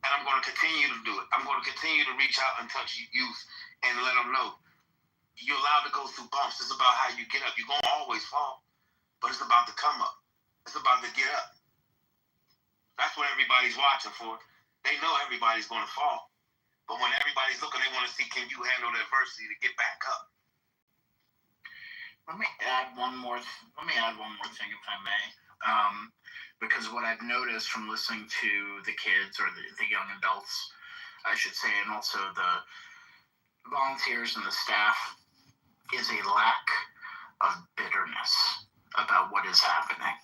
Speaker 8: And I'm going to continue to do it. I'm going to continue to reach out and touch youth and let them know you're allowed to go through bumps. It's about how you get up. You're going to always fall, but it's about to come up. It's about to get up. That's what everybody's watching for. They know everybody's going to fall. But when everybody's looking, they want to see, can you handle the adversity to get back up?
Speaker 11: Let me add one more thing, if I may. Because what I've noticed from listening to the kids or the young adults, I should say, and also the volunteers and the staff, is a lack of bitterness about what is happening.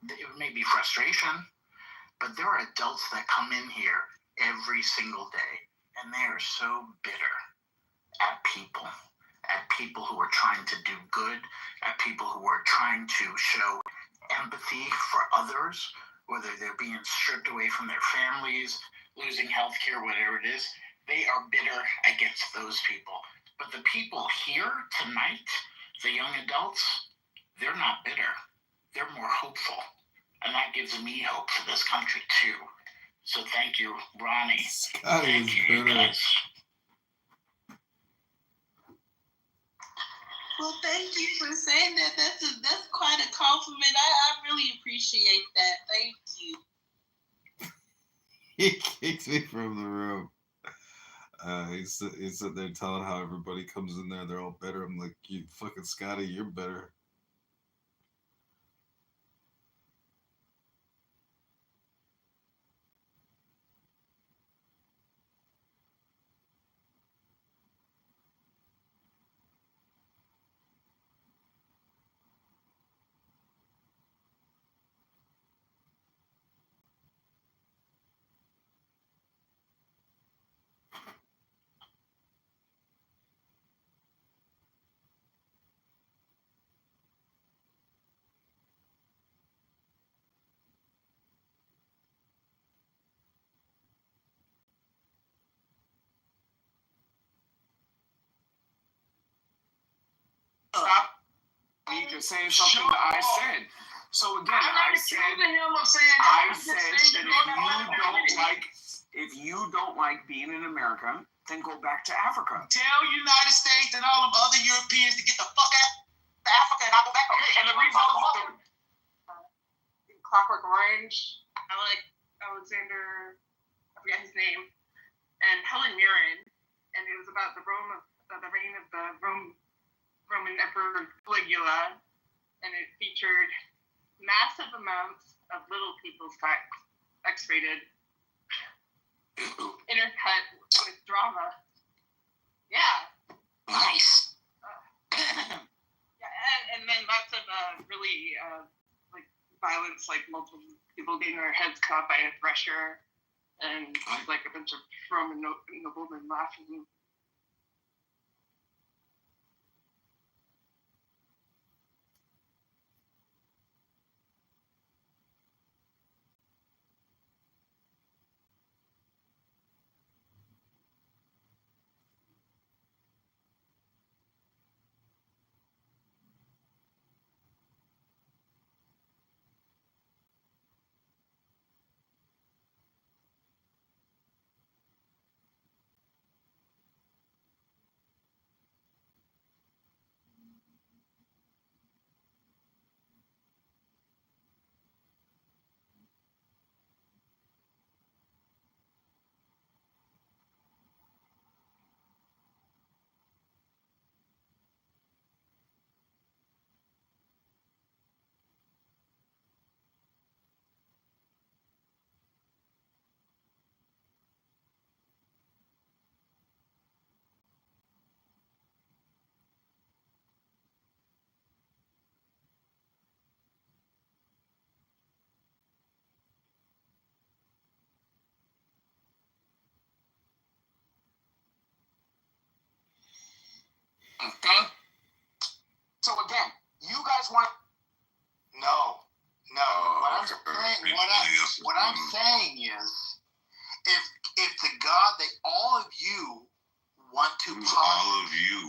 Speaker 11: It may be frustration, but there are adults that come in here every single day, and they are so bitter at people who are trying to do good, at people who are trying to show empathy for others, whether they're being stripped away from their families, losing health care, whatever it is. They are bitter against those people. But the people here tonight, the young adults, they're not bitter. They're more hopeful. And that gives me hope for this country too. So thank you, Ronnie. Thank you, guys.
Speaker 19: Well, thank you for saying that. That's quite a compliment. I really appreciate that. Thank you.
Speaker 21: He kicked me from the room. He's sitting there telling how everybody comes in there, they're all better. I'm like, you fucking Scotty, you're better.
Speaker 18: Stop. You're saying something that I said. So again, I said that if you don't like being in America, then go back to Africa.
Speaker 8: Tell United States and all of other Europeans to get the fuck out of Africa, and I'll go back. Okay, and the reason
Speaker 13: Clockwork Orange. I like Alexander, I forget his name, and Helen Mirren, and it was about the reign of the Roman Emperor Caligula, and it featured massive amounts of little people's text, X-rated, intercut with drama. Yeah.
Speaker 11: Nice.
Speaker 13: Yeah, and then lots of really like violence, like multiple people getting their heads cut by a thresher, and like a bunch of Roman noblemen laughing.
Speaker 8: Okay. So again, you guys want? No. What I'm saying is, if the God that all of you want to
Speaker 17: all of you.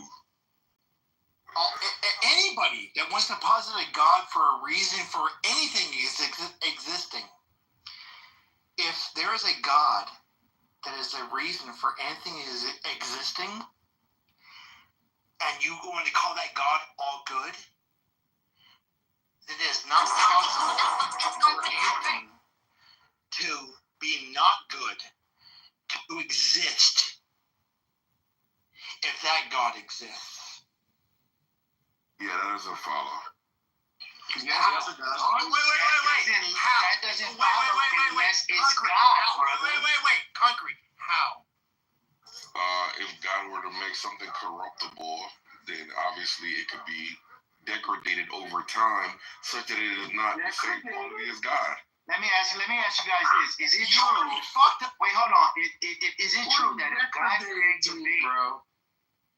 Speaker 8: Anybody that wants to posit a God for a reason for anything is existing. If there is a God that is a reason for anything is existing, and you going to call that God all good, then it is not possible for anything to be not good, to exist, if that God exists.
Speaker 17: Yeah, that doesn't follow.
Speaker 8: Yeah, how? Wait. How?
Speaker 1: That doesn't follow unless it's God.
Speaker 8: Wait. Concrete. How?
Speaker 4: If God were to make something corruptible, then obviously it could be degraded over time, such that it is not the same quality as God.
Speaker 1: Let me ask you guys this: Is it
Speaker 8: You
Speaker 1: true?
Speaker 8: already fucked up.
Speaker 1: Wait, hold on. Is it true that if God creates me,
Speaker 8: bro?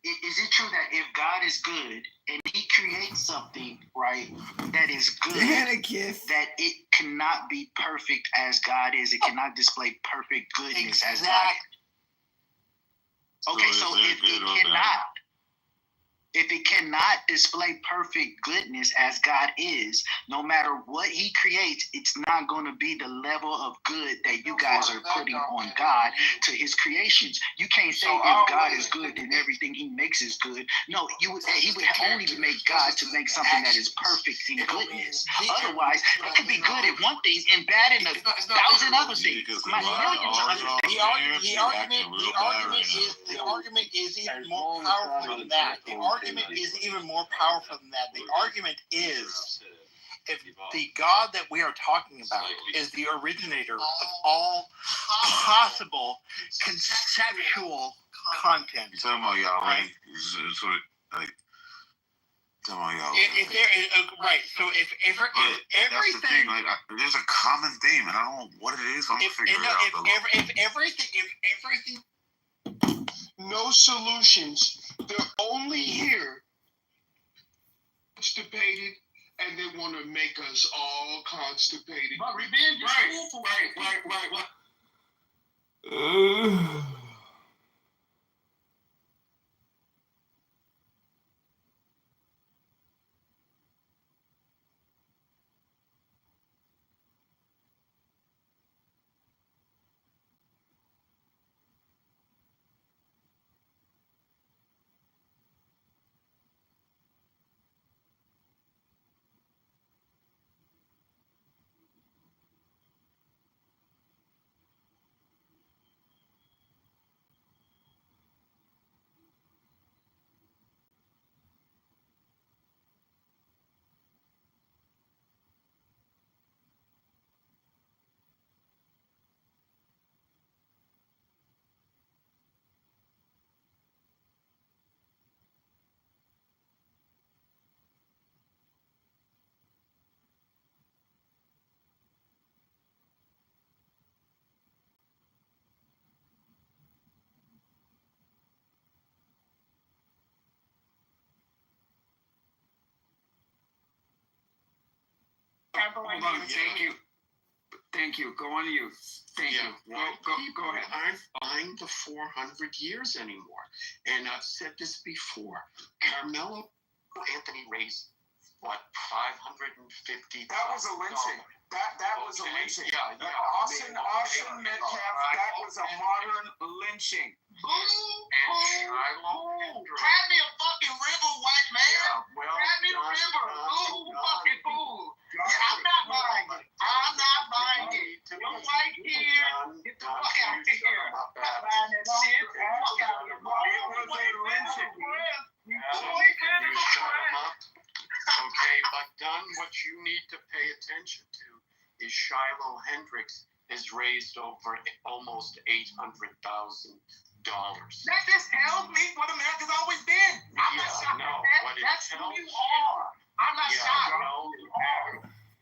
Speaker 1: Is it true that if God is good and He creates something, right, that is good, that it cannot be perfect as God is? It cannot display perfect goodness as God is. Okay, so if it cannot display perfect goodness as God is, no matter what He creates, it's not going to be the level of good that you guys are putting on God to His creations. You can't say if God is good, then everything He makes is good. No, He would only make God to make something that is perfect in goodness. Otherwise, it could be good at one thing and bad in 1,000 other things.
Speaker 8: The argument is even more powerful than that. The argument is even more powerful than that. The argument is, if the God that we are talking about is the originator of all possible conceptual content.
Speaker 17: You're talking about y'all,
Speaker 8: right? Right. So if everything,
Speaker 17: that's the thing. Like, there's a common theme, and I don't know what it is. I'm gonna figure it out.
Speaker 14: If everything, no solutions. They're only here. Constipated, and they want to make us all constipated.
Speaker 8: But revenge is
Speaker 21: Right.
Speaker 14: Thank you. Go on to you. Thank you. Go ahead. I'm buying the 400 years anymore. And I've said this before. Carmelo Anthony raised, what, $550,000?
Speaker 18: That was a lynching. That was a lynching.
Speaker 14: Yeah.
Speaker 18: Austin Metcalf, that was a modern lynching.
Speaker 8: Grab me a fucking river, white man. Grab me a river. Fucking fool. I'm not buying it. You're white here. Get the fuck out of here. I'm not buying that shit. Fuck out of here. It was a lynching.
Speaker 14: You shut him up. Okay, but Dunn, what you need to pay attention to is Shiloh Hendricks has raised over almost $800,000.
Speaker 8: That just tells me what America's always been. I'm not shocked at that. That's who you are. I'm not shocked.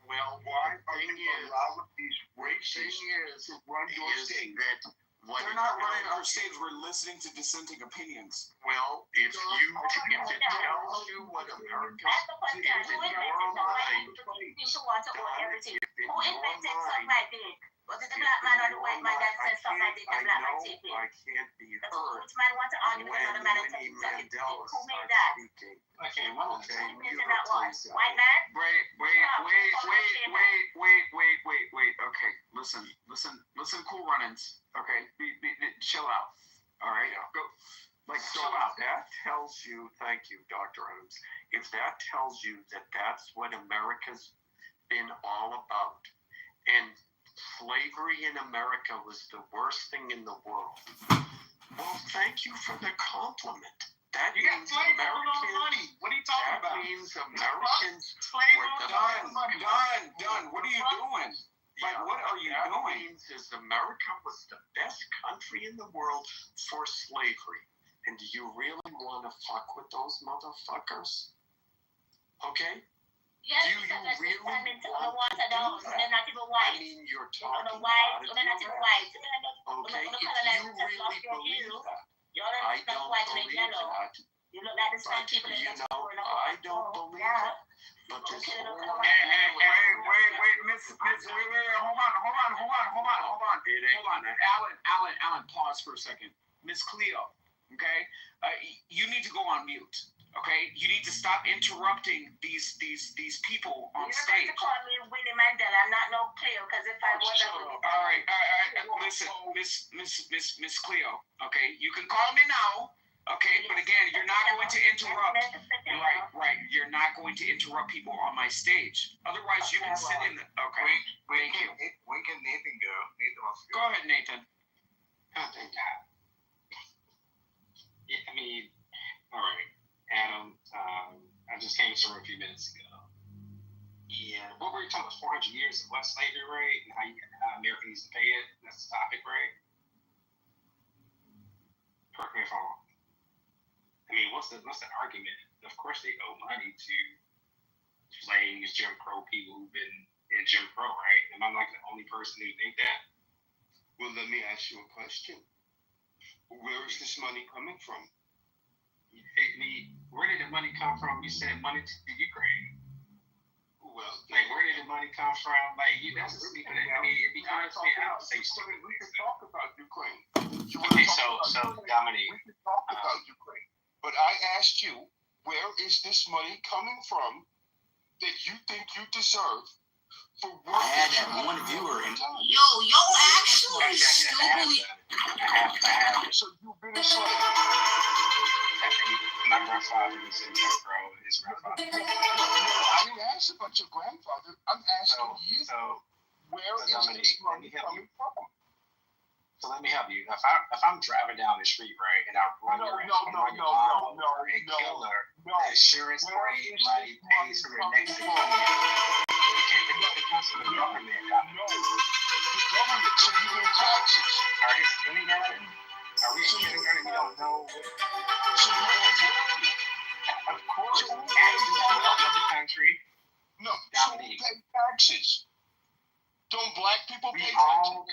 Speaker 14: Well, the thing is that
Speaker 18: they're not running our stage. We're listening to dissenting opinions.
Speaker 14: Well, if it tells you what America's in your mind,
Speaker 22: Who invented stuff like this? Was it the black man or the white man that said stuff like this? The black man take it.
Speaker 14: I can't be
Speaker 22: The
Speaker 14: heard
Speaker 22: which man want to argue with another man and tell him something? Who made that?
Speaker 14: speaking.
Speaker 22: Okay,
Speaker 14: Okay,
Speaker 22: who made
Speaker 14: you
Speaker 22: that
Speaker 14: go
Speaker 22: was?
Speaker 14: please.
Speaker 22: White man?
Speaker 1: Wait. Okay, listen, Cool Runnings. Okay, chill out. All right, go. Like, chill out.
Speaker 14: That tells you, thank you, Dr. Adams. If that tells you that that's what America's been all about, and slavery in America was the worst thing in the world, well, thank you for the compliment. That
Speaker 8: You got
Speaker 14: means
Speaker 8: slaves with no
Speaker 14: Americans.
Speaker 8: money. What are you talking
Speaker 14: That
Speaker 8: about?
Speaker 14: means Americans
Speaker 8: Slaves
Speaker 14: were
Speaker 8: with
Speaker 14: the
Speaker 8: no money.
Speaker 18: Done. What are you doing? Like, what are you
Speaker 14: that
Speaker 18: doing?
Speaker 14: means is America was the best country in the world for slavery. And do you really want to fuck with those motherfuckers? Okay?
Speaker 22: Yes,
Speaker 14: Do you
Speaker 22: because
Speaker 14: really
Speaker 22: time into the
Speaker 14: want
Speaker 22: water
Speaker 14: to do
Speaker 22: down.
Speaker 14: that?
Speaker 22: They're not even
Speaker 14: I
Speaker 22: white.
Speaker 14: mean, you're
Speaker 22: They're not
Speaker 14: talking
Speaker 22: white.
Speaker 14: out of
Speaker 22: They're not
Speaker 14: your
Speaker 22: even
Speaker 14: ass.
Speaker 22: white.
Speaker 14: Okay, if you really believe that,
Speaker 22: You're
Speaker 14: I
Speaker 22: not
Speaker 14: don't
Speaker 22: white and
Speaker 14: believe
Speaker 22: yellow.
Speaker 14: that.
Speaker 22: You look like the same
Speaker 14: But,
Speaker 22: people that
Speaker 14: you
Speaker 22: got
Speaker 14: know,
Speaker 22: born
Speaker 14: I don't believe
Speaker 22: yeah.
Speaker 14: that. But this
Speaker 22: Okay,
Speaker 14: whole
Speaker 22: look at
Speaker 8: Wait, Miss, wait, hold on.
Speaker 14: It ain't
Speaker 8: Hold on, Alan, pause for a second. Miss Cleo, okay? You need to go on mute, okay? You need to stop interrupting these people on
Speaker 22: You're
Speaker 8: stage.
Speaker 22: going to call me Winnie Mandela. I'm not no Cleo, because if I was, I would be.
Speaker 8: All right. Listen, Miss Cleo, okay? You can call me now, okay? But again, you're not going to interrupt. Right. You're not going to interrupt people on my stage. Otherwise, you can sit in the. Okay. Thank you.
Speaker 20: When can Nathan go? Nathan wants to
Speaker 8: Go ahead, Nathan.
Speaker 6: Oh, thank God. Yeah, I mean, all right, Adam. I just came to the room a few minutes ago. Yeah, what were you talking about? 400 years of what slavery, right? And how America needs to pay it. That's the topic, right? Correct me if I'm wrong. I mean, what's the argument? Of course, they owe money to slaves, Jim Crow people who've been in Jim Crow, right? Am I like the only person who think that?
Speaker 17: Well, let me ask you a question. Where is this money coming from?
Speaker 6: Where did the money come from? You said money to the Ukraine.
Speaker 17: Well,
Speaker 6: Like, where did the money come from? Like, that's really, I mean, it'd be honestly, I would say stupid.
Speaker 17: We can talk about Ukraine.
Speaker 6: Okay, so Dominique.
Speaker 17: We can talk about Ukraine. But I asked you, where is this money coming from that you think you deserve for work?
Speaker 5: I had that one viewer in.
Speaker 22: Yo, actually stupid.
Speaker 17: So you've been a slave.
Speaker 6: My grandfather was in Jim Crow. His grandfather.
Speaker 17: No, I didn't ask about your grandfather. I'm asking you, where is this money coming from?
Speaker 6: So let me help you. If I'm driving down the street, right, and I run your killer, the insurance claim money pays for your next thing. It comes from the government.
Speaker 17: No, the government. So you pay taxes.
Speaker 6: Are you spending that? Are we spending that? You don't know.
Speaker 17: So you pay taxes.
Speaker 6: Of course, taxes in the country.
Speaker 17: No, so you pay taxes. Don't black people pay taxes?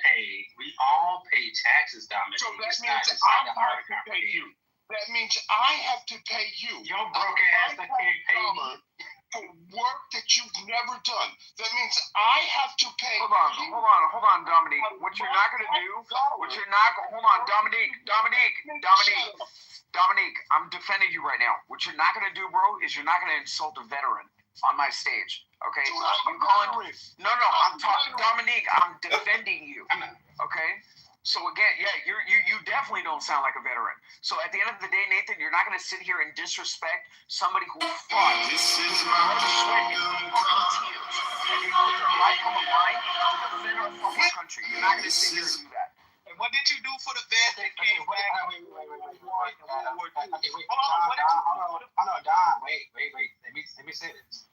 Speaker 6: We all pay taxes, Dominic.
Speaker 17: So that means I have to pay you. That means I have to pay you.
Speaker 6: Your broke ass that can't pay me.
Speaker 17: For work that you've never done. That means I have to pay.
Speaker 8: Hold on, Dominique. What you're not gonna do? Hold on, Dominique. I'm defending you right now. What you're not gonna do, bro, is you're not gonna insult a veteran on my stage. Okay? You calling? No. I'm talking, Dominique. I'm defending you. Okay? So again, yeah, you definitely don't sound like a veteran. So at the end of the day, Nathan, you're not gonna sit here and disrespect somebody who fought.
Speaker 17: This is my
Speaker 8: country. You're not gonna sit here and do that.
Speaker 20: And what did you do for the vets that came back?
Speaker 6: Hold on, Don. Wait. Let me say this.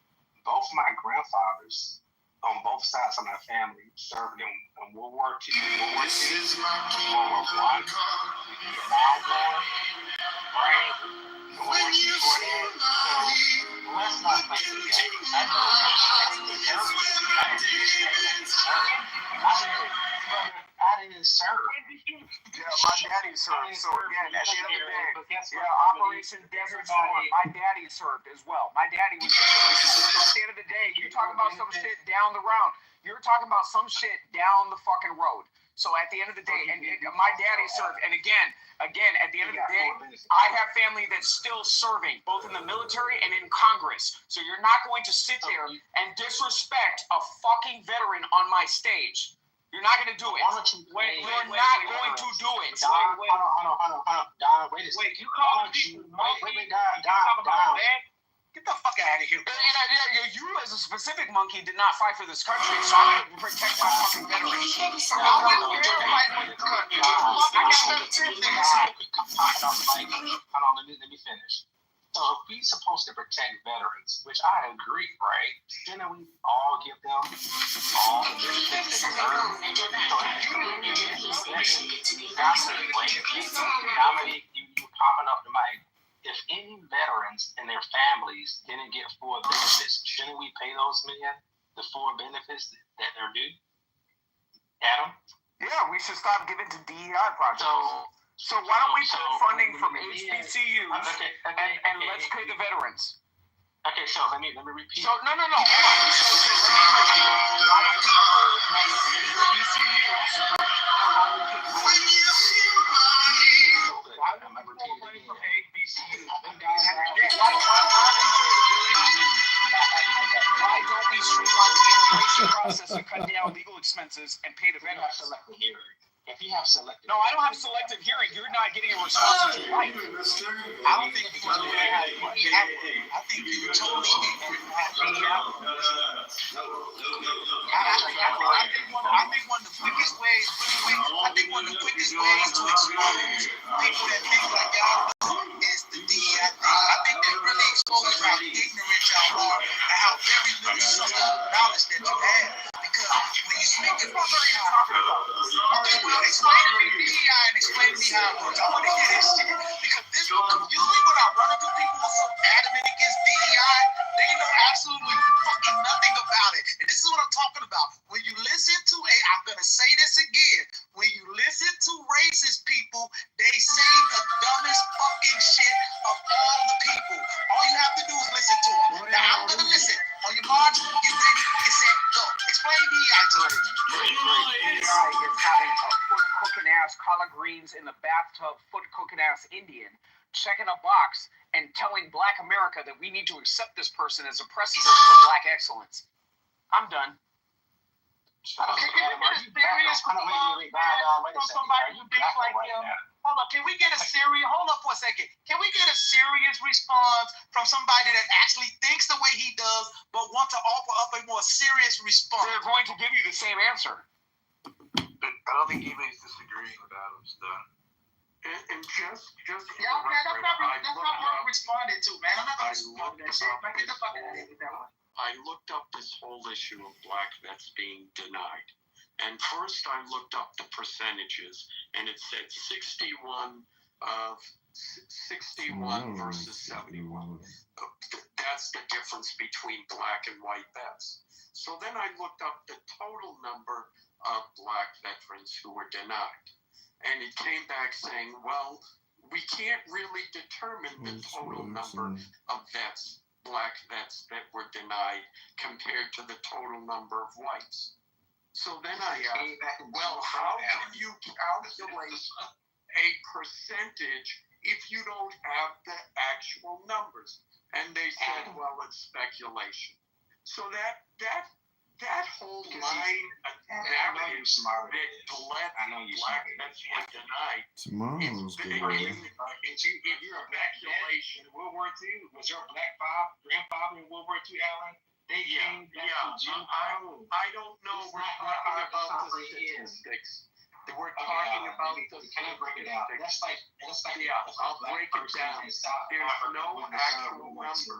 Speaker 6: Both my grandfathers on both sides of my family served in World War II, World War I, Vietnam War, right? When you see my let's not play I didn't serve.
Speaker 8: Yeah, my daddy served. So again, at the end of the day, Operation Desert Storm, my daddy served as well. My daddy was. So at the end of the day, you talking about some shit down the road.
Speaker 12: You're talking about some shit down the fucking road. So at the end of the day, and my daddy served, and again, at the end of the day, I have family that's still serving, both in the military and in Congress. So you're not going to sit there and disrespect a fucking veteran on my stage. You're not going to do it. You're not going to do it.
Speaker 6: Don, hold on. Don, wait a second.
Speaker 12: Wait, you call me?
Speaker 6: Wait, Don.
Speaker 12: Get the fuck out of here. You as a specific monkey did not fight for this country, so I'm going to protect my fucking veterans. I wouldn't fight for the country. I got nothing to do.
Speaker 6: Hold on, let me finish. So if we're supposed to protect veterans, which I agree, right? Then we all give them all the benefits they deserve. So if you popping up the mic. If any veterans and their families didn't get full benefits, shouldn't we pay those men the full benefits that they're due? Adam?
Speaker 12: Yeah, we should stop giving to DEI projects. So why don't we put funding from HBCUs and let's pay the veterans?
Speaker 6: Okay, so let me repeat.
Speaker 12: So no. Hold on. So let me repeat. Why don't we put HBCUs? Why don't we streamline the immigration process and cut down legal expenses and pay the veterans?
Speaker 6: If you have selective,
Speaker 12: no, I don't have selective hearing. You're not getting a response that you like.
Speaker 8: I don't think because we have. I think you totally need to have. I think one of the quickest ways. I think one of the quickest ways to expose people that think like y'all is the DEI thing. I think that really exposes how ignorant y'all are and how very little substantive knowledge that you have. Because when you speak to people, okay, well, explain to me DEI and explain to me how it works. I want to hear this shit. Because this usually when I run into people who are so adamant against DEI, they know absolutely fucking nothing about it. And this is what I'm talking about. When you listen to I'm going to say this again. When you listen to racist people, they say the dumbest fucking shit of all the people. All you have to do is listen to them. Now I'm going to listen. On your march, get ready, get set, go. Explain DEI to me.
Speaker 12: DEI is having a foot cooking ass collard greens in the bathtub, foot cooking ass Indian, checking a box and telling Black America that we need to accept this person as a precedent for Black excellence. I'm done. Okay, can we get a serious response from somebody who thinks like him? Hold up, can we get a serious? Hold up for a second. Can we get a serious response from somebody that actually thinks the way he does, but want to offer up a more serious response? They're going to give you the same answer.
Speaker 3: I don't think anybody's disagreeing with Adam's done. And just
Speaker 8: yeah, okay, that's not what I'm responding to, man. I'm not going to respond to that shit. Man, get the fuck out of here with that one.
Speaker 14: I looked up this whole issue of Black vets being denied. And first I looked up the percentages, and it said 61 versus 71. That's the difference between Black and white vets. So then I looked up the total number of Black veterans who were denied. And it came back saying, well, we can't really determine the total number of vets, Black vets, that were denied compared to the total number of whites. So then I asked, well, how can you calculate a percentage if you don't have the actual numbers? And they said, well, it's speculation. So that whole line of narrative that Black vets were denied,
Speaker 21: Tomorrow's good.
Speaker 6: If you're a Black speculation in World War II, was your Black grandfather in World War II, Alan?
Speaker 14: I don't know. We're talking about the statistics. We're talking about the statistics. I'll break it down. There's no actual number.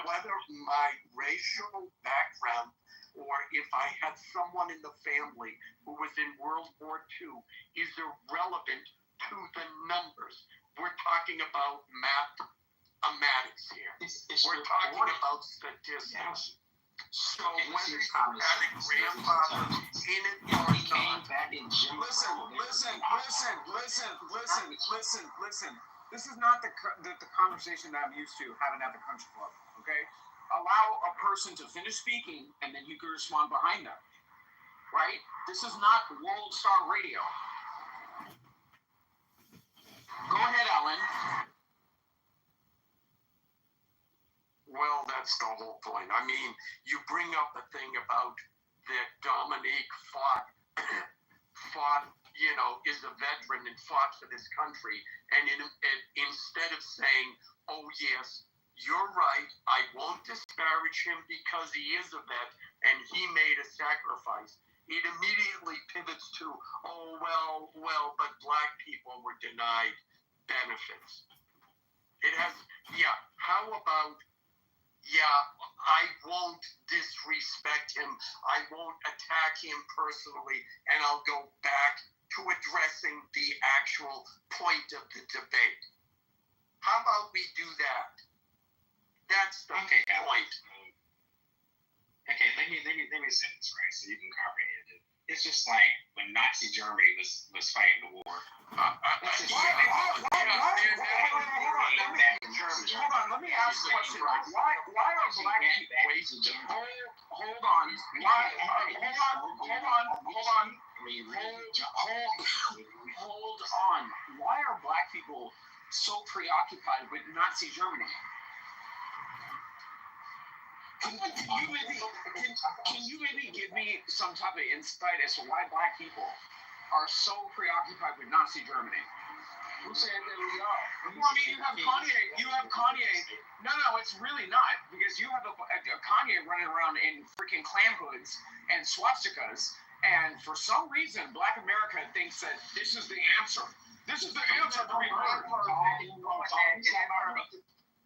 Speaker 14: Whether my racial background or if I had someone in the family who was in World War II is irrelevant to the numbers. We're talking about mathematics here. We're talking about statistics. So whether you had a grandfather in it or not.
Speaker 12: Listen. This is not the conversation that I'm used to having at the country club, okay? allow a person to finish speaking, and then you can respond behind them. Right? This is not World Star Radio. Go ahead, Alan.
Speaker 2: Well, that's the whole point. I mean, you bring up the thing about that Dominique fought, is a veteran and fought for this country. And instead of saying, oh, yes, you're right, I won't disparage him because he is a vet and he made a sacrifice, it immediately pivots to, oh, well, but black people were denied benefits. It has, how about, I won't disrespect him, I won't attack him personally, and I'll go back to addressing the actual point of the debate. How about we do that? That's the point.
Speaker 6: Okay, let me say this, right, so you can comprehend it. It's just like when Nazi Germany was fighting the war. Hold on, let me ask a question. Why are black people? Hold on. Why are black people so preoccupied with Nazi Germany? Can you maybe give me some type of insight as to why black people are so preoccupied with Nazi Germany? Who said that we are? Well, I mean, you have Kanye. No, it's really not, because you have a Kanye running around in freaking clan hoods and swastikas, and for some reason, Black America thinks that this is the answer. This is the answer to be heard.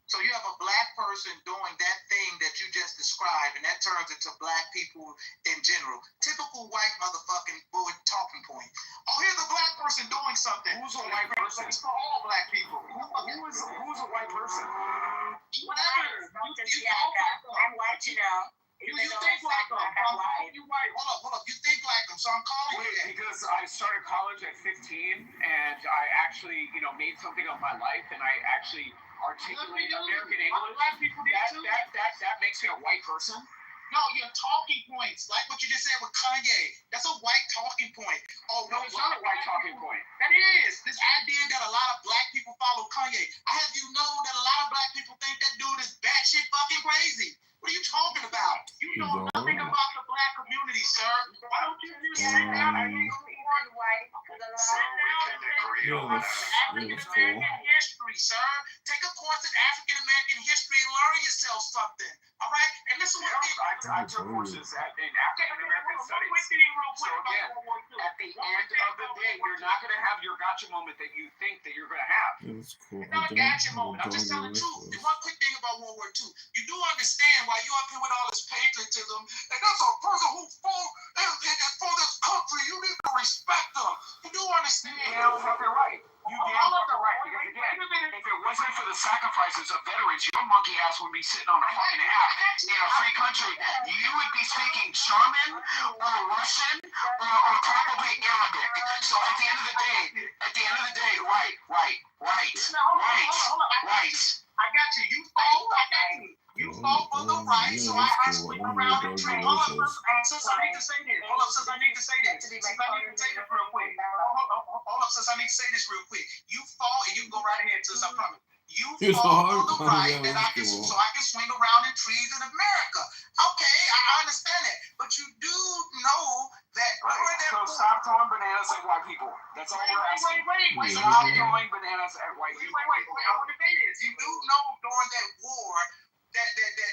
Speaker 1: So you have a black person doing that thing that you just described, and that turns into black people in general. Typical white motherfucking bullet talking point. Oh, here's a black person doing something.
Speaker 12: Who's a white person?
Speaker 1: It's for all black people.
Speaker 12: Who's a white person?
Speaker 1: Whatever.
Speaker 19: I'm white, you know.
Speaker 1: You think like them. I'm calling you white. Hold up. You think like them, so I'm calling you that.
Speaker 12: Because I started college at 15, and I actually, made something of my life, and I actually articulate American English.
Speaker 1: Black people did too.
Speaker 12: That makes me a white person.
Speaker 1: No, your talking points, like what you just said with Kanye, that's a white talking point. Oh
Speaker 12: no, it's not a white talking point.
Speaker 1: That is. This idea that a lot of black people follow Kanye. I have you know that a lot of black people think that dude is batshit fucking crazy. What are you talking about? You know nothing about the black community, sir. Why don't you just sit down and think white? Sit down and think African-American history, sir. Take a course in African-American history and learn yourself something. All right? And listen what
Speaker 12: I took courses in African-American studies. So again, at the end of the day, you're not going to have your gotcha moment that you think that you're going to have.
Speaker 21: Yeah, that's cool.
Speaker 1: It's not a gotcha moment. I'm just telling the truth. And one quick thing about World War II. You do understand why you up here with all this patriotism, and that's a person who fought for this country. You need to respect them. You do understand.
Speaker 12: Yeah, fucking right. You damn fucking right. Because again, if it wasn't for the sacrifices of veterans, your monkey ass would be sitting on a fucking app in a free country. You would be speaking German or Russian or probably Arabic. So at the end of the day, right.
Speaker 1: I got you. You fought. I got you. You fought for the right, so I can swing around and train. Hold up, sis, I need to say this. Hold up, sis, I need to say this. Hold up, sis, I need to say this real quick. You fought, and you can go right ahead, sis, I promise. You fought for the right that I can swing around in trees in America. Okay, I understand that. But you do know that
Speaker 12: So stop throwing bananas at white people. That's all we're asking.
Speaker 1: Wait.
Speaker 12: Stop throwing bananas at white people.
Speaker 1: Wait. I want to say this. You do know during that war, that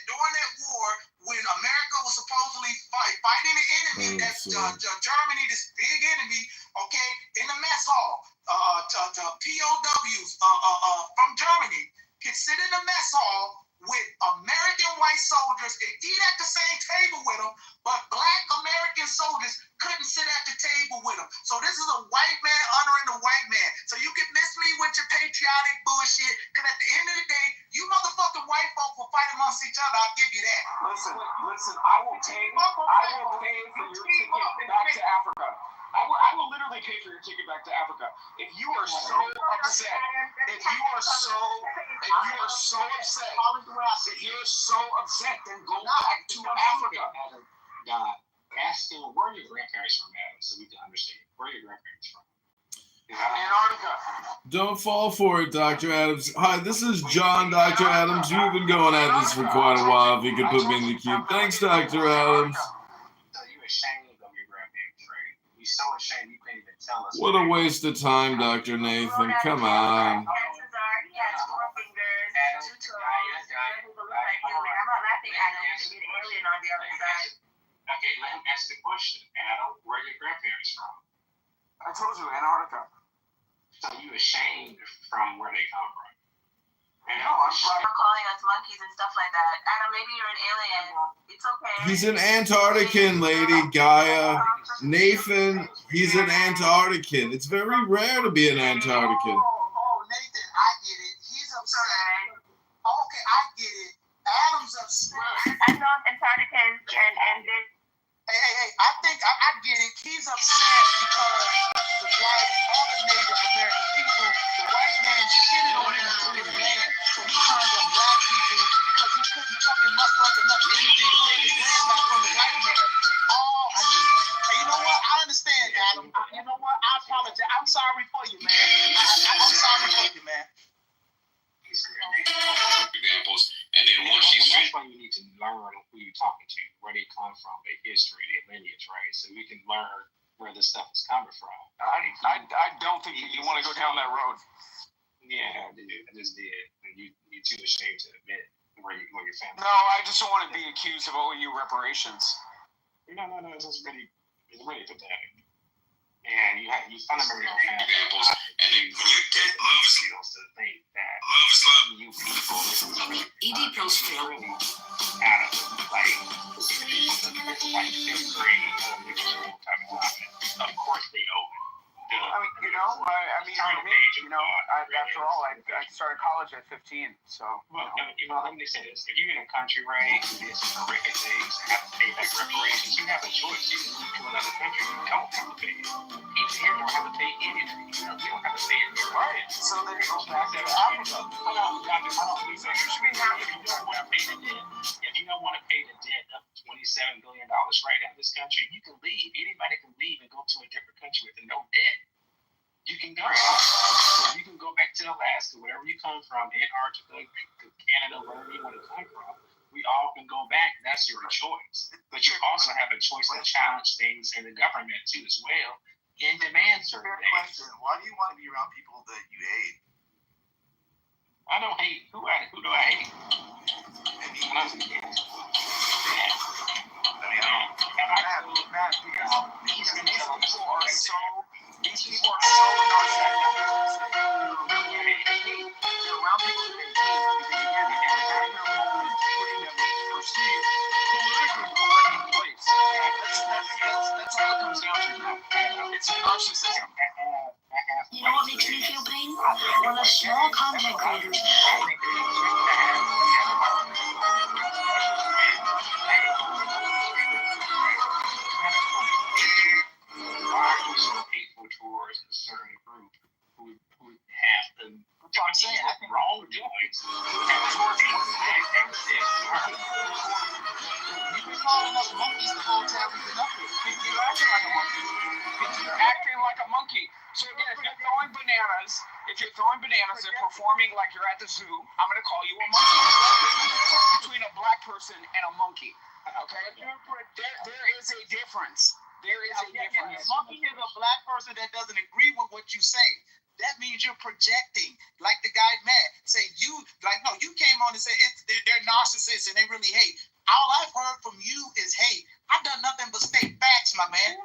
Speaker 1: during that war, when America was supposedly fighting the enemy, Germany, this big enemy, okay, in the mess hall, to POWs from Germany could sit in the mess hall with American white soldiers and eat at the same table with them, but black American soldiers couldn't sit at the table with them. So this is a white man honoring the white man. So you can miss me with your patriotic bullshit, because at the end of the day, you motherfucking white folk will fight amongst each other. I'll give you that.
Speaker 12: Listen, I will pay for your ticket back to Africa. I will literally pay for your ticket back to Africa. If you are so upset, then go back to Africa.
Speaker 6: God, ask them where your grandparents from, Adam, so we can understand where your grandparents from.
Speaker 12: Antarctica.
Speaker 21: Don't fall for it, Dr. Adams. Hi, this is John, Dr. Adams. We've been going at this for quite a while. If you could put me in the queue. Thanks, Dr. Adams.
Speaker 6: So you ashamed of your grandparents, right? You so ashamed you couldn't even tell us.
Speaker 21: What a waste of time, Dr. Nathan. Come on.
Speaker 6: Okay, let him answer the question. Adam, where are your grandparents from?
Speaker 12: I told you, Antarctica.
Speaker 6: So you ashamed from where they come from? And
Speaker 19: no, I'm calling us monkeys and stuff like that. Adam, maybe you're an alien. It's okay.
Speaker 21: He's an Antarctican, Lady Gaia. Nathan, he's an Antarctican. It's very rare to be an Antarctican.
Speaker 15: Oh, Nathan, I get it. He's upset. Okay, I get it. Adam's upset.
Speaker 19: I know I'm Antarctican, and then.
Speaker 15: Hey, I think I get it. He's upset because all the Native American people, the white man shitted on him and took his land. So he turned on black people because he couldn't fucking muster up enough energy to take his land back from the white man. Oh, I get it. Hey, you know what? I understand, Adam. You know what? I apologize. I'm sorry for you, man. I'm sorry for you, man.
Speaker 3: Examples, and then once she's
Speaker 6: that's why you need to learn who you're talking to, where they come from, their history, their lineage, right? So we can learn where this stuff is coming from.
Speaker 12: I don't think you want to go down that road.
Speaker 6: Yeah, I did. I just did. And you're too ashamed to admit where your family.
Speaker 12: No, I just don't want to be accused of owing you reparations.
Speaker 6: No, it's just it's really pathetic. And you fundamentally don't have
Speaker 3: examples, and then when you get love
Speaker 6: to think that you people
Speaker 22: ED pills fail.
Speaker 6: out of like fifth grade elementary school type of time. Of course they know.
Speaker 12: After all, I started college at 15, so.
Speaker 6: Well, let me say this. If you're in a country, right, who did some horrific things and have to pay back reparations, you have a choice. You can move to another country. You don't have to pay it. People here don't have to pay anything. You don't have to pay it. Right. So then it goes back to Africa. If you don't want to pay the debt of $27 billion right out of this country, you can leave. Anybody can leave and go to a different country with no debt. You can go. So you can go back to Alaska, wherever you come from, Antarctica, Canada, wherever you want to come from. We all can go back. That's your choice. But you also have a choice to challenge things in the government too as well and demand certain things.
Speaker 15: Why do you want to be around people that you hate?
Speaker 6: I don't hate. Who do I hate?
Speaker 12: These people are so narcissistic. They're around people that they hate because again, they have a background of putting them in perceived politically correct place. That's all it comes down to now. It's narcissism.
Speaker 22: You know what makes me feel pain? When the small content creators.
Speaker 6: Towards a certain group who have the wrongdoings and towards
Speaker 15: You've been calling us monkeys the whole time we've been up here. You're acting like a monkey.
Speaker 12: You're acting like a monkey. So again, if you're throwing bananas and performing like you're at the zoo, I'm going to call you a monkey. Between a black person and a monkey. Okay? There is a difference. There is a difference.
Speaker 15: A monkey is a black person that doesn't agree with what you say. That means you're projecting, like the guy Matt say. You came on and said they're narcissists and they really hate. All I've heard from you is hate. I've done nothing but state facts, my man.
Speaker 12: I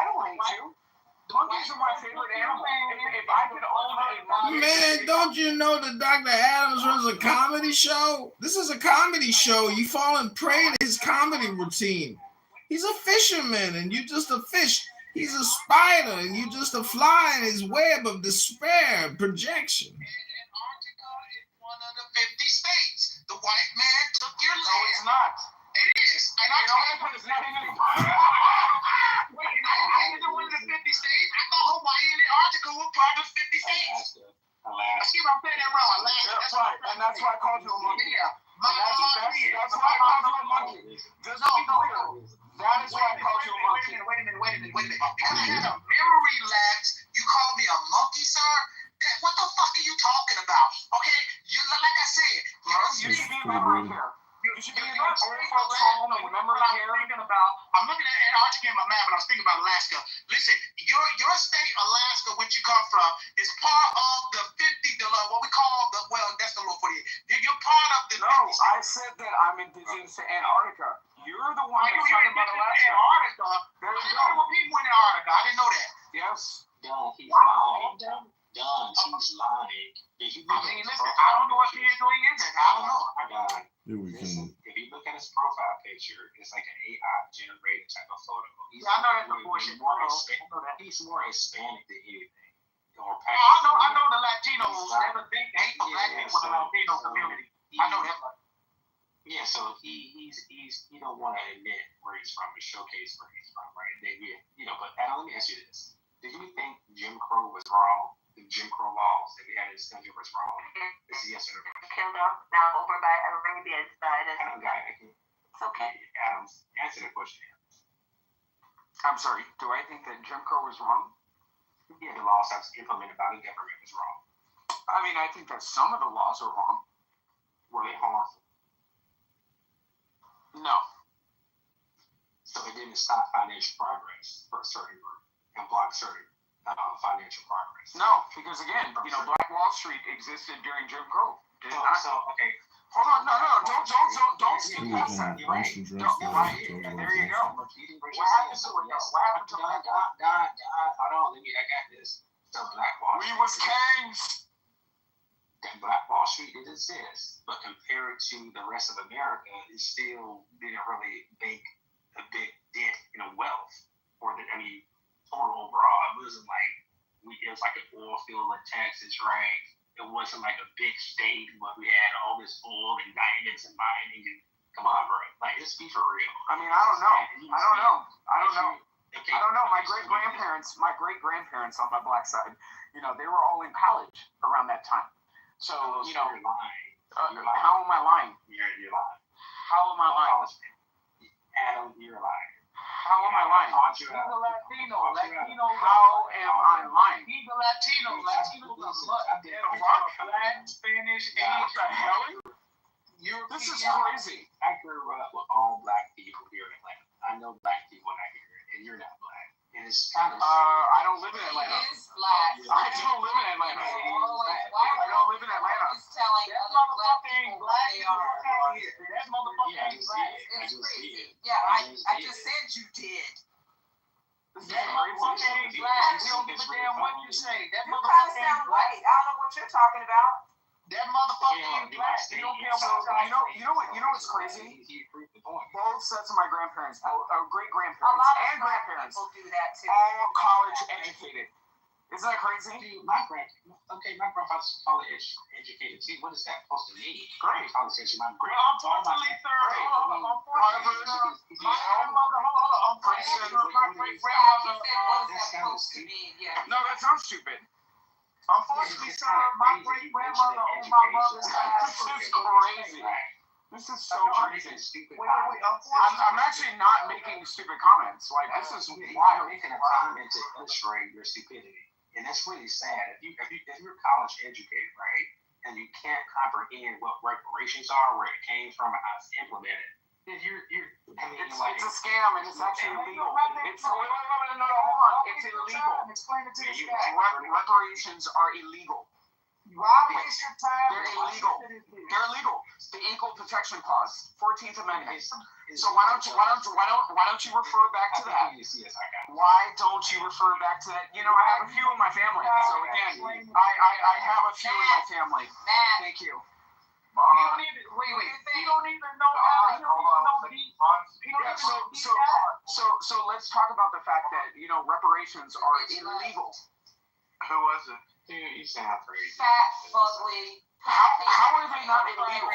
Speaker 12: don't hate you. Monkeys are my favorite animal. If I could own a monkey.
Speaker 21: Man, don't you know that Dr. Adams runs a comedy show? This is a comedy show. You falling prey to his comedy routine. He's a fisherman, and you're just a fish. He's a spider, and you're just a fly in his web of despair and projection.
Speaker 15: Antarctica is one of the 50 states. The white man took your land.
Speaker 12: No, it's not.
Speaker 15: It is. And Antarctica is not even. Wait,
Speaker 12: called you a monkey.
Speaker 15: Yeah.
Speaker 12: That's why I called you a monkey. Just to be clear, that is why I called you a monkey.
Speaker 15: Wait a minute. Because I had a memory lapse. You called me a monkey, sir? What the fuck are you talking about? Okay, like I said,
Speaker 12: you should be in memory care. You should be in old folks home and memory care.
Speaker 15: I'm looking at Antarctica in my map, but I was thinking about Alaska. Listen, your state, Alaska, which you come from, is part of the 50, what we call that's the law for you. You're part of the.
Speaker 12: No, I said that I'm indigenous to Antarctica. You're the one that's talking about Alaska.
Speaker 15: Antarctica.
Speaker 12: There you
Speaker 15: go. There were people in Antarctica. I didn't know that.
Speaker 12: Yes.
Speaker 5: Done. He's lying. Done. He's lying.
Speaker 15: I mean, listen, I don't know if he is or he isn't. I don't know.
Speaker 21: Here we go.
Speaker 6: If you look at his profile picture, it's like an AI generated type of photo.
Speaker 15: I know that's the bullshit.
Speaker 6: He's more Hispanic than anything.
Speaker 15: I know the Latinos. There's a big hate for black people in the Latino community. I know that.
Speaker 6: Yeah, so he don't want to admit where he's from, to showcase where he's from, right? But Adam, let me ask you this: did you think Jim Crow was wrong? The Jim Crow laws that we had in this country was wrong? It's a yes or no.
Speaker 19: Killed off now over by Arabians, but
Speaker 6: It's okay. Adams, answer the question.
Speaker 12: I'm sorry. Do I think that Jim Crow was wrong?
Speaker 6: Yeah, the laws that was implemented by the government was wrong.
Speaker 12: I mean, I think that some of the laws are wrong.
Speaker 6: Were they harmful?
Speaker 12: No.
Speaker 6: So it didn't stop financial progress for a certain group and block certain financial progress.
Speaker 12: No, because again, Black Wall Street existed during Jim Crow.
Speaker 6: Okay.
Speaker 12: Hold on, don't skip past that.
Speaker 21: You're right.
Speaker 12: There you go.
Speaker 6: What happened to it? What happened to it? Hold on, I got this. So Black Wall Street.
Speaker 12: We was kings.
Speaker 6: That Black Wall Street did exist, but compared to the rest of America, it still didn't really make a big dent in wealth total overall. It wasn't like it was like an oil field in Texas, right? It wasn't like a big state, but we had all this oil and diamonds and mining. And, come on, bro. Like, let's be for real.
Speaker 12: I mean, I don't know. My great grandparents on my black side, they were all in college around that time. So,
Speaker 6: you're lying.
Speaker 12: How am I lying?
Speaker 6: You're lying.
Speaker 12: How am I lying?
Speaker 6: Adam, you're lying.
Speaker 12: How am I lying?
Speaker 15: He's a Latino.
Speaker 12: How am I lying?
Speaker 15: He's a Latino. Latinos are much. Black, Spanish,
Speaker 12: What the hell?
Speaker 15: European.
Speaker 12: This is crazy.
Speaker 6: I grew up with all black people here in Atlanta. I know black people when I hear it, and you're not black. And it's kind of.
Speaker 12: I don't live in Atlanta.
Speaker 7: He is black.
Speaker 12: I don't live in Atlanta. I don't live in Atlanta.
Speaker 7: He's telling other black people what they are.
Speaker 15: That motherfucker ain't black.
Speaker 7: It's crazy. Yeah, I just said you did.
Speaker 15: That motherfucker ain't black. We don't give a damn what you say. That
Speaker 7: You kind of
Speaker 15: motherfucker ain't
Speaker 7: sound
Speaker 15: black.
Speaker 7: white. I don't know what you're talking about.
Speaker 15: That motherfucker ain't black. We don't care what you
Speaker 12: You know what's crazy?
Speaker 6: He proved the point.
Speaker 12: Both sets of my grandparents, great
Speaker 7: A
Speaker 12: grandparents,
Speaker 7: lot of
Speaker 12: and
Speaker 7: black
Speaker 12: grandparents,
Speaker 7: people do that too.
Speaker 12: all college educated. Isn't that crazy?
Speaker 6: See, my grandfather's college educated. See, what is that supposed to mean?
Speaker 12: Great.
Speaker 6: College education.
Speaker 15: I'm totally third.
Speaker 12: No, that sounds stupid.
Speaker 15: Unfortunately, sir, my great grandmother on my mother's side.
Speaker 12: This is crazy. This is so crazy. I'm actually not making stupid comments. Like, this is
Speaker 6: You're
Speaker 12: wild.
Speaker 6: making a comment to illustrate your stupidity, and that's really sad. If you're college educated, right, and you can't comprehend what reparations are, where it came from, and how it's implemented, then
Speaker 12: it's a scam, and it's actually illegal. It's hold on. It's illegal.
Speaker 15: Explain it to this guy.
Speaker 12: Reparations are illegal.
Speaker 15: Why waste your time?
Speaker 12: They're illegal. They're illegal. The Equal Protection Clause, 14th Amendment. So why don't you refer back to that? Why don't you refer back to that? I have a few in my family. So again, I have a few in my family. Thank you.
Speaker 15: He don't even know how.
Speaker 12: So let's talk about the fact that reparations are illegal.
Speaker 6: Who was it? Dude, you sound crazy.
Speaker 7: Fat, ugly.
Speaker 12: How are they not illegal?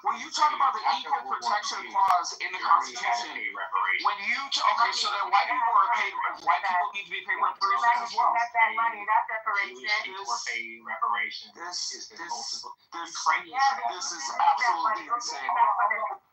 Speaker 12: when you talk about the equal protection clause in the Constitution, when you okay, so that white people need to be paid reparations as well.
Speaker 19: That money, not reparations.
Speaker 12: This is absolutely insane.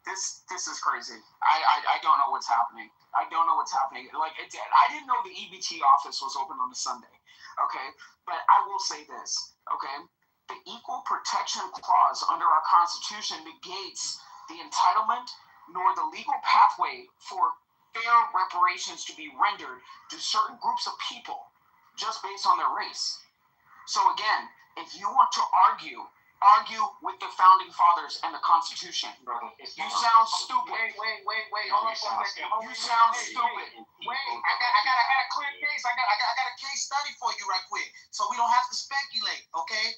Speaker 12: This is crazy. I don't know what's happening. I don't know what's happening. Like, I didn't know the EBT office was open on a Sunday. Okay, but I will say this. Okay, the Equal Protection Clause under our Constitution negates the entitlement nor the legal pathway for fair reparations to be rendered to certain groups of people just based on their race. So again, if you want to argue with the founding fathers and the Constitution. You sound stupid.
Speaker 15: Wait. Hold on for a second.
Speaker 12: You sound stupid.
Speaker 15: Wait, I got a clear case. I got a case study for you right quick. So we don't have to speculate, okay?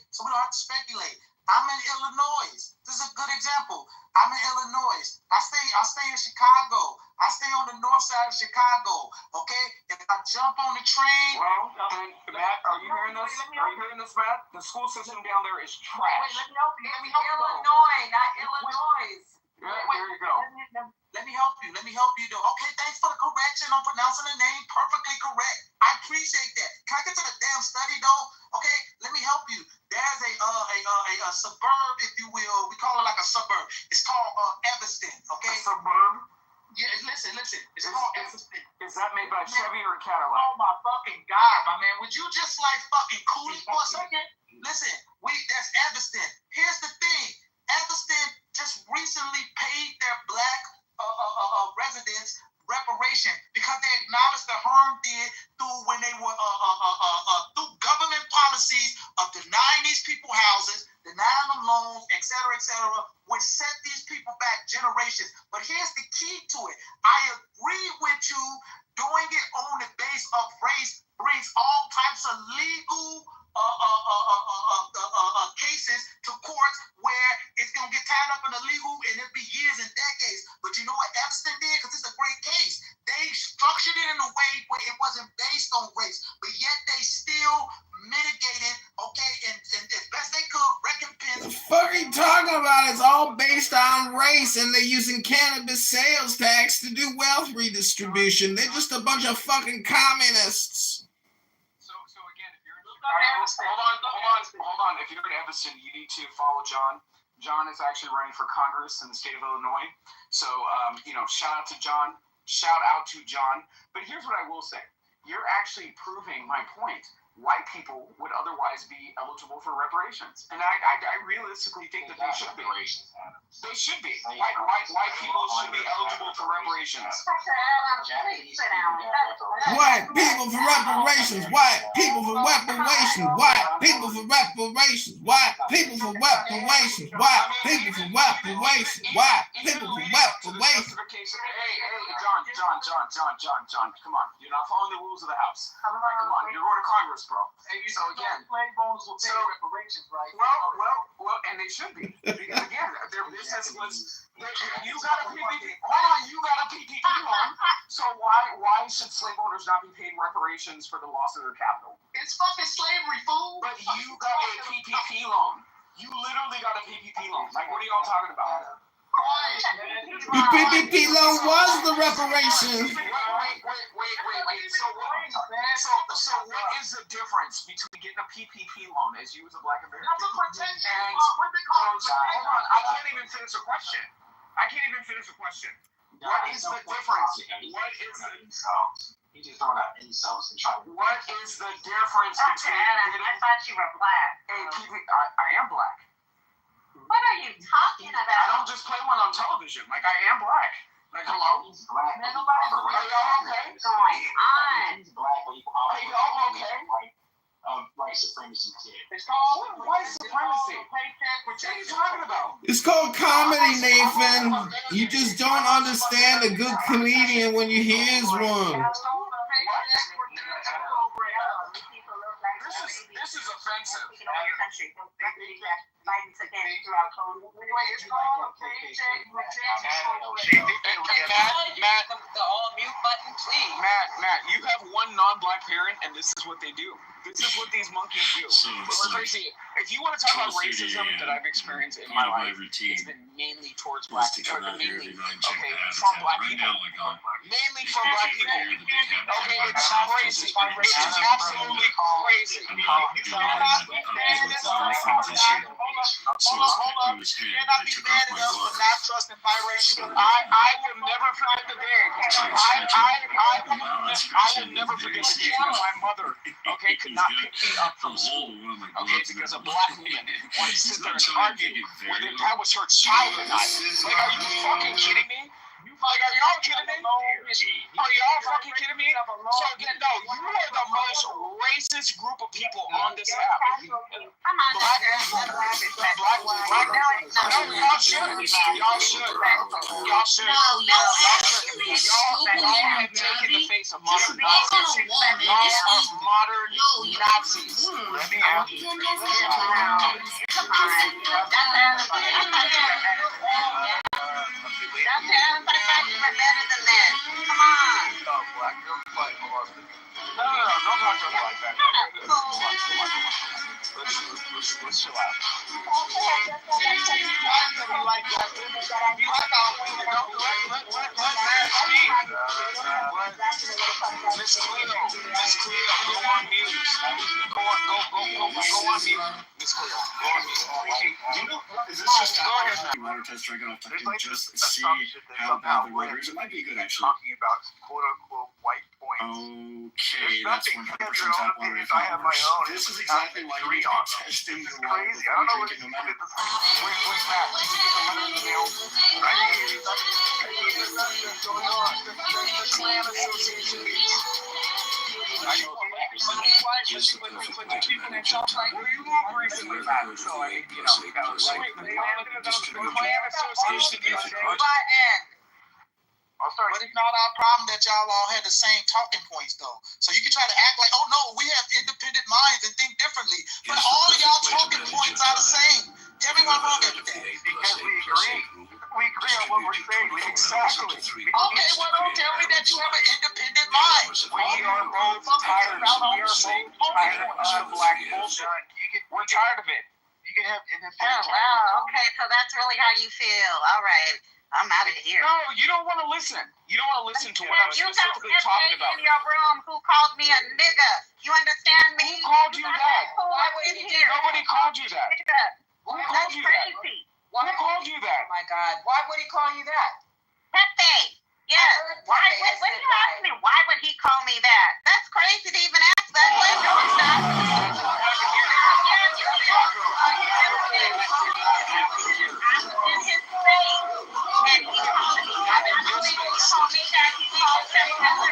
Speaker 15: I'm in Illinois. This is a good example. I'm in Illinois. I stay in Chicago. I stay on the north side of Chicago. Okay? If I jump on the train.
Speaker 12: Well, Matt, are you hearing this? Matt? The school system down there is trash.
Speaker 15: Wait, let me help you.
Speaker 19: Illinois, not Illinois.
Speaker 12: Yeah, there you go.
Speaker 15: Let me help you though. Okay, thanks for the correction on pronouncing the name perfectly correct. I appreciate that. Can I get to the damn study though? Okay, let me help you. There's a suburb, if you will. We call it like a suburb. It's called Evanston. Okay.
Speaker 12: A suburb?
Speaker 15: Yeah, listen. It's called Evanston.
Speaker 12: Is that made by Chevy or Cadillac?
Speaker 15: Oh my fucking God, my man. Would you just like fucking cool it for a second? Listen, that's Evanston. Here's the thing. Evanston just recently paid their black residents reparation because they acknowledged the harm did through when they were through government policies of denying these people houses, denying them loans, etc., which set these people back generations. But here's the key to it. I agree with you. Doing it on the base of race brings all types of legal cases to courts where it's going to get tied up in the legal and it'll be years and decades. But you know what Evanston did? Because it's a great case. They structured it in a way where it wasn't based on race, but yet they still mitigated, okay, and as best they could, recompense.
Speaker 21: The fuck are you talking about? It's all based on race, and they're using cannabis sales tax to do wealth redistribution. They're just a bunch of fucking communists.
Speaker 12: Hold on. If you're in Evanston, you need to follow John. John is actually running for Congress in the state of Illinois. So, shout out to John. But here's what I will say. You're actually proving my point. White people would otherwise be eligible for reparations. And I realistically think that they should be. They should be. White people should be eligible for reparations.
Speaker 21: White people for reparations. White people for reparations. White people for reparations. White people for reparations. White people for reparations. White people for reparations.
Speaker 12: Hey, John, come on. You're not following the rules of the House. Come on, you're going to Congress, bro. So again,
Speaker 15: slave owners will pay reparations, right?
Speaker 12: Well, and they should be. Because again, their business was. You got a PPP. Hold on, you got a PPP loan. So why should slave owners not be paid reparations for the loss of their capital?
Speaker 15: It's fucking slavery, fool.
Speaker 12: But you got a PPP loan. You literally got a PPP loan. Like, what are y'all talking about?
Speaker 21: The PPP loan was the reparations.
Speaker 12: Wait. So what is the difference between getting a PPP loan as you as a black American and hold on, I can't even finish a question. What is the difference?
Speaker 15: He's just throwing out insults and trying to.
Speaker 12: What is the difference between getting?
Speaker 19: I thought you were black.
Speaker 12: I am black.
Speaker 19: What are you talking about?
Speaker 12: I don't just play one on television. Like, I am black. Like, hello?
Speaker 15: He's black.
Speaker 12: Are y'all okay?
Speaker 19: Going on?
Speaker 15: He's black, but he
Speaker 12: Are y'all okay?
Speaker 15: White supremacy kid.
Speaker 12: It's called white supremacy. What are you talking about?
Speaker 21: It's called comedy, Nathan. You just don't understand a good comedian when you hear one.
Speaker 12: This is offensive. Matt, you have one non-black parent, and this is what they do. This is what these monkeys do. It's crazy. If you want to talk about racism that I've experienced in my life, it's been mainly towards black people. Mainly from black people. Mainly from black people. Okay, it's crazy. It is absolutely crazy.
Speaker 15: Hold on. You cannot be mad at us for not trusting biracial.
Speaker 12: I will never forget the day. I will never forget the day that my mother, could not pick me up from school, because a black woman wanted to sit there and argue whether that was her child or not. Like, are you fucking kidding me? Like, are y'all kidding me? Are y'all fucking kidding me? So, again, no, you are the most racist group of people on this app. Y'all should. Y'all have taken the face of modern Nazis. Y'all are modern Nazis. Let me out.
Speaker 15: Come on.
Speaker 12: Oh, black. You're black. No, don't talk to us like that. Let's chill out. Miss Cleo, go on mute. Go on mute. Miss Cleo, go on mute.
Speaker 11: Is this just a water test drinking off to just see how bad the weather is? It might be good, actually.
Speaker 20: Talking about quote-unquote white points.
Speaker 11: Okay, that's 100% tap water.
Speaker 20: If I have my own,
Speaker 11: this is exactly why you need to be testing the water before drinking, no matter.
Speaker 12: Wait, Matt. Did you get the letter in the mail? What's going on? The Clan Association meeting. Well, you moved recently, Matt, so I mean, the Clan Association meeting.
Speaker 15: But it's not our problem that y'all all had the same talking points, though. So you can try to act like, oh no, we have independent minds and think differently. But all of y'all talking points are the same. Tell me why wrong with that.
Speaker 20: Because we agree. We agree on what we're saying.
Speaker 12: Exactly.
Speaker 15: Okay, well, don't tell me that you have an independent mind.
Speaker 12: We are both tired. We are both tired of black bullshit. We're tired of it.
Speaker 20: You can have independent.
Speaker 10: Oh, wow. Okay, so that's really how you feel. All right. I'm out of here.
Speaker 12: No, you don't want to listen. You don't want to listen to what I'm specifically talking about.
Speaker 10: You got in your room who called me a nigga. You understand me?
Speaker 12: Who called you that?
Speaker 10: Why was he here?
Speaker 12: Nobody called you that. Who called you that? Who called you that?
Speaker 15: Oh my God. Why would he call you that?
Speaker 10: Pepe. Yes. Why? When you ask me, why would he call me that? That's crazy to even ask that question. No, it's not. In his face. And he called me. I don't think he called me that. He called September.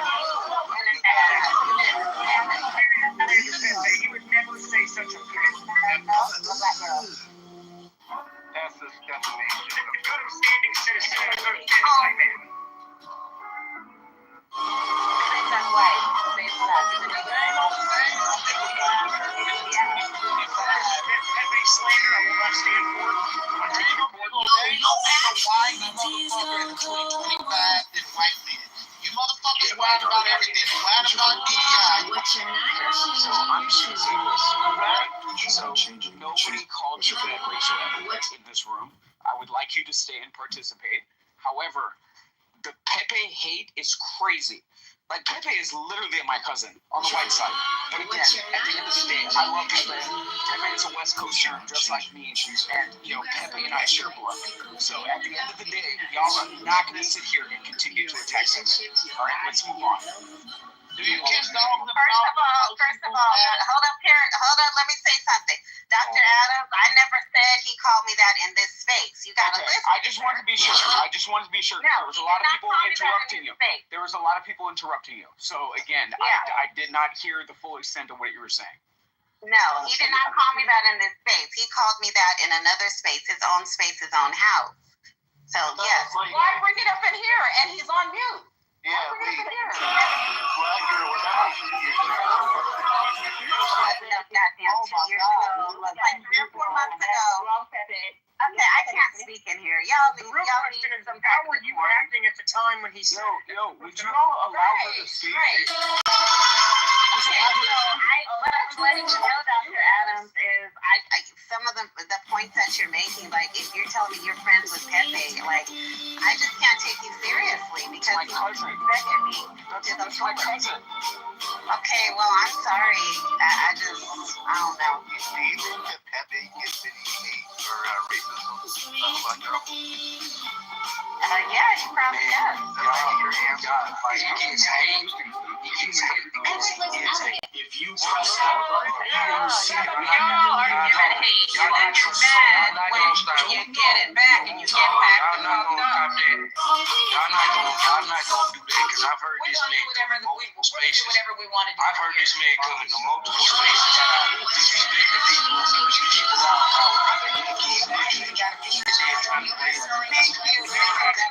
Speaker 12: He would never say such a thing.
Speaker 20: That's the defamation.
Speaker 12: Good upstanding citizen, a good like man. Pepe slander, I will not stand for it.
Speaker 15: You motherfuckers whine about everything. Whine about DEI.
Speaker 12: So nobody called you that racial epithets in this room. I would like you to stay and participate. However, the Pepe hate is crazy. Like, Pepe is literally my cousin on the white side. But again, at the end of the day, I love Pepe. Pepe is a West Coaster just like me. And, Pepe and I share blood. So at the end of the day, y'all are not going to sit here and continue to attack Pepe. All right, let's move on.
Speaker 15: Do you kiss the old
Speaker 10: First of all, hold up here. Hold up, let me say something. Dr. Adams, I never said he called me that in this space. You gotta listen.
Speaker 12: I just wanted to be sure.
Speaker 10: No,
Speaker 12: there was a lot of people interrupting you. There was a lot of people interrupting you. So again, I did not hear the full extent of what you were saying.
Speaker 10: No, he did not call me that in this space. He called me that in another space, his own house. So yes.
Speaker 15: Why bring it up in here? And he's on mute.
Speaker 20: Yeah,
Speaker 10: Black girl
Speaker 20: was out.
Speaker 10: Like 3 or 4 months ago. Okay, I can't speak in here. Y'all need some.
Speaker 12: How were you acting at the time when he said, would you all allow her to speak?
Speaker 10: Okay, so letting you know, Dr. Adams, is I some of the points that you're making, like if you're telling me you're friends with Pepe, like I just can't take you seriously because
Speaker 12: my cousin.
Speaker 10: That's my cousin. Okay, well I'm sorry. I don't know.
Speaker 8: Do you think that Pepe gets any hate or racism?
Speaker 10: Yeah, he probably does.
Speaker 8: He gets hate.
Speaker 11: If you trust that,
Speaker 10: Y'all are giving hate and you're mad when you get it back and you get back the fucked up.
Speaker 8: Y'all not gonna do that because I've heard this man come in multiple spaces. I've heard this man come into multiple spaces. Disrespecting people, pushing people out.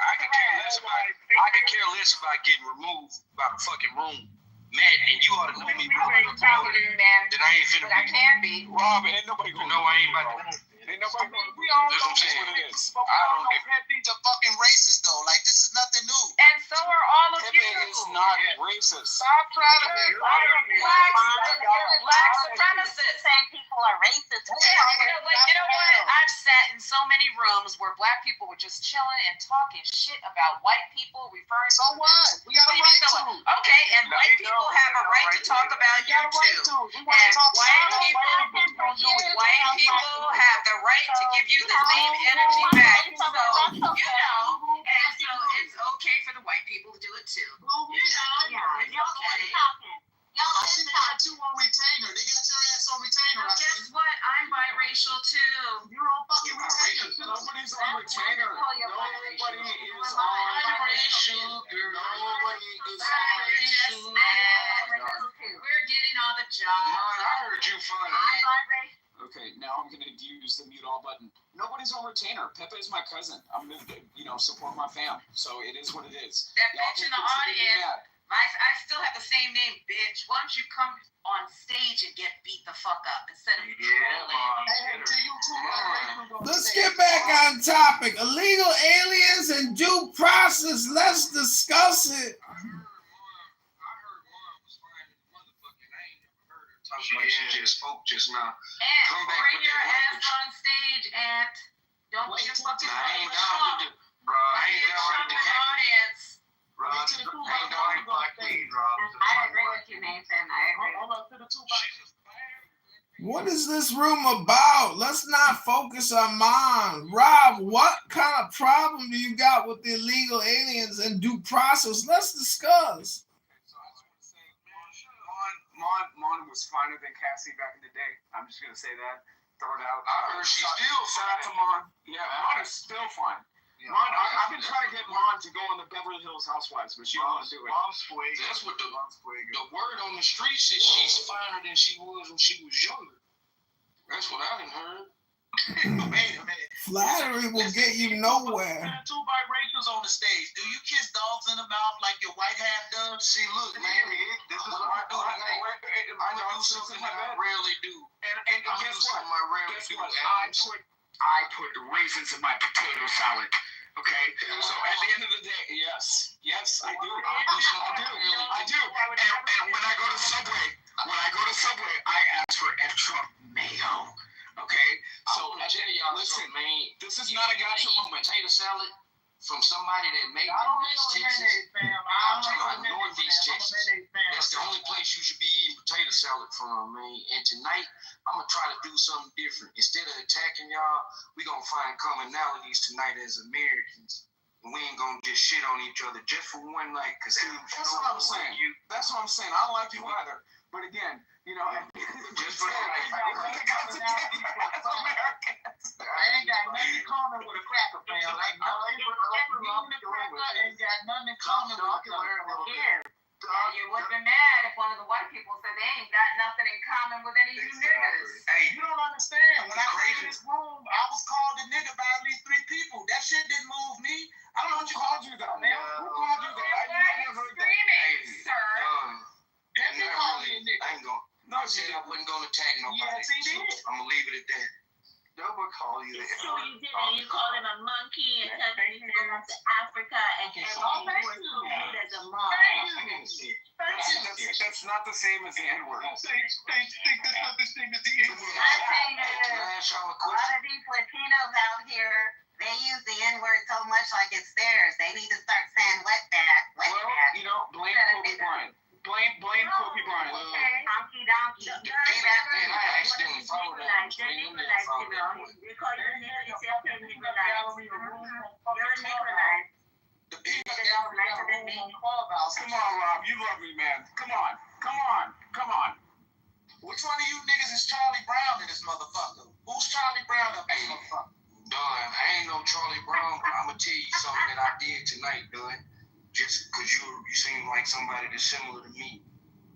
Speaker 8: I could care less about getting removed by the fucking room. Matt, and you ought to know me well enough to know that I ain't finna
Speaker 10: I can be.
Speaker 8: Rob, ain't nobody gonna know I ain't about to. Ain't nobody gonna. That's what I'm saying. I don't give.
Speaker 15: Pepe's a fucking racist though. Like this is nothing new.
Speaker 10: And so are all of you.
Speaker 8: Pepe is not racist.
Speaker 10: Stop trying to be black supremacists. Saying people are racist. You know what? I've sat in so many rooms where black people were just chilling and talking shit about white people, referring to.
Speaker 15: So what? We got a right to.
Speaker 10: Okay, and white people have a right to talk about you too. And white people have the right to give you the same energy back. So, and so it's okay for the white people to do it too.
Speaker 15: I see they got you on retainer. They got your ass on retainer.
Speaker 10: Guess what? I'm biracial too.
Speaker 15: You're on fucking retainer.
Speaker 8: Nobody's on retainer. Nobody is on racial. Nobody is on racial.
Speaker 10: We're getting all the jobs.
Speaker 8: I heard you fine.
Speaker 12: Okay, now I'm gonna use the mute all button. Nobody's on retainer. Pepe is my cousin. I'm gonna, support my fam. So it is what it is.
Speaker 10: That bitch in the audience. I still have the same name, bitch. Why don't you come on stage and get beat the fuck up instead of
Speaker 21: Let's get back on topic. Illegal aliens and due process. Let's discuss it.
Speaker 8: Like she just spoke just now.
Speaker 10: And
Speaker 8: come back
Speaker 10: bring
Speaker 8: with
Speaker 10: your
Speaker 8: that
Speaker 10: ass on stage and don't be a fucking
Speaker 8: I ain't down with the bro. I ain't down with the
Speaker 10: audience.
Speaker 8: Rob, I ain't down with black weed, Rob.
Speaker 10: I agree with you, Nathan. I agree.
Speaker 21: What is this room about? Let's not focus on mine. Rob, what kind of problem do you got with the illegal aliens and due process? Let's discuss.
Speaker 12: Mon was finer than Cassie back in the day. I'm just gonna say that. Throw it out.
Speaker 8: I heard she's still
Speaker 12: shout out to Mon. Yeah, Mon is still fine. Yeah, I've been trying to get Mon to go on the Beverly Hills Housewives, but she don't want to do it.
Speaker 8: That's what the word on the streets is. She's finer than she was when she was younger. That's what I done heard.
Speaker 15: Wait a minute.
Speaker 21: Flattery will get you nowhere.
Speaker 15: Two biracials on the stage. Do you kiss dogs in the mouth like your white half does?
Speaker 8: See, look, man, this is what I do tonight. I do something that I rarely do.
Speaker 12: And guess what?
Speaker 11: I put the raisins in my potato salad. Okay, so at the end of the day, yes, I do. I do. And when I go to Subway, I ask for extra mayo. Okay, so
Speaker 8: listen, man,
Speaker 11: this is not a gotcha moment.
Speaker 8: Potato salad from somebody that made it in East Texas. I'm talking about Northeast Texas. That's the only place you should be eating potato salad from, man. And tonight, I'm gonna try to do something different. Instead of attacking y'all, we gonna find commonalities tonight as Americans. And we ain't gonna just shit on each other just for one night. Cause
Speaker 12: that's what I'm saying. That's what I'm saying. I don't like you either. But again,
Speaker 8: just for the
Speaker 15: I ain't got nothing in common with a cracker fan. Like nothing ain't got nothing in common with a cracker.
Speaker 10: You would be mad if one of the white people said they ain't got nothing in common with any of you niggas.
Speaker 15: Hey, you don't understand. When I came in this room, I was called a nigga by at least 3 people. That shit didn't move me. I don't know what you called you that, man. Who called you that?
Speaker 10: Why are you screaming, sir?
Speaker 15: Definitely called me a nigga.
Speaker 8: I ain't gonna. I said I wasn't gonna attack nobody.
Speaker 15: Yes, he did.
Speaker 8: I'm gonna leave it at that.
Speaker 6: Nobody call you the
Speaker 19: So you did it. You called him a monkey and took him to Africa and all that viewed as a mom.
Speaker 12: That's not the same as the N-word.
Speaker 6: That's not the same as the N-word.
Speaker 19: I'm saying that a lot of these Latinos out here, they use the N-word so much like it's theirs. They need to start saying wetback.
Speaker 12: Well, you know, blame Kobe Bryant. Blame Kobe Bryant.
Speaker 19: Honky donkey.
Speaker 8: And I accidentally followed that.
Speaker 19: They call you a nigga, you say, okay, nigga, you're a nigga.
Speaker 15: The people that don't like to be called out.
Speaker 12: Come on, Rob. You love me, man. Come on.
Speaker 15: Which one of you niggas is Charlie Brown in this motherfucker? Who's Charlie Brown up in this motherfucker?
Speaker 8: Don, I ain't no Charlie Brown, but I'm gonna tell you something that I did tonight, Don. Just because you seem like somebody that's similar to me.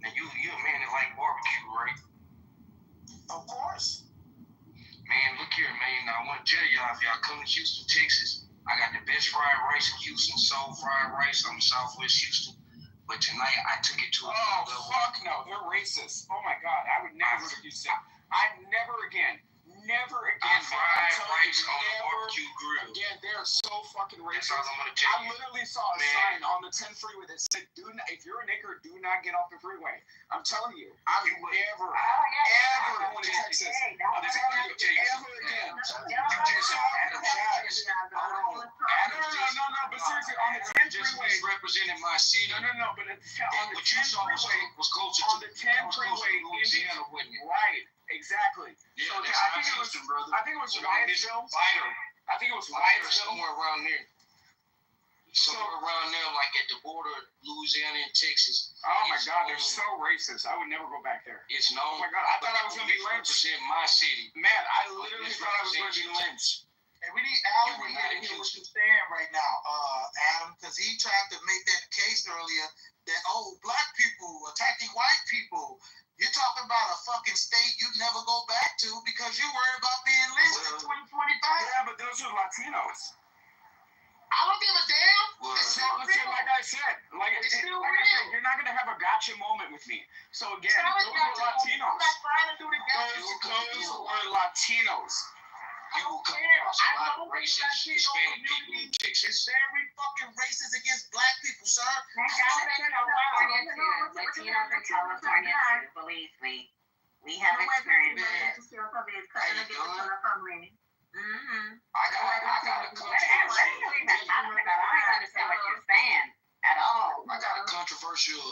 Speaker 8: Now, you're a man that like barbecue, right?
Speaker 15: Of course.
Speaker 8: Man, look here, man. Now, I want to tell y'all, if y'all come to Houston, Texas, I got the best fried rice in Houston, soul fried rice. I'm in Southwest Houston. But tonight, I took it to a level.
Speaker 12: Oh, fuck no. They're racist. Oh, my God. I would never go to Houston. Never again.
Speaker 8: I fried rice on the barbecue grill.
Speaker 12: Again, they are so fucking racist.
Speaker 8: That's all I'm gonna tell you.
Speaker 12: I literally saw a sign on the 10 freeway that said, if you're a nigger, do not get off the freeway. I'm telling you, I'm never going to Texas. I'm telling you, ever again. No, but seriously, on the 10 freeway.
Speaker 8: Just representing my city.
Speaker 12: No, but on the 10
Speaker 8: what you saw
Speaker 12: freeway
Speaker 8: was closer
Speaker 12: on
Speaker 8: to
Speaker 12: the 10 freeway,
Speaker 8: Louisiana, wasn't it?
Speaker 12: Right, exactly.
Speaker 8: Yeah,
Speaker 12: so
Speaker 8: that's
Speaker 12: I think it was,
Speaker 8: Houston, brother.
Speaker 12: I think it was Wyatteville. I think it was
Speaker 8: Wyatteville,
Speaker 12: Wyatteville.
Speaker 8: somewhere around there. Somewhere around there, like at the border of Louisiana and Texas.
Speaker 12: Oh my God, they're so racist. I would never go back there.
Speaker 8: It's known.
Speaker 12: Oh my God, I thought I was going to be lynched.
Speaker 8: Represent my city.
Speaker 12: Man, I literally thought I was going to be lynched.
Speaker 15: And we need Alan to hear what you're saying right now, Adam, because he tried to make that case earlier that, black people attacking white people. You're talking about a fucking state you'd never go back to because you're worried about being lynched in 2025.
Speaker 12: Yeah, but those are Latinos.
Speaker 15: I don't give a damn.
Speaker 12: It's not, like I said, you're not going to have a gotcha moment with me. So again, those are Latinos. Those are Latinos.
Speaker 15: I don't care. I know racist Hispanic people in Texas. It's very fucking racist against black people, sir.
Speaker 19: Latinos in California too, believe me. We have experience with it.
Speaker 8: I got a controversial.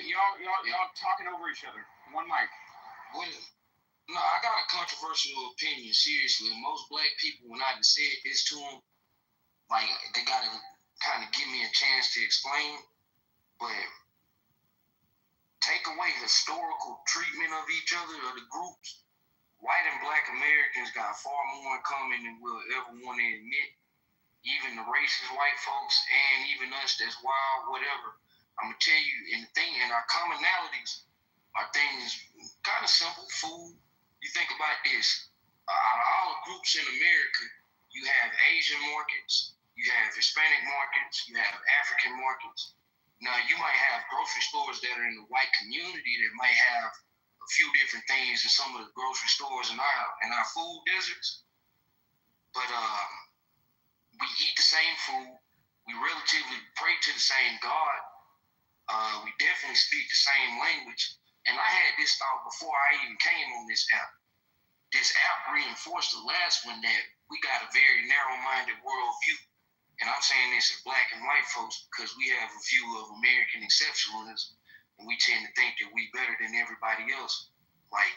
Speaker 12: Y'all talking over each other. One mic.
Speaker 8: No, I got a controversial opinion, seriously. Most black people, when I said this to them, like, they got to kind of give me a chance to explain. But take away historical treatment of each other, or the groups. White and black Americans got far more in common than we'll ever want to admit. Even the racist white folks and even us that's wild, whatever. I'm going to tell you, and our commonalities are things kind of simple. Food. You think about this. Out of all the groups in America, you have Asian markets, you have Hispanic markets, you have African markets. Now, you might have grocery stores that are in the white community that might have a few different things in some of the grocery stores in our food deserts. But we eat the same food. We relatively pray to the same God. We definitely speak the same language. And I had this thought before I even came on this app. This app reinforced the last one that we got a very narrow-minded worldview. And I'm saying this as black and white folks because we have a view of American exceptionalism. And we tend to think that we better than everybody else. Like,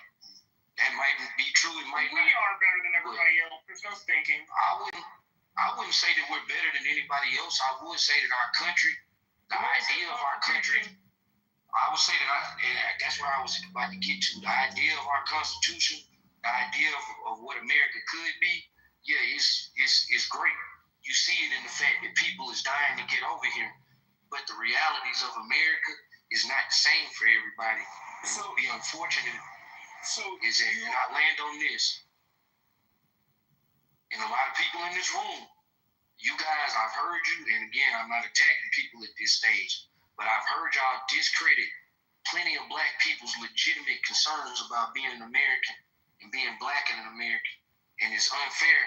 Speaker 8: that might be true, it might not.
Speaker 12: We are better than everybody else. There's no thinking.
Speaker 8: I wouldn't say that we're better than anybody else. I would say that our country, the idea of our country, I would say that that's where I was about to get to. The idea of our Constitution, the idea of what America could be, yeah, it's great. You see it in the fact that people is dying to get over here. But the realities of America is not the same for everybody. So the unfortunate is that, and I land on this, and a lot of people in this room, you guys, I've heard you, and again, I'm not attacking people at this stage, but I've heard y'all discredit plenty of black people's legitimate concerns about being an American and being black and an American.
Speaker 9: and it's unfair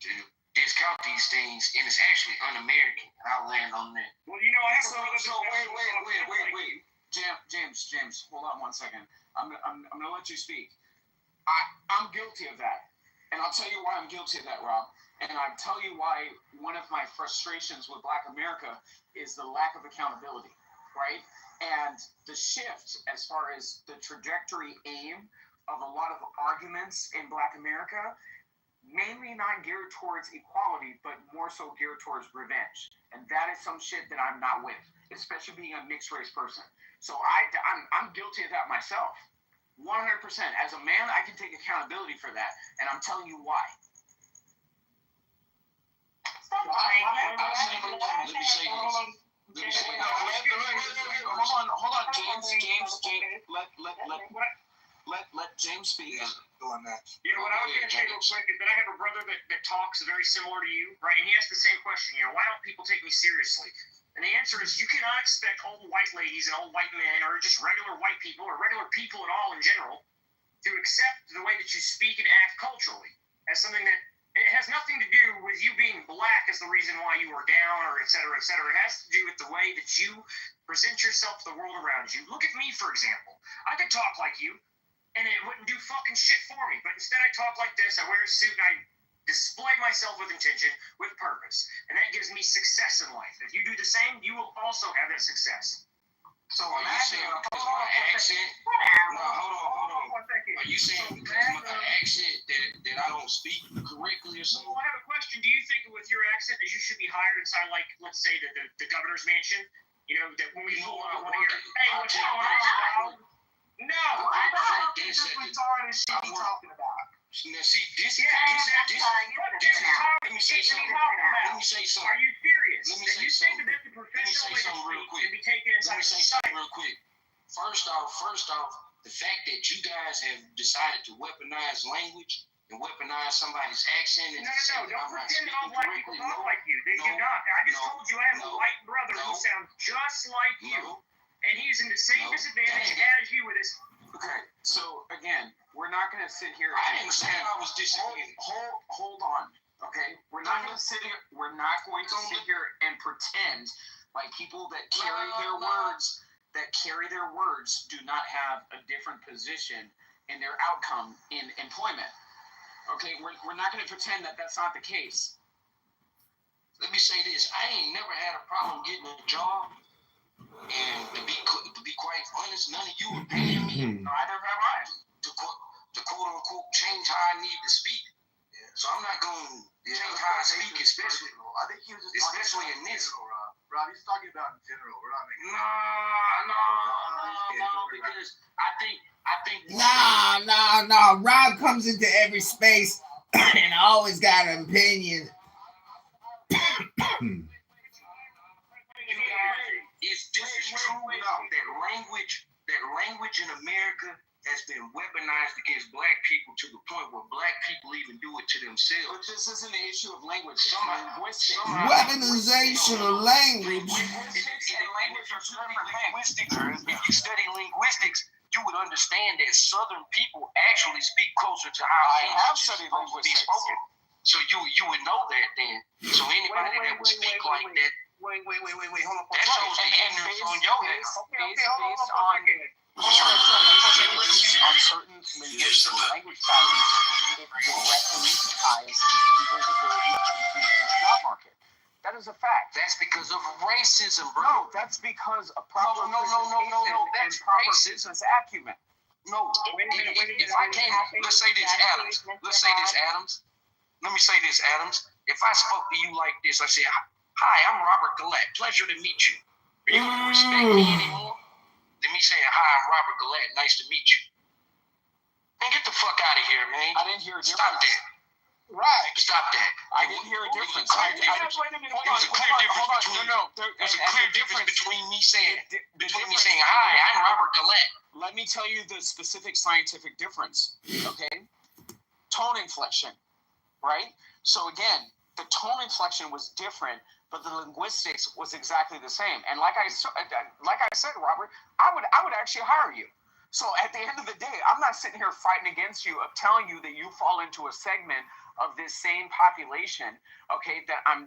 Speaker 9: to discount these things, and it's actually un-American. I'll land on that.
Speaker 12: Well, you know, I have
Speaker 18: So wait. James, hold on 1 second. I'm gonna let you speak. I'm guilty of that, and I'll tell you why I'm guilty of that, Rob. And I'll tell you why one of my frustrations with Black America is the lack of accountability, right? And the shift as far as the trajectory aim of a lot of arguments in Black America, mainly not geared towards equality, but more so geared towards revenge. And that is some shit that I'm not with, especially being a mixed race person. So I'm guilty of that myself. 100%. As a man, I can take accountability for that, and I'm telling you why.
Speaker 9: Let me say this.
Speaker 18: Hold on, James. Let James speak.
Speaker 12: Doing that. You know what I was going to say real quick is that I have a brother that talks very similar to you, right? And he asked the same question. You know, why don't people take me seriously? And the answer is you cannot expect old white ladies and old white men, or just regular white people, or regular people at all in general, to accept the way that you speak and act culturally as something that it has nothing to do with you being black as the reason why you are down, or et cetera, et cetera. It has to do with the way that you present yourself to the world around you. Look at me, for example. I could talk like you, and it wouldn't do fucking shit for me. But instead I talk like this, I wear a suit, and I display myself with intention, with purpose. And that gives me success in life. If you do the same, you will also have that success.
Speaker 9: So are you saying because my accent? No, hold on. Are you saying because my accent that I don't speak correctly or something?
Speaker 12: Well, I have a question. Do you think with your accent that you should be hired inside, like, let's say, the governor's mansion? You know, that when we pull up, I want to hear, hey, what's going on? No!
Speaker 9: This is retarded shit he's talking about. Now, see, this is let me say something.
Speaker 12: Are you serious?
Speaker 9: Let me say something. Let me say something real quick. First off, the fact that you guys have decided to weaponize language and weaponize somebody's accent and
Speaker 12: don't pretend that all black people talk like you. They do not. I just told you I have a white brother who sounds just like you, and he's in the same disadvantage as you with his.
Speaker 18: Okay, so again, we're not going to sit here.
Speaker 9: I didn't say I was disagreeing.
Speaker 18: Hold on. Okay, we're not going to sit here. We're not going to sit here and pretend like people that carry their words do not have a different position in their outcome in employment. Okay, we're not going to pretend that that's not the case.
Speaker 9: Let me say this: I ain't never had a problem getting a job. And to be quite honest, none of you are paying me.
Speaker 12: Neither have I.
Speaker 9: To quote unquote change how I need to speak. Yeah. So I'm not going to change how I speak, especially.
Speaker 20: I think he was just
Speaker 9: especially in this.
Speaker 20: Rob, he's talking about in general. We're not making.
Speaker 9: No, because I think.
Speaker 21: No. Rob comes into every space and always got an opinion.
Speaker 9: Is this is true that language in America has been weaponized against black people to the point where black people even do it to themselves.
Speaker 18: But this isn't an issue of language. It's linguistics.
Speaker 21: Weaponization of language.
Speaker 9: Linguistics and language are two different things. If you study linguistics, you would understand that Southern people actually speak closer to how
Speaker 18: I have studied linguistics.
Speaker 9: So you would know that then. So anybody that would speak like that.
Speaker 12: Wait, hold on.
Speaker 9: That shows the ignorance on your head.
Speaker 12: Based on
Speaker 18: certain linguistic language patterns, it directly ties people's ability to compete in the job market. That is a fact.
Speaker 9: That's because of racism, bro.
Speaker 18: No, that's because of proper presentation and proper business acumen.
Speaker 9: No, if I can't, let's say this, Adams. Let me say this, Adams. If I spoke to you like this, I say, hi, I'm Robert Gillette. Pleasure to meet you. Are you going to respect me anymore? Than me saying, hi, I'm Robert Gillette. Nice to meet you. Man, get the fuck out of here, man.
Speaker 18: I didn't hear a difference.
Speaker 9: Stop that.
Speaker 18: Right.
Speaker 9: Stop that.
Speaker 18: I didn't hear a difference.
Speaker 9: There was a clear difference between me saying, hi, I'm Robert Gillette.
Speaker 18: Let me tell you the specific scientific difference, okay? Tone inflection, right? So again, the tone inflection was different, but the linguistics was exactly the same. And like I said, Robert, I would actually hire you. So at the end of the day, I'm not
Speaker 12: not sitting here fighting against you of telling you that you fall into a segment of this same population, okay, that I'm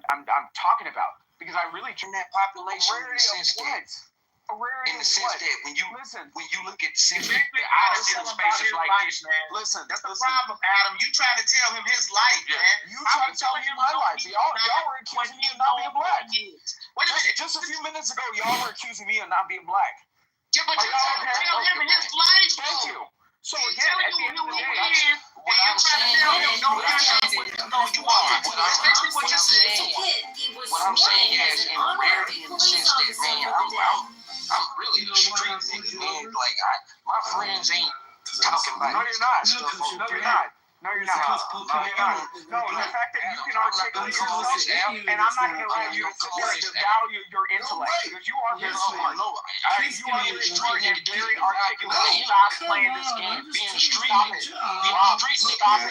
Speaker 12: talking about. Because I really
Speaker 9: in that population in the sense that when you look at the sense that the odyssey of spaces like this,
Speaker 15: Listen, that's the problem, Adam. You trying to tell him his life, man.
Speaker 12: You trying to tell him my life. Y'all were accusing me of not being black.
Speaker 15: Wait a minute.
Speaker 12: Just a few minutes ago, y'all were accusing me of not being black.
Speaker 15: Yeah, but you trying to tell him his life.
Speaker 12: Thank you. So
Speaker 15: He's
Speaker 12: again,
Speaker 15: telling
Speaker 12: at the
Speaker 15: you
Speaker 12: end of
Speaker 15: who
Speaker 12: the
Speaker 15: he
Speaker 12: day,
Speaker 15: is, and you're trying to tell him no, that's not what you are. Especially what you're saying.
Speaker 9: What I'm saying is in rarity in the sense that, man, I'm really a street nigga, man. Like, my friends ain't talking about
Speaker 12: no, you're not.
Speaker 9: stuff on
Speaker 12: No,
Speaker 9: the
Speaker 12: you're not. No, you're not. No, the fact that you can articulate yourself, and I'm not going to allow you to sit there and devalue your intellect, because you are very smart. You are very smart and very articulate. Stop playing this game.
Speaker 9: Being a street nigga,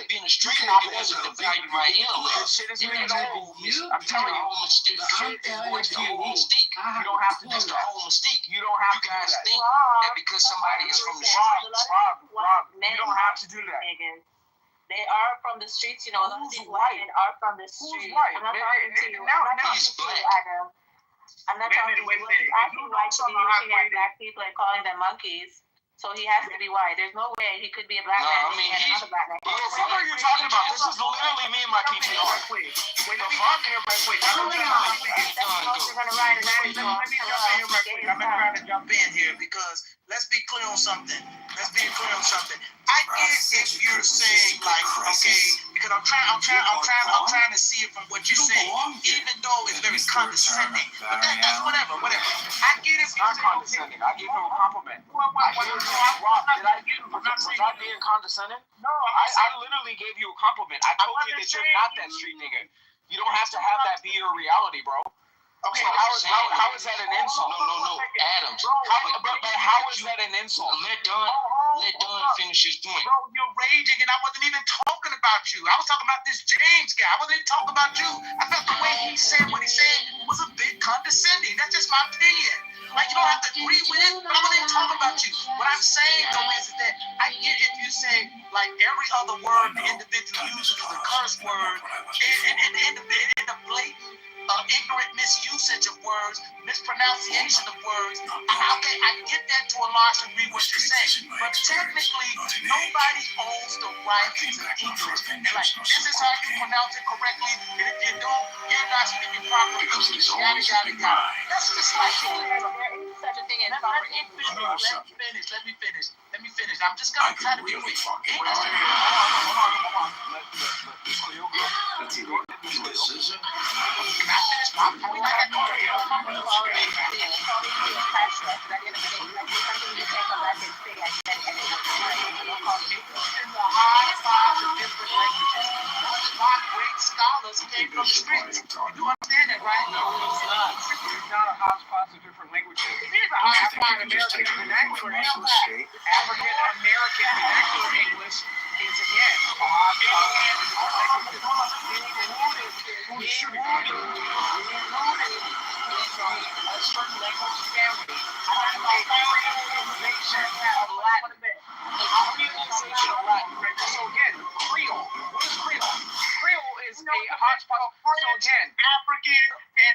Speaker 9: being a street nigga doesn't devalue my intellect.
Speaker 12: This shit is getting old. I'm telling you.
Speaker 9: This shit is going to the whole mystique.
Speaker 12: You don't have to do
Speaker 9: That's the
Speaker 12: that.
Speaker 9: whole mystique.
Speaker 12: You don't have
Speaker 9: You
Speaker 12: to do
Speaker 9: guys
Speaker 12: that.
Speaker 9: think that because somebody is from the streets.
Speaker 12: Rob, you don't have to do that.
Speaker 10: They are from the streets, you know. A lot of these white men are from the streets.
Speaker 12: Right?
Speaker 10: I'm not talking to you.
Speaker 12: Now
Speaker 9: he's black.
Speaker 10: Adam. I'm not talking to you. He's asking white to be looking at black people and calling them monkeys. So he has to be white. There's no way he could be a black man and another black man.
Speaker 12: What are you talking about? This is literally me and my PTR.
Speaker 15: Wait, let me jump in here right quick.
Speaker 10: You're gonna ride an animal.
Speaker 15: Let me jump in here right quick. I'm not trying to jump in here because let's be clear on something. I get if you're saying like, okay, because I'm trying to see it from what you're saying, even though it's very condescending. But that's whatever. I get if you're
Speaker 12: not condescending. I gave him a compliment.
Speaker 15: Rob,
Speaker 12: was I being condescending?
Speaker 15: No,
Speaker 12: I literally gave you a compliment. I told you that you're not that street nigga. You don't have to have that be your reality, bro.
Speaker 15: Okay,
Speaker 12: so how is that an insult?
Speaker 9: No, Adams.
Speaker 12: But how is that an insult?
Speaker 9: Let Don finish his point.
Speaker 15: Bro, you're raging, and I wasn't even talking about you. I was talking about this James guy. I wasn't even talking about you. I thought the way he said what he said was a bit condescending. That's just my opinion. Like, you don't have to agree with it, but I wasn't even talking about you. What I'm saying, though, is that I get if you say, like, every other word the individual uses is a curse word, and the blatant ignorant misusage of words, mispronunciation of words. Okay, I get that to a large degree what you're saying, but technically nobody owns the rights to English. And like, this is how you pronounce it correctly, and if you don't, you're not speaking proper English. Yada yada yada. That's just like
Speaker 10: such a thing as
Speaker 15: Let me finish. I'm just gonna try to be quick. Great scholars came from the streets. You understand that, right?
Speaker 12: No, it's not. It's not a hodgepodge of different languages.
Speaker 15: It is a hodgepodge of American vernacular English. African American vernacular English is again a hodgepodge of different So again, Creole. What is Creole? Creole is a hodgepodge. So again, African and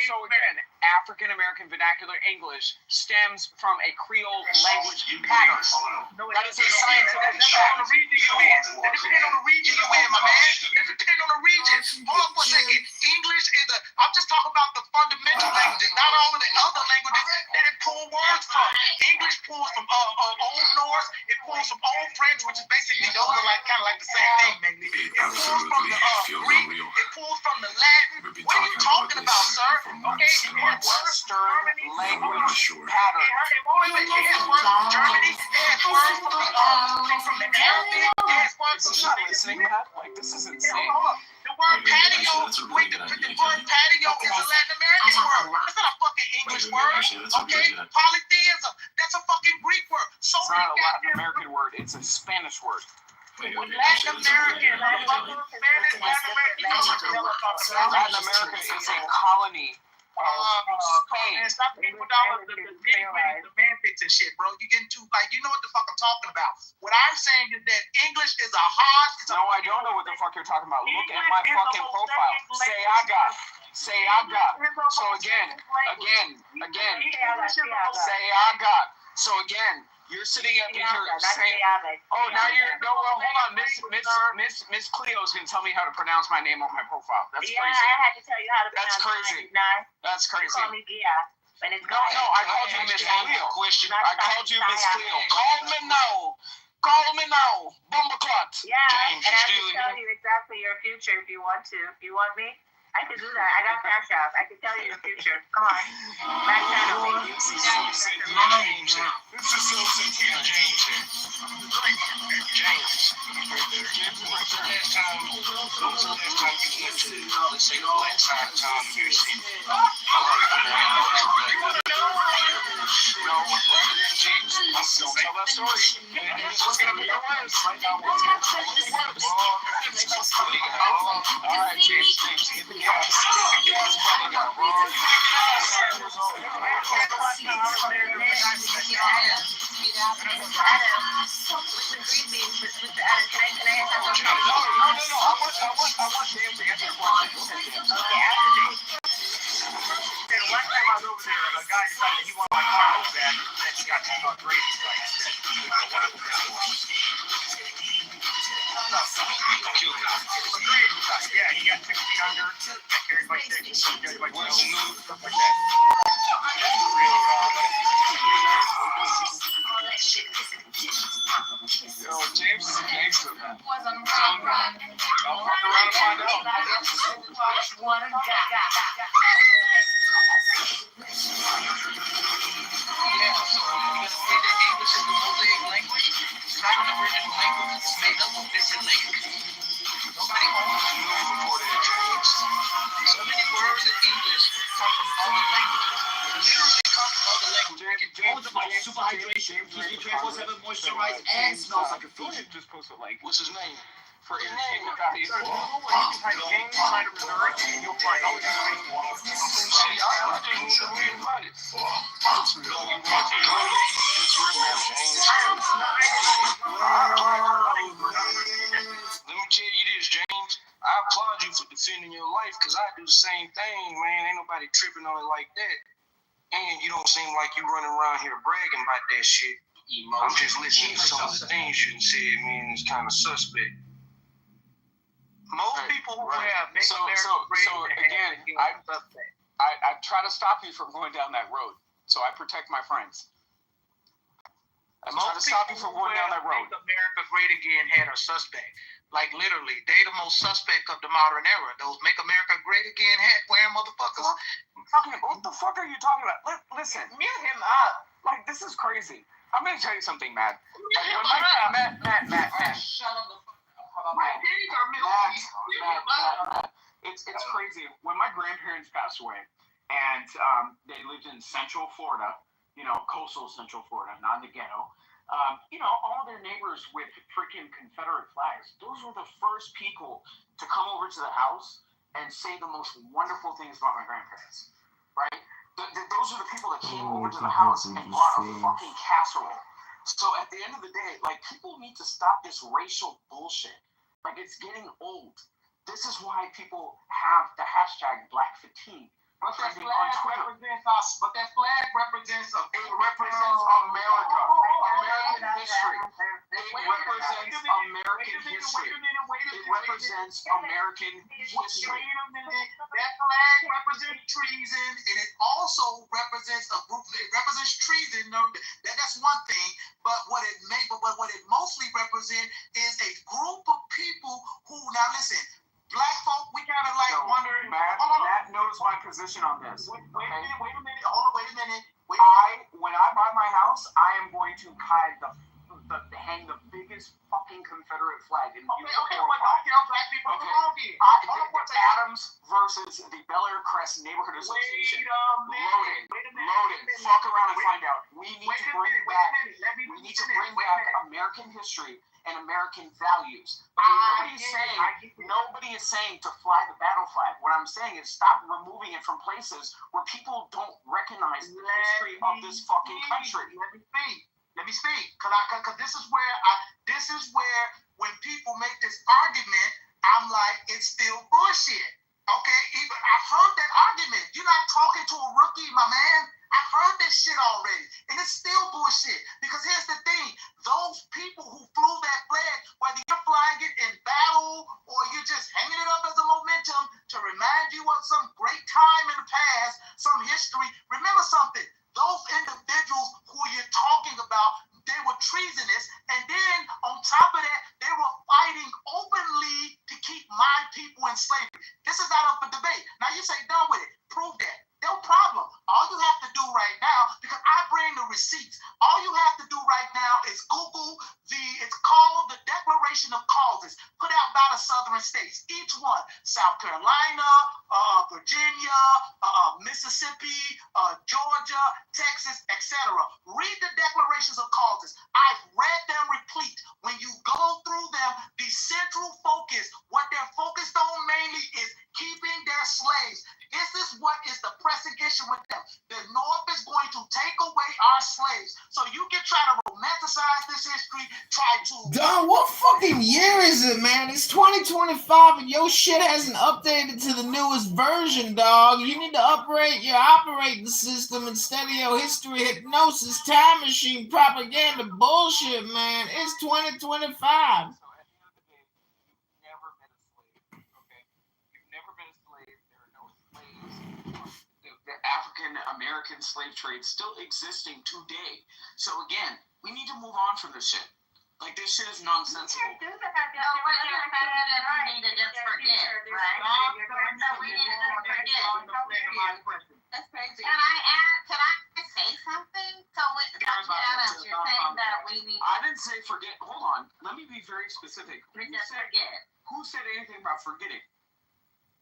Speaker 12: So again, African American vernacular English stems from a Creole language pattern. That is a scientific fact.
Speaker 15: That depends on the region you're in, my man. It depends on the region. Hold on for a second. English is I'm just talking about the fundamental languages, not all of the other languages that it pulls words from. English pulls from Old Norse. It pulls from Old French, which is basically those are like kind of like the same thing, mainly. It pulls from the Greek. It pulls from the Latin. What are you talking about, sir? Okay,
Speaker 12: Western language pattern.
Speaker 15: It has words from Germany. It has words from the Arabic. It has words from
Speaker 12: Not listening, man. Like, this is insane.
Speaker 15: The word patio, the word patio is a Latin American word. That's not a fucking English word. Okay? Polytheism, that's a fucking Greek word. So
Speaker 12: It's not a Latin American word. It's a Spanish word.
Speaker 15: Latin American,
Speaker 12: Latin America is a colony
Speaker 15: Man, stop getting with all of the man-picks and shit, bro. You getting too, like, you know what the fuck I'm talking about. What I'm saying is that English is a hard...
Speaker 12: No, I don't know what the fuck you're talking about. Look at my fucking profile. Say I got. Say I got. So again. Say I got. So again, you're sitting up here saying, oh, now you're, no, well, hold on, Miss Cleo's gonna tell me how to pronounce my name on my profile. That's crazy.
Speaker 10: I had to tell you how to pronounce
Speaker 12: That's crazy.
Speaker 10: mine.
Speaker 12: That's crazy.
Speaker 10: You call me Gia.
Speaker 12: No, I called you Miss Cleo. I called you Miss Cleo. Call me now. Bumbleclot.
Speaker 10: Yeah, James, and I can tell you exactly your future if you want to. If you want me, I can do that. I got cash out. I can tell you your future. Come on. Back channel me.
Speaker 9: This is James. James. Last time you went to, let's say, the black side of town in your city. No, James, don't tell that story. It's going to be the worst. Right now, it's going to be the worst. All right, James, hit the gas. Hit the gas, brother. I want James to answer the question.
Speaker 10: Okay, after this.
Speaker 15: One time I was over there, a guy decided he wanted my car back, and he got turned on grade. Yeah, he got 6 feet under, got carried by 6, carried by 12, stuff like that.
Speaker 12: Yo, James is a gangster, man. I'll fuck around and find out.
Speaker 15: Yeah, so you're gonna say that English is the mosaic language? It's not an original language, it's made up of different languages. Nobody owns it. So many words in English come from other languages. Literally come from other languages.
Speaker 11: James, super hydration. Keep your 24/7 moisturized and smells like a fish.
Speaker 12: Just post it like.
Speaker 9: What's his name?
Speaker 12: For entertainment value.
Speaker 15: James might have reserved, and you'll find all the information.
Speaker 9: See, I didn't know you invited. It's real, man. James. Let me tell you this, James. I applaud you for defending your life, because I do the same thing, man. Ain't nobody tripping on it like that. And you don't seem like you running around here bragging about that shit. I'm just listening to some of the things you said, man. It's kind of suspect.
Speaker 15: Most people who have Make America
Speaker 12: Great Again, I try to stop you from going down that road. So I protect my friends. I'm trying to stop you from going down that road.
Speaker 15: Make America Great Again had a suspect. Like, literally, they the most suspect of the modern era. Those Make America Great Again hat wearing motherfuckers.
Speaker 12: What the fuck are you talking about? Listen, mute him up. Like, this is crazy. I'm gonna tell you something, Matt. Matt.
Speaker 15: Shut up the fuck up.
Speaker 12: Matt. It's crazy. When my grandparents passed away, and they lived in Central Florida, coastal Central Florida, not in the ghetto. All their neighbors with freaking Confederate flags. Those were the first people to come over to the house and say the most wonderful things about my grandparents, right? Those are the people that came over to the house and brought a fucking casserole. So at the end of the day, like, people need to stop this racial bullshit. Like, it's getting old. This is why people have the hashtag Black Fatigue.
Speaker 15: But that flag represents
Speaker 12: America. American history. It represents American history. It represents American history.
Speaker 15: Wait a minute. That flag represents treason, and it also represents a group. It represents treason. No, that's one thing. But what it mostly represents is a group of people who, now listen. Black folk, we kind of like wondering.
Speaker 12: Matt knows my position on this.
Speaker 15: Wait a minute. Hold on, wait a minute.
Speaker 12: When I buy my house, I am going to hang the biggest fucking Confederate flag in the
Speaker 15: Okay, don't kill black people.
Speaker 12: Okay. Adams versus the Bel Air Crest Neighborhood Association. Loaded. Fuck around and find out. We need to bring back American history and American values. Nobody is saying to fly the battle flag. What I'm saying is stop removing it from places where people don't recognize the history of this fucking country.
Speaker 15: Let me speak, cause this is where when people make this argument, I'm like, it's still bullshit. Okay, even I've heard that argument. You're not talking to a rookie, my man. I've heard this shit already, and it's still bullshit. Because here's the thing: those people who flew that flag, whether you're flying it in battle or you're just hanging it up as a momentum to remind you of some great time in the past, some history. Remember something: those individuals who you're talking about, they were treasonous, and then on top of that, they were fighting openly to keep my people in slavery. This is not up for debate. Now you say, done with it. Prove that. No problem. All you have to do right now, because I bring the receipts, all you have to do right now is Google it's called the Declaration of Causes, put out by the Southern states. Each one: South Carolina, Virginia, Mississippi, Georgia, Texas, etc. Read the Declarations of Causes. I've read them replete. When you go through them, the central focus, what they're focused on mainly is keeping their slaves. This is what is the pressing issue with them. The North is going to take away our slaves. So you can try to romanticize this history, try to...
Speaker 21: Don, what fucking year is it, man? It's 2025 and your shit hasn't updated to the newest version, dog. You need to upgrade your operating system instead of your history hypnosis time machine propaganda bullshit, man. It's 2025.
Speaker 12: The African American slave trade still existing today. So again, we need to move on from this shit. Like, this shit is nonsensical.
Speaker 19: We need to just forget, right? So we need to just forget. That's crazy. Can I say something? So Dr. Adams, you're saying that we need...
Speaker 12: I didn't say forget. Hold on. Let me be very specific. Who said anything about forgetting?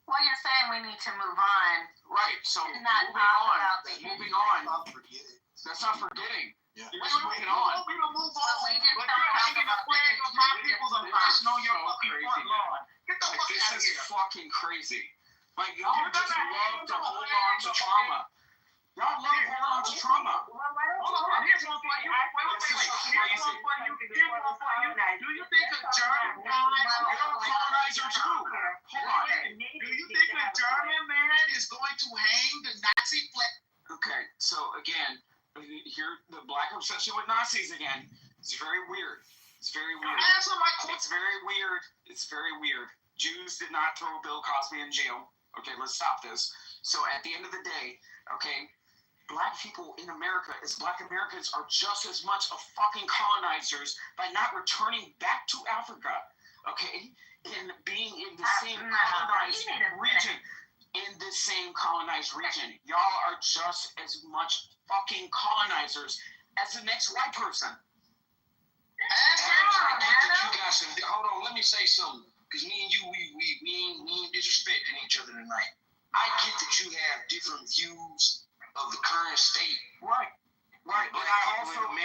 Speaker 19: Well, you're saying we need to move on.
Speaker 12: Right. So moving on. That's not forgetting. Yeah. You're just moving on.
Speaker 15: We don't move on. But you're hanging a flag of my people's oppression on your fucking front lawn. Get the fuck
Speaker 12: this
Speaker 15: out of
Speaker 12: is
Speaker 15: here.
Speaker 12: fucking crazy. Like, y'all just love to hold on to trauma. Y'all love to hold on to trauma.
Speaker 15: Hold on. Here's one for you.
Speaker 12: This is crazy.
Speaker 15: Do you think a German
Speaker 12: colonizer too? Hold on.
Speaker 15: Do you think a German man is going to hang the Nazi flag?
Speaker 12: Okay, so again, here the black obsession with Nazis again. It's very weird. It's very weird. It's very weird. It's very weird. Jews did not throw Bill Cosby in jail. Okay, let's stop this. So at the end of the day, okay, black people in America, as black Americans, are just as much of fucking colonizers by not returning back to Africa, okay, and being in the same colonized region. In this same colonized region, y'all are just as much fucking colonizers as the next white person.
Speaker 9: Hold on, let me say something, because me and you, we ain't disrespecting each other tonight. I get that you have different views of the current state.
Speaker 12: Right. But I also
Speaker 9: hold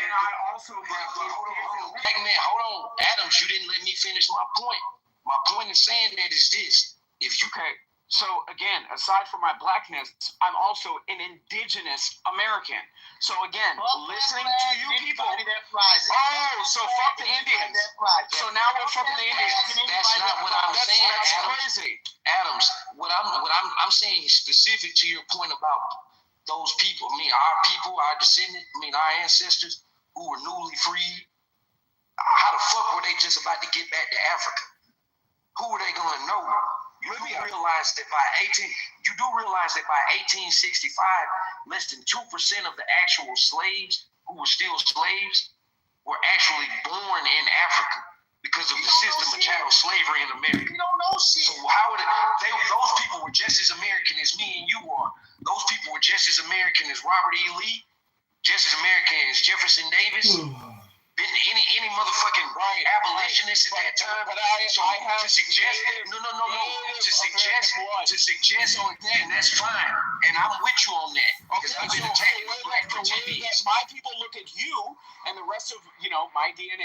Speaker 9: on, Adams, you didn't let me finish my point. My point in saying that is this: if you
Speaker 12: So again, aside from my blackness, I'm also an indigenous American. So again, listening to you people. So fuck the Indians. So now we're fucking the Indians.
Speaker 9: That's not what I'm saying.
Speaker 12: That's
Speaker 9: Adams.
Speaker 12: crazy.
Speaker 9: Adams, what I'm saying is specific to your point about those people. I mean, our people, our descendants, our ancestors who were newly freed. How the fuck were they just about to get back to Africa? Who were they going to know? You do realize that by 1865, less than 2% of the actual slaves who were still slaves were actually born in Africa because of the system of chattel slavery in America.
Speaker 15: You don't know shit.
Speaker 9: So how would those people were just as American as me and you are. Those people were just as American as Robert E. Lee, just as American as Jefferson Davis. Been any motherfucking abolitionist at that time. But to suggest that, that's fine. And I'm with you on that. Because I've been attacking black
Speaker 12: my people look at you and the rest of, my DNA